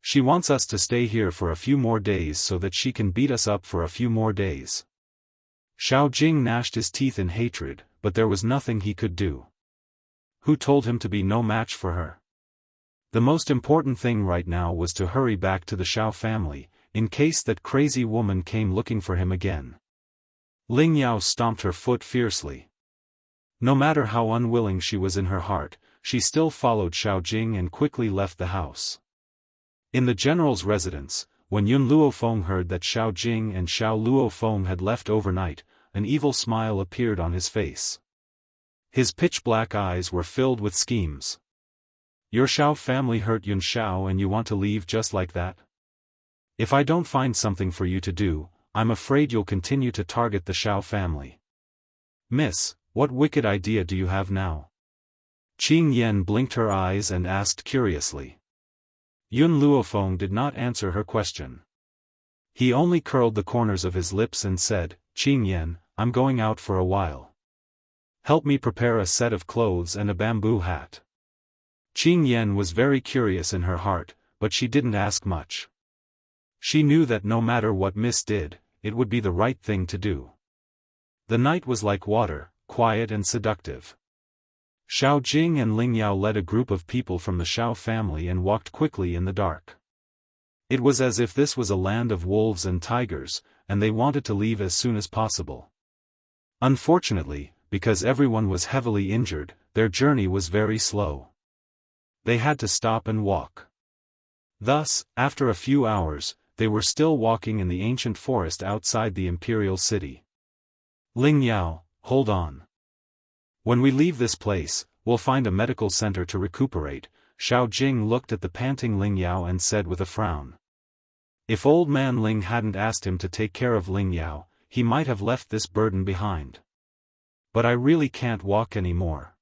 She wants us to stay here for a few more days so that she can beat us up for a few more days. Xiao Jing gnashed his teeth in hatred, but there was nothing he could do. Who told him to be no match for her? The most important thing right now was to hurry back to the Xiao family, in case that crazy woman came looking for him again. Ling Yao stomped her foot fiercely. No matter how unwilling she was in her heart, she still followed Xiao Jing and quickly left the house. In the general's residence, when Yun Luofeng heard that Xiao Jing and Xiao Luofeng had left overnight, an evil smile appeared on his face. His pitch-black eyes were filled with schemes. Your Xiao family hurt Yun Xiao and you want to leave just like that? If I don't find something for you to do, I'm afraid you'll continue to target the Xiao family. Miss, what wicked idea do you have now? Qing Yan blinked her eyes and asked curiously. Yun Luofeng did not answer her question. He only curled the corners of his lips and said, Qing Yan, I'm going out for a while. Help me prepare a set of clothes and a bamboo hat. Qing Yan was very curious in her heart, but she didn't ask much. She knew that no matter what Miss did, it would be the right thing to do. The night was like water, quiet and seductive. Xiao Jing and Ling Yao led a group of people from the Xiao family and walked quickly in the dark. It was as if this was a land of wolves and tigers, and they wanted to leave as soon as possible. Unfortunately, because everyone was heavily injured, their journey was very slow. They had to stop and walk. Thus, after a few hours, they were still walking in the ancient forest outside the imperial city. Ling Yao, hold on. When we leave this place, we'll find a medical center to recuperate. Xiao Jing looked at the panting Ling Yao and said with a frown. If old man Ling hadn't asked him to take care of Ling Yao, he might have left this burden behind. But I really can't walk anymore.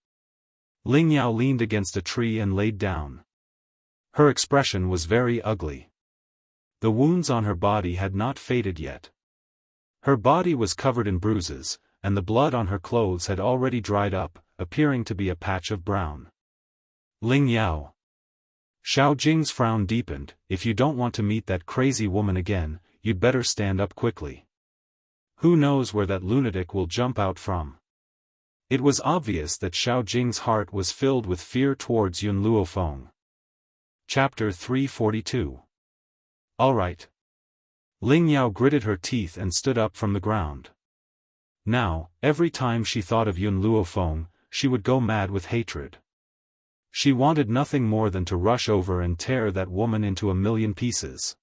Ling Yao leaned against a tree and laid down. Her expression was very ugly. The wounds on her body had not faded yet. Her body was covered in bruises, and the blood on her clothes had already dried up, appearing to be a patch of brown. Ling Yao. Xiao Jing's frown deepened. If you don't want to meet that crazy woman again, you'd better stand up quickly. Who knows where that lunatic will jump out from? It was obvious that Xiao Jing's heart was filled with fear towards Yun Luofeng. Chapter 342. All right. Ling Yao gritted her teeth and stood up from the ground. Now, every time she thought of Yun Luofeng, she would go mad with hatred. She wanted nothing more than to rush over and tear that woman into a million pieces.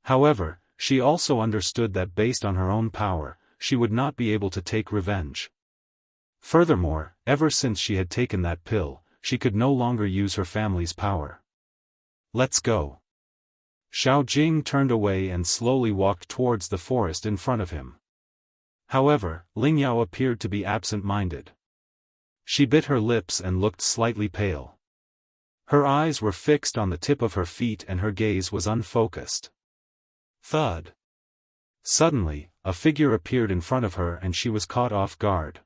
However, she also understood that based on her own power, she would not be able to take revenge. Furthermore, ever since she had taken that pill, she could no longer use her family's power. Let's go. Xiao Jing turned away and slowly walked towards the forest in front of him. However, Ling Yao appeared to be absent-minded. She bit her lips and looked slightly pale. Her eyes were fixed on the tip of her feet and her gaze was unfocused. Thud. Suddenly, a figure appeared in front of her and she was caught off guard.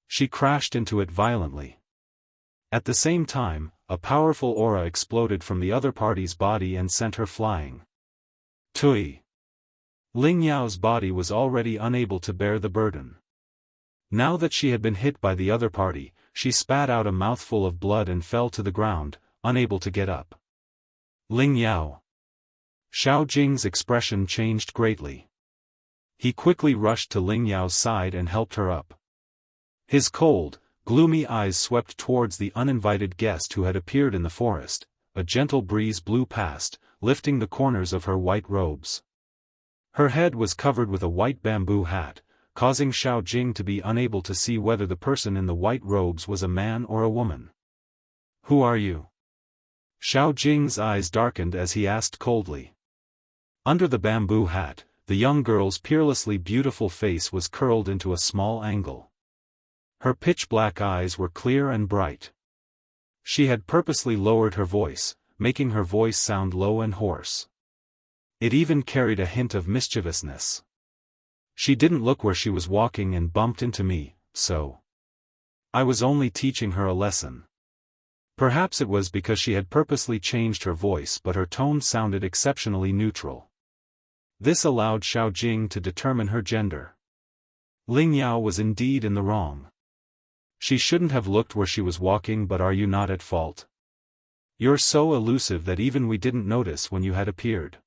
She crashed into it violently. At the same time, a powerful aura exploded from the other party's body and sent her flying. Tui. Ling Yao's body was already unable to bear the burden. Now that she had been hit by the other party, she spat out a mouthful of blood and fell to the ground, unable to get up. Ling Yao. Xiao Jing's expression changed greatly. He quickly rushed to Ling Yao's side and helped her up. His cold, gloomy eyes swept towards the uninvited guest who had appeared in the forest. A gentle breeze blew past, lifting the corners of her white robes. Her head was covered with a white bamboo hat, causing Xiao Jing to be unable to see whether the person in the white robes was a man or a woman. Who are you? Xiao Jing's eyes darkened as he asked coldly. Under the bamboo hat, the young girl's peerlessly beautiful face was curled into a small angle. Her pitch-black eyes were clear and bright. She had purposely lowered her voice, making her voice sound low and hoarse. It even carried a hint of mischievousness. She didn't look where she was walking and bumped into me, so I was only teaching her a lesson. Perhaps it was because she had purposely changed her voice, but her tone sounded exceptionally neutral. This allowed Xiao Jing to determine her gender. Ling Yao was indeed in the wrong. She shouldn't have looked where she was walking, but are you not at fault? You're so elusive that even we didn't notice when you had appeared.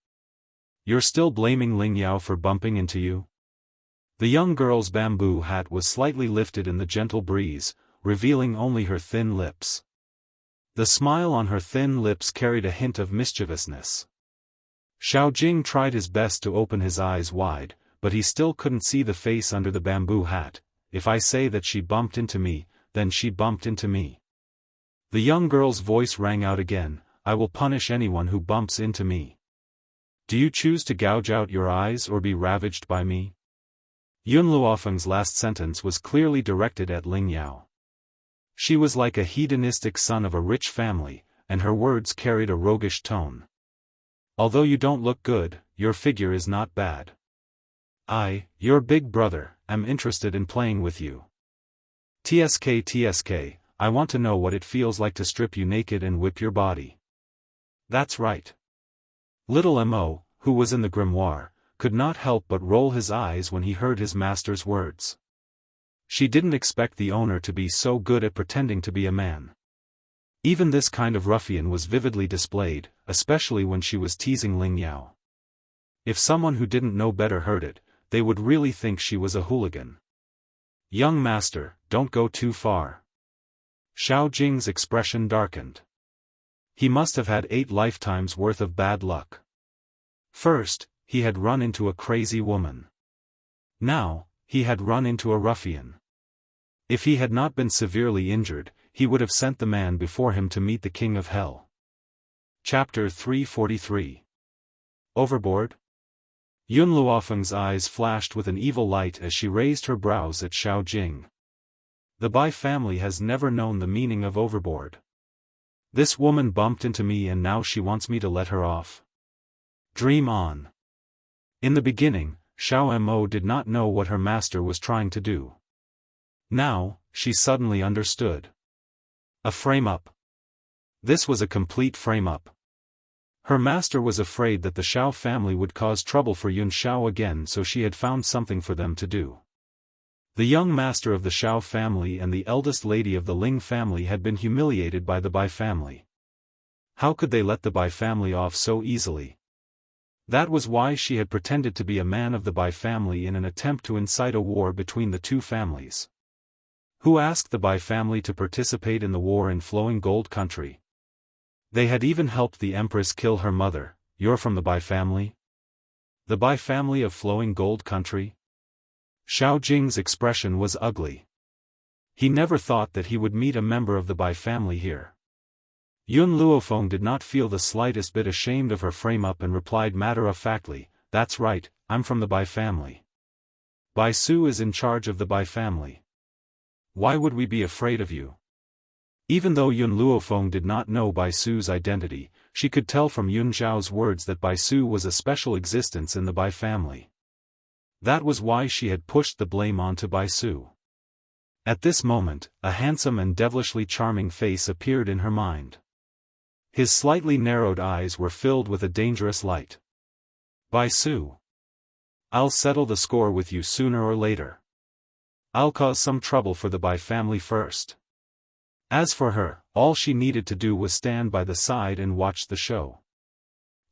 You're still blaming Ling Yao for bumping into you? The young girl's bamboo hat was slightly lifted in the gentle breeze, revealing only her thin lips. The smile on her thin lips carried a hint of mischievousness. Xiao Jing tried his best to open his eyes wide, but he still couldn't see the face under the bamboo hat. If I say that she bumped into me, then she bumped into me. The young girl's voice rang out again, I will punish anyone who bumps into me. Do you choose to gouge out your eyes or be ravaged by me? Yun Luofeng's last sentence was clearly directed at Ling Yao. She was like a hedonistic son of a rich family, and her words carried a roguish tone. Although you don't look good, your figure is not bad. I, your big brother, am interested in playing with you. TSK, I want to know what it feels like to strip you naked and whip your body. That's right. Little Mo, who was in the grimoire, could not help but roll his eyes when he heard his master's words. She didn't expect the owner to be so good at pretending to be a man. Even this kind of ruffian was vividly displayed, especially when she was teasing Ling Yao. If someone who didn't know better heard it, they would really think she was a hooligan. Young master, don't go too far. Xiao Jing's expression darkened. He must have had 8 lifetimes worth of bad luck. First, he had run into a crazy woman. Now, he had run into a ruffian. If he had not been severely injured, he would have sent the man before him to meet the king of hell. Chapter 343. Overboard? Yun Luofeng's eyes flashed with an evil light as she raised her brows at Xiao Jing. The Bai family has never known the meaning of overboard. This woman bumped into me and now she wants me to let her off. Dream on. In the beginning, Xiao Mo did not know what her master was trying to do. Now, she suddenly understood. A frame-up. This was a complete frame-up. Her master was afraid that the Xiao family would cause trouble for Yun Xiao again, so she had found something for them to do. The young master of the Xiao family and the eldest lady of the Ling family had been humiliated by the Bai family. How could they let the Bai family off so easily? That was why she had pretended to be a man of the Bai family in an attempt to incite a war between the two families. Who asked the Bai family to participate in the war in Flowing Gold Country? They had even helped the Empress kill her mother. You're from the Bai family? The Bai family of Flowing Gold Country? Xiao Jing's expression was ugly. He never thought that he would meet a member of the Bai family here. Yun Luofeng did not feel the slightest bit ashamed of her frame-up and replied matter-of-factly, "That's right, I'm from the Bai family. Bai Su is in charge of the Bai family. Why would we be afraid of you?" Even though Yun Luofeng did not know Bai Su's identity, she could tell from Yun Zhao's words that Bai Su was a special existence in the Bai family. That was why she had pushed the blame onto Bai Su. At this moment, a handsome and devilishly charming face appeared in her mind. His slightly narrowed eyes were filled with a dangerous light. "Bai Su. I'll settle the score with you sooner or later. I'll cause some trouble for the Bai family first." As for her, all she needed to do was stand by the side and watch the show.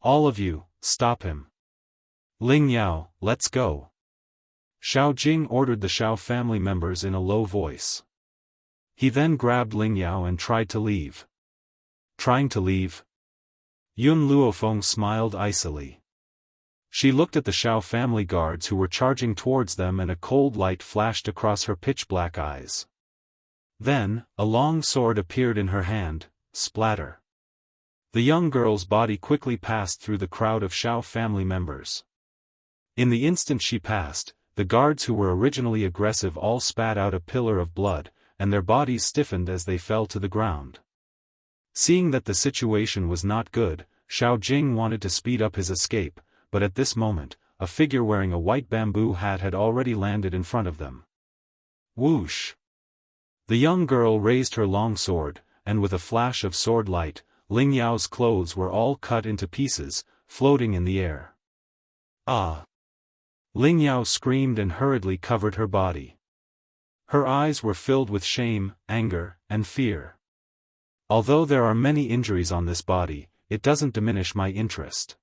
"All of you, stop him. Ling Yao, let's go." Xiao Jing ordered the Xiao family members in a low voice. He then grabbed Ling Yao and tried to leave. "Trying to leave?" Yun Luofeng smiled icily. She looked at the Xiao family guards who were charging towards them and a cold light flashed across her pitch-black eyes. Then, a long sword appeared in her hand, splatter. The young girl's body quickly passed through the crowd of Xiao family members. In the instant she passed, the guards who were originally aggressive all spat out a pillar of blood, and their bodies stiffened as they fell to the ground. Seeing that the situation was not good, Xiao Jing wanted to speed up his escape, but at this moment, a figure wearing a white bamboo hat had already landed in front of them. Whoosh! The young girl raised her long sword, and with a flash of sword light, Ling Yao's clothes were all cut into pieces, floating in the air. "Ah!" Ling Yao screamed and hurriedly covered her body. Her eyes were filled with shame, anger, and fear. "Although there are many injuries on this body, it doesn't diminish my interest.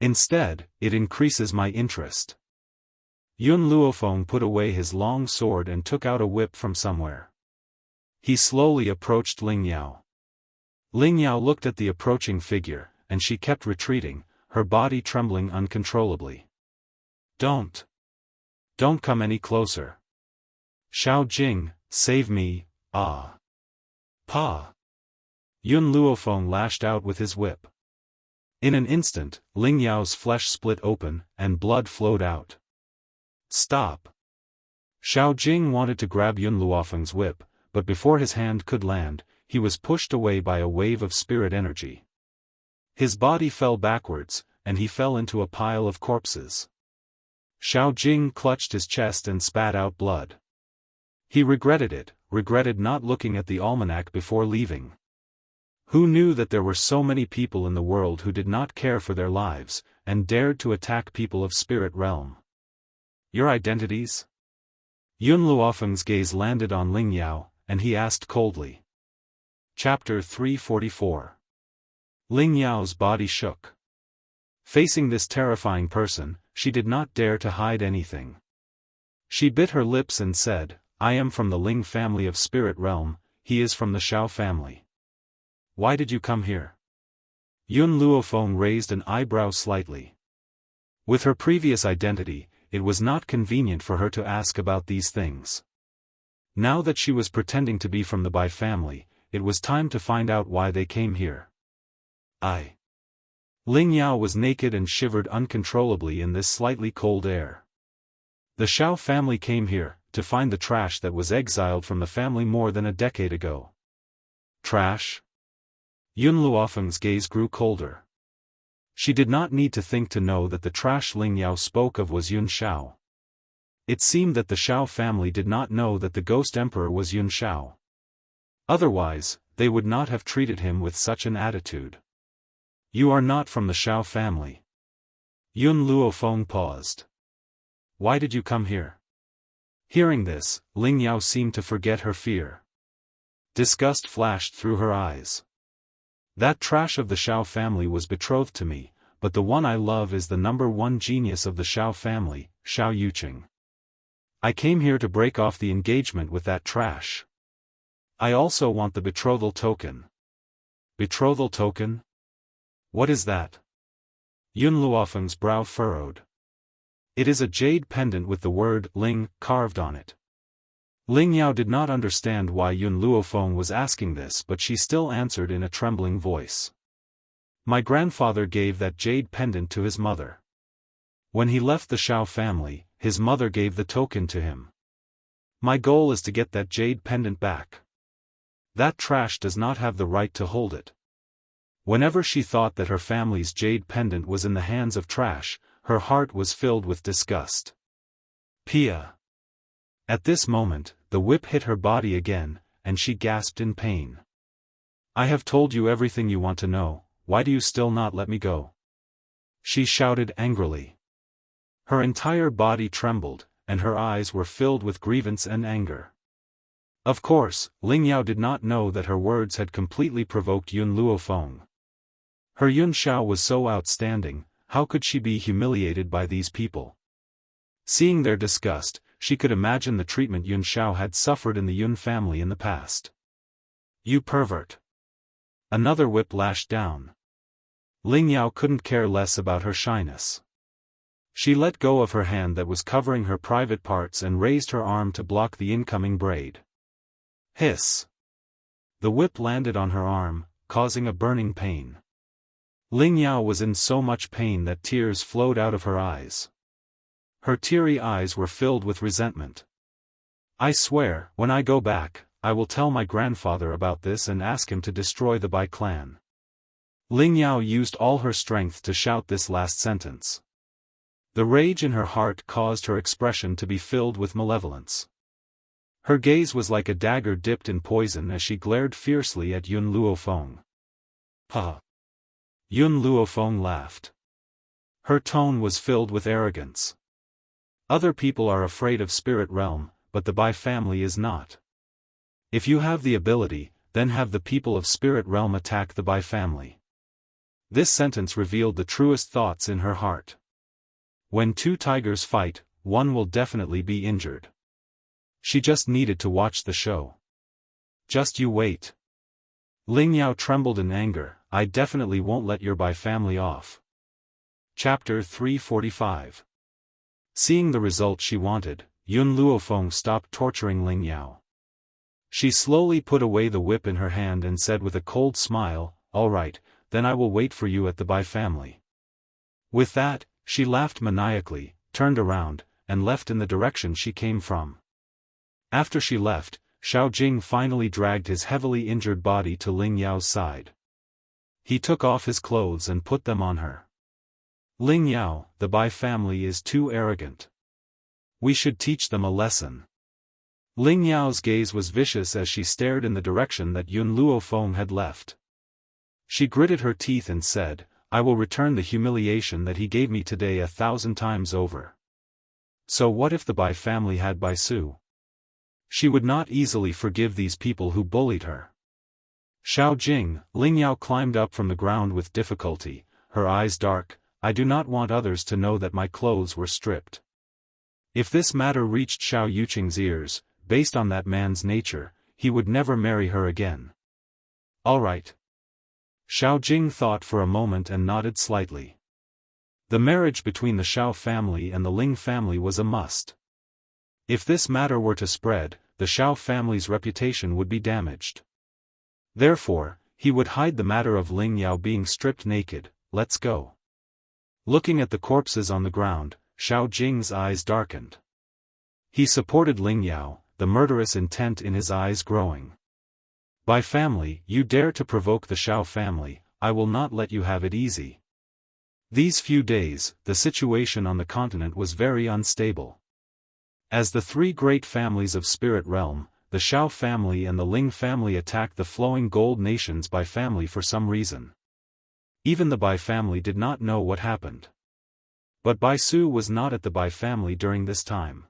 Instead, it increases my interest." Yun Luofeng put away his long sword and took out a whip from somewhere. He slowly approached Ling Yao. Ling Yao looked at the approaching figure, and she kept retreating, her body trembling uncontrollably. Don't come any closer. Xiao Jing, save me, ah. Pa. Yun Luofeng lashed out with his whip. In an instant, Ling Yao's flesh split open, and blood flowed out. "Stop!" Xiao Jing wanted to grab Yun Luofeng's whip, but before his hand could land, he was pushed away by a wave of spirit energy. His body fell backwards, and he fell into a pile of corpses. Xiao Jing clutched his chest and spat out blood. He regretted it, regretted not looking at the almanac before leaving. Who knew that there were so many people in the world who did not care for their lives, and dared to attack people of spirit realm? Your identities? Yun Luofeng's gaze landed on Ling Yao, and he asked coldly. Chapter 344. Ling Yao's body shook. Facing this terrifying person, she did not dare to hide anything. She bit her lips and said, "I am from the Ling family of spirit realm, he is from the Xiao family. Why did you come here?" Yun Luofeng raised an eyebrow slightly. With her previous identity, it was not convenient for her to ask about these things. Now that she was pretending to be from the Bai family, it was time to find out why they came here. Ling Yao was naked and shivered uncontrollably in this slightly cold air. The Xiao family came here, to find the trash that was exiled from the family more than a decade ago. Trash? Yun Luofeng's gaze grew colder. She did not need to think to know that the trash Ling Yao spoke of was Yun Xiao. It seemed that the Xiao family did not know that the Ghost Emperor was Yun Xiao. Otherwise, they would not have treated him with such an attitude. You are not from the Xiao family. Yun Luofeng paused. Why did you come here? Hearing this, Ling Yao seemed to forget her fear. Disgust flashed through her eyes. That trash of the Xiao family was betrothed to me, but the one I love is the #1 genius of the Xiao family, Xiao Yuqing. I came here to break off the engagement with that trash. I also want the betrothal token. Betrothal token? What is that? Yun Luofeng's brow furrowed. It is a jade pendant with the word Ling carved on it. Ling Yao did not understand why Yun Luofeng was asking this, but she still answered in a trembling voice. My grandfather gave that jade pendant to his mother. When he left the Xiao family, his mother gave the token to him. My goal is to get that jade pendant back. That trash does not have the right to hold it. Whenever she thought that her family's jade pendant was in the hands of trash, her heart was filled with disgust. Pia. At this moment, the whip hit her body again, and she gasped in pain. I have told you everything you want to know, why do you still not let me go? She shouted angrily. Her entire body trembled, and her eyes were filled with grievance and anger. Of course, Ling Yao did not know that her words had completely provoked Yun Luofeng. Her Yun Xiao was so outstanding, how could she be humiliated by these people? Seeing their disgust, she could imagine the treatment Yun Xiao had suffered in the Yun family in the past. You pervert! Another whip lashed down. Ling Yao couldn't care less about her shyness. She let go of her hand that was covering her private parts and raised her arm to block the incoming braid. Hiss! The whip landed on her arm, causing a burning pain. Ling Yao was in so much pain that tears flowed out of her eyes. Her teary eyes were filled with resentment. I swear, when I go back, I will tell my grandfather about this and ask him to destroy the Bai clan. Ling Yao used all her strength to shout this last sentence. The rage in her heart caused her expression to be filled with malevolence. Her gaze was like a dagger dipped in poison as she glared fiercely at Yun Luofeng. Ha! Yun Luofeng laughed. Her tone was filled with arrogance. Other people are afraid of spirit realm, but the Bai family is not. If you have the ability, then have the people of spirit realm attack the Bai family. This sentence revealed the truest thoughts in her heart. When two tigers fight, one will definitely be injured. She just needed to watch the show. Just you wait. Ling Yao trembled in anger. I definitely won't let your Bai family off. Chapter 345. Seeing the result she wanted, Yun Luofeng stopped torturing Ling Yao. She slowly put away the whip in her hand and said with a cold smile, all right, then I will wait for you at the Bai family. With that, she laughed maniacally, turned around, and left in the direction she came from. After she left, Xiao Jing finally dragged his heavily injured body to Ling Yao's side. He took off his clothes and put them on her. Ling Yao, the Bai family is too arrogant. We should teach them a lesson. Ling Yao's gaze was vicious as she stared in the direction that Yun Luofeng had left. She gritted her teeth and said, I will return the humiliation that he gave me today 1,000 times over. So what if the Bai family had Bai Su? She would not easily forgive these people who bullied her. Xiao Jing, Ling Yao climbed up from the ground with difficulty, her eyes dark. I do not want others to know that my clothes were stripped. If this matter reached Xiao Yuqing's ears, based on that man's nature, he would never marry her again. All right. Xiao Jing thought for a moment and nodded slightly. The marriage between the Xiao family and the Ling family was a must. If this matter were to spread, the Xiao family's reputation would be damaged. Therefore, he would hide the matter of Ling Yao being stripped naked. Let's go. Looking at the corpses on the ground, Xiao Jing's eyes darkened. He supported Ling Yao, the murderous intent in his eyes growing. By family, you dare to provoke the Xiao family, I will not let you have it easy. These few days, the situation on the continent was very unstable. As the three great families of spirit realm, the Xiao family and the Ling family attacked the flowing gold nations Bai family for some reason. Even the Bai family did not know what happened. But Bai Su was not at the Bai family during this time.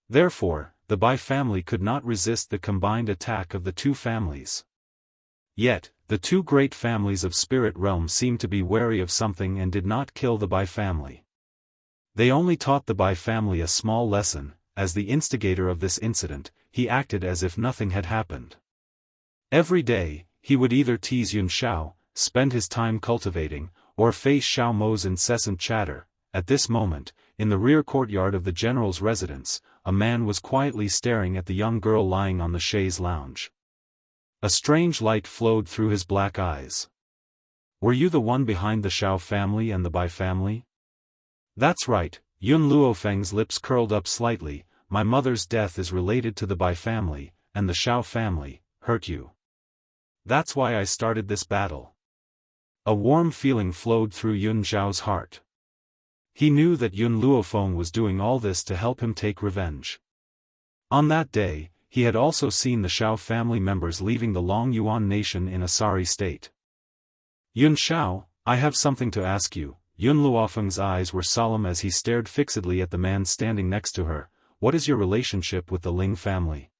Therefore, the Bai family could not resist the combined attack of the two families. Yet, the two great families of spirit realm seemed to be wary of something and did not kill the Bai family. They only taught the Bai family a small lesson. As the instigator of this incident, he acted as if nothing had happened. Every day, he would either tease Yun Xiao, spend his time cultivating, or face Xiao Mo's incessant chatter. At this moment, in the rear courtyard of the general's residence, a man was quietly staring at the young girl lying on the chaise lounge. A strange light flowed through his black eyes. "Were you the one behind the Xiao family and the Bai family?" "That's right." Yun Luofeng's lips curled up slightly. "My mother's death is related to the Bai family, and the Xiao family hurt you. That's why I started this battle." A warm feeling flowed through Yun Zhao's heart. He knew that Yun Luofeng was doing all this to help him take revenge. On that day, he had also seen the Xiao family members leaving the Long Yuan nation in a sorry state. "Yun Xiao, I have something to ask you." Yun Luofeng's eyes were solemn as he stared fixedly at the man standing next to her. "What is your relationship with the Ling family?"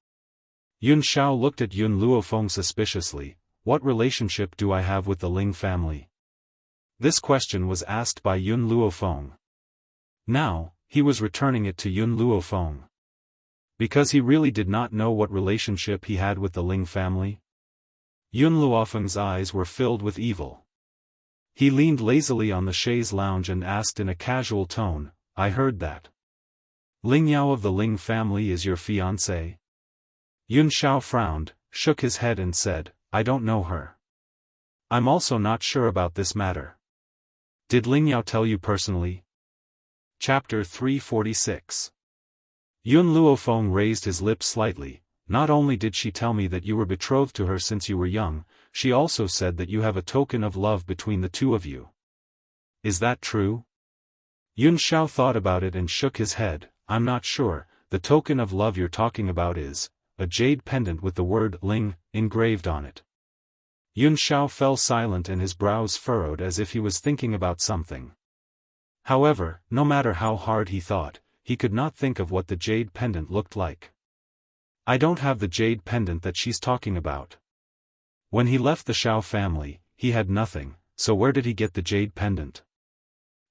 Yun Xiao looked at Yun Luofeng suspiciously. "What relationship do I have with the Ling family?" This question was asked by Yun Luofeng. Now, he was returning it to Yun Luofeng. Because he really did not know what relationship he had with the Ling family. Yun Luofeng's eyes were filled with evil. He leaned lazily on the chaise lounge and asked in a casual tone, "I heard that Ling Yao of the Ling family is your fiancé?" Yun Xiao frowned, shook his head and said, "I don't know her. I'm also not sure about this matter." "Did Ling Yao tell you personally?" Chapter 346. Yun Luofeng raised his lips slightly. "Not only did she tell me that you were betrothed to her since you were young, she also said that you have a token of love between the two of you. Is that true?" Yun Xiao thought about it and shook his head. "I'm not sure. The token of love you're talking about is a jade pendant with the word Ling engraved on it." Yun Xiao fell silent and his brows furrowed as if he was thinking about something. However, no matter how hard he thought, he could not think of what the jade pendant looked like. "I don't have the jade pendant that she's talking about. When he left the Xiao family, he had nothing, so where did he get the jade pendant?"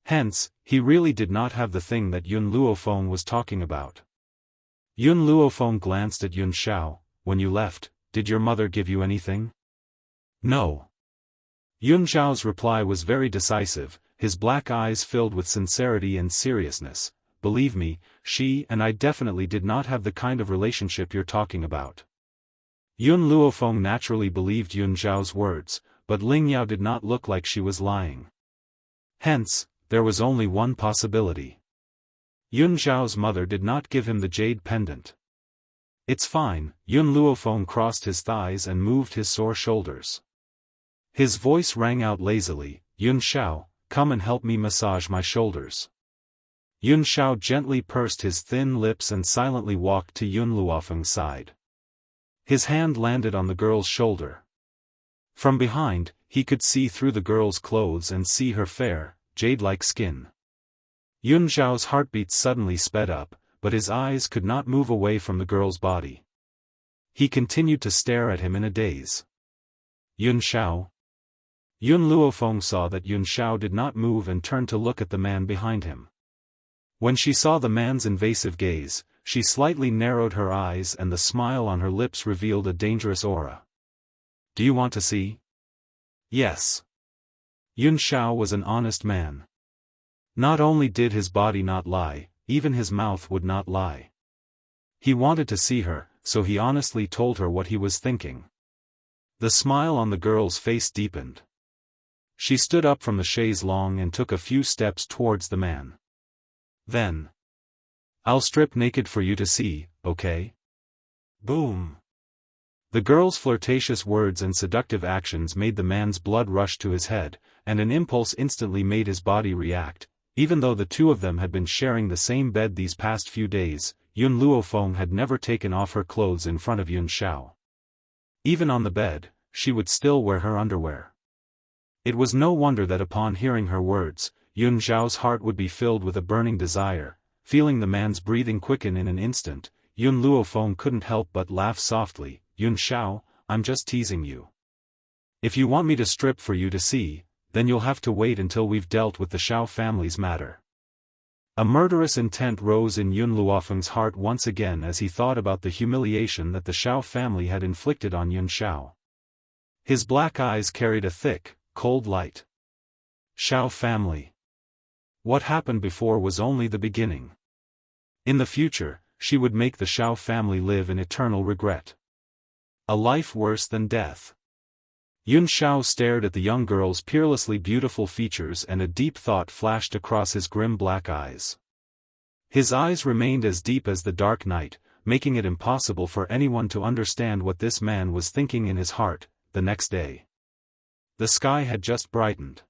Hence, he really did not have the thing that Yun Luofeng was talking about. Yun Luofeng glanced at Yun Xiao. "When you left, did your mother give you anything?" "No." Yun Xiao's reply was very decisive, his black eyes filled with sincerity and seriousness. "Believe me, she and I definitely did not have the kind of relationship you're talking about." Yun Luofeng naturally believed Yun Zhao's words, but Ling Yao did not look like she was lying. Hence, there was only one possibility. Yun Zhao's mother did not give him the jade pendant. "It's fine." Yun Luofeng crossed his thighs and moved his sore shoulders. His voice rang out lazily, "Yun Xiao, come and help me massage my shoulders." Yun Xiao gently pursed his thin lips and silently walked to Yun Luofeng's side. His hand landed on the girl's shoulder. From behind, he could see through the girl's clothes and see her fair, jade-like skin. Yun Zhao's heartbeat suddenly sped up, but his eyes could not move away from the girl's body. He continued to stare at him in a daze. "Yun Xiao?" Yun Luofeng saw that Yun Xiao did not move and turned to look at the man behind him. When she saw the man's invasive gaze, she slightly narrowed her eyes and the smile on her lips revealed a dangerous aura. "Do you want to see?" "Yes." Yun Xiao was an honest man. Not only did his body not lie, even his mouth would not lie. He wanted to see her, so he honestly told her what he was thinking. The smile on the girl's face deepened. She stood up from the chaise longue and took a few steps towards the man. "Then I'll strip naked for you to see, okay?" Boom. The girl's flirtatious words and seductive actions made the man's blood rush to his head, and an impulse instantly made his body react. Even though the two of them had been sharing the same bed these past few days, Yun Luofeng had never taken off her clothes in front of Yun Xiao. Even on the bed, she would still wear her underwear. It was no wonder that upon hearing her words, Yun Zhao's heart would be filled with a burning desire. Feeling the man's breathing quicken in an instant, Yun Luofeng couldn't help but laugh softly. "Yun Xiao, I'm just teasing you. If you want me to strip for you to see, then you'll have to wait until we've dealt with the Xiao family's matter." A murderous intent rose in Yun Luofeng's heart once again as he thought about the humiliation that the Xiao family had inflicted on Yun Xiao. His black eyes carried a thick, cold light. Xiao family. What happened before was only the beginning. In the future, she would make the Xiao family live in eternal regret. A life worse than death. Yun Xiao stared at the young girl's peerlessly beautiful features, and a deep thought flashed across his grim black eyes. His eyes remained as deep as the dark night, making it impossible for anyone to understand what this man was thinking in his heart. The next day, the sky had just brightened.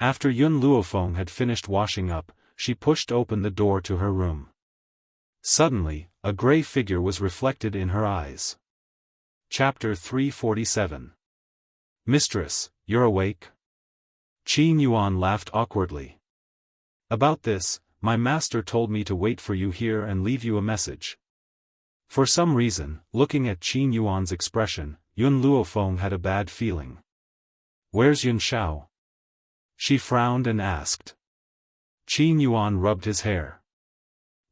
After Yun Luofeng had finished washing up, she pushed open the door to her room. Suddenly, a gray figure was reflected in her eyes. Chapter 347. Mistress, you're awake? Qin Yuan laughed awkwardly. About this, my master told me to wait for you here and leave you a message. For some reason, looking at Qin Yuan's expression, Yun Luofeng had a bad feeling. Where's Yun Xiao? She frowned and asked. Qin Yuan rubbed his hair.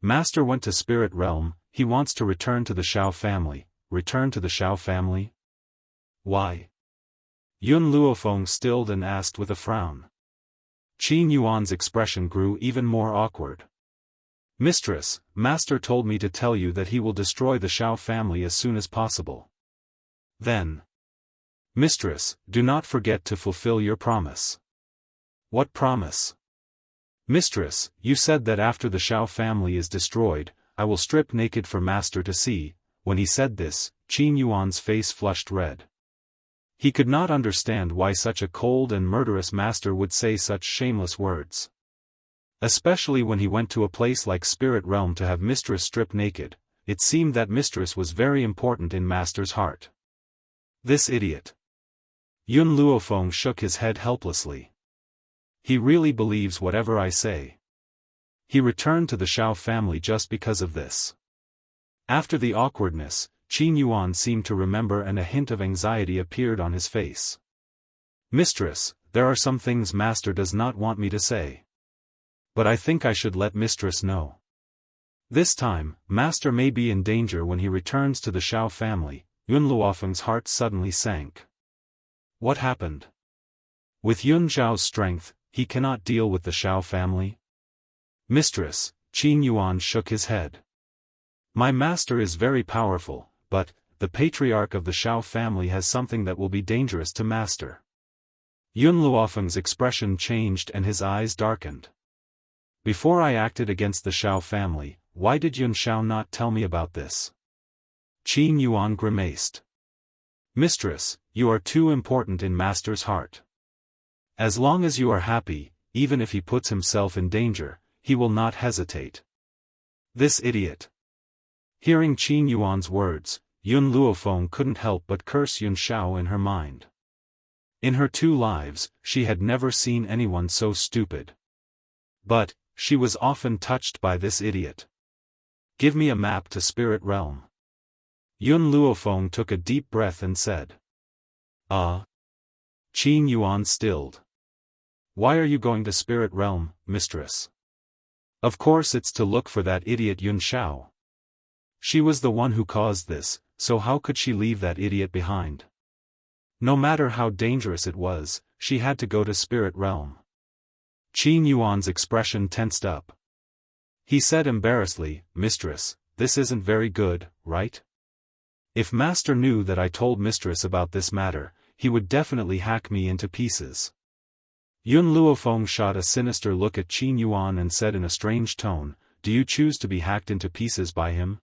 Master went to Spirit Realm. He wants to return to the Xiao family. Return to the Xiao family? Why? Yun Luofeng stilled and asked with a frown. Qin Yuan's expression grew even more awkward. Mistress, Master told me to tell you that he will destroy the Xiao family as soon as possible. Then. Mistress, do not forget to fulfill your promise. What promise? Mistress, you said that after the Xiao family is destroyed, I will strip naked for Master to see. When he said this, Qin Yuan's face flushed red. He could not understand why such a cold and murderous master would say such shameless words. Especially when he went to a place like Spirit Realm to have Mistress strip naked, it seemed that Mistress was very important in Master's heart. This idiot. Yun Luofeng shook his head helplessly. He really believes whatever I say. He returned to the Xiao family just because of this. After the awkwardness, Qin Yuan seemed to remember, and a hint of anxiety appeared on his face. Mistress, there are some things Master does not want me to say. But I think I should let Mistress know. This time, Master may be in danger when he returns to the Xiao family. Yun Luofeng's heart suddenly sank. What happened? With Yun Xiao's strength, he cannot deal with the Xiao family? Mistress, Qin Yuan shook his head. My master is very powerful, but the patriarch of the Xiao family has something that will be dangerous to Master. Yun Luofeng's expression changed and his eyes darkened. Before I acted against the Xiao family, why did Yun Xiao not tell me about this? Qin Yuan grimaced. Mistress, you are too important in Master's heart. As long as you are happy, even if he puts himself in danger, he will not hesitate. This idiot. Hearing Qin Yuan's words, Yun Luofeng couldn't help but curse Yun Xiao in her mind. In her 2 lives, she had never seen anyone so stupid. But, she was often touched by this idiot. Give me a map to Spirit Realm. Yun Luofeng took a deep breath and said. Qin Yuan stilled. Why are you going to Spirit Realm, Mistress? Of course it's to look for that idiot Yun Xiao. She was the one who caused this, so how could she leave that idiot behind? No matter how dangerous it was, she had to go to Spirit Realm. Qin Yuan's expression tensed up. He said embarrassedly, Mistress, this isn't very good, right? If Master knew that I told Mistress about this matter, he would definitely hack me into pieces. Yun Luofeng shot a sinister look at Qin Yuan and said in a strange tone, do you choose to be hacked into pieces by him?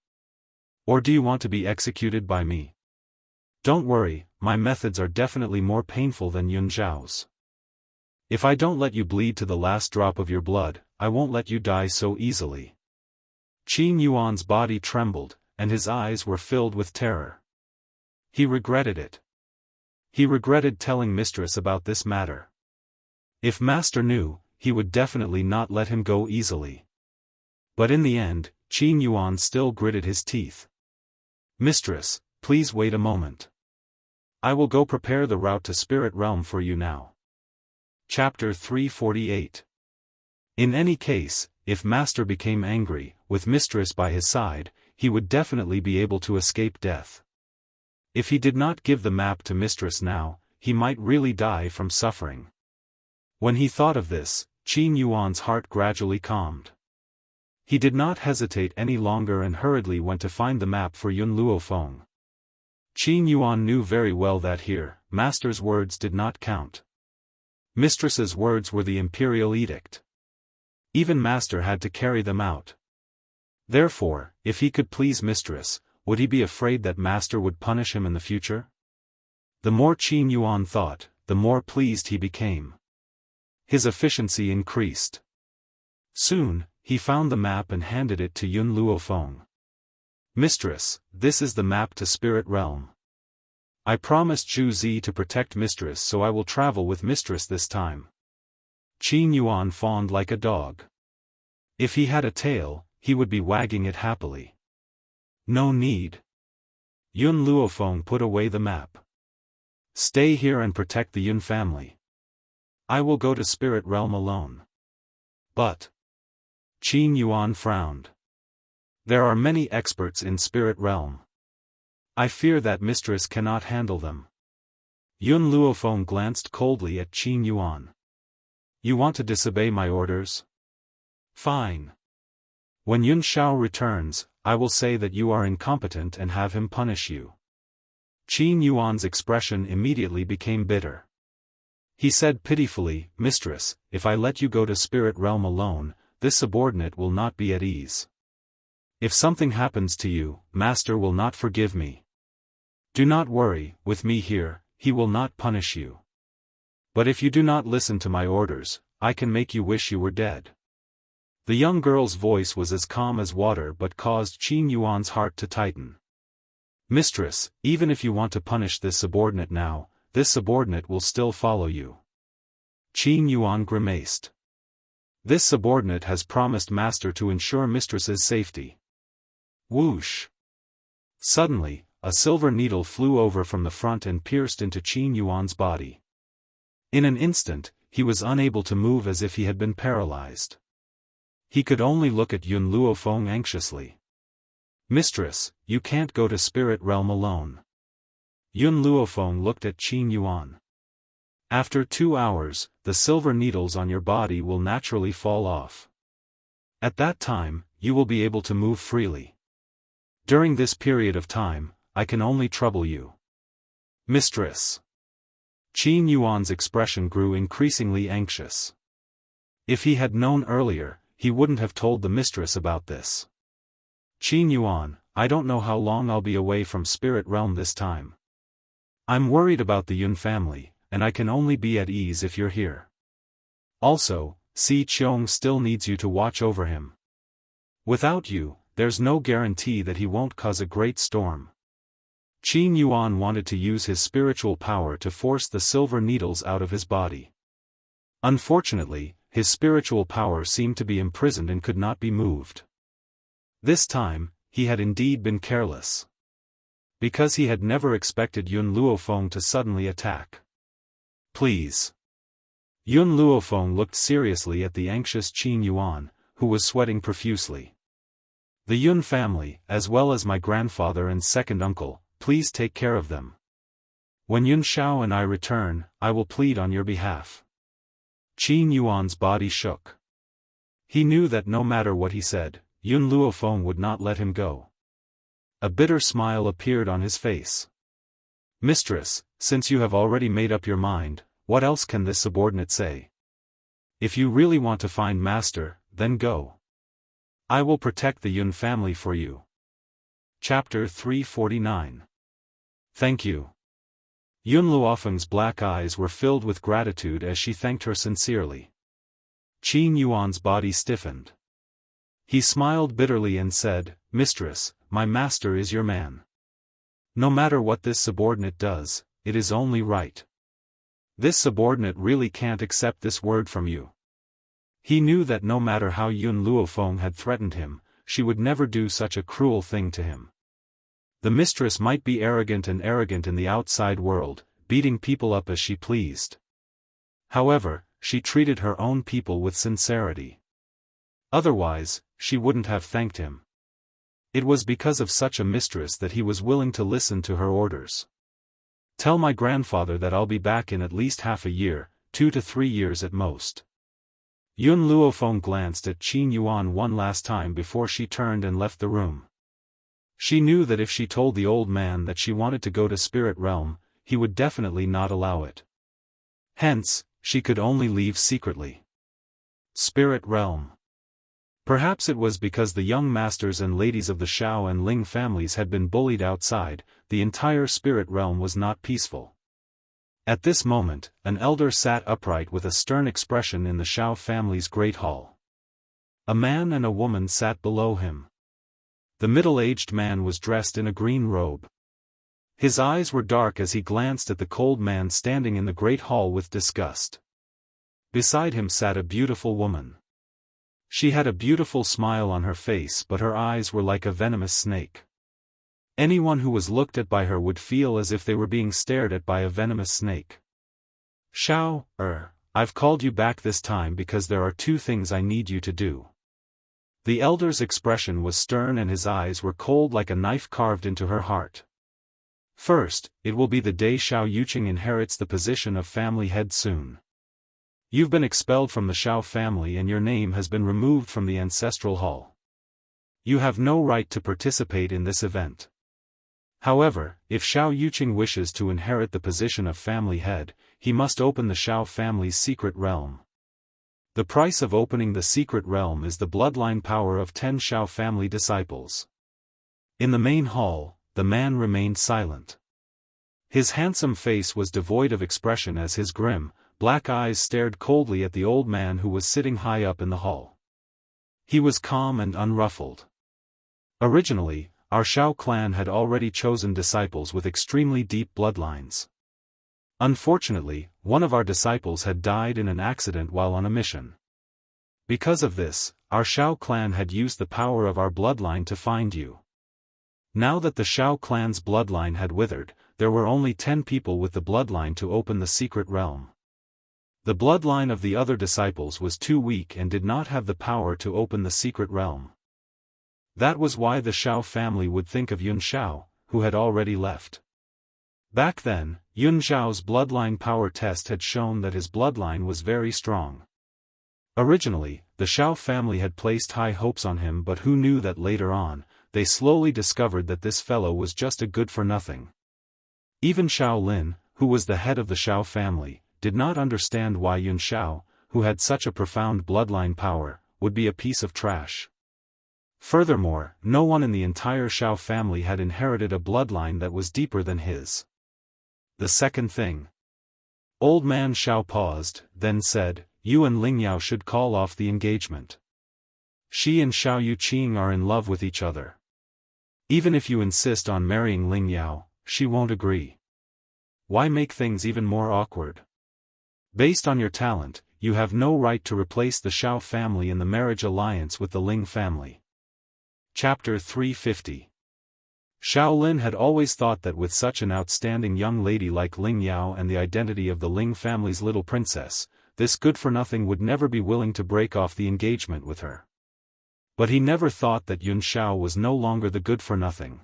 Or do you want to be executed by me? Don't worry, my methods are definitely more painful than Yun Xiao's. If I don't let you bleed to the last drop of your blood, I won't let you die so easily. Qin Yuan's body trembled, and his eyes were filled with terror. He regretted it. He regretted telling Mistress about this matter. If Master knew, he would definitely not let him go easily. But in the end, Qin Yuan still gritted his teeth. Mistress, please wait a moment. I will go prepare the route to Spirit Realm for you now. Chapter 348. In any case, if Master became angry, with Mistress by his side, he would definitely be able to escape death. If he did not give the map to Mistress now, he might really die from suffering. When he thought of this, Qin Yuan's heart gradually calmed. He did not hesitate any longer and hurriedly went to find the map for Yun Luofeng. Qin Yuan knew very well that here, master's words did not count. Mistress's words were the imperial edict. Even master had to carry them out. Therefore, if he could please mistress, would he be afraid that master would punish him in the future? The more Qin Yuan thought, the more pleased he became. His efficiency increased. Soon, he found the map and handed it to Yun Luofeng. Mistress, this is the map to Spirit Realm. I promised Zhu Zi to protect mistress, so I will travel with mistress this time. Qin Yuan fawned like a dog. If he had a tail, he would be wagging it happily. No need. Yun Luofeng put away the map. Stay here and protect the Yun family. I will go to Spirit Realm alone. But Qin Yuan frowned. There are many experts in Spirit Realm. I fear that mistress cannot handle them. Yun Luofeng glanced coldly at Qin Yuan. You want to disobey my orders? Fine. When Yun Shao returns, I will say that you are incompetent and have him punish you. Qin Yuan's expression immediately became bitter. He said pitifully, Mistress, if I let you go to Spirit Realm alone, this subordinate will not be at ease. If something happens to you, master will not forgive me. Do not worry, with me here, he will not punish you. But if you do not listen to my orders, I can make you wish you were dead. The young girl's voice was as calm as water but caused Qin Yuan's heart to tighten. Mistress, even if you want to punish this subordinate now, this subordinate will still follow you. Qin Yuan grimaced. This subordinate has promised master to ensure mistress's safety. Whoosh! Suddenly, a silver needle flew over from the front and pierced into Qin Yuan's body. In an instant, he was unable to move as if he had been paralyzed. He could only look at Yun Luofeng anxiously. Mistress, you can't go to Spirit Realm alone. Yun Luofeng looked at Qin Yuan. After 2 hours, the silver needles on your body will naturally fall off. At that time, you will be able to move freely. During this period of time, I can only trouble you. Mistress. Qin Yuan's expression grew increasingly anxious. If he had known earlier, he wouldn't have told the mistress about this. Qin Yuan, I don't know how long I'll be away from Spirit Realm this time. I'm worried about the Yun family, and I can only be at ease if you're here. Also, Si Qiong still needs you to watch over him. Without you, there's no guarantee that he won't cause a great storm. Qin Yuan wanted to use his spiritual power to force the silver needles out of his body. Unfortunately, his spiritual power seemed to be imprisoned and could not be moved. This time, he had indeed been careless. Because he had never expected Yun Luofeng to suddenly attack. Please. Yun Luofeng looked seriously at the anxious Qin Yuan, who was sweating profusely. The Yun family, as well as my grandfather and second uncle, please take care of them. When Yun Shao and I return, I will plead on your behalf. Qin Yuan's body shook. He knew that no matter what he said, Yun Luofeng would not let him go. A bitter smile appeared on his face. Mistress, since you have already made up your mind, what else can this subordinate say? If you really want to find master, then go. I will protect the Yun family for you. Chapter 349. Thank you. Yun Luofeng's black eyes were filled with gratitude as she thanked her sincerely. Qin Yuan's body stiffened. He smiled bitterly and said, Mistress, my master is your man. No matter what this subordinate does, it is only right. This subordinate really can't accept this word from you. He knew that no matter how Yun Luofeng had threatened him, she would never do such a cruel thing to him. The mistress might be arrogant in the outside world, beating people up as she pleased. However, she treated her own people with sincerity. Otherwise, she wouldn't have thanked him. It was because of such a mistress that he was willing to listen to her orders. Tell my grandfather that I'll be back in at least half a year, 2 to 3 years at most. Yun Luofeng glanced at Qin Yuan one last time before she turned and left the room. She knew that if she told the old man that she wanted to go to Spirit Realm, he would definitely not allow it. Hence, she could only leave secretly. Spirit Realm. Perhaps it was because the young masters and ladies of the Xiao and Ling families had been bullied outside, the entire Spirit Realm was not peaceful. At this moment, an elder sat upright with a stern expression in the Xiao family's great hall. A man and a woman sat below him. The middle-aged man was dressed in a green robe. His eyes were dark as he glanced at the cold man standing in the great hall with disgust. Beside him sat a beautiful woman. She had a beautiful smile on her face, but her eyes were like a venomous snake. Anyone who was looked at by her would feel as if they were being stared at by a venomous snake. Xiao, I've called you back this time because there are two things I need you to do. The elder's expression was stern and his eyes were cold like a knife carved into her heart. First, it will be the day Xiao Yuqing inherits the position of family head soon. You've been expelled from the Xiao family and your name has been removed from the ancestral hall. You have no right to participate in this event. However, if Xiao Yuqing wishes to inherit the position of family head, he must open the Xiao family's secret realm. The price of opening the secret realm is the bloodline power of 10 Xiao family disciples. In the main hall, the man remained silent. His handsome face was devoid of expression as his grim, black eyes stared coldly at the old man who was sitting high up in the hall. He was calm and unruffled. Originally, our Xiao clan had already chosen disciples with extremely deep bloodlines. Unfortunately, one of our disciples had died in an accident while on a mission. Because of this, our Xiao clan had used the power of our bloodline to find you. Now that the Xiao clan's bloodline had withered, there were only 10 people with the bloodline to open the secret realm. The bloodline of the other disciples was too weak and did not have the power to open the secret realm. That was why the Xiao family would think of Yun Xiao, who had already left. Back then, Yun Xiao's bloodline power test had shown that his bloodline was very strong. Originally, the Xiao family had placed high hopes on him, but who knew that later on, they slowly discovered that this fellow was just a good-for-nothing. Even Xiao Lin, who was the head of the Xiao family, did not understand why Yun Xiao, who had such a profound bloodline power, would be a piece of trash. Furthermore, no one in the entire Xiao family had inherited a bloodline that was deeper than his. The second thing. Old man Xiao paused, then said, "You and Ling Yao should call off the engagement. She and Xiao Yuqing are in love with each other. Even if you insist on marrying Ling Yao, she won't agree. Why make things even more awkward? Based on your talent, you have no right to replace the Xiao family in the marriage alliance with the Ling family." Chapter 350. Xiao Lin had always thought that with such an outstanding young lady like Ling Yao and the identity of the Ling family's little princess, this good-for-nothing would never be willing to break off the engagement with her. But he never thought that Yun Xiao was no longer the good-for-nothing.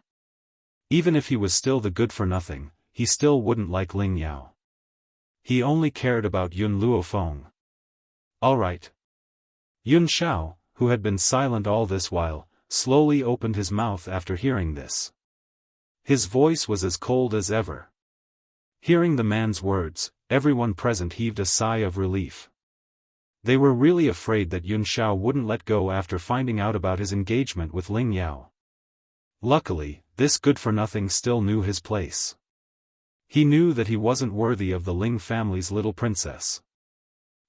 Even if he was still the good-for-nothing, he still wouldn't like Ling Yao. He only cared about Yun Luofeng. All right. Yun Xiao, who had been silent all this while, slowly opened his mouth after hearing this. His voice was as cold as ever. Hearing the man's words, everyone present heaved a sigh of relief. They were really afraid that Yun Xiao wouldn't let go after finding out about his engagement with Ling Yao. Luckily, this good-for-nothing still knew his place. He knew that he wasn't worthy of the Ling family's little princess.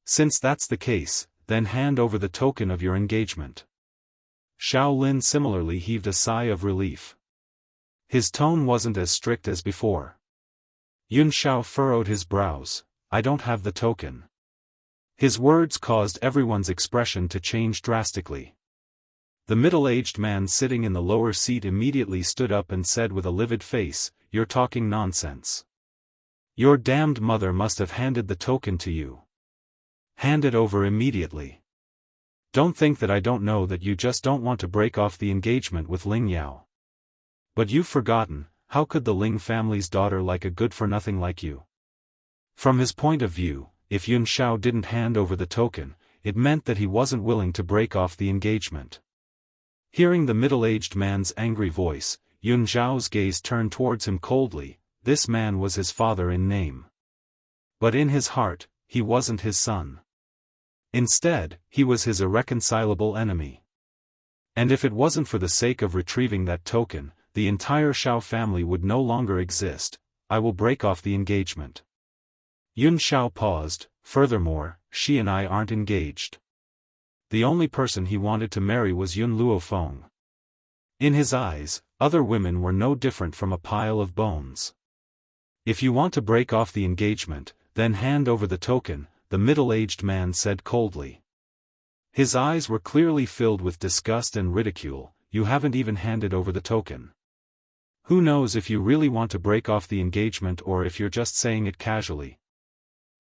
Since that's the case, then hand over the token of your engagement. Xiao Lin similarly heaved a sigh of relief. His tone wasn't as strict as before. Yun Xiao furrowed his brows. "I don't have the token." His words caused everyone's expression to change drastically. The middle-aged man sitting in the lower seat immediately stood up and said with a livid face, "You're talking nonsense. Your damned mother must have handed the token to you. Hand it over immediately. Don't think that I don't know that you just don't want to break off the engagement with Ling Yao. But you've forgotten, how could the Ling family's daughter like a good-for-nothing like you?" From his point of view, if Yun Xiao didn't hand over the token, it meant that he wasn't willing to break off the engagement. Hearing the middle-aged man's angry voice, Yun Zhao's gaze turned towards him coldly. This man was his father in name. But in his heart, he wasn't his son. Instead, he was his irreconcilable enemy. And if it wasn't for the sake of retrieving that token, the entire Xiao family would no longer exist. I will break off the engagement. Yun Xiao paused. Furthermore, she and I aren't engaged. The only person he wanted to marry was Yun Luofeng. In his eyes, other women were no different from a pile of bones. If you want to break off the engagement, then hand over the token, the middle-aged man said coldly. His eyes were clearly filled with disgust and ridicule. You haven't even handed over the token. Who knows if you really want to break off the engagement or if you're just saying it casually.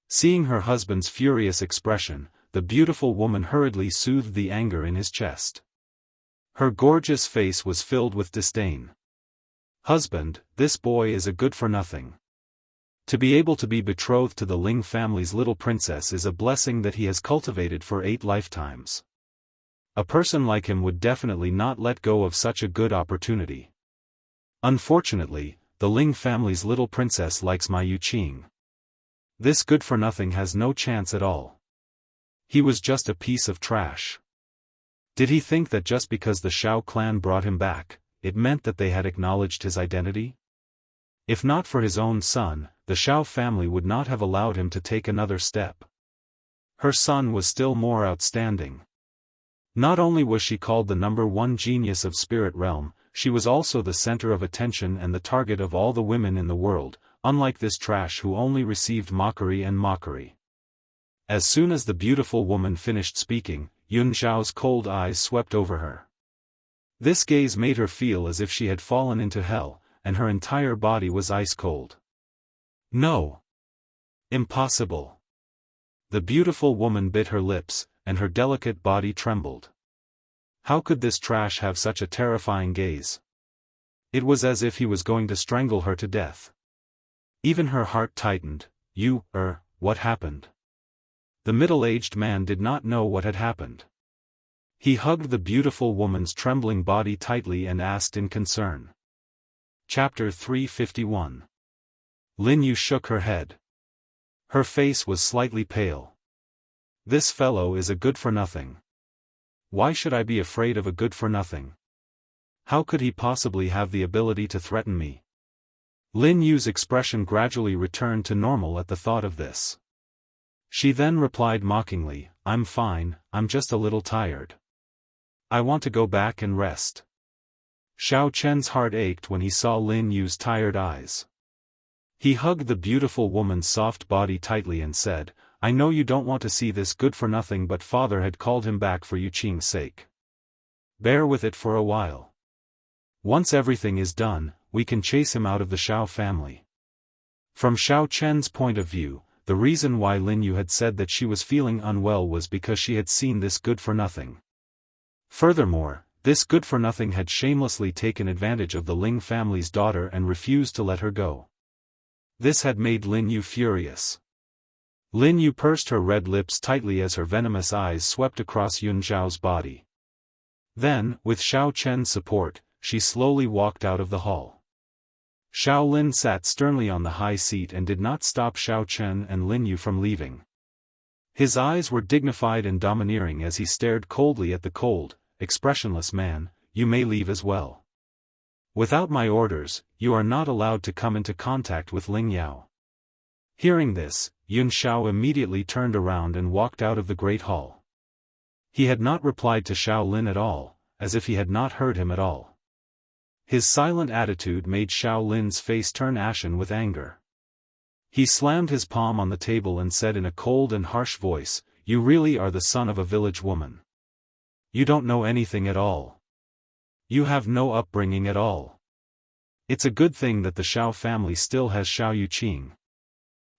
Seeing her husband's furious expression, the beautiful woman hurriedly soothed the anger in his chest. Her gorgeous face was filled with disdain. Husband, this boy is a good-for-nothing. To be able to be betrothed to the Ling family's little princess is a blessing that he has cultivated for 8 lifetimes. A person like him would definitely not let go of such a good opportunity. Unfortunately, the Ling family's little princess likes my Yuqing. This good-for-nothing has no chance at all. He was just a piece of trash. Did he think that just because the Xiao clan brought him back, it meant that they had acknowledged his identity? If not for his own son, the Xiao family would not have allowed him to take another step. Her son was still more outstanding. Not only was she called the #1 genius of Spirit Realm, she was also the center of attention and the target of all the women in the world, unlike this trash who only received mockery and mockery. As soon as the beautiful woman finished speaking, Yun Zhao's cold eyes swept over her. This gaze made her feel as if she had fallen into hell, and her entire body was ice cold. No. Impossible. The beautiful woman bit her lips, and her delicate body trembled. How could this trash have such a terrifying gaze? It was as if he was going to strangle her to death. Even her heart tightened. What happened? The middle-aged man did not know what had happened. He hugged the beautiful woman's trembling body tightly and asked in concern. Chapter 351. Lin Yu shook her head. Her face was slightly pale. This fellow is a good-for-nothing. Why should I be afraid of a good-for-nothing? How could he possibly have the ability to threaten me? Lin Yu's expression gradually returned to normal at the thought of this. She then replied mockingly, I'm fine, I'm just a little tired. I want to go back and rest. Xiao Chen's heart ached when he saw Lin Yu's tired eyes. He hugged the beautiful woman's soft body tightly and said, I know you don't want to see this good-for-nothing, but father had called him back for Yuqing's sake. Bear with it for a while. Once everything is done, we can chase him out of the Xiao family. From Xiao Chen's point of view, the reason why Lin Yu had said that she was feeling unwell was because she had seen this good-for-nothing. Furthermore, this good-for-nothing had shamelessly taken advantage of the Ling family's daughter and refused to let her go. This had made Lin Yu furious. Lin Yu pursed her red lips tightly as her venomous eyes swept across Yun Zhao's body. Then, with Xiao Chen's support, she slowly walked out of the hall. Xiao Lin sat sternly on the high seat and did not stop Xiao Chen and Lin Yu from leaving. His eyes were dignified and domineering as he stared coldly at the cold, expressionless man. You may leave as well. Without my orders, you are not allowed to come into contact with Ling Yao. Hearing this, Yun Xiao immediately turned around and walked out of the great hall. He had not replied to Xiao Lin at all, as if he had not heard him at all. His silent attitude made Xiao Lin's face turn ashen with anger. He slammed his palm on the table and said in a cold and harsh voice, You really are the son of a village woman. You don't know anything at all. You have no upbringing at all. It's a good thing that the Xiao family still has Xiao Yuqing.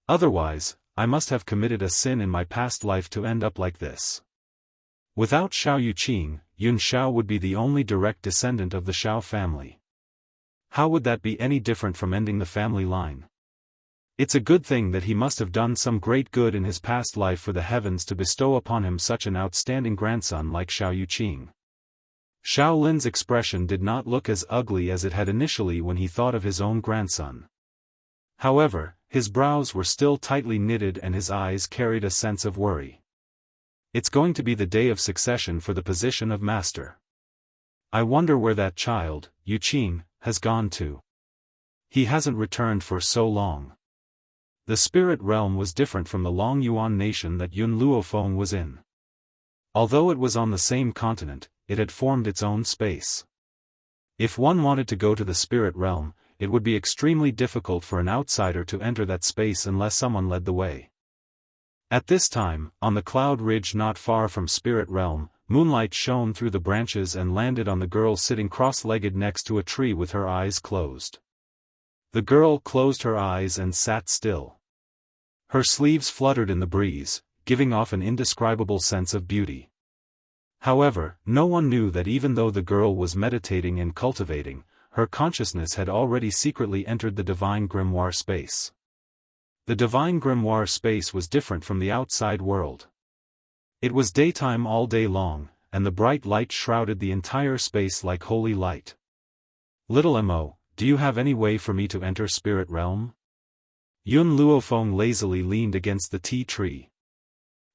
Otherwise, I must have committed a sin in my past life to end up like this. Without Xiao Yuqing, Yun Xiao would be the only direct descendant of the Xiao family. How would that be any different from ending the family line? It's a good thing that he must have done some great good in his past life for the heavens to bestow upon him such an outstanding grandson like Xiao Yuqing. Xiao Lin's expression did not look as ugly as it had initially when he thought of his own grandson. However, his brows were still tightly knitted and his eyes carried a sense of worry. It's going to be the day of succession for the position of master. I wonder where that child, Yuqing, has gone to. He hasn't returned for so long. The spirit realm was different from the Long Yuan nation that Yun Luofeng was in. Although it was on the same continent, it had formed its own space. If one wanted to go to the spirit realm, it would be extremely difficult for an outsider to enter that space unless someone led the way. At this time, on the cloud ridge not far from spirit realm, moonlight shone through the branches and landed on the girl sitting cross-legged next to a tree with her eyes closed. The girl closed her eyes and sat still. Her sleeves fluttered in the breeze, giving off an indescribable sense of beauty. However, no one knew that even though the girl was meditating and cultivating, her consciousness had already secretly entered the divine grimoire space. The divine grimoire space was different from the outside world. It was daytime all day long, and the bright light shrouded the entire space like holy light. Little Mo, do you have any way for me to enter spirit realm? Yun Luofeng lazily leaned against the tea tree.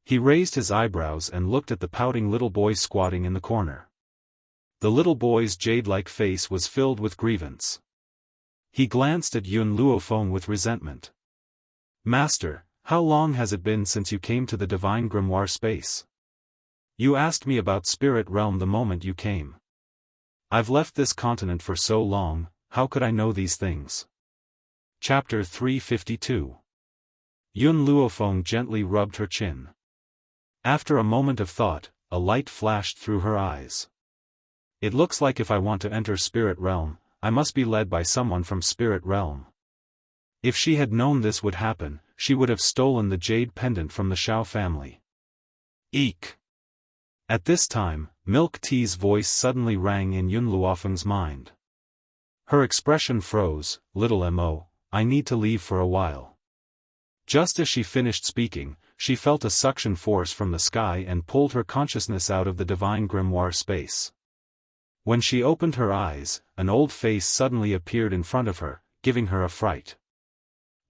He raised his eyebrows and looked at the pouting little boy squatting in the corner. The little boy's jade-like face was filled with grievance. He glanced at Yun Luofeng with resentment. Master, how long has it been since you came to the divine grimoire space? You asked me about spirit realm the moment you came. I've left this continent for so long, how could I know these things? Chapter 352. Yun Luofeng gently rubbed her chin. After a moment of thought, a light flashed through her eyes. It looks like if I want to enter spirit realm, I must be led by someone from spirit realm. If she had known this would happen, she would have stolen the jade pendant from the Xiao family. Eek! At this time, Milk Tea's voice suddenly rang in Yun Luofeng's mind. Her expression froze. Little Mo, I need to leave for a while. Just as she finished speaking, she felt a suction force from the sky and pulled her consciousness out of the divine grimoire space. When she opened her eyes, an old face suddenly appeared in front of her, giving her a fright.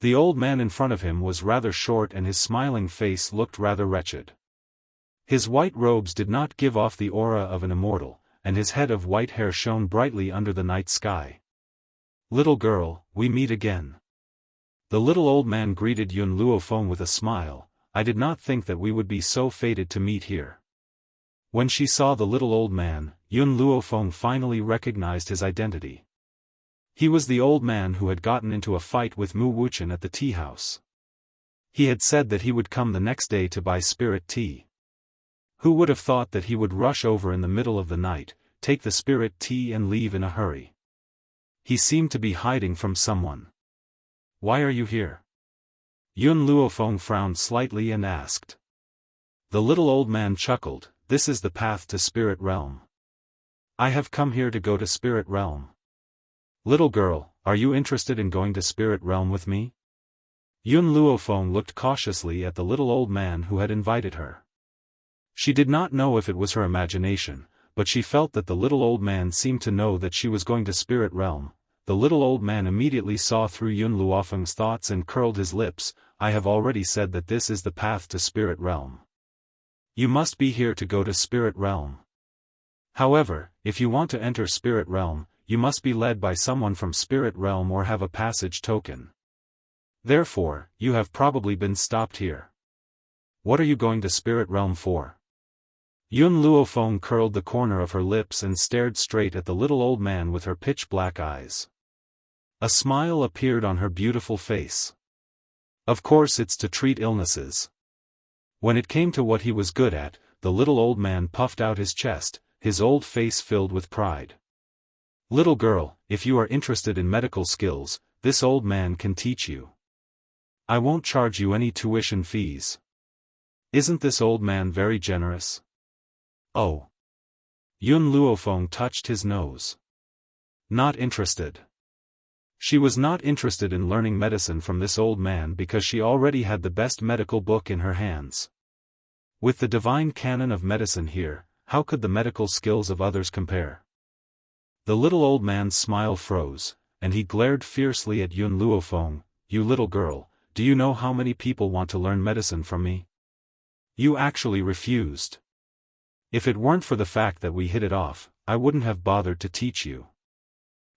The old man in front of him was rather short and his smiling face looked rather wretched. His white robes did not give off the aura of an immortal, and his head of white hair shone brightly under the night sky. Little girl, we meet again. The little old man greeted Yun Luofeng with a smile. I did not think that we would be so fated to meet here. When she saw the little old man, Yun Luofeng finally recognized his identity. He was the old man who had gotten into a fight with Mu Wuchen at the tea house. He had said that he would come the next day to buy spirit tea. Who would have thought that he would rush over in the middle of the night, take the spirit tea and leave in a hurry? He seemed to be hiding from someone. Why are you here? Yun Luofeng frowned slightly and asked. The little old man chuckled. This is the path to spirit realm. I have come here to go to spirit realm. Little girl, are you interested in going to spirit realm with me? Yun Luofeng looked cautiously at the little old man who had invited her. She did not know if it was her imagination, but she felt that the little old man seemed to know that she was going to spirit realm. The little old man immediately saw through Yun Luofeng's thoughts and curled his lips. I have already said that this is the path to spirit realm. You must be here to go to spirit realm. However, if you want to enter spirit realm, you must be led by someone from spirit realm or have a passage token. Therefore, you have probably been stopped here. What are you going to spirit realm for? Yun Luofeng curled the corner of her lips and stared straight at the little old man with her pitch-black eyes. A smile appeared on her beautiful face. Of course it's to treat illnesses. When it came to what he was good at, the little old man puffed out his chest, his old face filled with pride. Little girl, if you are interested in medical skills, this old man can teach you. I won't charge you any tuition fees. Isn't this old man very generous? Oh. Yun Luofeng touched his nose. Not interested. She was not interested in learning medicine from this old man because she already had the best medical book in her hands. With the divine canon of medicine here, how could the medical skills of others compare? The little old man's smile froze, and he glared fiercely at Yun Luofeng. You little girl, do you know how many people want to learn medicine from me? You actually refused. If it weren't for the fact that we hit it off, I wouldn't have bothered to teach you.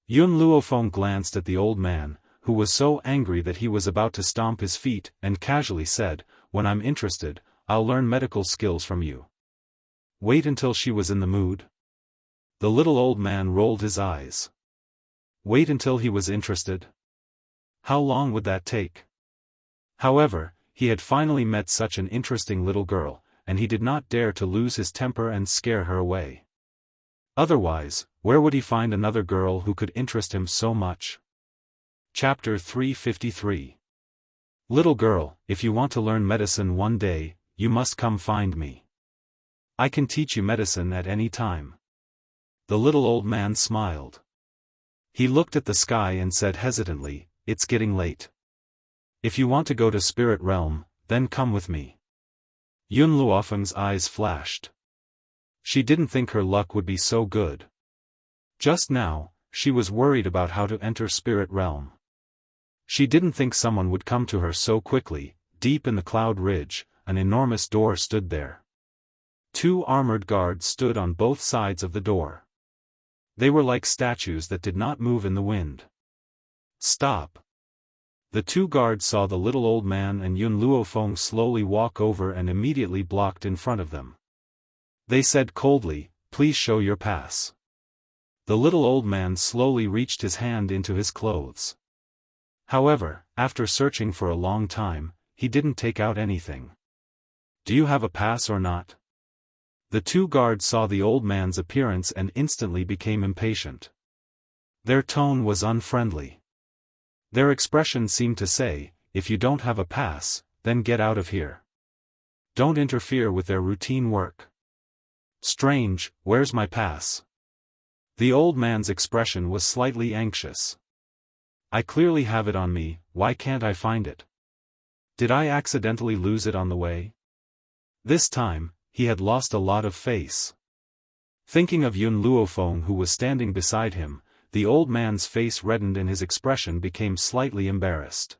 Yun Luofeng glanced at the old man, who was so angry that he was about to stomp his feet, and casually said, When I'm interested, I'll learn medical skills from you. Wait until she was in the mood? The little old man rolled his eyes. Wait until he was interested? How long would that take? However, he had finally met such an interesting little girl, and he did not dare to lose his temper and scare her away. Otherwise, where would he find another girl who could interest him so much? Chapter 353. Little girl, if you want to learn medicine one day, you must come find me. I can teach you medicine at any time. The little old man smiled. He looked at the sky and said hesitantly, It's getting late. If you want to go to spirit realm, then come with me. Yun Luofeng's eyes flashed. She didn't think her luck would be so good. Just now, she was worried about how to enter spirit realm. She didn't think someone would come to her so quickly. Deep in the cloud ridge, an enormous door stood there. 2 armored guards stood on both sides of the door. They were like statues that did not move in the wind. Stop! The 2 guards saw the little old man and Yun Luofeng slowly walk over and immediately blocked in front of them. They said coldly, Please show your pass. The little old man slowly reached his hand into his clothes. However, after searching for a long time, he didn't take out anything. Do you have a pass or not? The 2 guards saw the old man's appearance and instantly became impatient. Their tone was unfriendly. Their expression seemed to say, If you don't have a pass, then get out of here. Don't interfere with their routine work. Strange, where's my pass? The old man's expression was slightly anxious. I clearly have it on me, why can't I find it? Did I accidentally lose it on the way? This time, he had lost a lot of face. Thinking of Yun Luofeng who was standing beside him, the old man's face reddened and his expression became slightly embarrassed.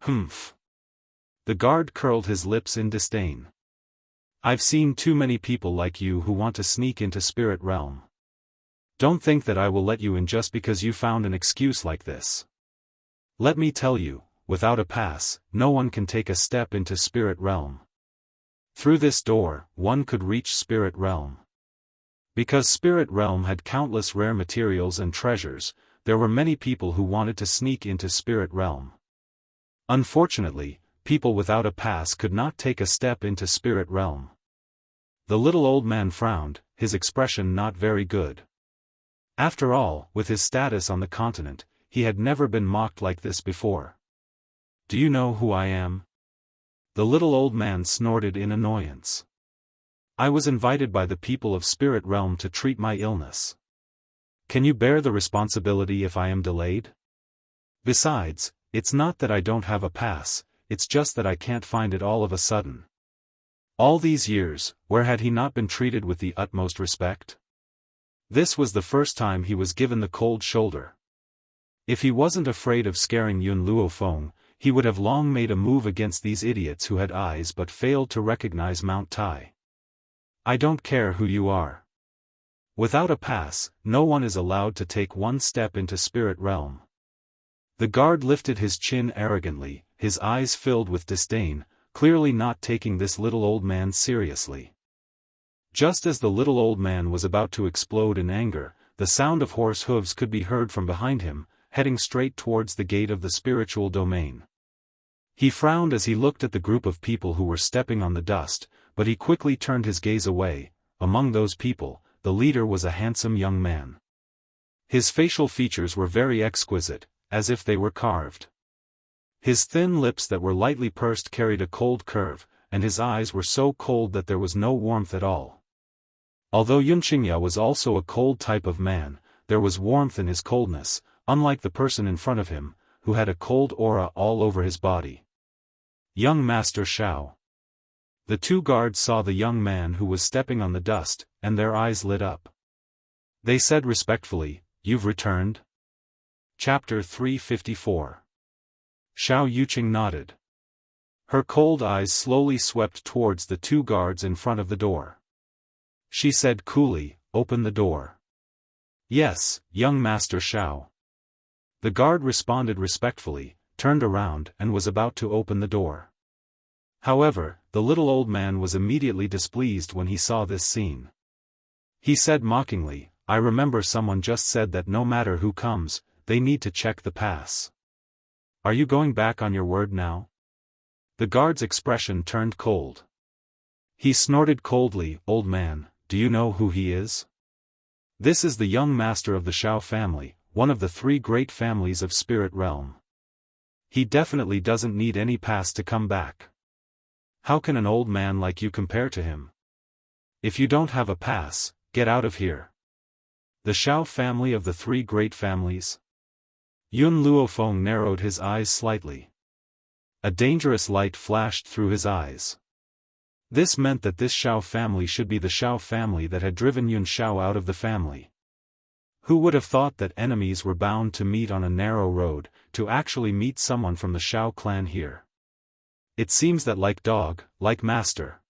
Humph. The guard curled his lips in disdain. I've seen too many people like you who want to sneak into spirit realm. Don't think that I will let you in just because you found an excuse like this. Let me tell you, without a pass, no one can take a step into spirit realm. Through this door, one could reach spirit realm. Because spirit realm had countless rare materials and treasures, there were many people who wanted to sneak into spirit realm. Unfortunately, people without a pass could not take a step into spirit realm. The little old man frowned, his expression not very good. After all, with his status on the continent, he had never been mocked like this before. Do you know who I am? The little old man snorted in annoyance. I was invited by the people of spirit realm to treat my illness. Can you bear the responsibility if I am delayed? Besides, it's not that I don't have a pass, it's just that I can't find it all of a sudden. All these years, where had he not been treated with the utmost respect? This was the first time he was given the cold shoulder. If he wasn't afraid of scaring Yun Luofeng, he would have long made a move against these idiots who had eyes but failed to recognize Mount Tai. I don't care who you are. Without a pass, no one is allowed to take one step into spirit realm. The guard lifted his chin arrogantly, his eyes filled with disdain, clearly not taking this little old man seriously. Just as the little old man was about to explode in anger, the sound of horse hooves could be heard from behind him, heading straight towards the gate of the spiritual domain. He frowned as he looked at the group of people who were stepping on the dust, but he quickly turned his gaze away. Among those people, the leader was a handsome young man. His facial features were very exquisite, as if they were carved. His thin lips that were lightly pursed carried a cold curve, and his eyes were so cold that there was no warmth at all. Although Yunqingya was also a cold type of man, there was warmth in his coldness, unlike the person in front of him, who had a cold aura all over his body. Young Master Xiao. The two guards saw the young man who was stepping on the dust, and their eyes lit up. They said respectfully, "You've returned?" Chapter 354. Xiao Yuqing nodded. Her cold eyes slowly swept towards the two guards in front of the door. She said coolly, "Open the door." "Yes, young Master Xiao." The guard responded respectfully, turned around and was about to open the door. However, the little old man was immediately displeased when he saw this scene. He said mockingly, "I remember someone just said that no matter who comes, they need to check the pass. Are you going back on your word now?" The guard's expression turned cold. He snorted coldly, "Old man, do you know who he is? This is the young master of the Xiao family, one of the three great families of Spirit Realm. He definitely doesn't need any pass to come back. How can an old man like you compare to him? If you don't have a pass, get out of here." The Xiao family of the three great families? Yun Luofeng narrowed his eyes slightly. A dangerous light flashed through his eyes. This meant that this Xiao family should be the Xiao family that had driven Yun Xiao out of the family. Who would have thought that enemies were bound to meet on a narrow road, to actually meet someone from the Xiao clan here? It seems that like dog, like master.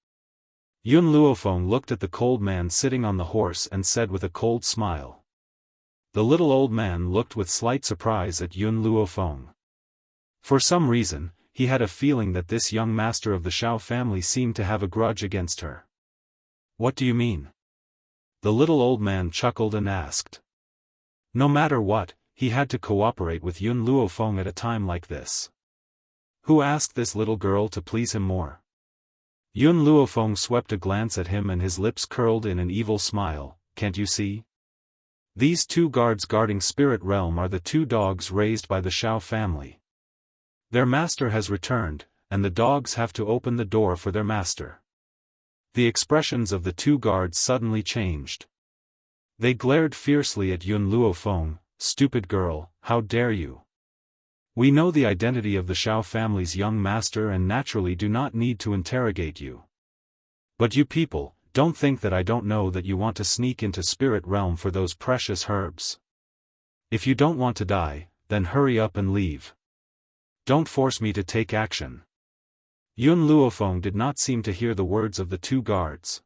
Yun Luofeng looked at the cold man sitting on the horse and said with a cold smile. The little old man looked with slight surprise at Yun Luofeng. For some reason, he had a feeling that this young master of the Xiao family seemed to have a grudge against her. "What do you mean?" The little old man chuckled and asked. No matter what, he had to cooperate with Yun Luofeng at a time like this. Who asked this little girl to please him more? Yun Luofeng swept a glance at him and his lips curled in an evil smile. "Can't you see? These two guards guarding Spirit Realm are the two dogs raised by the Xiao family. Their master has returned, and the dogs have to open the door for their master." The expressions of the two guards suddenly changed. They glared fiercely at Yun Luofeng. "Stupid girl, how dare you? We know the identity of the Xiao family's young master and naturally do not need to interrogate you. But you people, don't think that I don't know that you want to sneak into Spirit Realm for those precious herbs. If you don't want to die, then hurry up and leave. Don't force me to take action." Yun Luofeng did not seem to hear the words of the two guards.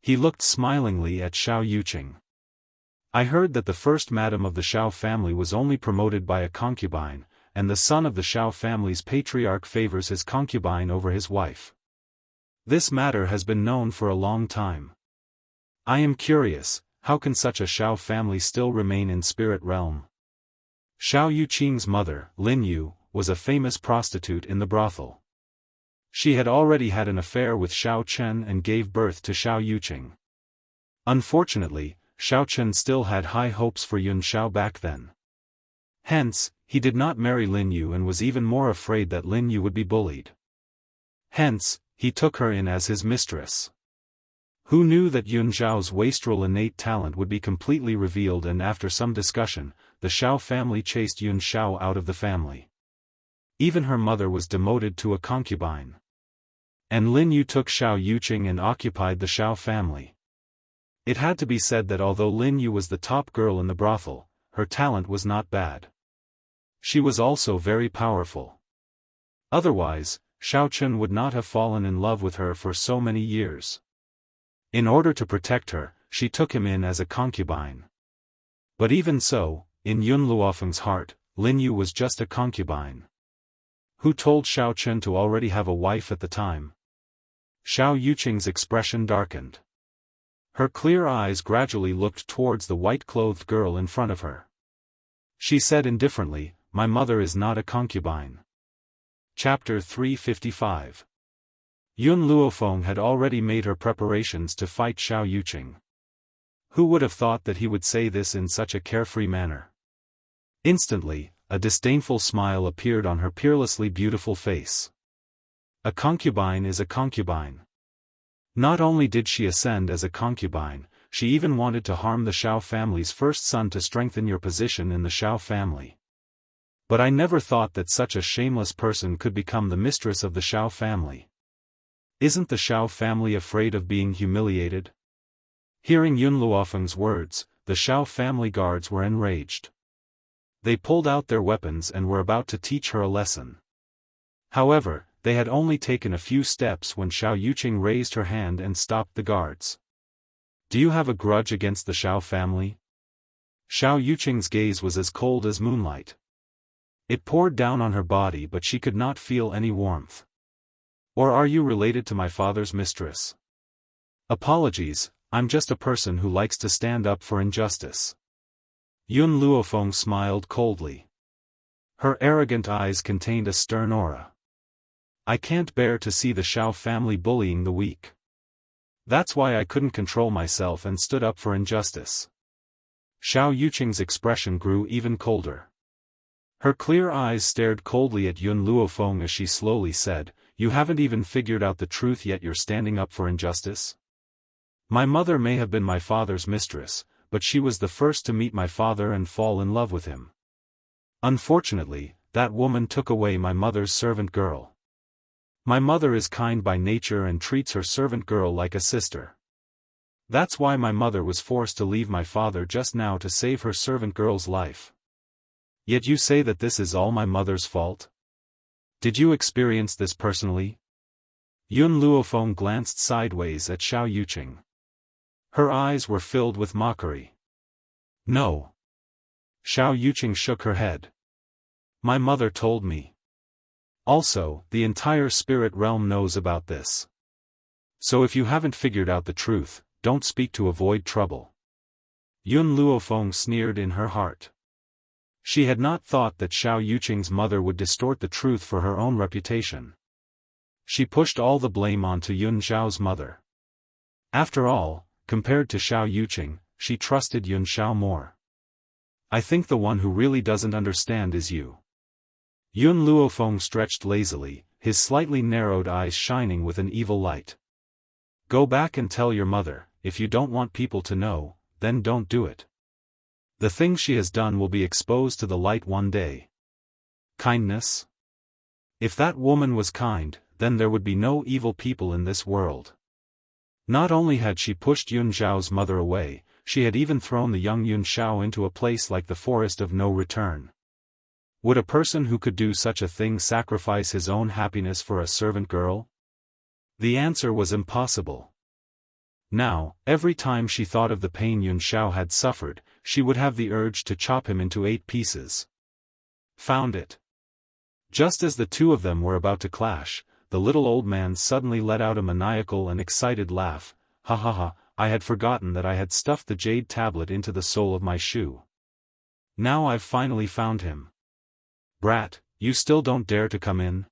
He looked smilingly at Xiao Yuqing. "I heard that the first madam of the Xiao family was only promoted by a concubine, and the son of the Xiao family's patriarch favors his concubine over his wife. This matter has been known for a long time. I am curious, how can such a Xiao family still remain in Spirit Realm?" Xiao Yuqing's mother, Lin Yu, was a famous prostitute in the brothel. She had already had an affair with Xiao Chen and gave birth to Xiao Yuqing. Unfortunately, Xiao Chen still had high hopes for Yun Xiao back then. Hence, he did not marry Lin Yu and was even more afraid that Lin Yu would be bullied. Hence, he took her in as his mistress. Who knew that Yun Xiao's wastrel innate talent would be completely revealed, and after some discussion, the Xiao family chased Yun Xiao out of the family. Even her mother was demoted to a concubine. And Lin Yu took Xiao Yuqing and occupied the Xiao family. It had to be said that although Lin Yu was the top girl in the brothel, her talent was not bad. She was also very powerful. Otherwise, Xiao Chen would not have fallen in love with her for so many years. In order to protect her, she took him in as a concubine. But even so, in Yun Luofeng's heart, Lin Yu was just a concubine. Who told Xiao Chen to already have a wife at the time? Xiao Yuqing's expression darkened. Her clear eyes gradually looked towards the white-clothed girl in front of her. She said indifferently, "My mother is not a concubine." Chapter 355. Yun Luofeng had already made her preparations to fight Xiao Yuqing. Who would have thought that he would say this in such a carefree manner? Instantly, a disdainful smile appeared on her peerlessly beautiful face. A concubine is a concubine. Not only did she ascend as a concubine, she even wanted to harm the Xiao family's first son to strengthen your position in the Xiao family. But I never thought that such a shameless person could become the mistress of the Xiao family. Isn't the Xiao family afraid of being humiliated? Hearing Yun Luofeng's words, the Xiao family guards were enraged. They pulled out their weapons and were about to teach her a lesson. However, they had only taken a few steps when Xiao Yuqing raised her hand and stopped the guards. Do you have a grudge against the Xiao family? Xiao Yuqing's gaze was as cold as moonlight. It poured down on her body, but she could not feel any warmth. Or are you related to my father's mistress? Apologies, I'm just a person who likes to stand up for injustice. Yun Luofeng smiled coldly. Her arrogant eyes contained a stern aura. I can't bear to see the Xiao family bullying the weak. That's why I couldn't control myself and stood up for injustice. Xiao Yuqing's expression grew even colder. Her clear eyes stared coldly at Yun Luofeng as she slowly said, "You haven't even figured out the truth yet you're standing up for injustice? My mother may have been my father's mistress, but she was the first to meet my father and fall in love with him. Unfortunately, that woman took away my mother's servant girl. My mother is kind by nature and treats her servant girl like a sister. That's why my mother was forced to leave my father just now to save her servant girl's life. Yet you say that this is all my mother's fault? Did you experience this personally?" Yun Luofeng glanced sideways at Xiao Yuqing. Her eyes were filled with mockery. "No." Xiao Yuqing shook her head. "My mother told me. Also, the entire spirit realm knows about this. So if you haven't figured out the truth, don't speak to avoid trouble." Yun Luofeng sneered in her heart. She had not thought that Xiao Yuqing's mother would distort the truth for her own reputation. She pushed all the blame onto Yun Xiao's mother. After all, compared to Xiao Yuqing, she trusted Yun Xiao more. "I think the one who really doesn't understand is you." Yun Luofeng stretched lazily, his slightly narrowed eyes shining with an evil light. "Go back and tell your mother, if you don't want people to know, then don't do it. The things she has done will be exposed to the light one day." Kindness? If that woman was kind, then there would be no evil people in this world. Not only had she pushed Yun Xiao's mother away, she had even thrown the young Yun Xiao into a place like the forest of no return. Would a person who could do such a thing sacrifice his own happiness for a servant girl? The answer was impossible. Now, every time she thought of the pain Yun Xiao had suffered, she would have the urge to chop him into 8 pieces. Found it. Just as the two of them were about to clash, the little old man suddenly let out a maniacal and excited laugh. "Ha ha ha, I had forgotten that I had stuffed the jade tablet into the sole of my shoe. Now I've finally found him. Brat, you still don't dare to come in?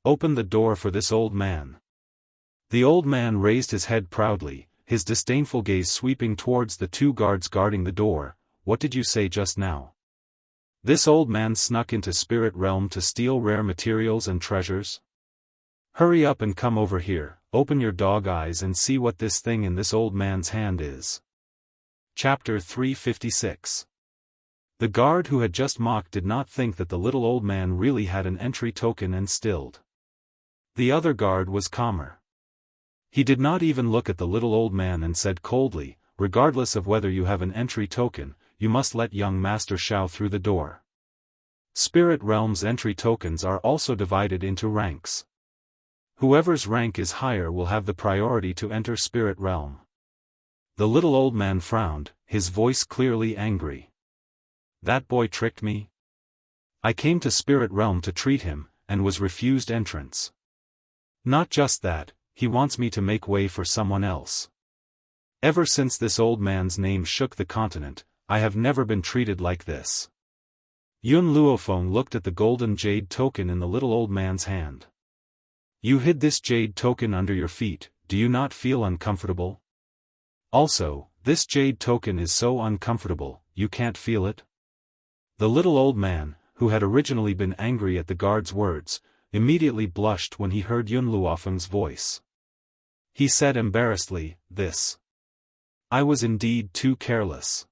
Open the door for this old man." The old man raised his head proudly, his disdainful gaze sweeping towards the 2 guards guarding the door. "What did you say just now? This old man snuck into spirit realm to steal rare materials and treasures? Hurry up and come over here, open your dog eyes and see what this thing in this old man's hand is." Chapter 356. The guard who had just mocked did not think that the little old man really had an entry token and stilled. The other guard was calmer. He did not even look at the little old man and said coldly, "Regardless of whether you have an entry token, you must let young Master Xiao through the door." Spirit Realm's entry tokens are also divided into ranks. Whoever's rank is higher will have the priority to enter Spirit Realm. The little old man frowned, his voice clearly angry. "That boy tricked me? I came to Spirit Realm to treat him, and was refused entrance. Not just that, he wants me to make way for someone else. Ever since this old man's name shook the continent, I have never been treated like this." Yun Luofeng looked at the golden jade token in the little old man's hand. "You hid this jade token under your feet, do you not feel uncomfortable? Also, this jade token is so uncomfortable, you can't feel it?" The little old man, who had originally been angry at the guard's words, immediately blushed when he heard Yun Luofeng's voice. He said embarrassedly, "This I was indeed too careless.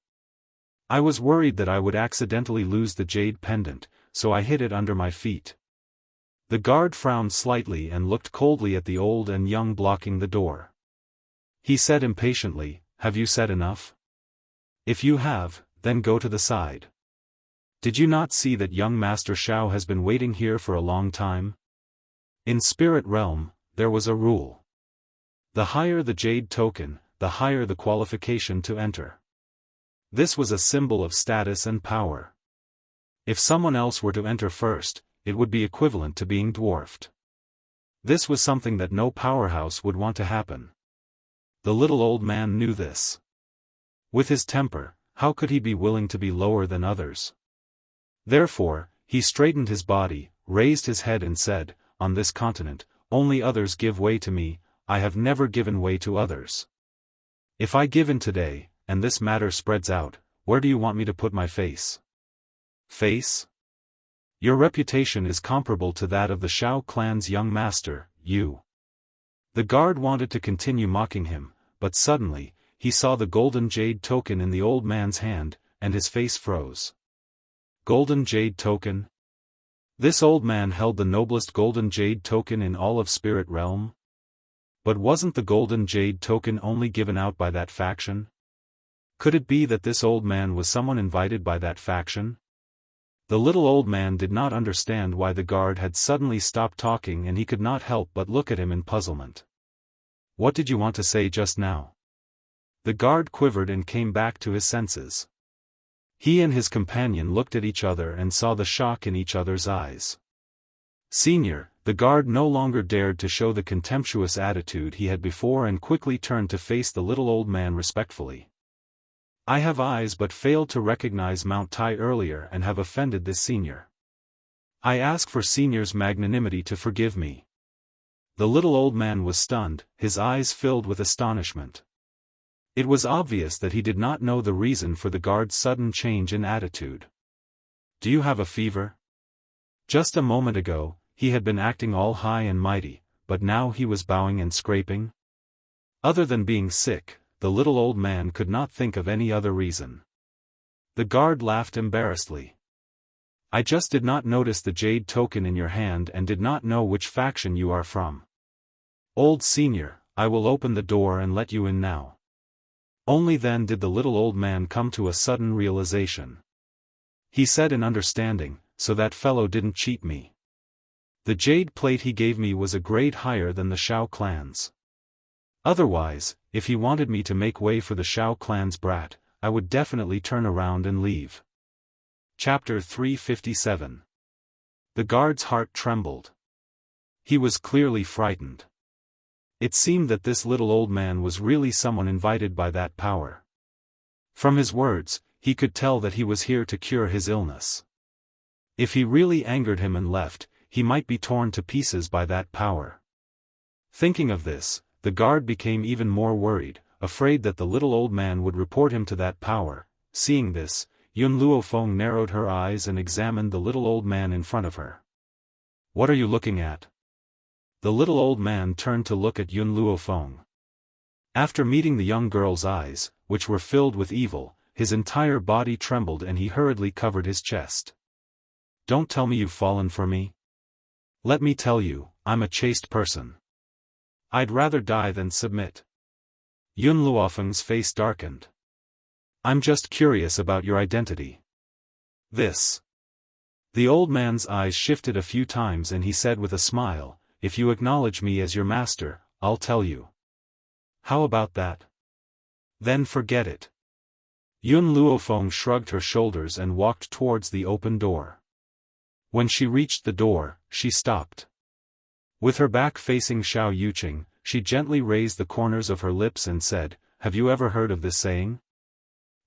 I was worried that I would accidentally lose the jade pendant, so I hid it under my feet. The guard frowned slightly and looked coldly at the old and young blocking the door. He said impatiently, "Have you said enough? If you have, then go to the side. Did you not see that young Master Xiao has been waiting here for a long time?" In Spirit Realm, there was a rule. The higher the jade token, the higher the qualification to enter. This was a symbol of status and power. If someone else were to enter first, it would be equivalent to being dwarfed. This was something that no powerhouse would want to happen. The little old man knew this. With his temper, how could he be willing to be lower than others? Therefore, he straightened his body, raised his head and said, "On this continent, only others give way to me, I have never given way to others. If I give in today, and this matter spreads out, where do you want me to put my face?" Face? Your reputation is comparable to that of the Xiao clan's young master, you. The guard wanted to continue mocking him, but suddenly, he saw the golden jade token in the old man's hand, and his face froze. Golden jade token? This old man held the noblest golden jade token in all of Spirit Realm? But wasn't the golden jade token only given out by that faction? Could it be that this old man was someone invited by that faction? The little old man did not understand why the guard had suddenly stopped talking, and he could not help but look at him in puzzlement. "What did you want to say just now?" The guard quivered and came back to his senses. He and his companion looked at each other and saw the shock in each other's eyes. "Senior," the guard no longer dared to show the contemptuous attitude he had before and quickly turned to face the little old man respectfully. "I have eyes but failed to recognize Mount Tai earlier and have offended this senior. I ask for senior's magnanimity to forgive me." The little old man was stunned, his eyes filled with astonishment. It was obvious that he did not know the reason for the guard's sudden change in attitude. "Do you have a fever?" Just a moment ago, he had been acting all high and mighty, but now he was bowing and scraping. Other than being sick, the little old man could not think of any other reason. The guard laughed embarrassedly. "I just did not notice the jade token in your hand and did not know which faction you are from. Old senior, I will open the door and let you in now." Only then did the little old man come to a sudden realization. He said in understanding, "So that fellow didn't cheat me. The jade plate he gave me was a grade higher than the Xiao clan's. Otherwise, if he wanted me to make way for the Xiao clan's brat, I would definitely turn around and leave." Chapter 357. The guard's heart trembled. He was clearly frightened. It seemed that this little old man was really someone invited by that power. From his words, he could tell that he was here to cure his illness. If he really angered him and left, he might be torn to pieces by that power. Thinking of this, the guard became even more worried, afraid that the little old man would report him to that power. Seeing this, Yun Luofeng narrowed her eyes and examined the little old man in front of her. "What are you looking at?" The little old man turned to look at Yun Luofeng. After meeting the young girl's eyes, which were filled with evil, his entire body trembled and he hurriedly covered his chest. "Don't tell me you've fallen for me. Let me tell you, I'm a chaste person. I'd rather die than submit." Yun Luofeng's face darkened. "I'm just curious about your identity." "This." The old man's eyes shifted a few times and he said with a smile, "If you acknowledge me as your master, I'll tell you." "How about that?" "Then forget it." Yun Luofeng shrugged her shoulders and walked towards the open door. When she reached the door, she stopped. With her back facing Xiao Yuqing, she gently raised the corners of her lips and said, "Have you ever heard of this saying?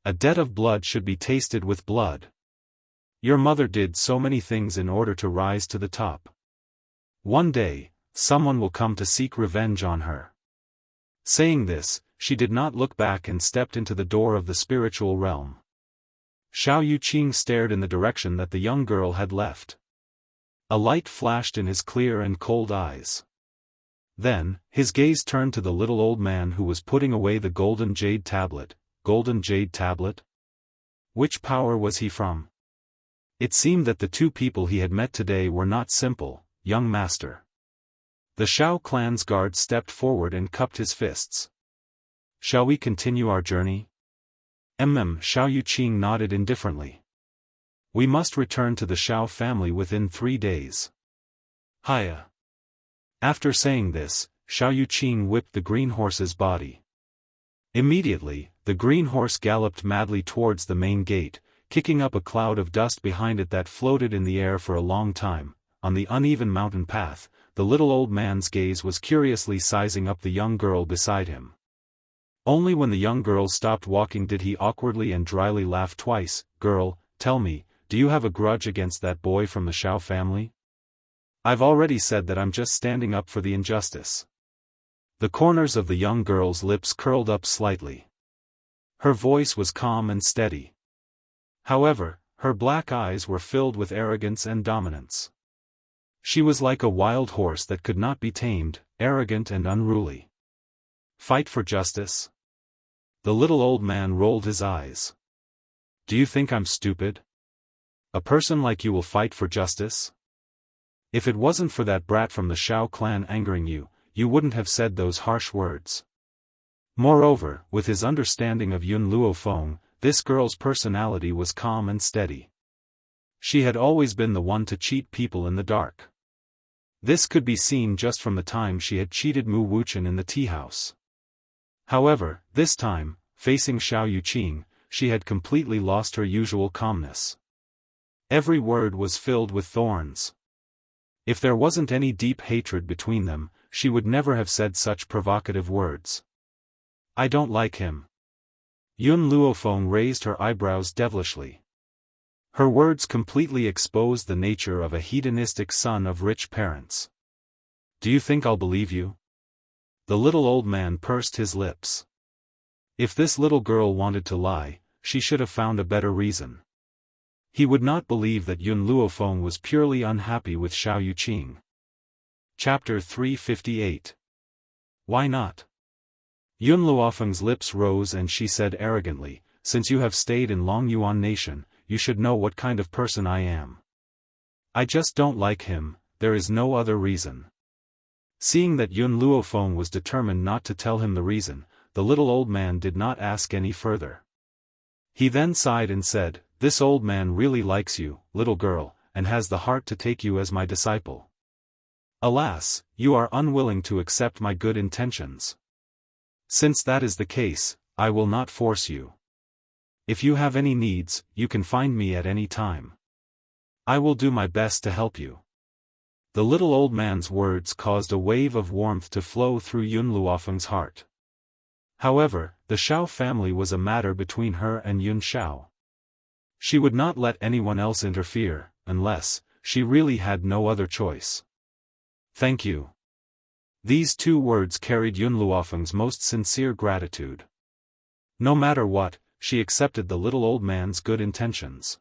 A debt of blood should be tasted with blood. Your mother did so many things in order to rise to the top. One day, someone will come to seek revenge on her." Saying this, she did not look back and stepped into the door of the spiritual realm. Xiao Yuqing stared in the direction that the young girl had left. A light flashed in his clear and cold eyes. Then, his gaze turned to the little old man who was putting away the golden jade tablet. Golden jade tablet? Which power was he from? It seemed that the two people he had met today were not simple, young master. The Xiao clan's guard stepped forward and cupped his fists. Shall we continue our journey? Xiao Yuqing nodded indifferently. We must return to the Xiao family within 3 days. Hiya. After saying this, Xiao Yuqing whipped the green horse's body. Immediately, the green horse galloped madly towards the main gate, kicking up a cloud of dust behind it that floated in the air for a long time. On the uneven mountain path, the little old man's gaze was curiously sizing up the young girl beside him. Only when the young girl stopped walking did he awkwardly and dryly laugh twice. Girl, tell me, do you have a grudge against that boy from the Xiao family? I've already said that I'm just standing up for the injustice. The corners of the young girl's lips curled up slightly. Her voice was calm and steady. However, her black eyes were filled with arrogance and dominance. She was like a wild horse that could not be tamed, arrogant and unruly. Fight for justice? The little old man rolled his eyes. Do you think I'm stupid? A person like you will fight for justice? If it wasn't for that brat from the Xiao clan angering you, you wouldn't have said those harsh words. Moreover, with his understanding of Yun Luofeng, this girl's personality was calm and steady. She had always been the one to cheat people in the dark. This could be seen just from the time she had cheated Mu Wuchen in the tea house. However, this time, facing Xiao Yuqing, she had completely lost her usual calmness. Every word was filled with thorns. If there wasn't any deep hatred between them, she would never have said such provocative words. I don't like him. Yun Luofeng raised her eyebrows devilishly. Her words completely exposed the nature of a hedonistic son of rich parents. Do you think I'll believe you? The little old man pursed his lips. If this little girl wanted to lie, she should have found a better reason. He would not believe that Yun Luofeng was purely unhappy with Xiao Yuqing. Chapter 358. Why not? Yun Luofeng's lips rose and she said arrogantly, since you have stayed in Long Yuan Nation, you should know what kind of person I am. I just don't like him, there is no other reason. Seeing that Yun Luofeng was determined not to tell him the reason, the little old man did not ask any further. He then sighed and said, this old man really likes you, little girl, and has the heart to take you as my disciple. Alas, you are unwilling to accept my good intentions. Since that is the case, I will not force you. If you have any needs, you can find me at any time. I will do my best to help you. The little old man's words caused a wave of warmth to flow through Yun Luofeng's heart. However, the Xiao family was a matter between her and Yun Xiao. She would not let anyone else interfere, unless she really had no other choice. Thank you. These 2 words carried Yun Luofeng's most sincere gratitude. No matter what, she accepted the little old man's good intentions.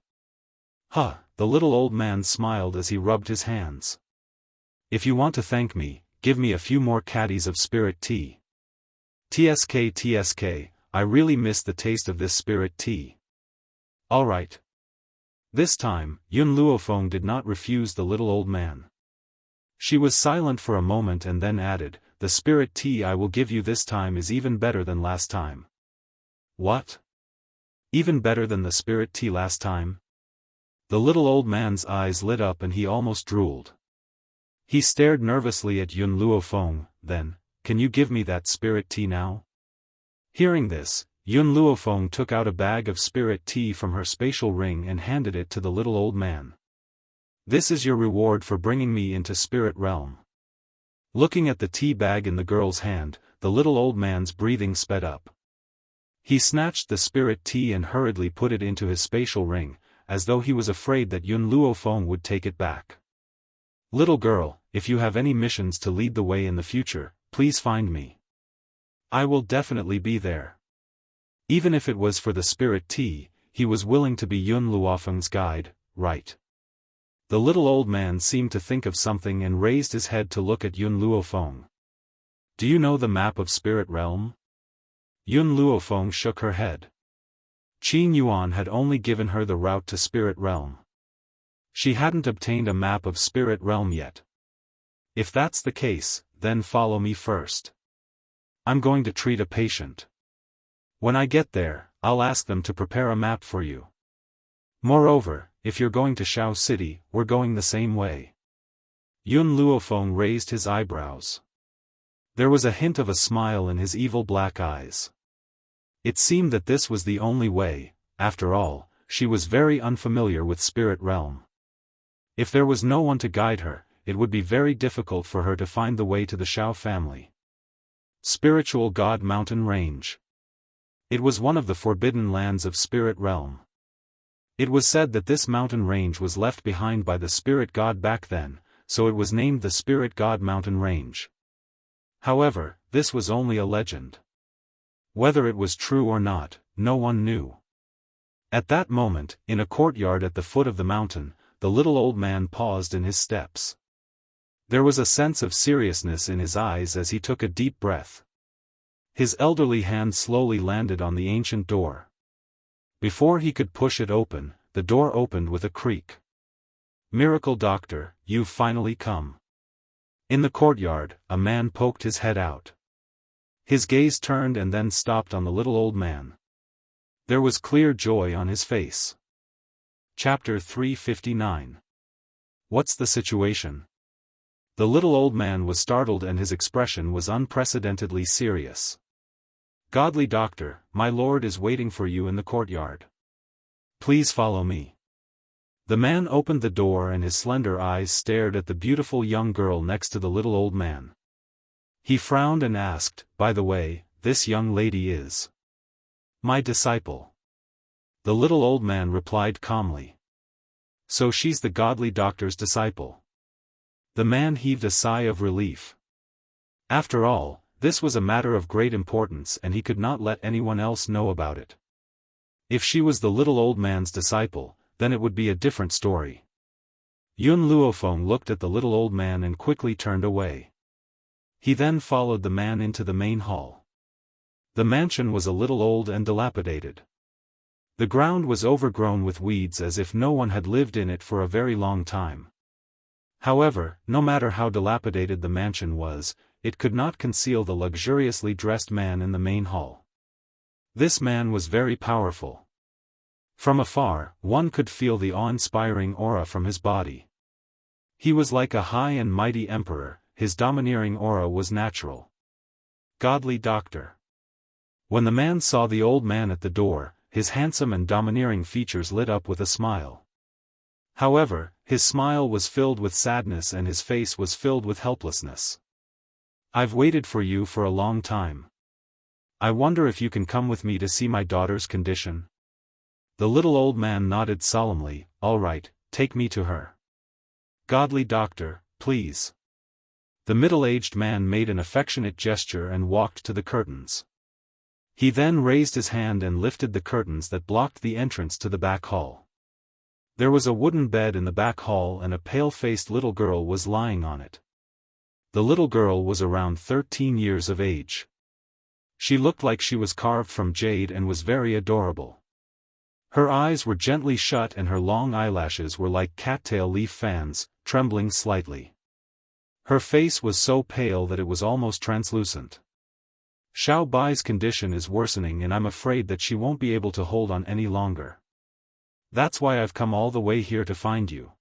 The little old man smiled as he rubbed his hands. If you want to thank me, give me a few more caddies of spirit tea. TSK, I really miss the taste of this spirit tea. Alright. This time, Yun Luofeng did not refuse the little old man. She was silent for a moment and then added, the spirit tea I will give you this time is even better than last time. What? Even better than the spirit tea last time? The little old man's eyes lit up and he almost drooled. He stared nervously at Yun Luofeng, then, can you give me that spirit tea now? Hearing this, Yun Luofeng took out a bag of spirit tea from her spatial ring and handed it to the little old man. This is your reward for bringing me into spirit realm. Looking at the tea bag in the girl's hand, the little old man's breathing sped up. He snatched the spirit tea and hurriedly put it into his spatial ring, as though he was afraid that Yun Luofeng would take it back. Little girl, if you have any missions to lead the way in the future, please find me. I will definitely be there. Even if it was for the spirit tea, he was willing to be Yun Luofeng's guide, right? The little old man seemed to think of something and raised his head to look at Yun Luofeng. Do you know the map of Spirit Realm? Yun Luofeng shook her head. Qin Yuan had only given her the route to Spirit Realm. She hadn't obtained a map of Spirit Realm yet. If that's the case, then follow me first. I'm going to treat a patient. When I get there, I'll ask them to prepare a map for you. Moreover, if you're going to Shao City, we're going the same way. Yun Luofeng raised his eyebrows. There was a hint of a smile in his evil black eyes. It seemed that this was the only way. After all, she was very unfamiliar with Spirit Realm. If there was no one to guide her, it would be very difficult for her to find the way to the Xiao family. Spiritual God Mountain Range. It was one of the forbidden lands of Spirit Realm. It was said that this mountain range was left behind by the Spirit God back then, so it was named the Spirit God Mountain Range. However, this was only a legend. Whether it was true or not, no one knew. At that moment, in a courtyard at the foot of the mountain, the little old man paused in his steps. There was a sense of seriousness in his eyes as he took a deep breath. His elderly hand slowly landed on the ancient door. Before he could push it open, the door opened with a creak. "Miracle Doctor, you've finally come." In the courtyard, a man poked his head out. His gaze turned and then stopped on the little old man. There was clear joy on his face. Chapter 359. What's the situation? The little old man was startled and his expression was unprecedentedly serious. "Godly Doctor, my lord is waiting for you in the courtyard. Please follow me." The man opened the door and his slender eyes stared at the beautiful young girl next to the little old man. He frowned and asked, "By the way, this young lady is my disciple." The little old man replied calmly. "So she's the godly doctor's disciple." The man heaved a sigh of relief. After all, this was a matter of great importance and he could not let anyone else know about it. If she was the little old man's disciple, then it would be a different story. Yun Luofeng looked at the little old man and quickly turned away. He then followed the man into the main hall. The mansion was a little old and dilapidated. The ground was overgrown with weeds as if no one had lived in it for a very long time. However, no matter how dilapidated the mansion was, it could not conceal the luxuriously dressed man in the main hall. This man was very powerful. From afar, one could feel the awe-inspiring aura from his body. He was like a high and mighty emperor. His domineering aura was natural. Godly Doctor. When the man saw the old man at the door, his handsome and domineering features lit up with a smile. However, his smile was filled with sadness and his face was filled with helplessness. "I've waited for you for a long time. I wonder if you can come with me to see my daughter's condition?" The little old man nodded solemnly. "All right, take me to her." "Godly Doctor, please." The middle-aged man made an affectionate gesture and walked to the curtains. He then raised his hand and lifted the curtains that blocked the entrance to the back hall. There was a wooden bed in the back hall and a pale-faced little girl was lying on it. The little girl was around 13 years of age. She looked like she was carved from jade and was very adorable. Her eyes were gently shut and her long eyelashes were like cattail leaf fans, trembling slightly. Her face was so pale that it was almost translucent. "Xiao Bai's condition is worsening and I'm afraid that she won't be able to hold on any longer. That's why I've come all the way here to find you.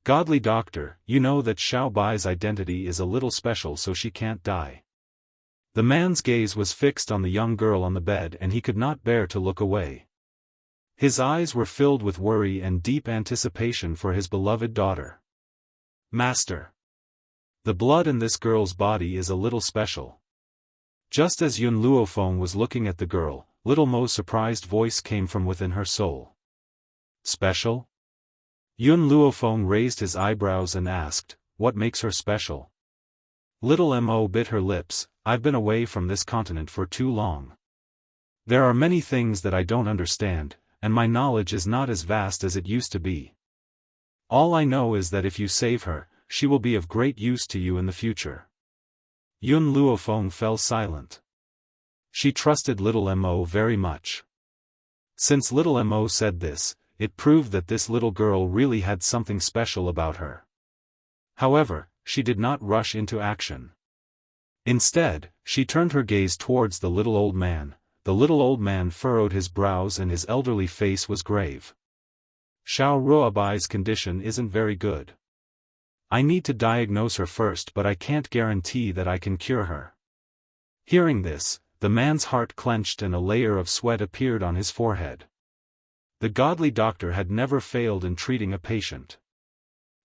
Godly Doctor, you know that Xiao Bai's identity is a little special so she can't die." The man's gaze was fixed on the young girl on the bed and he could not bear to look away. His eyes were filled with worry and deep anticipation for his beloved daughter. "Master. The blood in this girl's body is a little special." Just as Yun Luofeng was looking at the girl, little Mo's surprised voice came from within her soul. "Special?" Yun Luofeng raised his eyebrows and asked, "What makes her special?" Little Mo bit her lips. "I've been away from this continent for too long. There are many things that I don't understand, and my knowledge is not as vast as it used to be. All I know is that if you save her, she will be of great use to you in the future." Yun Luofeng fell silent. She trusted little Mo very much. Since little Mo said this, it proved that this little girl really had something special about her. However, she did not rush into action. Instead, she turned her gaze towards the little old man. The little old man furrowed his brows and his elderly face was grave. Xiao Ruobai's condition isn't very good. I need to diagnose her first, but I can't guarantee that I can cure her. Hearing this, the man's heart clenched and a layer of sweat appeared on his forehead. The godly doctor had never failed in treating a patient.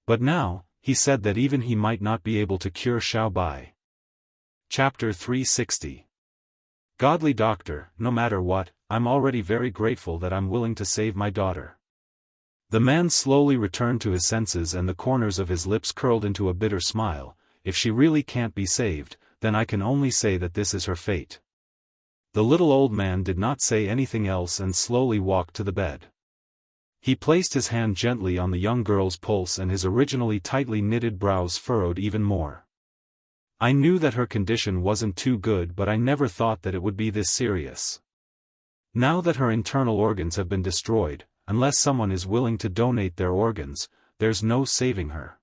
But now, he said that even he might not be able to cure Xiao Bai. Chapter 360. Godly doctor, no matter what, I'm already very grateful that I'm willing to save my daughter. The man slowly returned to his senses and the corners of his lips curled into a bitter smile. If she really can't be saved, then I can only say that this is her fate. The little old man did not say anything else and slowly walked to the bed. He placed his hand gently on the young girl's pulse and his originally tightly knitted brows furrowed even more. I knew that her condition wasn't too good, but I never thought that it would be this serious. Now that her internal organs have been destroyed, unless someone is willing to donate their organs, there's no saving her.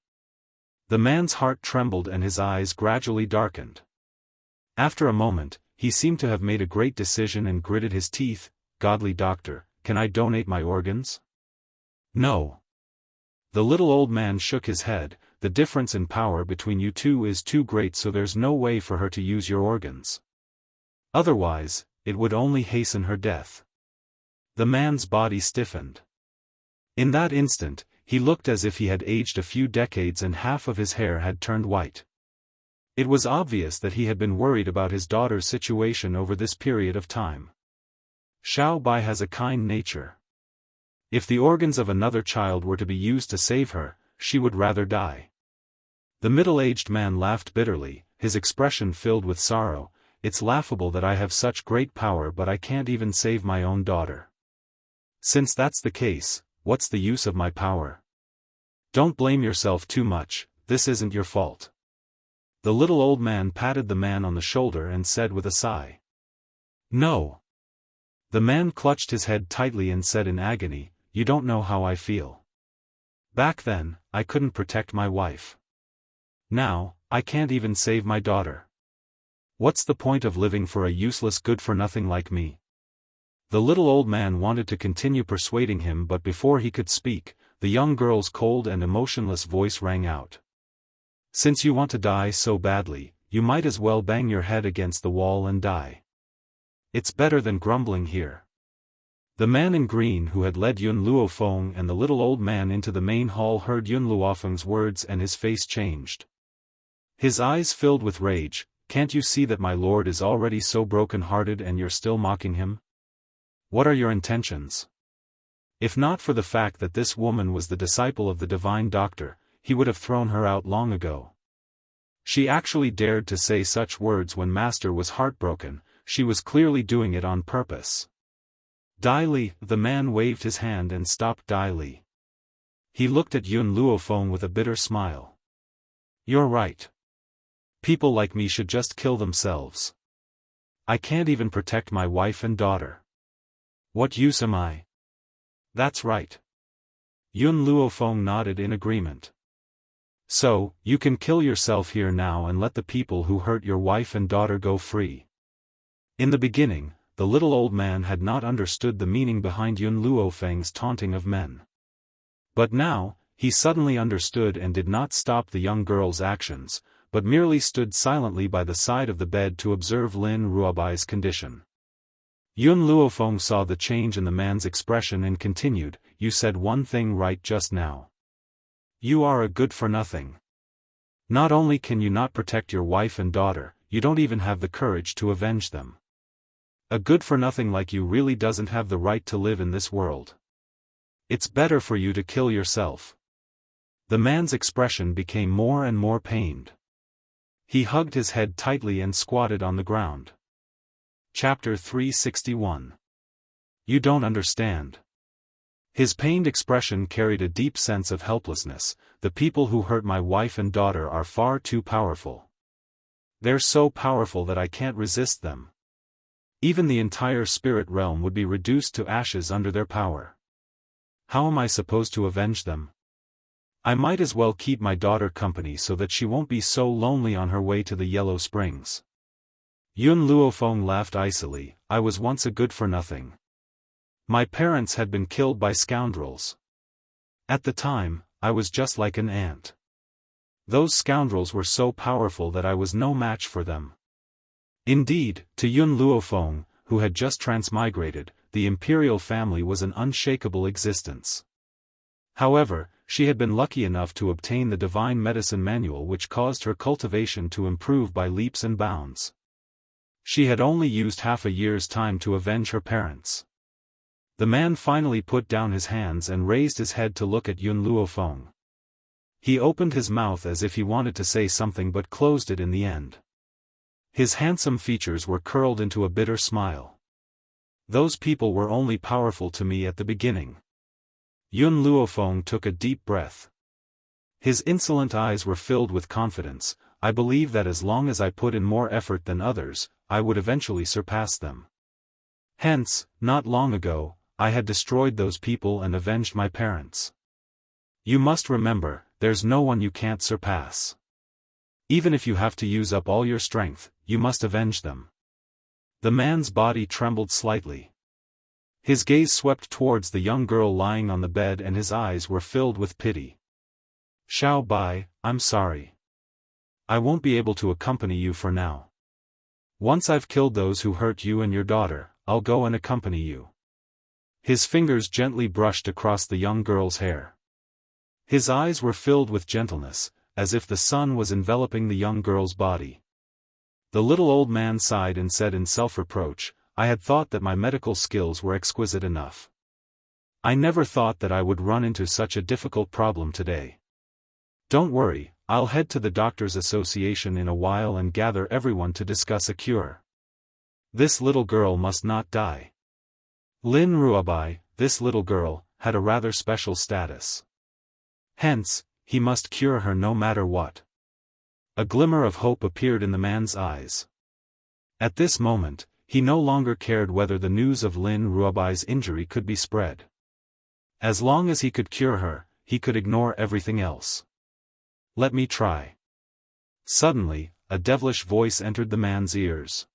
The man's heart trembled and his eyes gradually darkened. After a moment, he seemed to have made a great decision and gritted his teeth. Godly doctor, can I donate my organs? No. The little old man shook his head. The difference in power between you two is too great, so there's no way for her to use your organs. Otherwise, it would only hasten her death. The man's body stiffened. In that instant, he looked as if he had aged a few decades and half of his hair had turned white. It was obvious that he had been worried about his daughter's situation over this period of time. Xiao Bai has a kind nature. If the organs of another child were to be used to save her, she would rather die. The middle-aged man laughed bitterly, his expression filled with sorrow. It's laughable that I have such great power but I can't even save my own daughter. Since that's the case, what's the use of my power? Don't blame yourself too much, this isn't your fault. The little old man patted the man on the shoulder and said with a sigh. No. The man clutched his head tightly and said in agony, you don't know how I feel. Back then, I couldn't protect my wife. Now, I can't even save my daughter. What's the point of living for a useless good-for-nothing like me? The little old man wanted to continue persuading him, but before he could speak, the young girl's cold and emotionless voice rang out. Since you want to die so badly, you might as well bang your head against the wall and die. It's better than grumbling here. The man in green who had led Yun Luofeng and the little old man into the main hall heard Yun Luofeng's words and his face changed. His eyes filled with rage. Can't you see that my lord is already so broken-hearted and you're still mocking him? What are your intentions? If not for the fact that this woman was the disciple of the divine doctor, he would have thrown her out long ago. She actually dared to say such words when Master was heartbroken. She was clearly doing it on purpose. Dai Li, the man waved his hand and stopped Dai Li. He looked at Yun Luofeng with a bitter smile. You're right. People like me should just kill themselves. I can't even protect my wife and daughter. What use am I? That's right. Yun Luofeng nodded in agreement. So, you can kill yourself here now and let the people who hurt your wife and daughter go free. In the beginning, the little old man had not understood the meaning behind Yun Luofeng's taunting of men. But now, he suddenly understood and did not stop the young girl's actions, but merely stood silently by the side of the bed to observe Lin Ruobai's condition. Yun Luofeng saw the change in the man's expression and continued, you said one thing right just now. You are a good-for-nothing. Not only can you not protect your wife and daughter, you don't even have the courage to avenge them. A good-for-nothing like you really doesn't have the right to live in this world. It's better for you to kill yourself. The man's expression became more and more pained. He hugged his head tightly and squatted on the ground. Chapter 361. You don't understand. His pained expression carried a deep sense of helplessness. The people who hurt my wife and daughter are far too powerful. They're so powerful that I can't resist them. Even the entire spirit realm would be reduced to ashes under their power. How am I supposed to avenge them? I might as well keep my daughter company so that she won't be so lonely on her way to the Yellow Springs. Yun Luofeng laughed icily. I was once a good-for-nothing. My parents had been killed by scoundrels. At the time, I was just like an ant. Those scoundrels were so powerful that I was no match for them. Indeed, to Yun Luofeng, who had just transmigrated, the imperial family was an unshakable existence. However, she had been lucky enough to obtain the divine medicine manual which caused her cultivation to improve by leaps and bounds. She had only used half a year's time to avenge her parents. The man finally put down his hands and raised his head to look at Yun Luofeng. He opened his mouth as if he wanted to say something but closed it in the end. His handsome features were curled into a bitter smile. Those people were only powerful to me at the beginning. Yun Luofeng took a deep breath. His insolent eyes were filled with confidence. I believe that as long as I put in more effort than others, I would eventually surpass them. Hence, not long ago, I had destroyed those people and avenged my parents. You must remember, there's no one you can't surpass. Even if you have to use up all your strength, you must avenge them. The man's body trembled slightly. His gaze swept towards the young girl lying on the bed and his eyes were filled with pity. Xiao Bai, I'm sorry. I won't be able to accompany you for now. Once I've killed those who hurt you and your daughter, I'll go and accompany you. His fingers gently brushed across the young girl's hair. His eyes were filled with gentleness, as if the sun was enveloping the young girl's body. The little old man sighed and said in self-reproach, I had thought that my medical skills were exquisite enough. I never thought that I would run into such a difficult problem today. Don't worry, I'll head to the Doctors' Association in a while and gather everyone to discuss a cure. This little girl must not die. Lin Ruobai, this little girl, had a rather special status. Hence, he must cure her no matter what. A glimmer of hope appeared in the man's eyes. At this moment, he no longer cared whether the news of Lin Ruobai's injury could be spread. As long as he could cure her, he could ignore everything else. Let me try. Suddenly, a devilish voice entered the man's ears.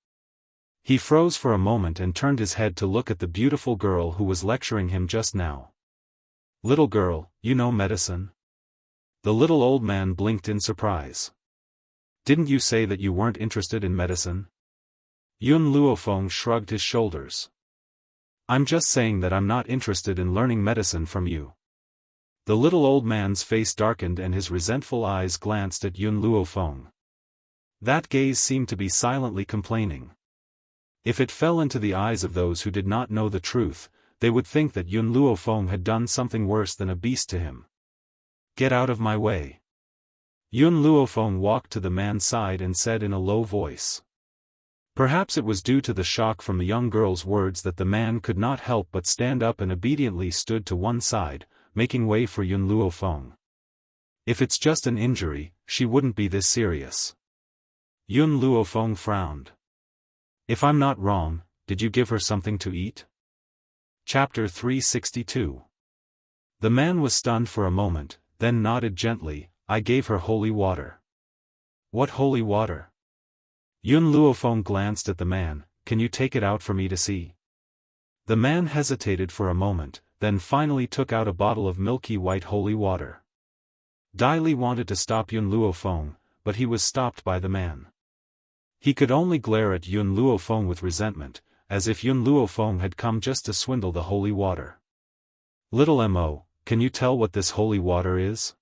He froze for a moment and turned his head to look at the beautiful girl who was lecturing him just now. Little girl, you know medicine? The little old man blinked in surprise. Didn't you say that you weren't interested in medicine? Yun Luofeng shrugged his shoulders. I'm just saying that I'm not interested in learning medicine from you. The little old man's face darkened and his resentful eyes glanced at Yun Luofeng. That gaze seemed to be silently complaining. If it fell into the eyes of those who did not know the truth, they would think that Yun Luofeng had done something worse than a beast to him. Get out of my way. Yun Luofeng walked to the man's side and said in a low voice. Perhaps it was due to the shock from the young girl's words that the man could not help but stand up and obediently stood to one side, making way for Yun Luofeng. If it's just an injury, she wouldn't be this serious. Yun Luofeng frowned. If I'm not wrong, did you give her something to eat? Chapter 362. The man was stunned for a moment, then nodded gently, I gave her holy water. What holy water? Yun Luofeng glanced at the man, can you take it out for me to see? The man hesitated for a moment, then finally took out a bottle of milky white holy water. Dai Li wanted to stop Yun Luofeng, but he was stopped by the man. He could only glare at Yun Luofeng with resentment, as if Yun Luofeng had come just to swindle the holy water. Little Mo, can you tell what this holy water is?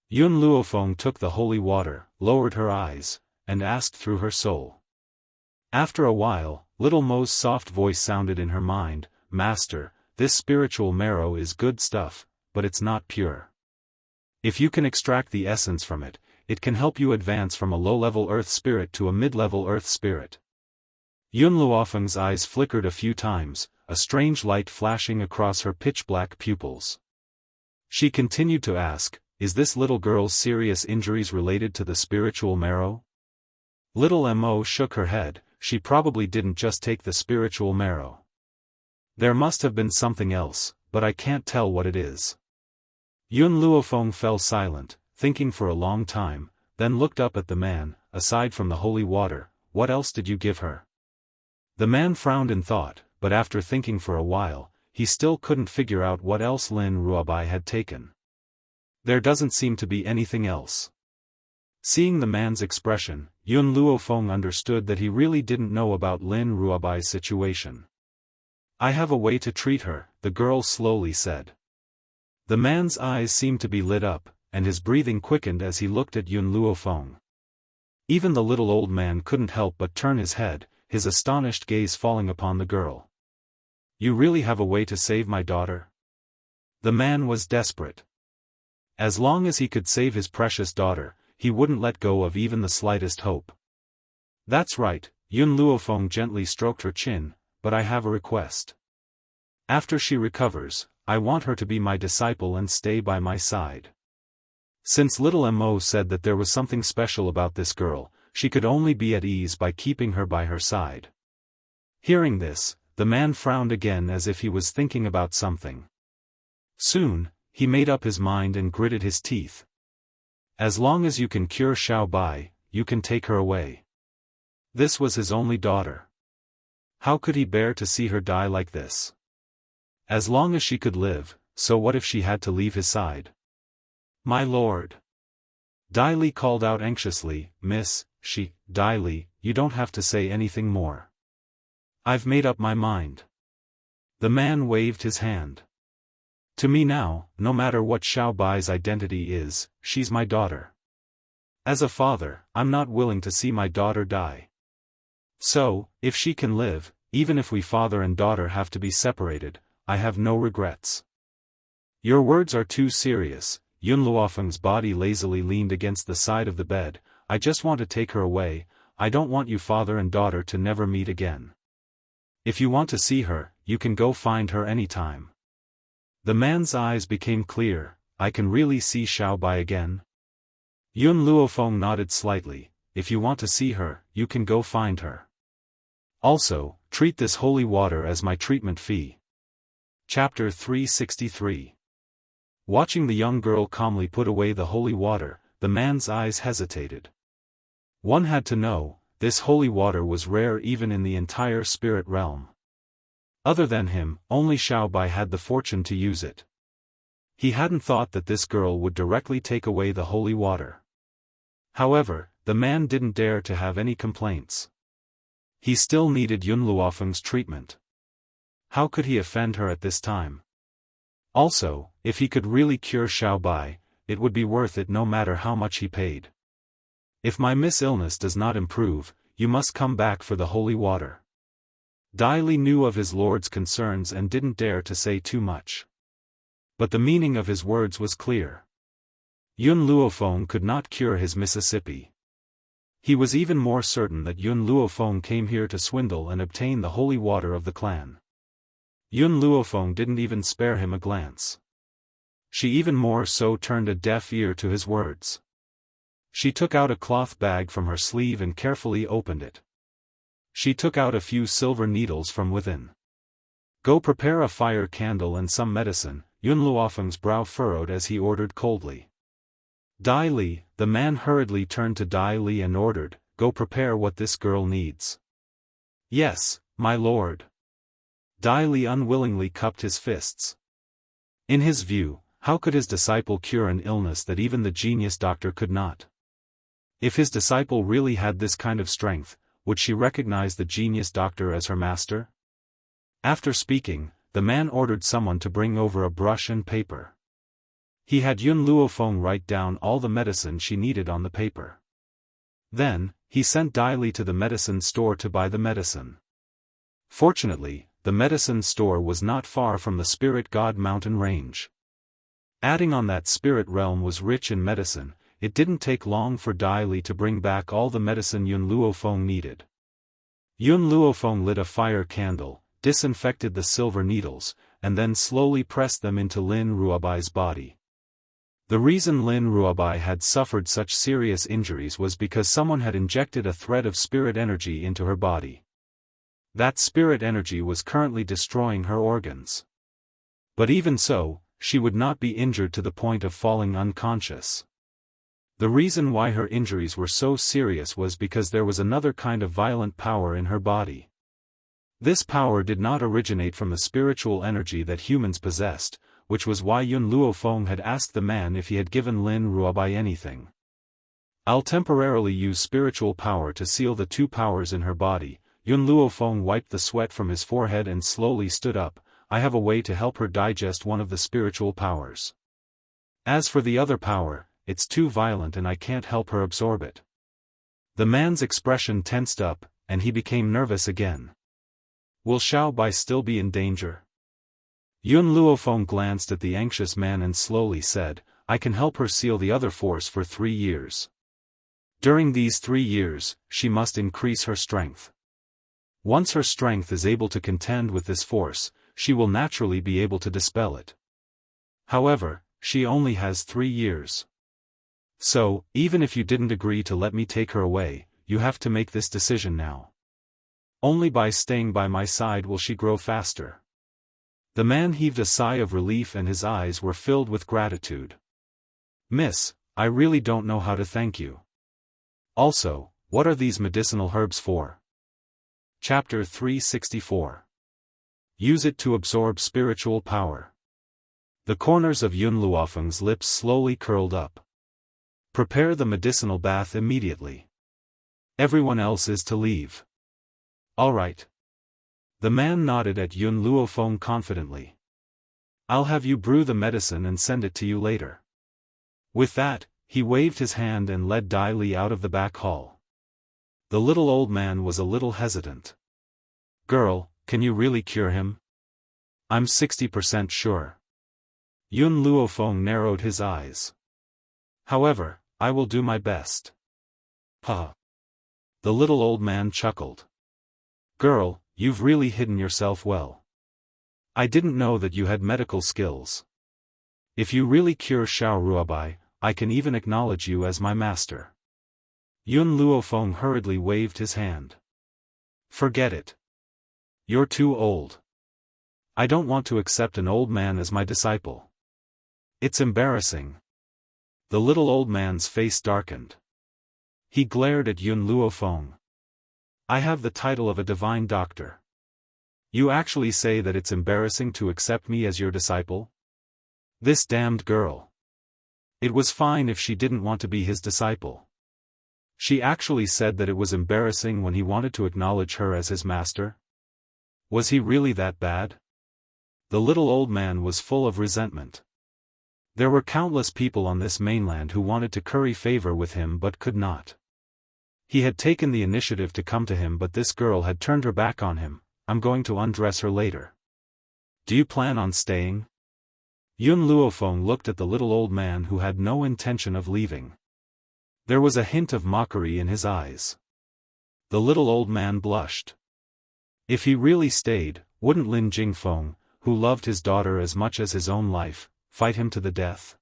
Yun Luofeng took the holy water, lowered her eyes, and asked through her soul. After a while, little Mo's soft voice sounded in her mind, Master, this spiritual marrow is good stuff, but it's not pure. If you can extract the essence from it, it can help you advance from a low-level earth spirit to a mid-level earth spirit. Yun Luofeng's eyes flickered a few times, a strange light flashing across her pitch-black pupils. She continued to ask, is this little girl's serious injuries related to the spiritual marrow? Little Mo shook her head. She probably didn't just take the spiritual marrow. There must have been something else, but I can't tell what it is. Yun Luofeng fell silent, thinking for a long time, then looked up at the man. Aside from the holy water, what else did you give her? The man frowned in thought, but after thinking for a while, he still couldn't figure out what else Lin Ruobai had taken. There doesn't seem to be anything else. Seeing the man's expression, Yun Luofeng understood that he really didn't know about Lin Ruobai's situation. I have a way to treat her, the girl slowly said. The man's eyes seemed to be lit up, and his breathing quickened as he looked at Yun Luofeng. Even the little old man couldn't help but turn his head, his astonished gaze falling upon the girl. You really have a way to save my daughter? The man was desperate. As long as he could save his precious daughter, he wouldn't let go of even the slightest hope. That's right, Yun Luofeng gently stroked her chin, but I have a request. After she recovers, I want her to be my disciple and stay by my side. Since little Mo said that there was something special about this girl, she could only be at ease by keeping her by her side. Hearing this, the man frowned again as if he was thinking about something. Soon, he made up his mind and gritted his teeth. As long as you can cure Xiao Bai, you can take her away. This was his only daughter. How could he bear to see her die like this? As long as she could live, so what if she had to leave his side? My lord. Dai Li called out anxiously, Miss, Dai Li, you don't have to say anything more. I've made up my mind. The man waved his hand. To me now, no matter what Xiao Bai's identity is, she's my daughter. As a father, I'm not willing to see my daughter die. So, if she can live, even if we father and daughter have to be separated, I have no regrets. Your words are too serious. Yun Luofeng's body lazily leaned against the side of the bed. I just want to take her away. I don't want you father and daughter to never meet again. If you want to see her, you can go find her anytime. The man's eyes became clear. I can really see Xiao Bai again? Yun Luofeng nodded slightly. If you want to see her, you can go find her. Also, treat this holy water as my treatment fee. Chapter 363. Watching the young girl calmly put away the holy water, the man's eyes hesitated. One had to know, this holy water was rare even in the entire spirit realm. Other than him, only Xiao Bai had the fortune to use it. He hadn't thought that this girl would directly take away the holy water. However, the man didn't dare to have any complaints. He still needed Yun Luofeng's treatment. How could he offend her at this time? Also, if he could really cure Xiao Bai, it would be worth it no matter how much he paid. If my illness does not improve, you must come back for the holy water. Dai Li knew of his lord's concerns and didn't dare to say too much. But the meaning of his words was clear. Yun Luofeng could not cure his Mississippi. He was even more certain that Yun Luofeng came here to swindle and obtain the holy water of the clan. Yun Luofeng didn't even spare him a glance. She even more so turned a deaf ear to his words. She took out a cloth bag from her sleeve and carefully opened it. She took out a few silver needles from within. Go prepare a fire candle and some medicine. Yun Luofeng's brow furrowed as he ordered coldly. Dai Li, the man hurriedly turned to Dai Li and ordered, go prepare what this girl needs. Yes, my lord. Dai Li unwillingly cupped his fists. In his view, how could his disciple cure an illness that even the genius doctor could not? If his disciple really had this kind of strength, would she recognize the genius doctor as her master? After speaking, the man ordered someone to bring over a brush and paper. He had Yun Luofeng write down all the medicine she needed on the paper. Then, he sent Dai Li to the medicine store to buy the medicine. Fortunately, the medicine store was not far from the Spirit God mountain range. Adding on that spirit realm was rich in medicine, it didn't take long for Dai Li to bring back all the medicine Yun Luofeng needed. Yun Luofeng lit a fire candle, disinfected the silver needles, and then slowly pressed them into Lin Ruobai's body. The reason Lin Ruobai had suffered such serious injuries was because someone had injected a thread of spirit energy into her body. That spirit energy was currently destroying her organs. But even so, she would not be injured to the point of falling unconscious. The reason why her injuries were so serious was because there was another kind of violent power in her body. This power did not originate from the spiritual energy that humans possessed, which was why Yun Luofeng had asked the man if he had given Lin Ruobai anything. "I'll temporarily use spiritual power to seal the two powers in her body." Yun Luofeng wiped the sweat from his forehead and slowly stood up. "I have a way to help her digest one of the spiritual powers. As for the other power, it's too violent and I can't help her absorb it." The man's expression tensed up, and he became nervous again. "Will Xiaobai still be in danger?" Yun Luofeng glanced at the anxious man and slowly said, "I can help her seal the other force for 3 years. During these 3 years, she must increase her strength. Once her strength is able to contend with this force, she will naturally be able to dispel it. However, she only has 3 years. So, even if you didn't agree to let me take her away, you have to make this decision now. Only by staying by my side will she grow faster." The man heaved a sigh of relief and his eyes were filled with gratitude. "Miss, I really don't know how to thank you. Also, what are these medicinal herbs for?" Chapter 364. Use it to absorb spiritual power. The corners of Yun Luofeng's lips slowly curled up. "Prepare the medicinal bath immediately. Everyone else is to leave." "All right." The man nodded at Yun Luofeng confidently. "I'll have you brew the medicine and send it to you later." With that, he waved his hand and led Dai Li out of the back hall. The little old man was a little hesitant. "Girl, can you really cure him?" "I'm 60% sure." Yun Luofeng narrowed his eyes. "However, I will do my best." "Huh." The little old man chuckled. "Girl, you've really hidden yourself well. I didn't know that you had medical skills. If you really cure Xiao Ruobai, I can even acknowledge you as my master." Yun Luofeng hurriedly waved his hand. "Forget it. You're too old. I don't want to accept an old man as my disciple. It's embarrassing." The little old man's face darkened. He glared at Yun Luofeng. "I have the title of a divine doctor. You actually say that it's embarrassing to accept me as your disciple? This damned girl. It was fine if she didn't want to be his disciple. She actually said that it was embarrassing when he wanted to acknowledge her as his master? Was he really that bad?" The little old man was full of resentment. There were countless people on this mainland who wanted to curry favor with him but could not. He had taken the initiative to come to him but this girl had turned her back on him. "I'm going to undress her later. Do you plan on staying?" Yun Luofeng looked at the little old man who had no intention of leaving. There was a hint of mockery in his eyes. The little old man blushed. If he really stayed, wouldn't Lin Jingfeng, who loved his daughter as much as his own life, fight him to the death?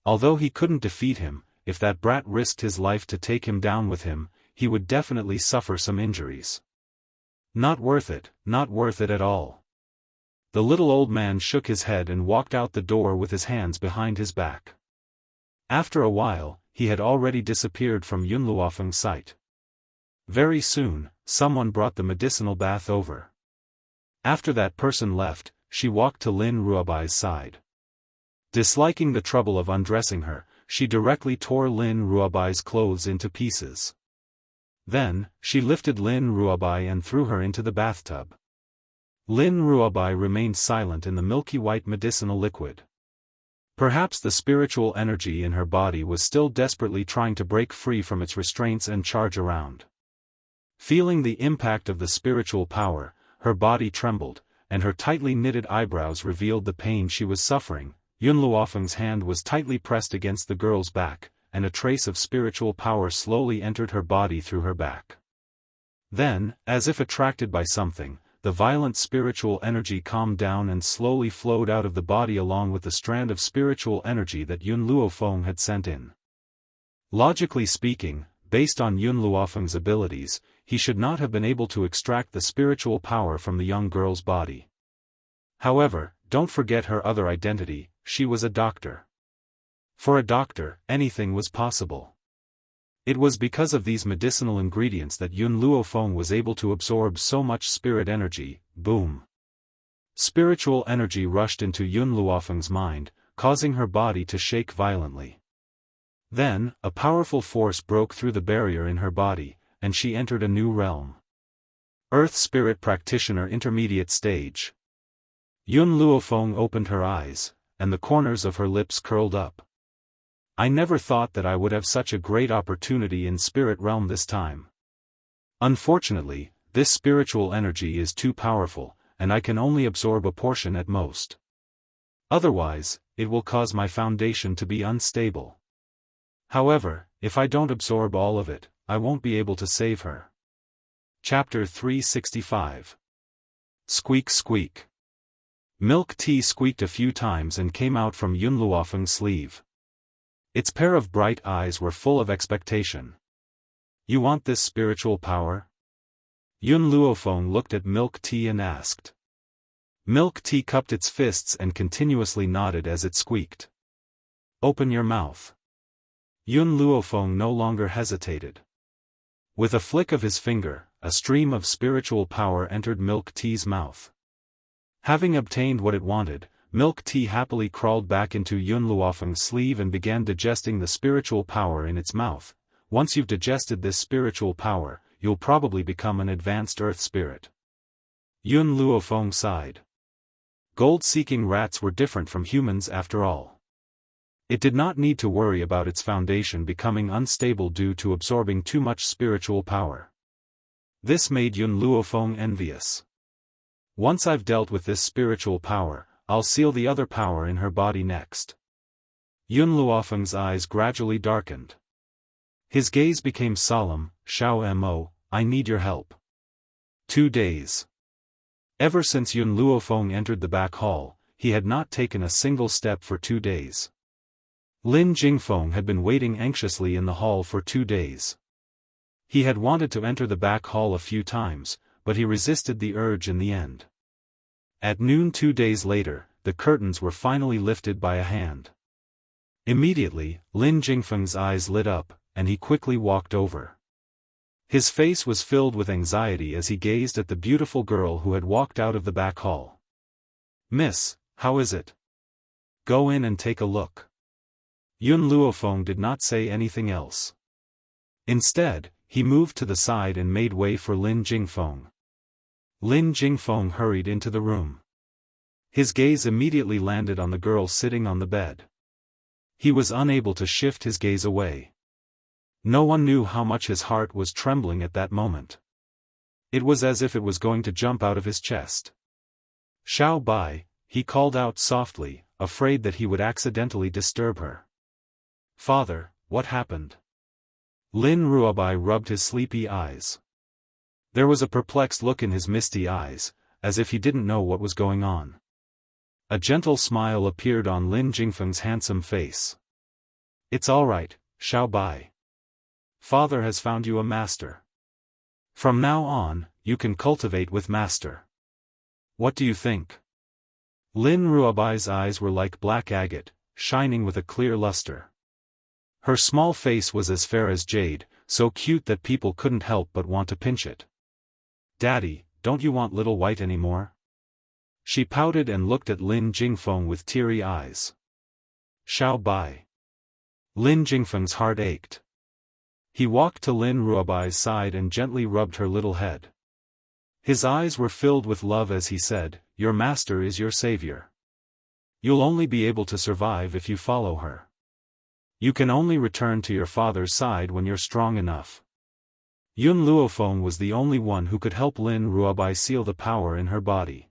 Although he couldn't defeat him, if that brat risked his life to take him down with him, he would definitely suffer some injuries. Not worth it at all. The little old man shook his head and walked out the door with his hands behind his back. After a while, he had already disappeared from Yun Luofeng's sight. Very soon, someone brought the medicinal bath over. After that person left, she walked to Lin Ruobai's side. Disliking the trouble of undressing her, she directly tore Lin Ruobai's clothes into pieces. Then, she lifted Lin Ruobai and threw her into the bathtub. Lin Ruobai remained silent in the milky white medicinal liquid. Perhaps the spiritual energy in her body was still desperately trying to break free from its restraints and charge around. Feeling the impact of the spiritual power, her body trembled, and her tightly knitted eyebrows revealed the pain she was suffering. Yun Luofeng's hand was tightly pressed against the girl's back, and a trace of spiritual power slowly entered her body through her back. Then, as if attracted by something, the violent spiritual energy calmed down and slowly flowed out of the body along with the strand of spiritual energy that Yun Luofeng had sent in. Logically speaking, based on Yun Luofeng's abilities, he should not have been able to extract the spiritual power from the young girl's body. However, don't forget her other identity, she was a doctor. For a doctor, anything was possible. It was because of these medicinal ingredients that Yun Luofeng was able to absorb so much spirit energy. Boom. Spiritual energy rushed into Yun Luofeng's mind, causing her body to shake violently. Then, a powerful force broke through the barrier in her body, and she entered a new realm. Earth Spirit Practitioner Intermediate Stage. Yun Luofeng opened her eyes, and the corners of her lips curled up. I never thought that I would have such a great opportunity in spirit realm this time. Unfortunately, this spiritual energy is too powerful, and I can only absorb a portion at most. Otherwise, it will cause my foundation to be unstable. However, if I don't absorb all of it, I won't be able to save her. Chapter 365. Squeak squeak. Milk tea squeaked a few times and came out from Yun Luofeng's sleeve. Its pair of bright eyes were full of expectation. You want this spiritual power? Yun Luofeng looked at Milk Tea and asked. Milk Tea cupped its fists and continuously nodded as it squeaked. Open your mouth. Yun Luofeng no longer hesitated. With a flick of his finger, a stream of spiritual power entered Milk Tea's mouth. Having obtained what it wanted, Milk Tea happily crawled back into Yun Luofeng's sleeve and began digesting the spiritual power in its mouth. Once you've digested this spiritual power, you'll probably become an advanced earth spirit. Yun Luofeng sighed. Gold-seeking rats were different from humans after all. It did not need to worry about its foundation becoming unstable due to absorbing too much spiritual power. This made Yun Luofeng envious. Once I've dealt with this spiritual power, I'll seal the other power in her body next. Yun Luofeng's eyes gradually darkened. His gaze became solemn. Xiao Mo, I need your help. 2 days. Ever since Yun Luofeng entered the back hall, he had not taken a single step for 2 days. Lin Jingfeng had been waiting anxiously in the hall for 2 days. He had wanted to enter the back hall a few times, but he resisted the urge in the end. At noon 2 days later, the curtains were finally lifted by a hand. Immediately, Lin Jingfeng's eyes lit up, and he quickly walked over. His face was filled with anxiety as he gazed at the beautiful girl who had walked out of the back hall. Miss, how is it? Go in and take a look. Yun Luofeng did not say anything else. Instead, he moved to the side and made way for Lin Jingfeng. Lin Jingfeng hurried into the room. His gaze immediately landed on the girl sitting on the bed. He was unable to shift his gaze away. No one knew how much his heart was trembling at that moment. It was as if it was going to jump out of his chest. Xiao Bai, he called out softly, afraid that he would accidentally disturb her. Father, what happened? Lin Ruobai rubbed his sleepy eyes. There was a perplexed look in his misty eyes, as if he didn't know what was going on. A gentle smile appeared on Lin Jingfeng's handsome face. It's all right, Xiao Bai. Father has found you a master. From now on, you can cultivate with master. What do you think? Lin Ruobai's eyes were like black agate, shining with a clear luster. Her small face was as fair as jade, so cute that people couldn't help but want to pinch it. Daddy, don't you want little white anymore? She pouted and looked at Lin Jingfeng with teary eyes. Xiao Bai. Lin Jingfeng's heart ached. He walked to Lin Ruobai's side and gently rubbed her little head. His eyes were filled with love as he said, Your master is your savior. You'll only be able to survive if you follow her. You can only return to your father's side when you're strong enough. Yun Luofeng was the only one who could help Lin Ruobai seal the power in her body.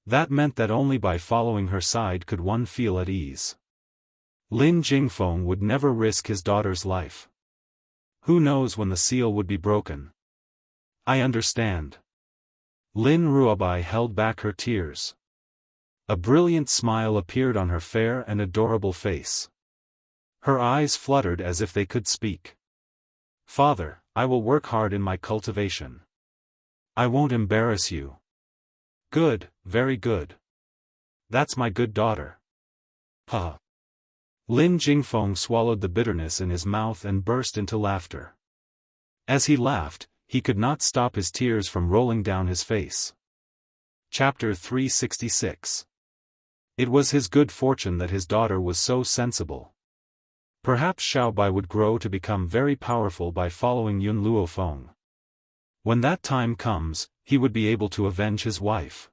That meant that only by following her side could one feel at ease. Lin Jingfeng would never risk his daughter's life. Who knows when the seal would be broken? I understand. Lin Ruobai held back her tears. A brilliant smile appeared on her fair and adorable face. Her eyes fluttered as if they could speak. Father, I will work hard in my cultivation. I won't embarrass you. Good, very good. That's my good daughter. Ha! Lin Jingfeng swallowed the bitterness in his mouth and burst into laughter. As he laughed, he could not stop his tears from rolling down his face. Chapter 366. It was his good fortune that his daughter was so sensible. Perhaps Xiaobai would grow to become very powerful by following Yun Luofeng. When that time comes, he would be able to avenge his wife.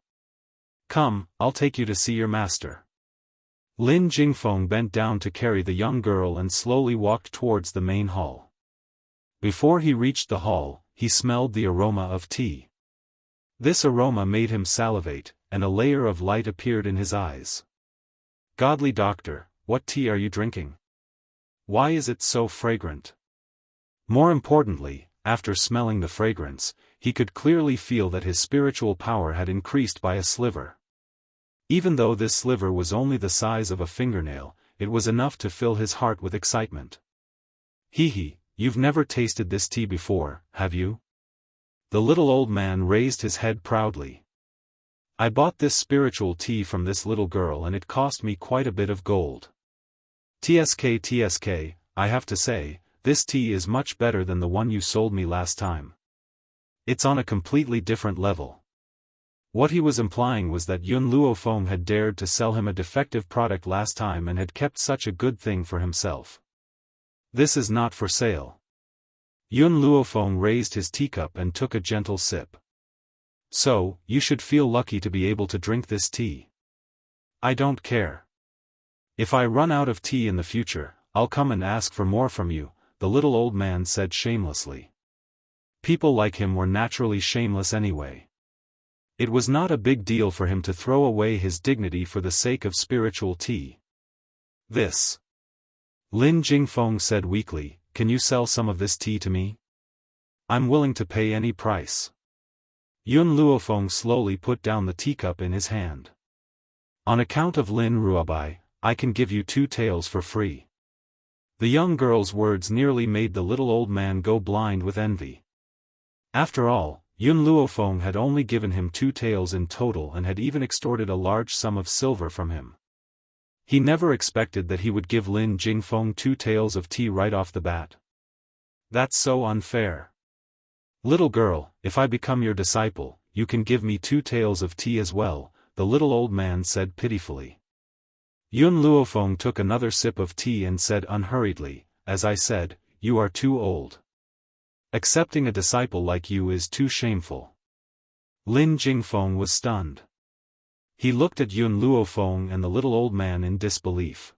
Come, I'll take you to see your master. Lin Jingfeng bent down to carry the young girl and slowly walked towards the main hall. Before he reached the hall, he smelled the aroma of tea. This aroma made him salivate, and a layer of light appeared in his eyes. Godly doctor, what tea are you drinking? Why is it so fragrant? More importantly, after smelling the fragrance, he could clearly feel that his spiritual power had increased by a sliver. Even though this sliver was only the size of a fingernail, it was enough to fill his heart with excitement. Hee, you've never tasted this tea before, have you? The little old man raised his head proudly. I bought this spiritual tea from this little girl and it cost me quite a bit of gold. TSK, I have to say, this tea is much better than the one you sold me last time. It's on a completely different level. What he was implying was that Yun Luofeng had dared to sell him a defective product last time and had kept such a good thing for himself. This is not for sale. Yun Luofeng raised his teacup and took a gentle sip. So, you should feel lucky to be able to drink this tea. I don't care. If I run out of tea in the future, I'll come and ask for more from you, the little old man said shamelessly. People like him were naturally shameless anyway. It was not a big deal for him to throw away his dignity for the sake of spiritual tea. This. Lin Jingfeng said weakly, can you sell some of this tea to me? I'm willing to pay any price. Yun Luofeng slowly put down the teacup in his hand. On account of Lin Ruobai, I can give you 2 taels for free. The young girl's words nearly made the little old man go blind with envy. After all, Yun Luofeng had only given him 2 taels in total and had even extorted a large sum of silver from him. He never expected that he would give Lin Jingfeng 2 taels of tea right off the bat. That's so unfair. Little girl, if I become your disciple, you can give me 2 taels of tea as well, the little old man said pitifully. Yun Luofeng took another sip of tea and said unhurriedly, as I said, you are too old. Accepting a disciple like you is too shameful. Lin Jingfeng was stunned. He looked at Yun Luofeng and the little old man in disbelief.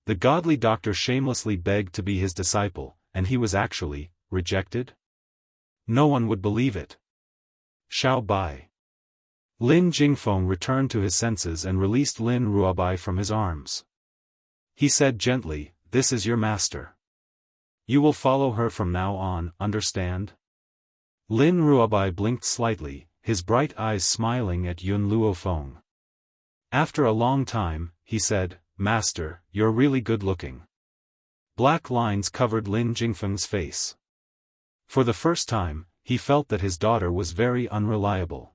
The godly doctor shamelessly begged to be his disciple, and he was actually rejected? No one would believe it. Xiaobai. Lin Jingfeng returned to his senses and released Lin Ruobai from his arms. He said gently, this is your master. You will follow her from now on, understand? Lin Ruobai blinked slightly, his bright eyes smiling at Yun Luofeng. After a long time, he said, Master, you're really good looking. Black lines covered Lin Jingfeng's face. For the first time, he felt that his daughter was very unreliable.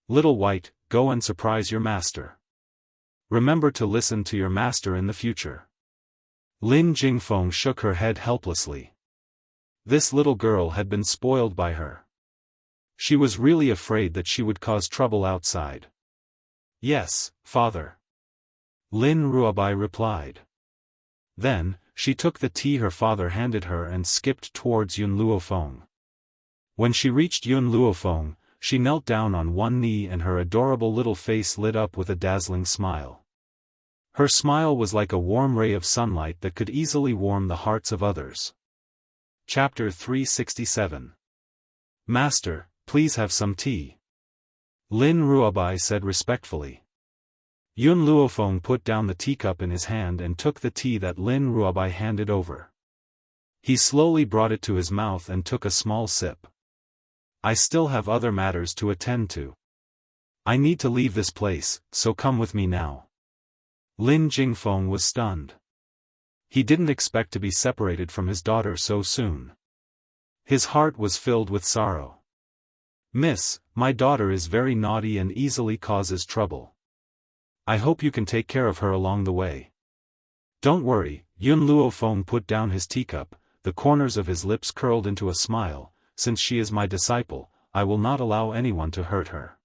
Little White, go and surprise your master. Remember to listen to your master in the future. Lin Jingfeng shook her head helplessly. This little girl had been spoiled by her. She was really afraid that she would cause trouble outside. Yes, father. Lin Ruobai replied. Then, she took the tea her father handed her and skipped towards Yun Luofeng. When she reached Yun Luofeng, she knelt down on one knee and her adorable little face lit up with a dazzling smile. Her smile was like a warm ray of sunlight that could easily warm the hearts of others. Chapter 367. Master, please have some tea. Lin Ruobai said respectfully. Yun Luofeng put down the teacup in his hand and took the tea that Lin Ruobai handed over. He slowly brought it to his mouth and took a small sip. I still have other matters to attend to. I need to leave this place, so come with me now. Lin Jingfeng was stunned. He didn't expect to be separated from his daughter so soon. His heart was filled with sorrow. Miss, my daughter is very naughty and easily causes trouble. I hope you can take care of her along the way. Don't worry, Yun Luofeng put down his teacup, the corners of his lips curled into a smile. Since she is my disciple, I will not allow anyone to hurt her.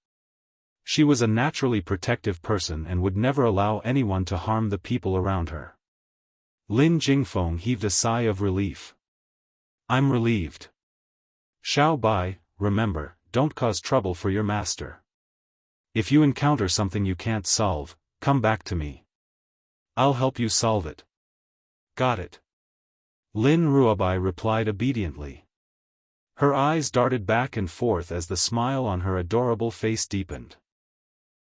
She was a naturally protective person and would never allow anyone to harm the people around her. Lin Jingfeng heaved a sigh of relief. I'm relieved. Xiao Bai, remember, don't cause trouble for your master. If you encounter something you can't solve, come back to me. I'll help you solve it. Got it. Lin Ruobai replied obediently. Her eyes darted back and forth as the smile on her adorable face deepened.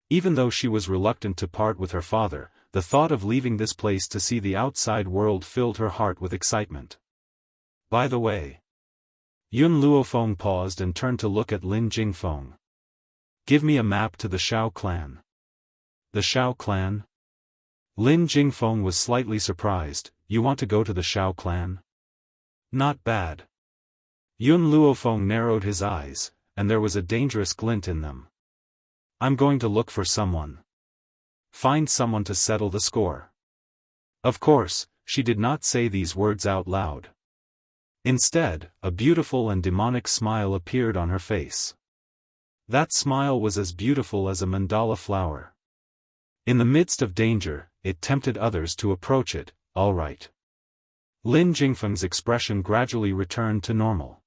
Even though she was reluctant to part with her father, the thought of leaving this place to see the outside world filled her heart with excitement. By the way. Yun Luofeng paused and turned to look at Lin Jingfeng. Give me a map to the Xiao clan. The Xiao clan? Lin Jingfeng was slightly surprised. You want to go to the Xiao clan? Not bad. Yun Luofeng narrowed his eyes, and there was a dangerous glint in them. I'm going to look for someone. Find someone to settle the score. Of course, she did not say these words out loud. Instead, a beautiful and demonic smile appeared on her face. That smile was as beautiful as a mandala flower. In the midst of danger, it tempted others to approach it. All right. Lin Jingfeng's expression gradually returned to normal.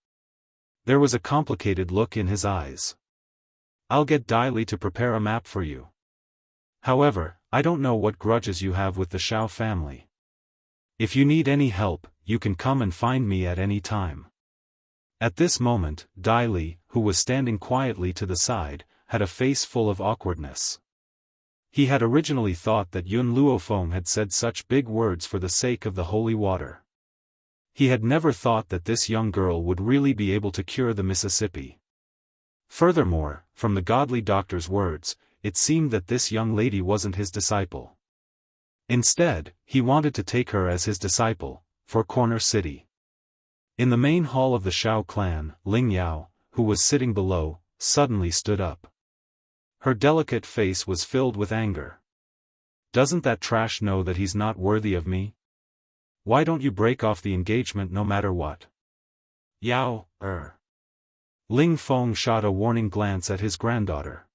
There was a complicated look in his eyes. I'll get Dai Li to prepare a map for you. However, I don't know what grudges you have with the Xiao family. If you need any help, you can come and find me at any time. At this moment, Dai Li, who was standing quietly to the side, had a face full of awkwardness. He had originally thought that Yun Luofeng had said such big words for the sake of the holy water. He had never thought that this young girl would really be able to cure the Mississippi. Furthermore, from the godly doctor's words, it seemed that this young lady wasn't his disciple. Instead, he wanted to take her as his disciple, for Corner City. In the main hall of the Xiao clan, Ling Yao, who was sitting below, suddenly stood up. Her delicate face was filled with anger. Doesn't that trash know that he's not worthy of me? Why don't you break off the engagement no matter what? Yao, Ling Feng shot a warning glance at his granddaughter.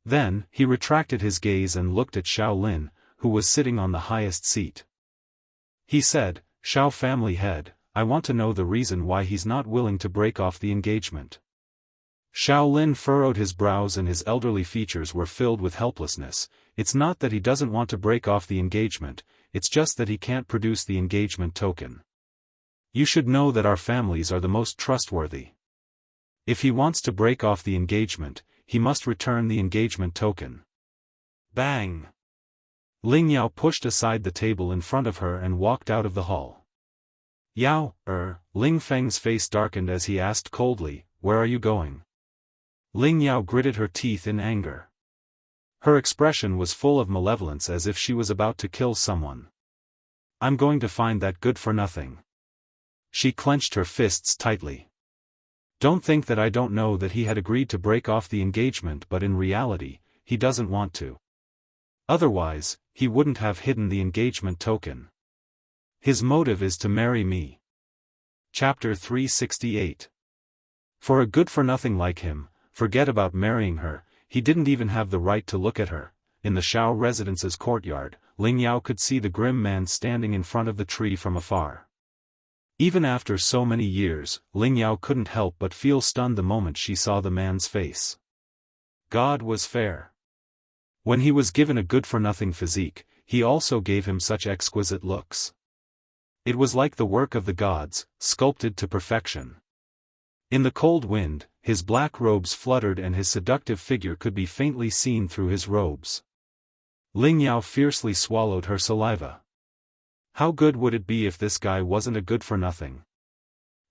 Then, he retracted his gaze and looked at Xiao Lin, who was sitting on the highest seat. He said, Xiao family head, I want to know the reason why he's not willing to break off the engagement. Xiao Lin furrowed his brows and his elderly features were filled with helplessness. It's not that he doesn't want to break off the engagement, it's just that he can't produce the engagement token. You should know that our families are the most trustworthy. If he wants to break off the engagement, he must return the engagement token. Bang! Ling Yao pushed aside the table in front of her and walked out of the hall. Yao, Ling Feng's face darkened as he asked coldly, where are you going? Ling Yao gritted her teeth in anger. Her expression was full of malevolence as if she was about to kill someone. I'm going to find that good-for-nothing. She clenched her fists tightly. Don't think that I don't know that he had agreed to break off the engagement, but in reality, he doesn't want to. Otherwise, he wouldn't have hidden the engagement token. His motive is to marry me. Chapter 368. For a good-for-nothing like him, forget about marrying her. He didn't even have the right to look at her. In the Xiao residence's courtyard, Ling Yao could see the grim man standing in front of the tree from afar. Even after so many years, Ling Yao couldn't help but feel stunned the moment she saw the man's face. God was fair. When he was given a good-for-nothing physique, he also gave him such exquisite looks. It was like the work of the gods, sculpted to perfection. In the cold wind, his black robes fluttered and his seductive figure could be faintly seen through his robes. Ling Yao fiercely swallowed her saliva. How good would it be if this guy wasn't a good-for-nothing?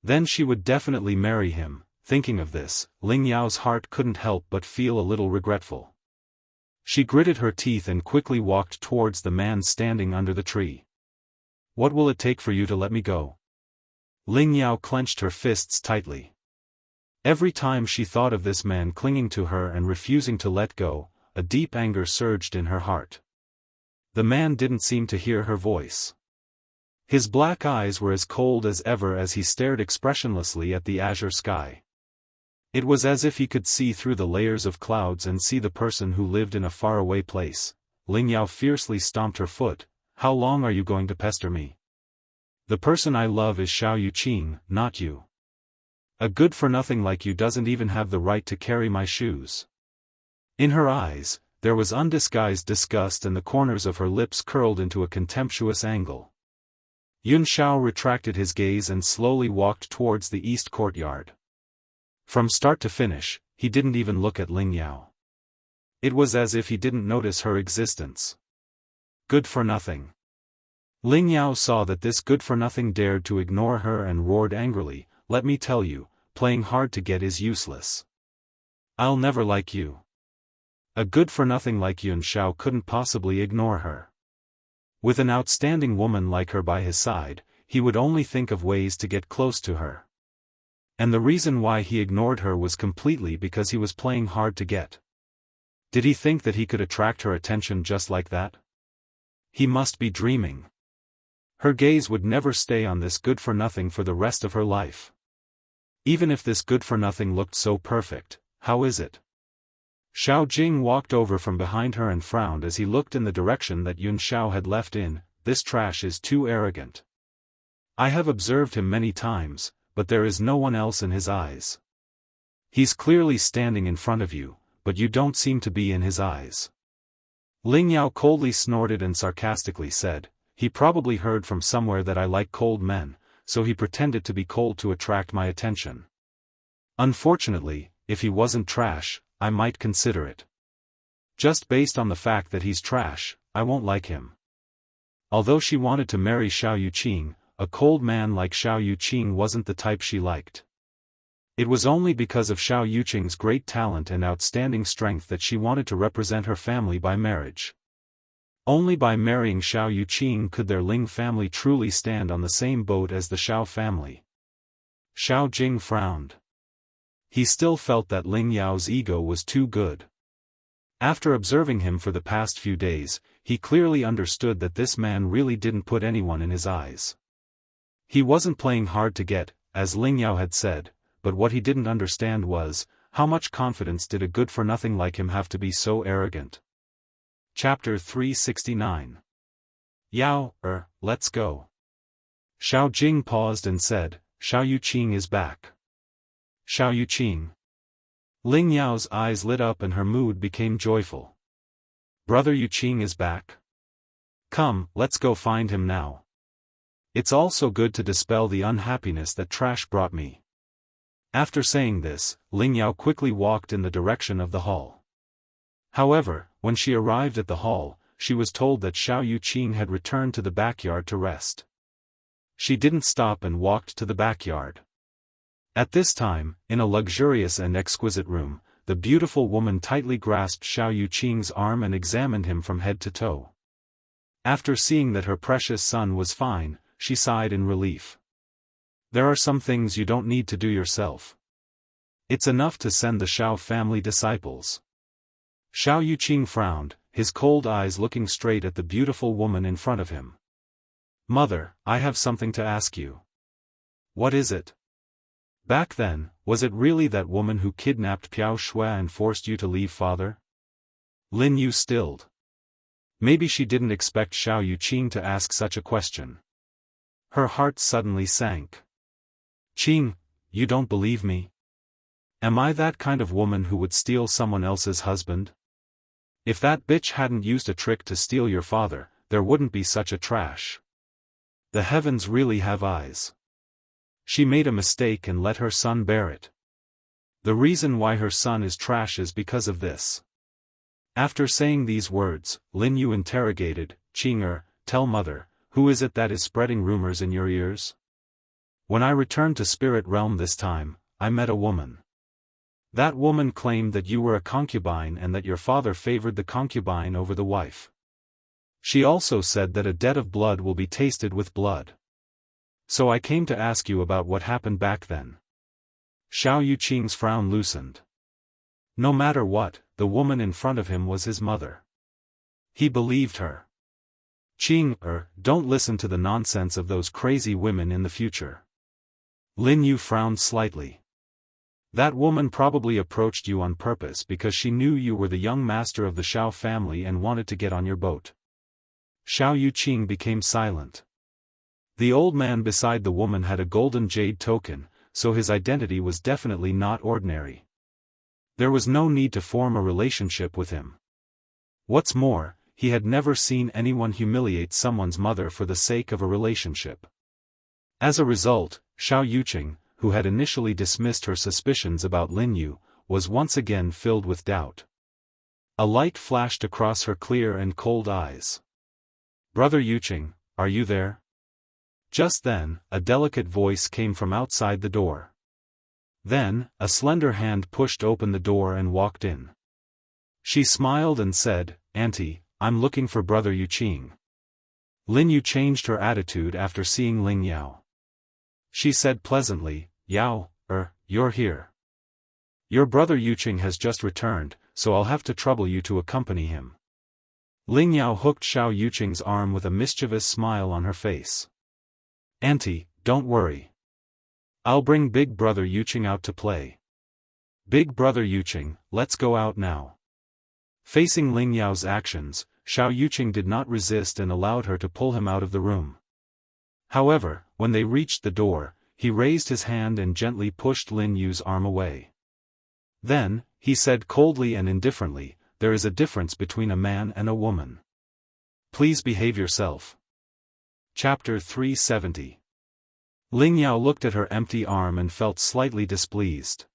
Then she would definitely marry him, Thinking of this, Ling Yao's heart couldn't help but feel a little regretful. She gritted her teeth and quickly walked towards the man standing under the tree. What will it take for you to let me go? Ling Yao clenched her fists tightly. Every time she thought of this man clinging to her and refusing to let go, a deep anger surged in her heart. The man didn't seem to hear her voice. His black eyes were as cold as ever as he stared expressionlessly at the azure sky. It was as if he could see through the layers of clouds and see the person who lived in a faraway place. Ling Yao fiercely stomped her foot. How long are you going to pester me? The person I love is Xiao Yuqing, not you. A good-for-nothing like you doesn't even have the right to carry my shoes. In her eyes, there was undisguised disgust and the corners of her lips curled into a contemptuous angle. Yun Xiao retracted his gaze and slowly walked towards the east courtyard. From start to finish, he didn't even look at Ling Yao. It was as if he didn't notice her existence. Good for nothing. Ling Yao saw that this good-for-nothing dared to ignore her and roared angrily, "Let me tell you, playing hard to get is useless. I'll never like you." A good-for-nothing like Yun Xiao couldn't possibly ignore her. With an outstanding woman like her by his side, he would only think of ways to get close to her. And the reason why he ignored her was completely because he was playing hard to get. Did he think that he could attract her attention just like that? He must be dreaming. Her gaze would never stay on this good-for-nothing for the rest of her life. Even if this good-for-nothing looked so perfect, how is it? Xiao Jing walked over from behind her and frowned as he looked in the direction that Yun Xiao had left in. This trash is too arrogant. I have observed him many times, but there is no one else in his eyes. He's clearly standing in front of you, but you don't seem to be in his eyes. Ling Yao coldly snorted and sarcastically said, "He probably heard from somewhere that I like cold men, so he pretended to be cold to attract my attention. Unfortunately, if he wasn't trash, I might consider it. Just based on the fact that he's trash, I won't like him." Although she wanted to marry Xiao Yuqing, a cold man like Xiao Yuqing wasn't the type she liked. It was only because of Xiao Yuqing's great talent and outstanding strength that she wanted to represent her family by marriage. Only by marrying Xiao Yuqing could their Ling family truly stand on the same boat as the Xiao family. Xiao Jing frowned. He still felt that Ling Yao's ego was too good. After observing him for the past few days, he clearly understood that this man really didn't put anyone in his eyes. He wasn't playing hard to get, as Ling Yao had said, but what he didn't understand was, how much confidence did a good-for-nothing like him have to be so arrogant? Chapter 369. Yao, let's go. Xiao Jing paused and said, "Xiao Yuqing is back." Xiao Yuqing. Ling Yao's eyes lit up and her mood became joyful. Brother Yuqing is back? Come, let's go find him now. It's all so good to dispel the unhappiness that trash brought me. After saying this, Ling Yao quickly walked in the direction of the hall. However, when she arrived at the hall, she was told that Xiao Yuqing had returned to the backyard to rest. She didn't stop and walked to the backyard. At this time, in a luxurious and exquisite room, the beautiful woman tightly grasped Xiao Yuqing's arm and examined him from head to toe. After seeing that her precious son was fine, she sighed in relief. There are some things you don't need to do yourself. It's enough to send the Xiao family disciples. Xiao Yuqing frowned, his cold eyes looking straight at the beautiful woman in front of him. Mother, I have something to ask you. What is it? Back then, was it really that woman who kidnapped Piao Xue and forced you to leave father? Lin Yu stilled. Maybe she didn't expect Xiao Yuqing to ask such a question. Her heart suddenly sank. Qing, you don't believe me? Am I that kind of woman who would steal someone else's husband? If that bitch hadn't used a trick to steal your father, there wouldn't be such a trash. The heavens really have eyes. She made a mistake and let her son bear it. The reason why her son is trash is because of this. After saying these words, Lin Yu interrogated, Qing, tell mother, who is it that is spreading rumors in your ears? When I return to spirit realm this time, I met a woman. That woman claimed that you were a concubine and that your father favored the concubine over the wife. She also said that a debt of blood will be tasted with blood. So I came to ask you about what happened back then. Xiao Yuqing's frown loosened. No matter what, the woman in front of him was his mother. He believed her. Don't listen to the nonsense of those crazy women in the future. Lin Yu frowned slightly. That woman probably approached you on purpose because she knew you were the young master of the Xiao family and wanted to get on your boat. Xiao Yuqing became silent. The old man beside the woman had a golden jade token, so his identity was definitely not ordinary. There was no need to form a relationship with him. What's more, he had never seen anyone humiliate someone's mother for the sake of a relationship. As a result, Xiao Yuqing, who had initially dismissed her suspicions about Lin Yu, was once again filled with doubt. A light flashed across her clear and cold eyes. Brother Yuqing, are you there? Just then, a delicate voice came from outside the door. Then, a slender hand pushed open the door and walked in. She smiled and said, "Auntie, I'm looking for Brother Yuqing." Lin Yu changed her attitude after seeing Ling Yao. She said pleasantly, "Yao, you're here. Your brother Yuqing has just returned, so I'll have to trouble you to accompany him." Ling Yao hooked Xiao Yuqing's arm with a mischievous smile on her face. "Auntie, don't worry. I'll bring Big Brother Yuqing out to play. Big Brother Yuqing, let's go out now." Facing Ling Yao's actions, Xiao Yuqing did not resist and allowed her to pull him out of the room. However, when they reached the door, he raised his hand and gently pushed Lin Yu's arm away. Then, he said coldly and indifferently, "There is a difference between a man and a woman. Please behave yourself." Chapter 370. Ling Yao looked at her empty arm and felt slightly displeased.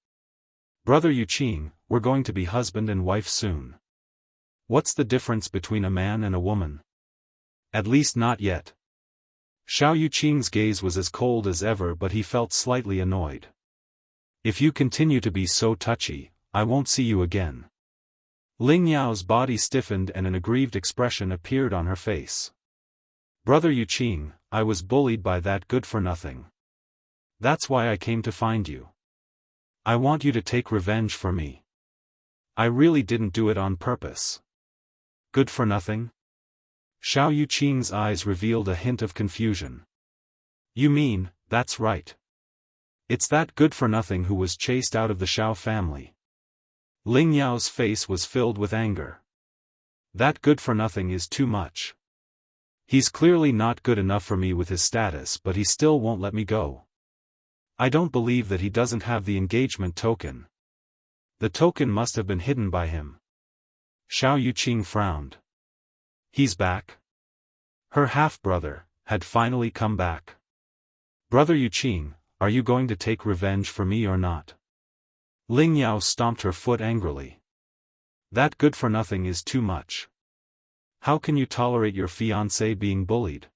"Brother Yuqing, we're going to be husband and wife soon. What's the difference between a man and a woman? At least not yet." Xiao Yuqing's gaze was as cold as ever, but he felt slightly annoyed. "If you continue to be so touchy, I won't see you again." Ling Yao's body stiffened and an aggrieved expression appeared on her face. "Brother Yuqing, I was bullied by that good-for-nothing. That's why I came to find you. I want you to take revenge for me. I really didn't do it on purpose." "Good-for-nothing?" Xiao Yuqing's eyes revealed a hint of confusion. "You mean, that's right. It's that good-for-nothing who was chased out of the Xiao family." Ling Yao's face was filled with anger. "That good-for-nothing is too much. He's clearly not good enough for me with his status, but he still won't let me go. I don't believe that he doesn't have the engagement token. The token must have been hidden by him." Xiao Yuqing frowned. "He's back?" Her half-brother had finally come back. "Brother Yuqing, are you going to take revenge for me or not?" Ling Yao stomped her foot angrily. "That good-for-nothing is too much. How can you tolerate your fiancé being bullied?"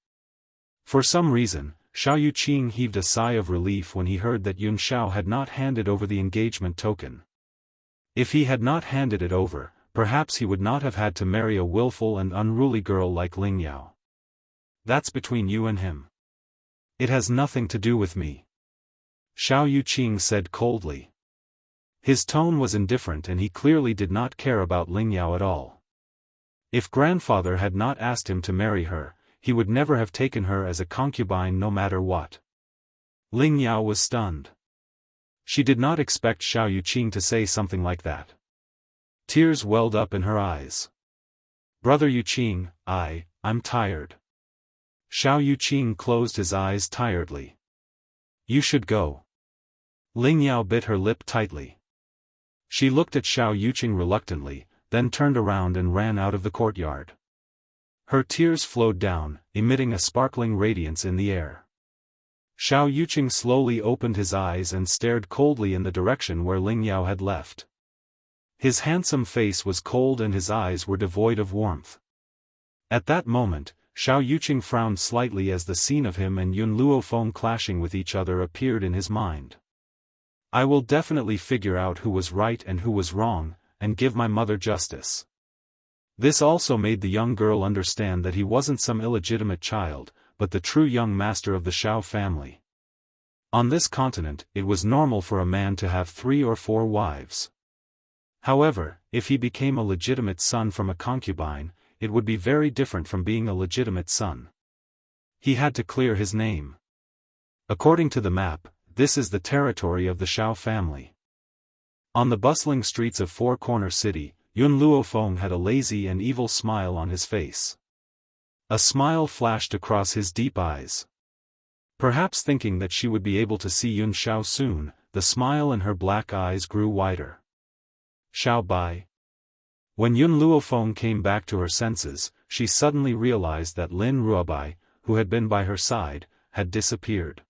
For some reason, Xiao Yuqing heaved a sigh of relief when he heard that Yun Xiao had not handed over the engagement token. If he had not handed it over, perhaps he would not have had to marry a willful and unruly girl like Ling Yao. "That's between you and him. It has nothing to do with me," Xiao Yuqing said coldly. His tone was indifferent and he clearly did not care about Ling Yao at all. If grandfather had not asked him to marry her, he would never have taken her as a concubine no matter what. Ling Yao was stunned. She did not expect Xiao Yuqing to say something like that. Tears welled up in her eyes. "Brother Yuqing, I'm tired." Xiao Yuqing closed his eyes tiredly. "You should go." Ling Yao bit her lip tightly. She looked at Xiao Yuqing reluctantly, then turned around and ran out of the courtyard. Her tears flowed down, emitting a sparkling radiance in the air. Xiao Yuqing slowly opened his eyes and stared coldly in the direction where Ling Yao had left. His handsome face was cold and his eyes were devoid of warmth. At that moment, Xiao Yuqing frowned slightly as the scene of him and Yun Luofeng clashing with each other appeared in his mind. I will definitely figure out who was right and who was wrong, and give my mother justice. This also made the young girl understand that he wasn't some illegitimate child, but the true young master of the Xiao family. On this continent, it was normal for a man to have 3 or 4 wives. However, if he became a legitimate son from a concubine, it would be very different from being a legitimate son. He had to clear his name. According to the map, this is the territory of the Xiao family. On the bustling streets of Four Corner City, Yun Luofeng had a lazy and evil smile on his face. A smile flashed across his deep eyes. Perhaps thinking that she would be able to see Yun Xiao soon, the smile in her black eyes grew wider. Xiao Bai. When Yun Luofeng came back to her senses, she suddenly realized that Lin Ruobai, who had been by her side, had disappeared.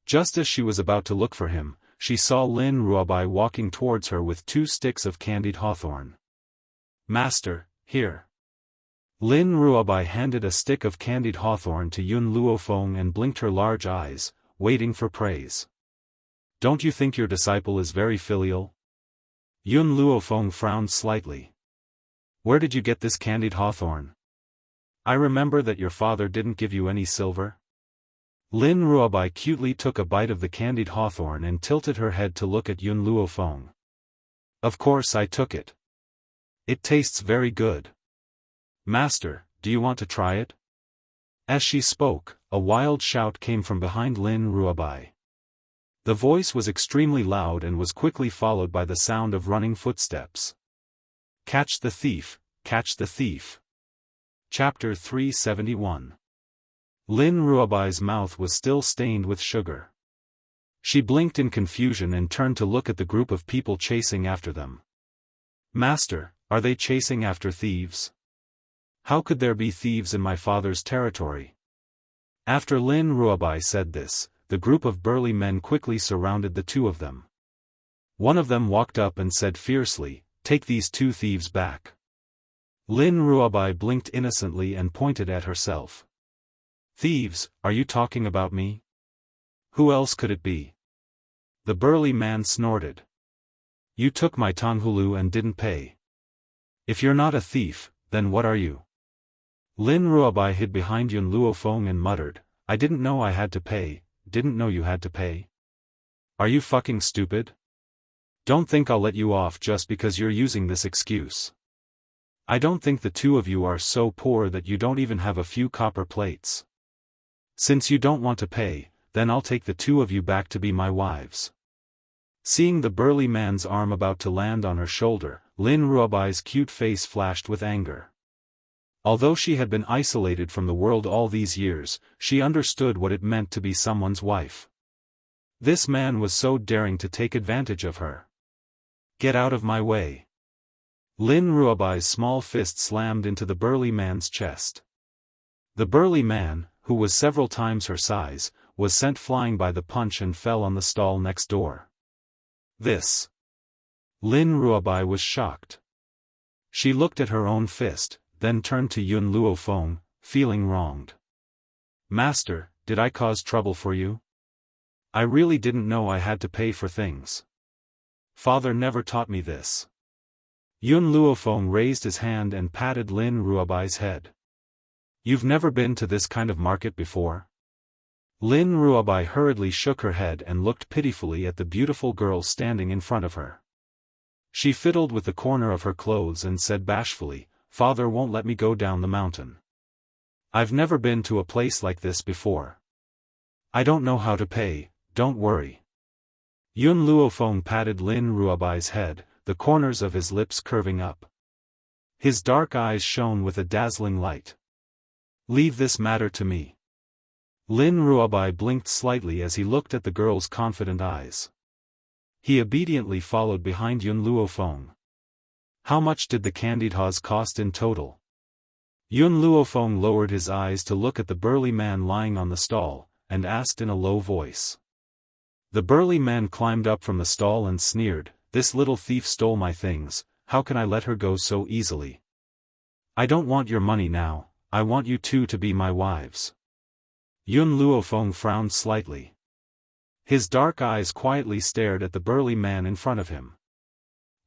Just as she was about to look for him, she saw Lin Ruobai walking towards her with 2 sticks of candied hawthorn. Master, here. Lin Ruobai handed a stick of candied hawthorn to Yun Luofeng and blinked her large eyes, waiting for praise. Don't you think your disciple is very filial? Yun Luofeng frowned slightly. Where did you get this candied hawthorn? I remember that your father didn't give you any silver. Lin Ruobai cutely took a bite of the candied hawthorn and tilted her head to look at Yun Luofeng. Of course I took it. It tastes very good. Master, do you want to try it? As she spoke, a wild shout came from behind Lin Ruobai. The voice was extremely loud and was quickly followed by the sound of running footsteps. Catch the thief, catch the thief. Chapter 371. Lin Ruobai's mouth was still stained with sugar. She blinked in confusion and turned to look at the group of people chasing after them. Master, are they chasing after thieves? How could there be thieves in my father's territory? After Lin Ruobai said this, the group of burly men quickly surrounded the 2 of them. One of them walked up and said fiercely, "Take these 2 thieves back." Lin Ruobai blinked innocently and pointed at herself. Thieves, are you talking about me? Who else could it be? The burly man snorted. You took my tanghulu and didn't pay. If you're not a thief, then what are you? Lin Ruobai hid behind Yun Luofeng and muttered, I didn't know I had to pay, didn't know you had to pay. Are you fucking stupid? Don't think I'll let you off just because you're using this excuse. I don't think the 2 of you are so poor that you don't even have a few copper plates. Since you don't want to pay, then I'll take the 2 of you back to be my wives. Seeing the burly man's arm about to land on her shoulder, Lin Ruobai's cute face flashed with anger. Although she had been isolated from the world all these years, she understood what it meant to be someone's wife. This man was so daring to take advantage of her. Get out of my way. Lin Ruobai's small fist slammed into the burly man's chest. The burly man, who was several times her size, was sent flying by the punch and fell on the stall next door. This. Lin Ruobai was shocked. She looked at her own fist, then turned to Yun Luofeng, feeling wronged. Master, did I cause trouble for you? I really didn't know I had to pay for things. Father never taught me this. Yun Luofeng raised his hand and patted Lin Ruobai's head. You've never been to this kind of market before? Lin Ruobai hurriedly shook her head and looked pitifully at the beautiful girl standing in front of her. She fiddled with the corner of her clothes and said bashfully, Father won't let me go down the mountain. I've never been to a place like this before. I don't know how to pay, don't worry. Yun Luofeng patted Lin Ruobai's head, the corners of his lips curving up. His dark eyes shone with a dazzling light. Leave this matter to me. Lin Ruobai blinked slightly as he looked at the girl's confident eyes. He obediently followed behind Yun Luofeng. How much did the candied haws cost in total? Yun Luofeng lowered his eyes to look at the burly man lying on the stall, and asked in a low voice. The burly man climbed up from the stall and sneered, This little thief stole my things, how can I let her go so easily? I don't want your money now, I want you 2 to be my wives. Yun Luofeng frowned slightly. His dark eyes quietly stared at the burly man in front of him.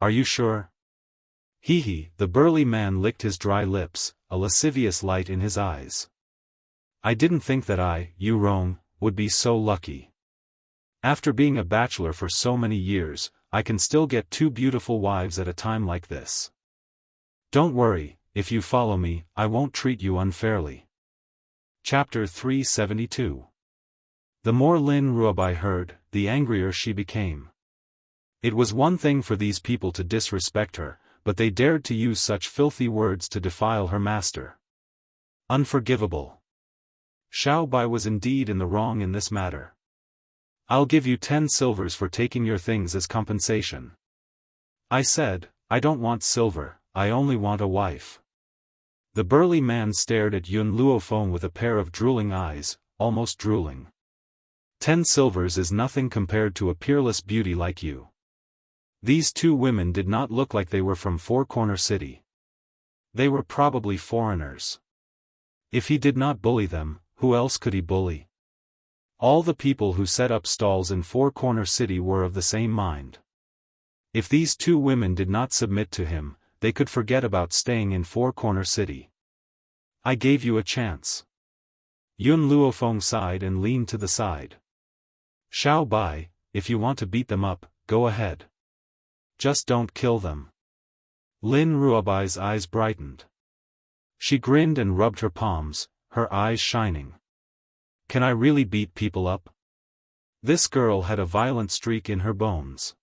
Are you sure? Hee, the burly man licked his dry lips, a lascivious light in his eyes. I didn't think that you Rome, would be so lucky. After being a bachelor for so many years, I can still get 2 beautiful wives at a time like this. Don't worry, if you follow me, I won't treat you unfairly. Chapter 372. The more Lin Ruobai heard, the angrier she became. It was one thing for these people to disrespect her, but they dared to use such filthy words to defile her master. Unforgivable. Xiao Bai was indeed in the wrong in this matter. I'll give you 10 silvers for taking your things as compensation. I said, I don't want silver, I only want a wife. The burly man stared at Yun Luofeng with a pair of drooling eyes, almost drooling. 10 silvers is nothing compared to a peerless beauty like you. These 2 women did not look like they were from Four Corner City. They were probably foreigners. If he did not bully them, who else could he bully? All the people who set up stalls in Four Corner City were of the same mind. If these 2 women did not submit to him, they could forget about staying in Four Corner City. I gave you a chance. Yun Luofeng sighed and leaned to the side. Xiao Bai, if you want to beat them up, go ahead. Just don't kill them. Lin Ruobai's eyes brightened. She grinned and rubbed her palms, her eyes shining. Can I really beat people up? This girl had a violent streak in her bones.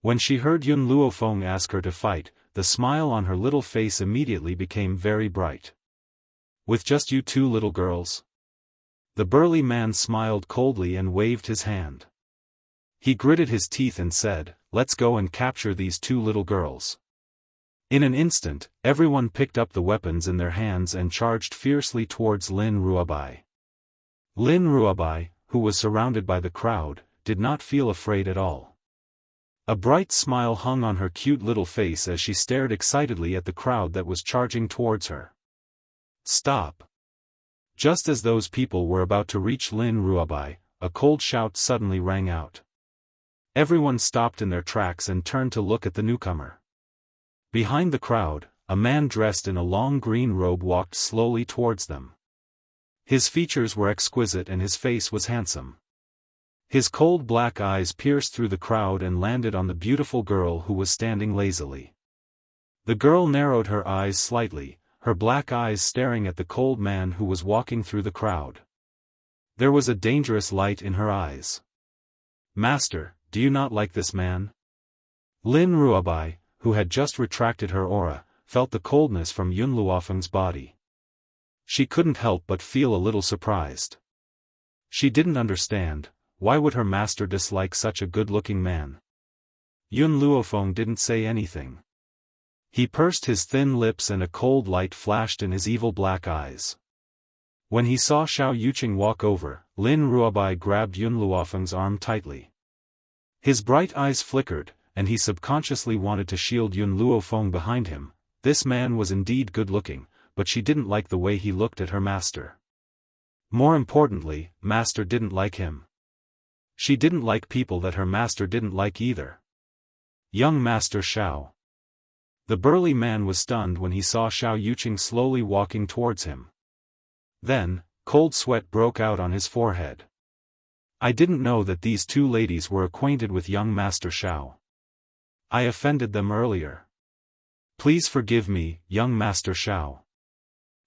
When she heard Yun Luofeng ask her to fight, the smile on her little face immediately became very bright. With just you 2 little girls? The burly man smiled coldly and waved his hand. He gritted his teeth and said, let's go and capture these 2 little girls. In an instant, everyone picked up the weapons in their hands and charged fiercely towards Lin Ruobai. Lin Ruobai, who was surrounded by the crowd, did not feel afraid at all. A bright smile hung on her cute little face as she stared excitedly at the crowd that was charging towards her. Stop! Just as those people were about to reach Lin Ruobai, a cold shout suddenly rang out. Everyone stopped in their tracks and turned to look at the newcomer. Behind the crowd, a man dressed in a long green robe walked slowly towards them. His features were exquisite and his face was handsome. His cold black eyes pierced through the crowd and landed on the beautiful girl who was standing lazily. The girl narrowed her eyes slightly, her black eyes staring at the cold man who was walking through the crowd. There was a dangerous light in her eyes. Master, do you not like this man? Lin Ruobai, who had just retracted her aura, felt the coldness from Yun Luofeng's body. She couldn't help but feel a little surprised. She didn't understand, why would her master dislike such a good-looking man? Yun Luofeng didn't say anything. He pursed his thin lips and a cold light flashed in his evil black eyes. When he saw Xiao Yuqing walk over, Lin Ruobai grabbed Yun Luofeng's arm tightly. His bright eyes flickered, and he subconsciously wanted to shield Yun Luofeng behind him. This man was indeed good-looking, but she didn't like the way he looked at her master. More importantly, master didn't like him. She didn't like people that her master didn't like either. Young Master Xiao. The burly man was stunned when he saw Xiao Yuqing slowly walking towards him. Then, cold sweat broke out on his forehead. I didn't know that these 2 ladies were acquainted with young Master Xiao. I offended them earlier. Please forgive me, young Master Xiao.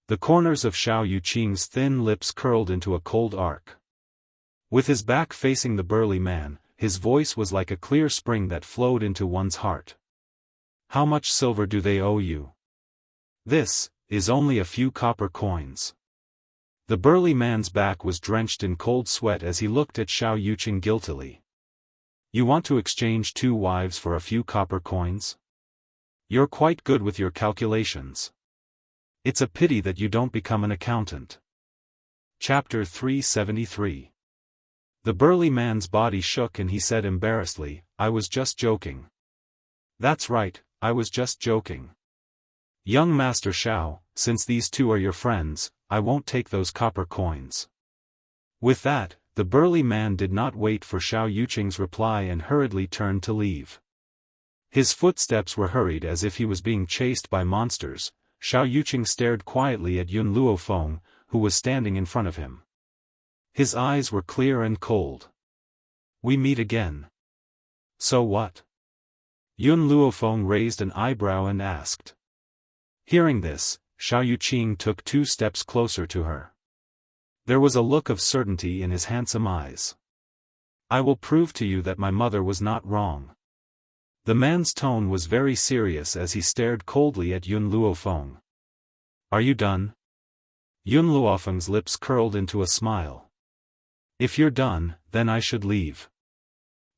The corners of Xiao Yuqing's thin lips curled into a cold arc. With his back facing the burly man, his voice was like a clear spring that flowed into one's heart. How much silver do they owe you? This is only a few copper coins. The burly man's back was drenched in cold sweat as he looked at Xiao Yuqing guiltily. You want to exchange 2 wives for a few copper coins? You're quite good with your calculations. It's a pity that you don't become an accountant. Chapter 373. The burly man's body shook and he said embarrassedly, I was just joking. That's right, I was just joking. Young Master Xiao, since these 2 are your friends, I won't take those copper coins. With that, the burly man did not wait for Xiao Yuqing's reply and hurriedly turned to leave. His footsteps were hurried as if he was being chased by monsters. Xiao Yuqing stared quietly at Yun Luofeng, who was standing in front of him. His eyes were clear and cold. "We meet again." "So what?" Yun Luofeng raised an eyebrow and asked. Hearing this, Xiao Yuqing took 2 steps closer to her. There was a look of certainty in his handsome eyes. "I will prove to you that my mother was not wrong." The man's tone was very serious as he stared coldly at Yun Luofeng. "Are you done?" Yun Luofeng's lips curled into a smile. "If you're done, then I should leave.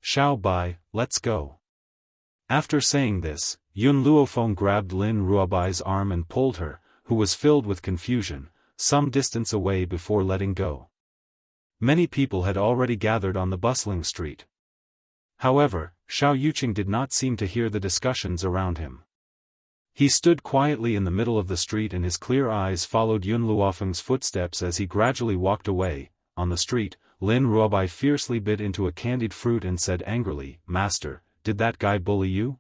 Xiao Bai, let's go." After saying this, Yun Luofeng grabbed Lin Ruobai's arm and pulled her, who was filled with confusion, some distance away before letting go. Many people had already gathered on the bustling street. However, Xiao Yuqing did not seem to hear the discussions around him. He stood quietly in the middle of the street and his clear eyes followed Yun Luofeng's footsteps as he gradually walked away. On the street, Lin Ruobai fiercely bit into a candied fruit and said angrily, "Master, did that guy bully you?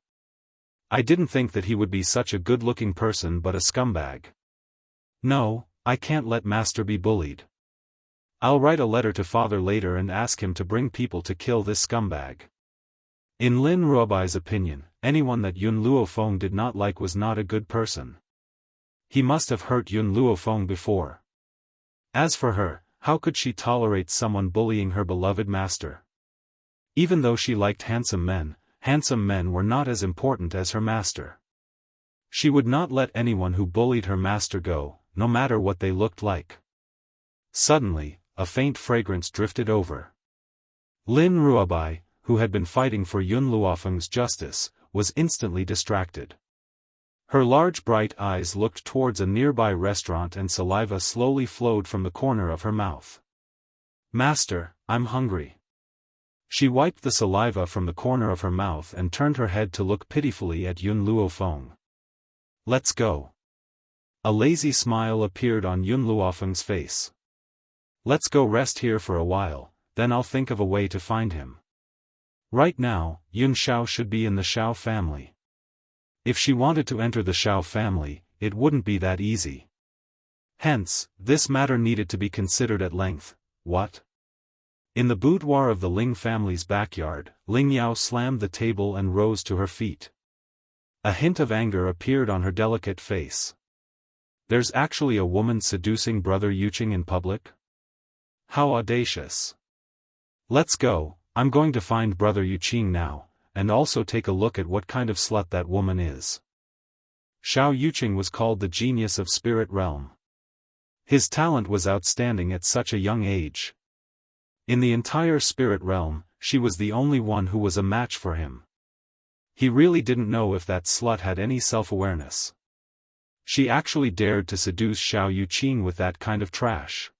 I didn't think that he would be such a good-looking person but a scumbag. No, I can't let Master be bullied. I'll write a letter to Father later and ask him to bring people to kill this scumbag." In Lin Ruobai's opinion, anyone that Yun Luofeng did not like was not a good person. He must have hurt Yun Luofeng before. As for her, how could she tolerate someone bullying her beloved master? Even though she liked handsome men were not as important as her master. She would not let anyone who bullied her master go, no matter what they looked like. Suddenly, a faint fragrance drifted over. Lin Ruobai, who had been fighting for Yun Luofeng's justice, was instantly distracted. Her large bright eyes looked towards a nearby restaurant and saliva slowly flowed from the corner of her mouth. "Master, I'm hungry." She wiped the saliva from the corner of her mouth and turned her head to look pitifully at Yun Luofeng. "Let's go." A lazy smile appeared on Yun Luofeng's face. "Let's go rest here for a while, then I'll think of a way to find him. Right now, Yun Xiao should be in the Xiao family. If she wanted to enter the Xiao family, it wouldn't be that easy. Hence, this matter needed to be considered at length." "What?" In the boudoir of the Ling family's backyard, Ling Yao slammed the table and rose to her feet. A hint of anger appeared on her delicate face. "There's actually a woman seducing Brother Yuqing in public? How audacious. Let's go, I'm going to find Brother Yuqing now, and also take a look at what kind of slut that woman is." Xiao Yuqing was called the genius of spirit realm. His talent was outstanding at such a young age. In the entire spirit realm, she was the only one who was a match for him. He really didn't know if that slut had any self-awareness. She actually dared to seduce Xiao Yuqing with that kind of trash.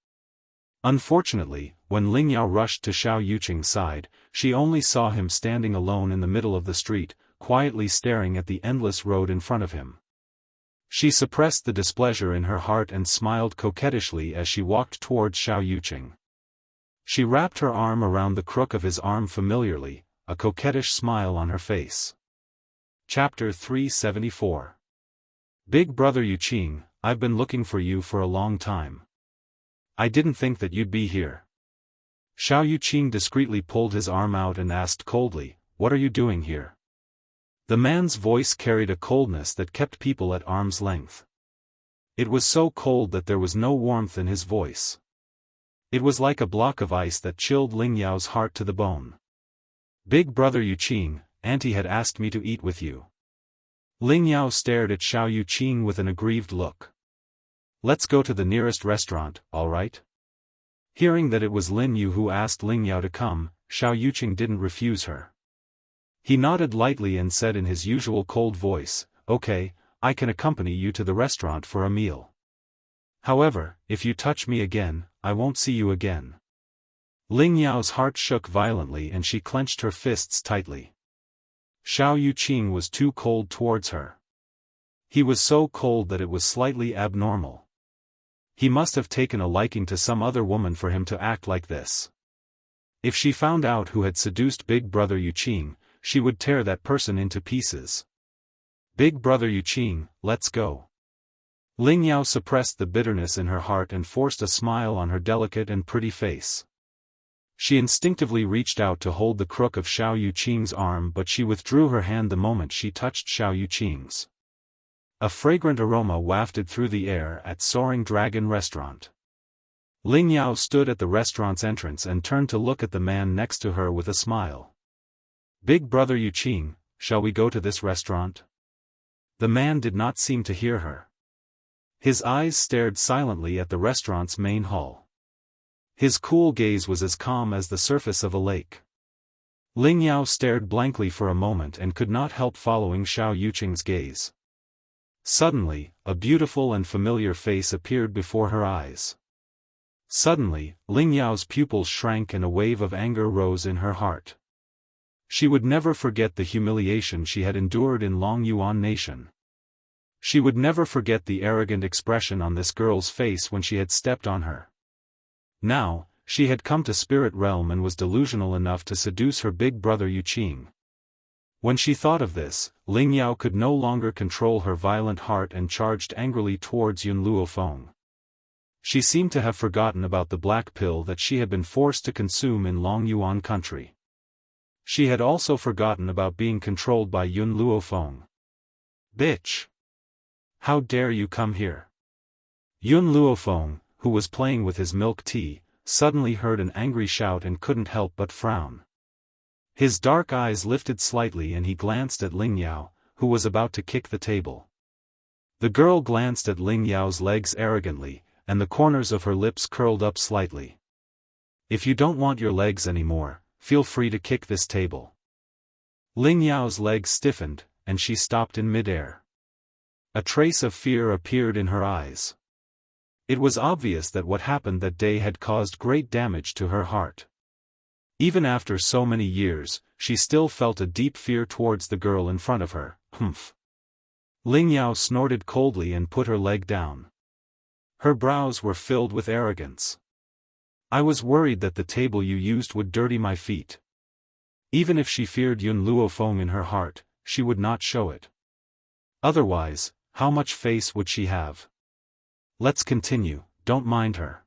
Unfortunately, when Ling Yao rushed to Xiao Yuqing's side, she only saw him standing alone in the middle of the street, quietly staring at the endless road in front of him. She suppressed the displeasure in her heart and smiled coquettishly as she walked towards Xiao Yuqing. She wrapped her arm around the crook of his arm familiarly, a coquettish smile on her face. Chapter 374. Big Brother Yuqing, I've been looking for you for a long time. I didn't think that you'd be here. Xiao Yuqing discreetly pulled his arm out and asked coldly, "What are you doing here?" The man's voice carried a coldness that kept people at arm's length. It was so cold that there was no warmth in his voice. It was like a block of ice that chilled Ling Yao's heart to the bone. "Big Brother Yuqing, Auntie had asked me to eat with you." Ling Yao stared at Xiao Yuqing with an aggrieved look. "Let's go to the nearest restaurant, all right?" Hearing that it was Lin Yu who asked Ling Yao to come, Xiao Yuqing didn't refuse her. He nodded lightly and said in his usual cold voice, "Okay, I can accompany you to the restaurant for a meal. However, if you touch me again, I won't see you again." Ling Yao's heart shook violently and she clenched her fists tightly. Xiao Yuqing was too cold towards her. He was so cold that it was slightly abnormal. He must have taken a liking to some other woman for him to act like this. If she found out who had seduced Big Brother Yuqing, she would tear that person into pieces. Big Brother Yuqing, let's go. Ling Yao suppressed the bitterness in her heart and forced a smile on her delicate and pretty face. She instinctively reached out to hold the crook of Xiao Yuqing's arm, but she withdrew her hand the moment she touched Xiao Yuqing's. A fragrant aroma wafted through the air at Soaring Dragon Restaurant. Ling Yao stood at the restaurant's entrance and turned to look at the man next to her with a smile. Big Brother Yuqing, shall we go to this restaurant? The man did not seem to hear her. His eyes stared silently at the restaurant's main hall. His cool gaze was as calm as the surface of a lake. Ling Yao stared blankly for a moment and could not help following Xiao Yuqing's gaze. Suddenly, a beautiful and familiar face appeared before her eyes. Suddenly, Ling Yao's pupils shrank and a wave of anger rose in her heart. She would never forget the humiliation she had endured in Long Yuan Nation. She would never forget the arrogant expression on this girl's face when she had stepped on her. Now, she had come to Spirit Realm and was delusional enough to seduce her big brother Yuqing. When she thought of this, Ling Yao could no longer control her violent heart and charged angrily towards Yun Luofeng. She seemed to have forgotten about the black pill that she had been forced to consume in Long Yuan country. She had also forgotten about being controlled by Yun Luofeng. Bitch! How dare you come here? Yun Luofeng, who was playing with his milk tea, suddenly heard an angry shout and couldn't help but frown. His dark eyes lifted slightly and he glanced at Ling Yao, who was about to kick the table. The girl glanced at Ling Yao's legs arrogantly, and the corners of her lips curled up slightly. If you don't want your legs anymore, feel free to kick this table. Ling Yao's legs stiffened, and she stopped in midair. A trace of fear appeared in her eyes. It was obvious that what happened that day had caused great damage to her heart. Even after so many years, she still felt a deep fear towards the girl in front of her. Humph. Ling Yao snorted coldly and put her leg down. Her brows were filled with arrogance. I was worried that the table you used would dirty my feet. Even if she feared Yun Luofeng in her heart, she would not show it. Otherwise, how much face would she have? Let's continue, don't mind her.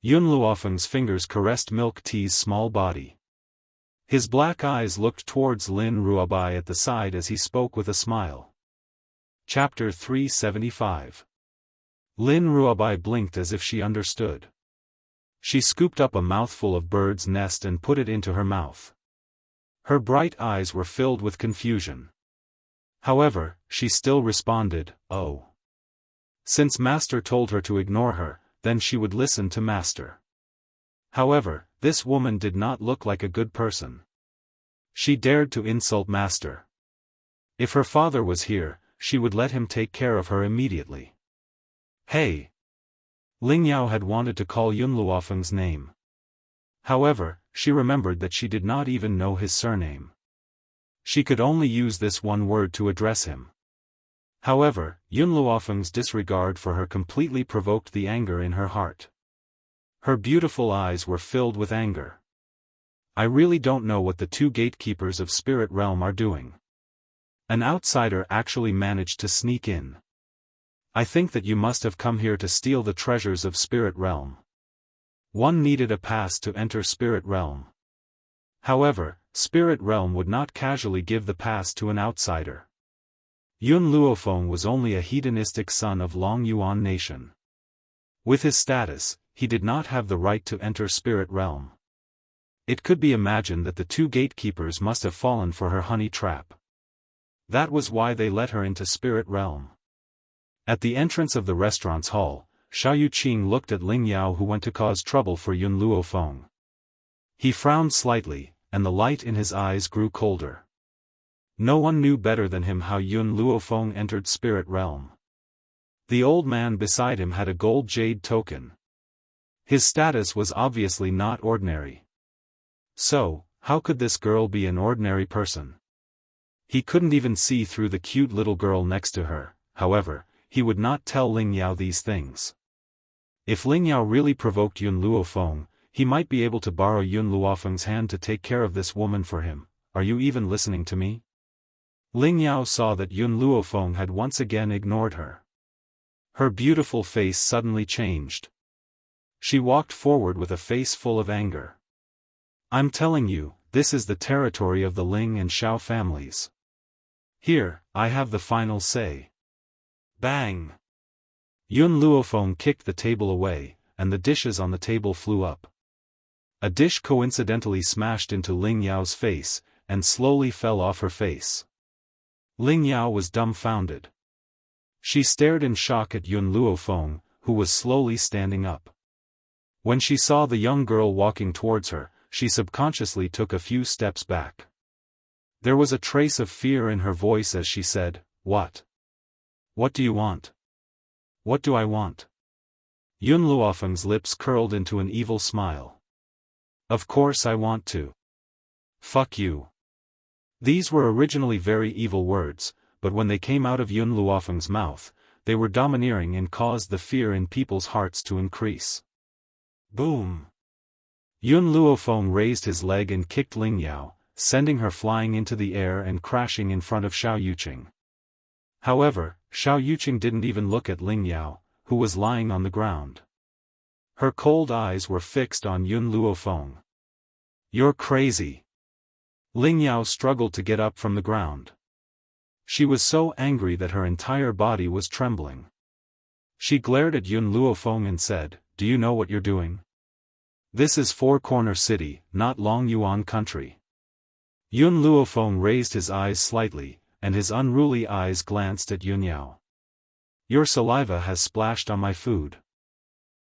Yun Luofeng's fingers caressed Milk Tea's small body. His black eyes looked towards Lin Ruobai at the side as he spoke with a smile. Chapter 375. Lin Ruobai blinked as if she understood. She scooped up a mouthful of bird's nest and put it into her mouth. Her bright eyes were filled with confusion. However, she still responded, "Oh." Since Master told her to ignore her, then she would listen to Master. However, this woman did not look like a good person. She dared to insult Master. If her father was here, she would let him take care of her immediately. Hey! Ling Yao had wanted to call Yun Luofeng's name. However, she remembered that she did not even know his surname. She could only use this one word to address him. However, Yun Luofeng's disregard for her completely provoked the anger in her heart. Her beautiful eyes were filled with anger. I really don't know what the two gatekeepers of Spirit Realm are doing. An outsider actually managed to sneak in. I think that you must have come here to steal the treasures of Spirit Realm. One needed a pass to enter Spirit Realm. However, Spirit Realm would not casually give the pass to an outsider. Yun Luofeng was only a hedonistic son of Long Yuan Nation. With his status, he did not have the right to enter Spirit Realm. It could be imagined that the two gatekeepers must have fallen for her honey trap. That was why they let her into Spirit Realm. At the entrance of the restaurant's hall, Xiao Yuqing looked at Ling Yao, who went to cause trouble for Yun Luofeng. He frowned slightly, and the light in his eyes grew colder. No one knew better than him how Yun Luofeng entered Spirit Realm. The old man beside him had a gold jade token. His status was obviously not ordinary. So, how could this girl be an ordinary person? He couldn't even see through the cute little girl next to her. However, he would not tell Ling Yao these things. If Ling Yao really provoked Yun Luofeng, he might be able to borrow Yun Luofeng's hand to take care of this woman for him. Are you even listening to me? Ling Yao saw that Yun Luofeng had once again ignored her. Her beautiful face suddenly changed. She walked forward with a face full of anger. I'm telling you, this is the territory of the Ling and Xiao families. Here, I have the final say. Bang! Yun Luofeng kicked the table away, and the dishes on the table flew up. A dish coincidentally smashed into Ling Yao's face, and slowly fell off her face. Ling Yao was dumbfounded. She stared in shock at Yun Luofeng, who was slowly standing up. When she saw the young girl walking towards her, she subconsciously took a few steps back. There was a trace of fear in her voice as she said, "What? What do you want?" "What do I want?" Yun Luofeng's lips curled into an evil smile. "Of course I want to. Fuck you." These were originally very evil words, but when they came out of Yun Luofeng's mouth, they were domineering and caused the fear in people's hearts to increase. Boom! Yun Luofeng raised his leg and kicked Ling Yao, sending her flying into the air and crashing in front of Xiao Yuqing. However, Xiao Yuqing didn't even look at Ling Yao, who was lying on the ground. Her cold eyes were fixed on Yun Luofeng. "You're crazy." Ling Yao struggled to get up from the ground. She was so angry that her entire body was trembling. She glared at Yun Luofeng and said, "Do you know what you're doing? This is Four Corner City, not Long Yuan country." Yun Luofeng raised his eyes slightly, and his unruly eyes glanced at Yun Yao. "Your saliva has splashed on my food."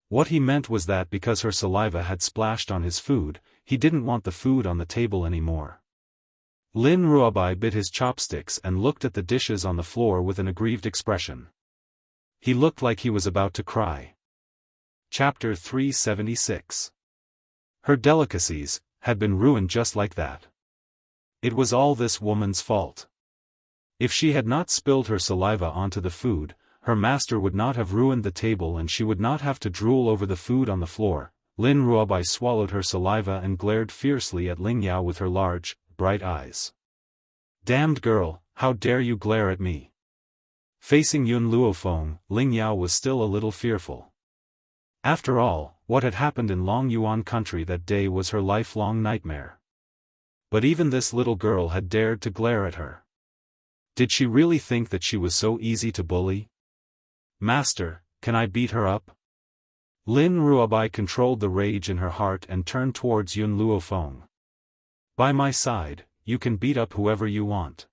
What he meant was that because her saliva had splashed on his food, he didn't want the food on the table anymore. Lin Ruobai bit his chopsticks and looked at the dishes on the floor with an aggrieved expression. He looked like he was about to cry. Chapter 376. Her delicacies had been ruined just like that. It was all this woman's fault. If she had not spilled her saliva onto the food, her master would not have ruined the table and she would not have to drool over the food on the floor. Lin Ruobai swallowed her saliva and glared fiercely at Ling Yao with her large, bright eyes. "Damned girl, how dare you glare at me?" Facing Yun Luofeng, Ling Yao was still a little fearful. After all, what had happened in Long Yuan country that day was her lifelong nightmare. But even this little girl had dared to glare at her. Did she really think that she was so easy to bully? "Master, can I beat her up?" Lin Ruobai controlled the rage in her heart and turned towards Yun Luofeng. "By my side, you can beat up whoever you want.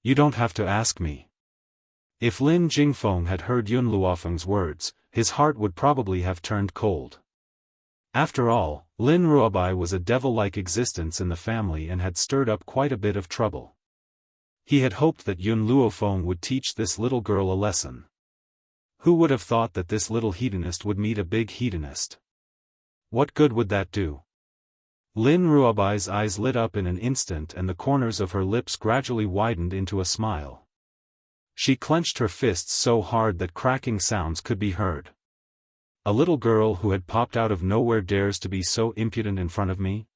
You don't have to ask me." If Lin Jingfeng had heard Yun Luofeng's words, his heart would probably have turned cold. After all, Lin Ruobai was a devil-like existence in the family and had stirred up quite a bit of trouble. He had hoped that Yun Luofeng would teach this little girl a lesson. Who would have thought that this little hedonist would meet a big hedonist? What good would that do? Lin Ruobai's eyes lit up in an instant and the corners of her lips gradually widened into a smile. She clenched her fists so hard that cracking sounds could be heard. "A little girl who had popped out of nowhere dares to be so impudent in front of me?"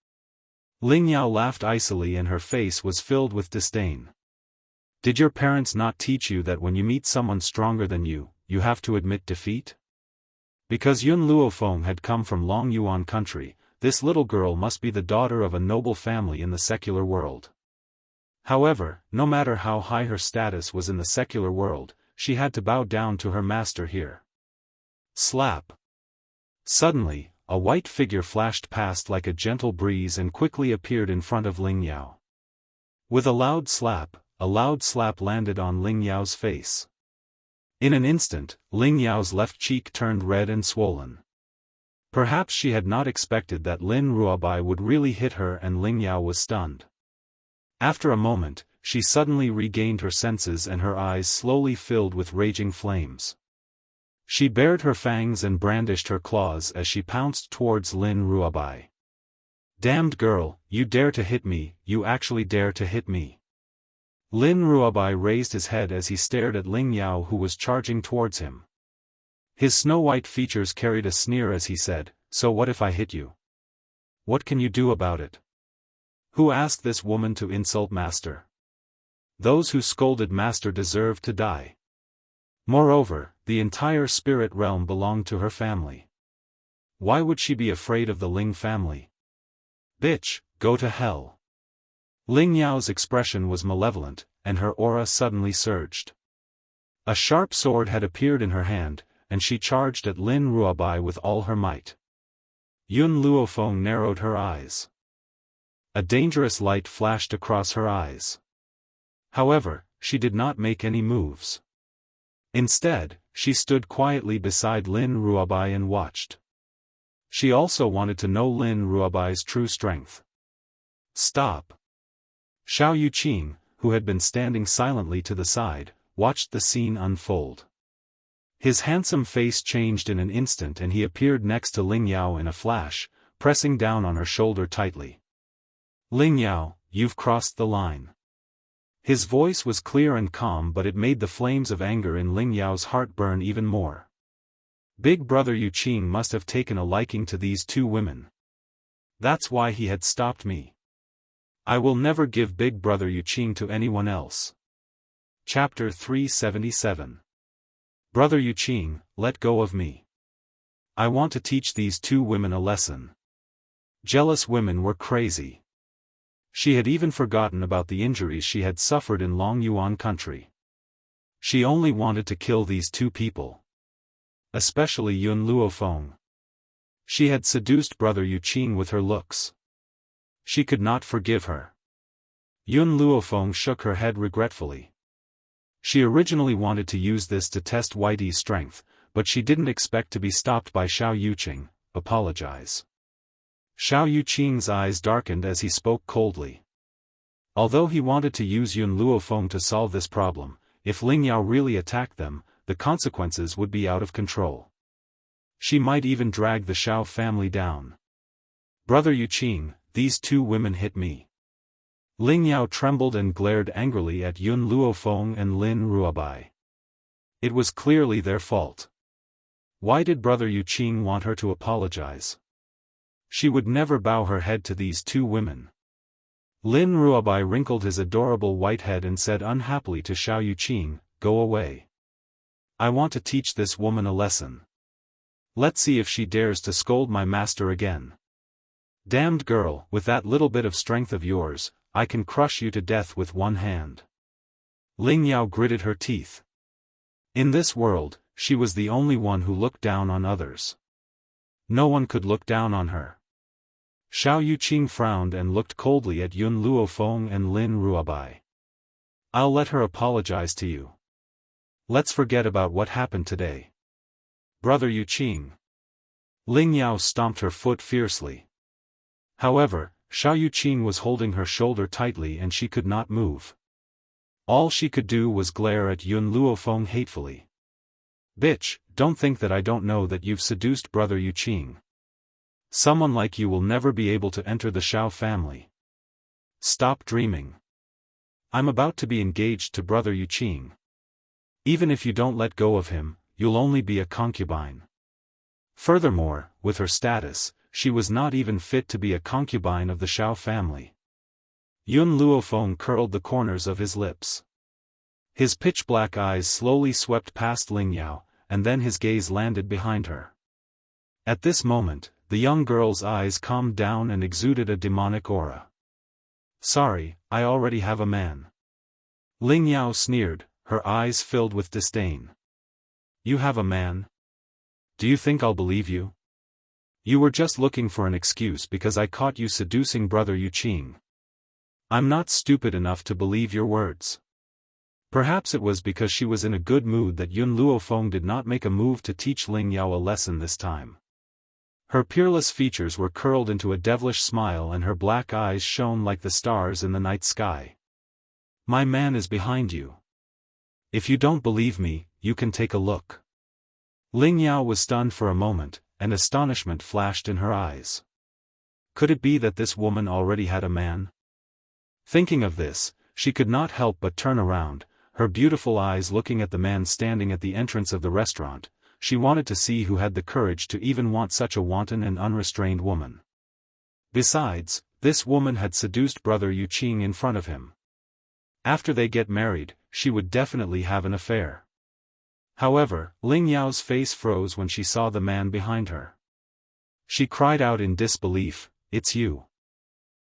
Ling Yao laughed icily and her face was filled with disdain. "Did your parents not teach you that when you meet someone stronger than you, you have to admit defeat?" Because Yun Luofeng had come from Long Yuan country, this little girl must be the daughter of a noble family in the secular world. However, no matter how high her status was in the secular world, she had to bow down to her master here. Slap! Suddenly, a white figure flashed past like a gentle breeze and quickly appeared in front of Ling Yao. With a loud slap landed on Ling Yao's face. In an instant, Ling Yao's left cheek turned red and swollen. Perhaps she had not expected that Lin Ruobai would really hit her and Ling Yao was stunned. After a moment, she suddenly regained her senses and her eyes slowly filled with raging flames. She bared her fangs and brandished her claws as she pounced towards Lin Ruobai. "Damned girl, you dare to hit me, you actually dare to hit me." Lin Ruobai raised his head as he stared at Ling Yao who was charging towards him. His snow-white features carried a sneer as he said, "So what if I hit you? What can you do about it? Who asked this woman to insult master? Those who scolded master deserve to die. Moreover, the entire spirit realm belonged to her family. Why would she be afraid of the Ling family? Bitch, go to hell. Ling Yao's expression was malevolent, and her aura suddenly surged. A sharp sword had appeared in her hand, and she charged at Lin Ruobai with all her might. Yun Luofeng narrowed her eyes. A dangerous light flashed across her eyes. However, she did not make any moves. Instead, she stood quietly beside Lin Ruobai and watched. She also wanted to know Lin Ruobai's true strength. Stop. Xiao Yuqing, who had been standing silently to the side, watched the scene unfold. His handsome face changed in an instant and he appeared next to Ling Yao in a flash, pressing down on her shoulder tightly. Ling Yao, you've crossed the line. His voice was clear and calm, but it made the flames of anger in Ling Yao's heart burn even more. Big brother Yuqing must have taken a liking to these two women. That's why he had stopped me. I will never give big brother Yuqing to anyone else. Chapter 377. Brother Yuqing, let go of me. I want to teach these two women a lesson. Jealous women were crazy. She had even forgotten about the injuries she had suffered in Long Yuan country. She only wanted to kill these two people. Especially Yun Luofeng. She had seduced brother Yuqing with her looks. She could not forgive her. Yun Luofeng shook her head regretfully. She originally wanted to use this to test Whitey's strength, but she didn't expect to be stopped by Xiao Yuqing. Apologize. Xiao Yuqing's eyes darkened as he spoke coldly. Although he wanted to use Yun Luofeng to solve this problem, if Ling Yao really attacked them, the consequences would be out of control. She might even drag the Xiao family down. Brother Yuqing, these two women hit me. Ling Yao trembled and glared angrily at Yun Luofeng and Lin Ruobai. It was clearly their fault. Why did brother Yuqing want her to apologize? She would never bow her head to these two women. Lin Ruobai wrinkled his adorable white head and said unhappily to Xiao Yuqing, go away. I want to teach this woman a lesson. Let's see if she dares to scold my master again. Damned girl, with that little bit of strength of yours, I can crush you to death with one hand. Ling Yao gritted her teeth. In this world, she was the only one who looked down on others. No one could look down on her. Xiao Yuqing frowned and looked coldly at Yun Luofeng and Lin Ruobai. I'll let her apologize to you. Let's forget about what happened today. Brother Yuqing. Ling Yao stomped her foot fiercely. However, Xiao Yuqing was holding her shoulder tightly and she could not move. All she could do was glare at Yun Luofeng hatefully. Bitch, don't think that I don't know that you've seduced brother Yuqing. Someone like you will never be able to enter the Xiao family. Stop dreaming. I'm about to be engaged to brother Yuqing. Even if you don't let go of him, you'll only be a concubine. Furthermore, with her status, she was not even fit to be a concubine of the Xiao family. Yun Luofeng curled the corners of his lips. His pitch-black eyes slowly swept past Ling Yao, and then his gaze landed behind her. At this moment, the young girl's eyes calmed down and exuded a demonic aura. Sorry, I already have a man. Ling Yao sneered, her eyes filled with disdain. You have a man? Do you think I'll believe you? You were just looking for an excuse because I caught you seducing brother Yuqing. I'm not stupid enough to believe your words. Perhaps it was because she was in a good mood that Yun Luofeng did not make a move to teach Ling Yao a lesson this time. Her peerless features were curled into a devilish smile and her black eyes shone like the stars in the night sky. My man is behind you. If you don't believe me, you can take a look. Ling Yao was stunned for a moment, and astonishment flashed in her eyes. Could it be that this woman already had a man? Thinking of this, she could not help but turn around, her beautiful eyes looking at the man standing at the entrance of the restaurant. She wanted to see who had the courage to even want such a wanton and unrestrained woman. Besides, this woman had seduced brother Yu Qing in front of him. After they get married, she would definitely have an affair. However, Ling Yao's face froze when she saw the man behind her. She cried out in disbelief, "It's you."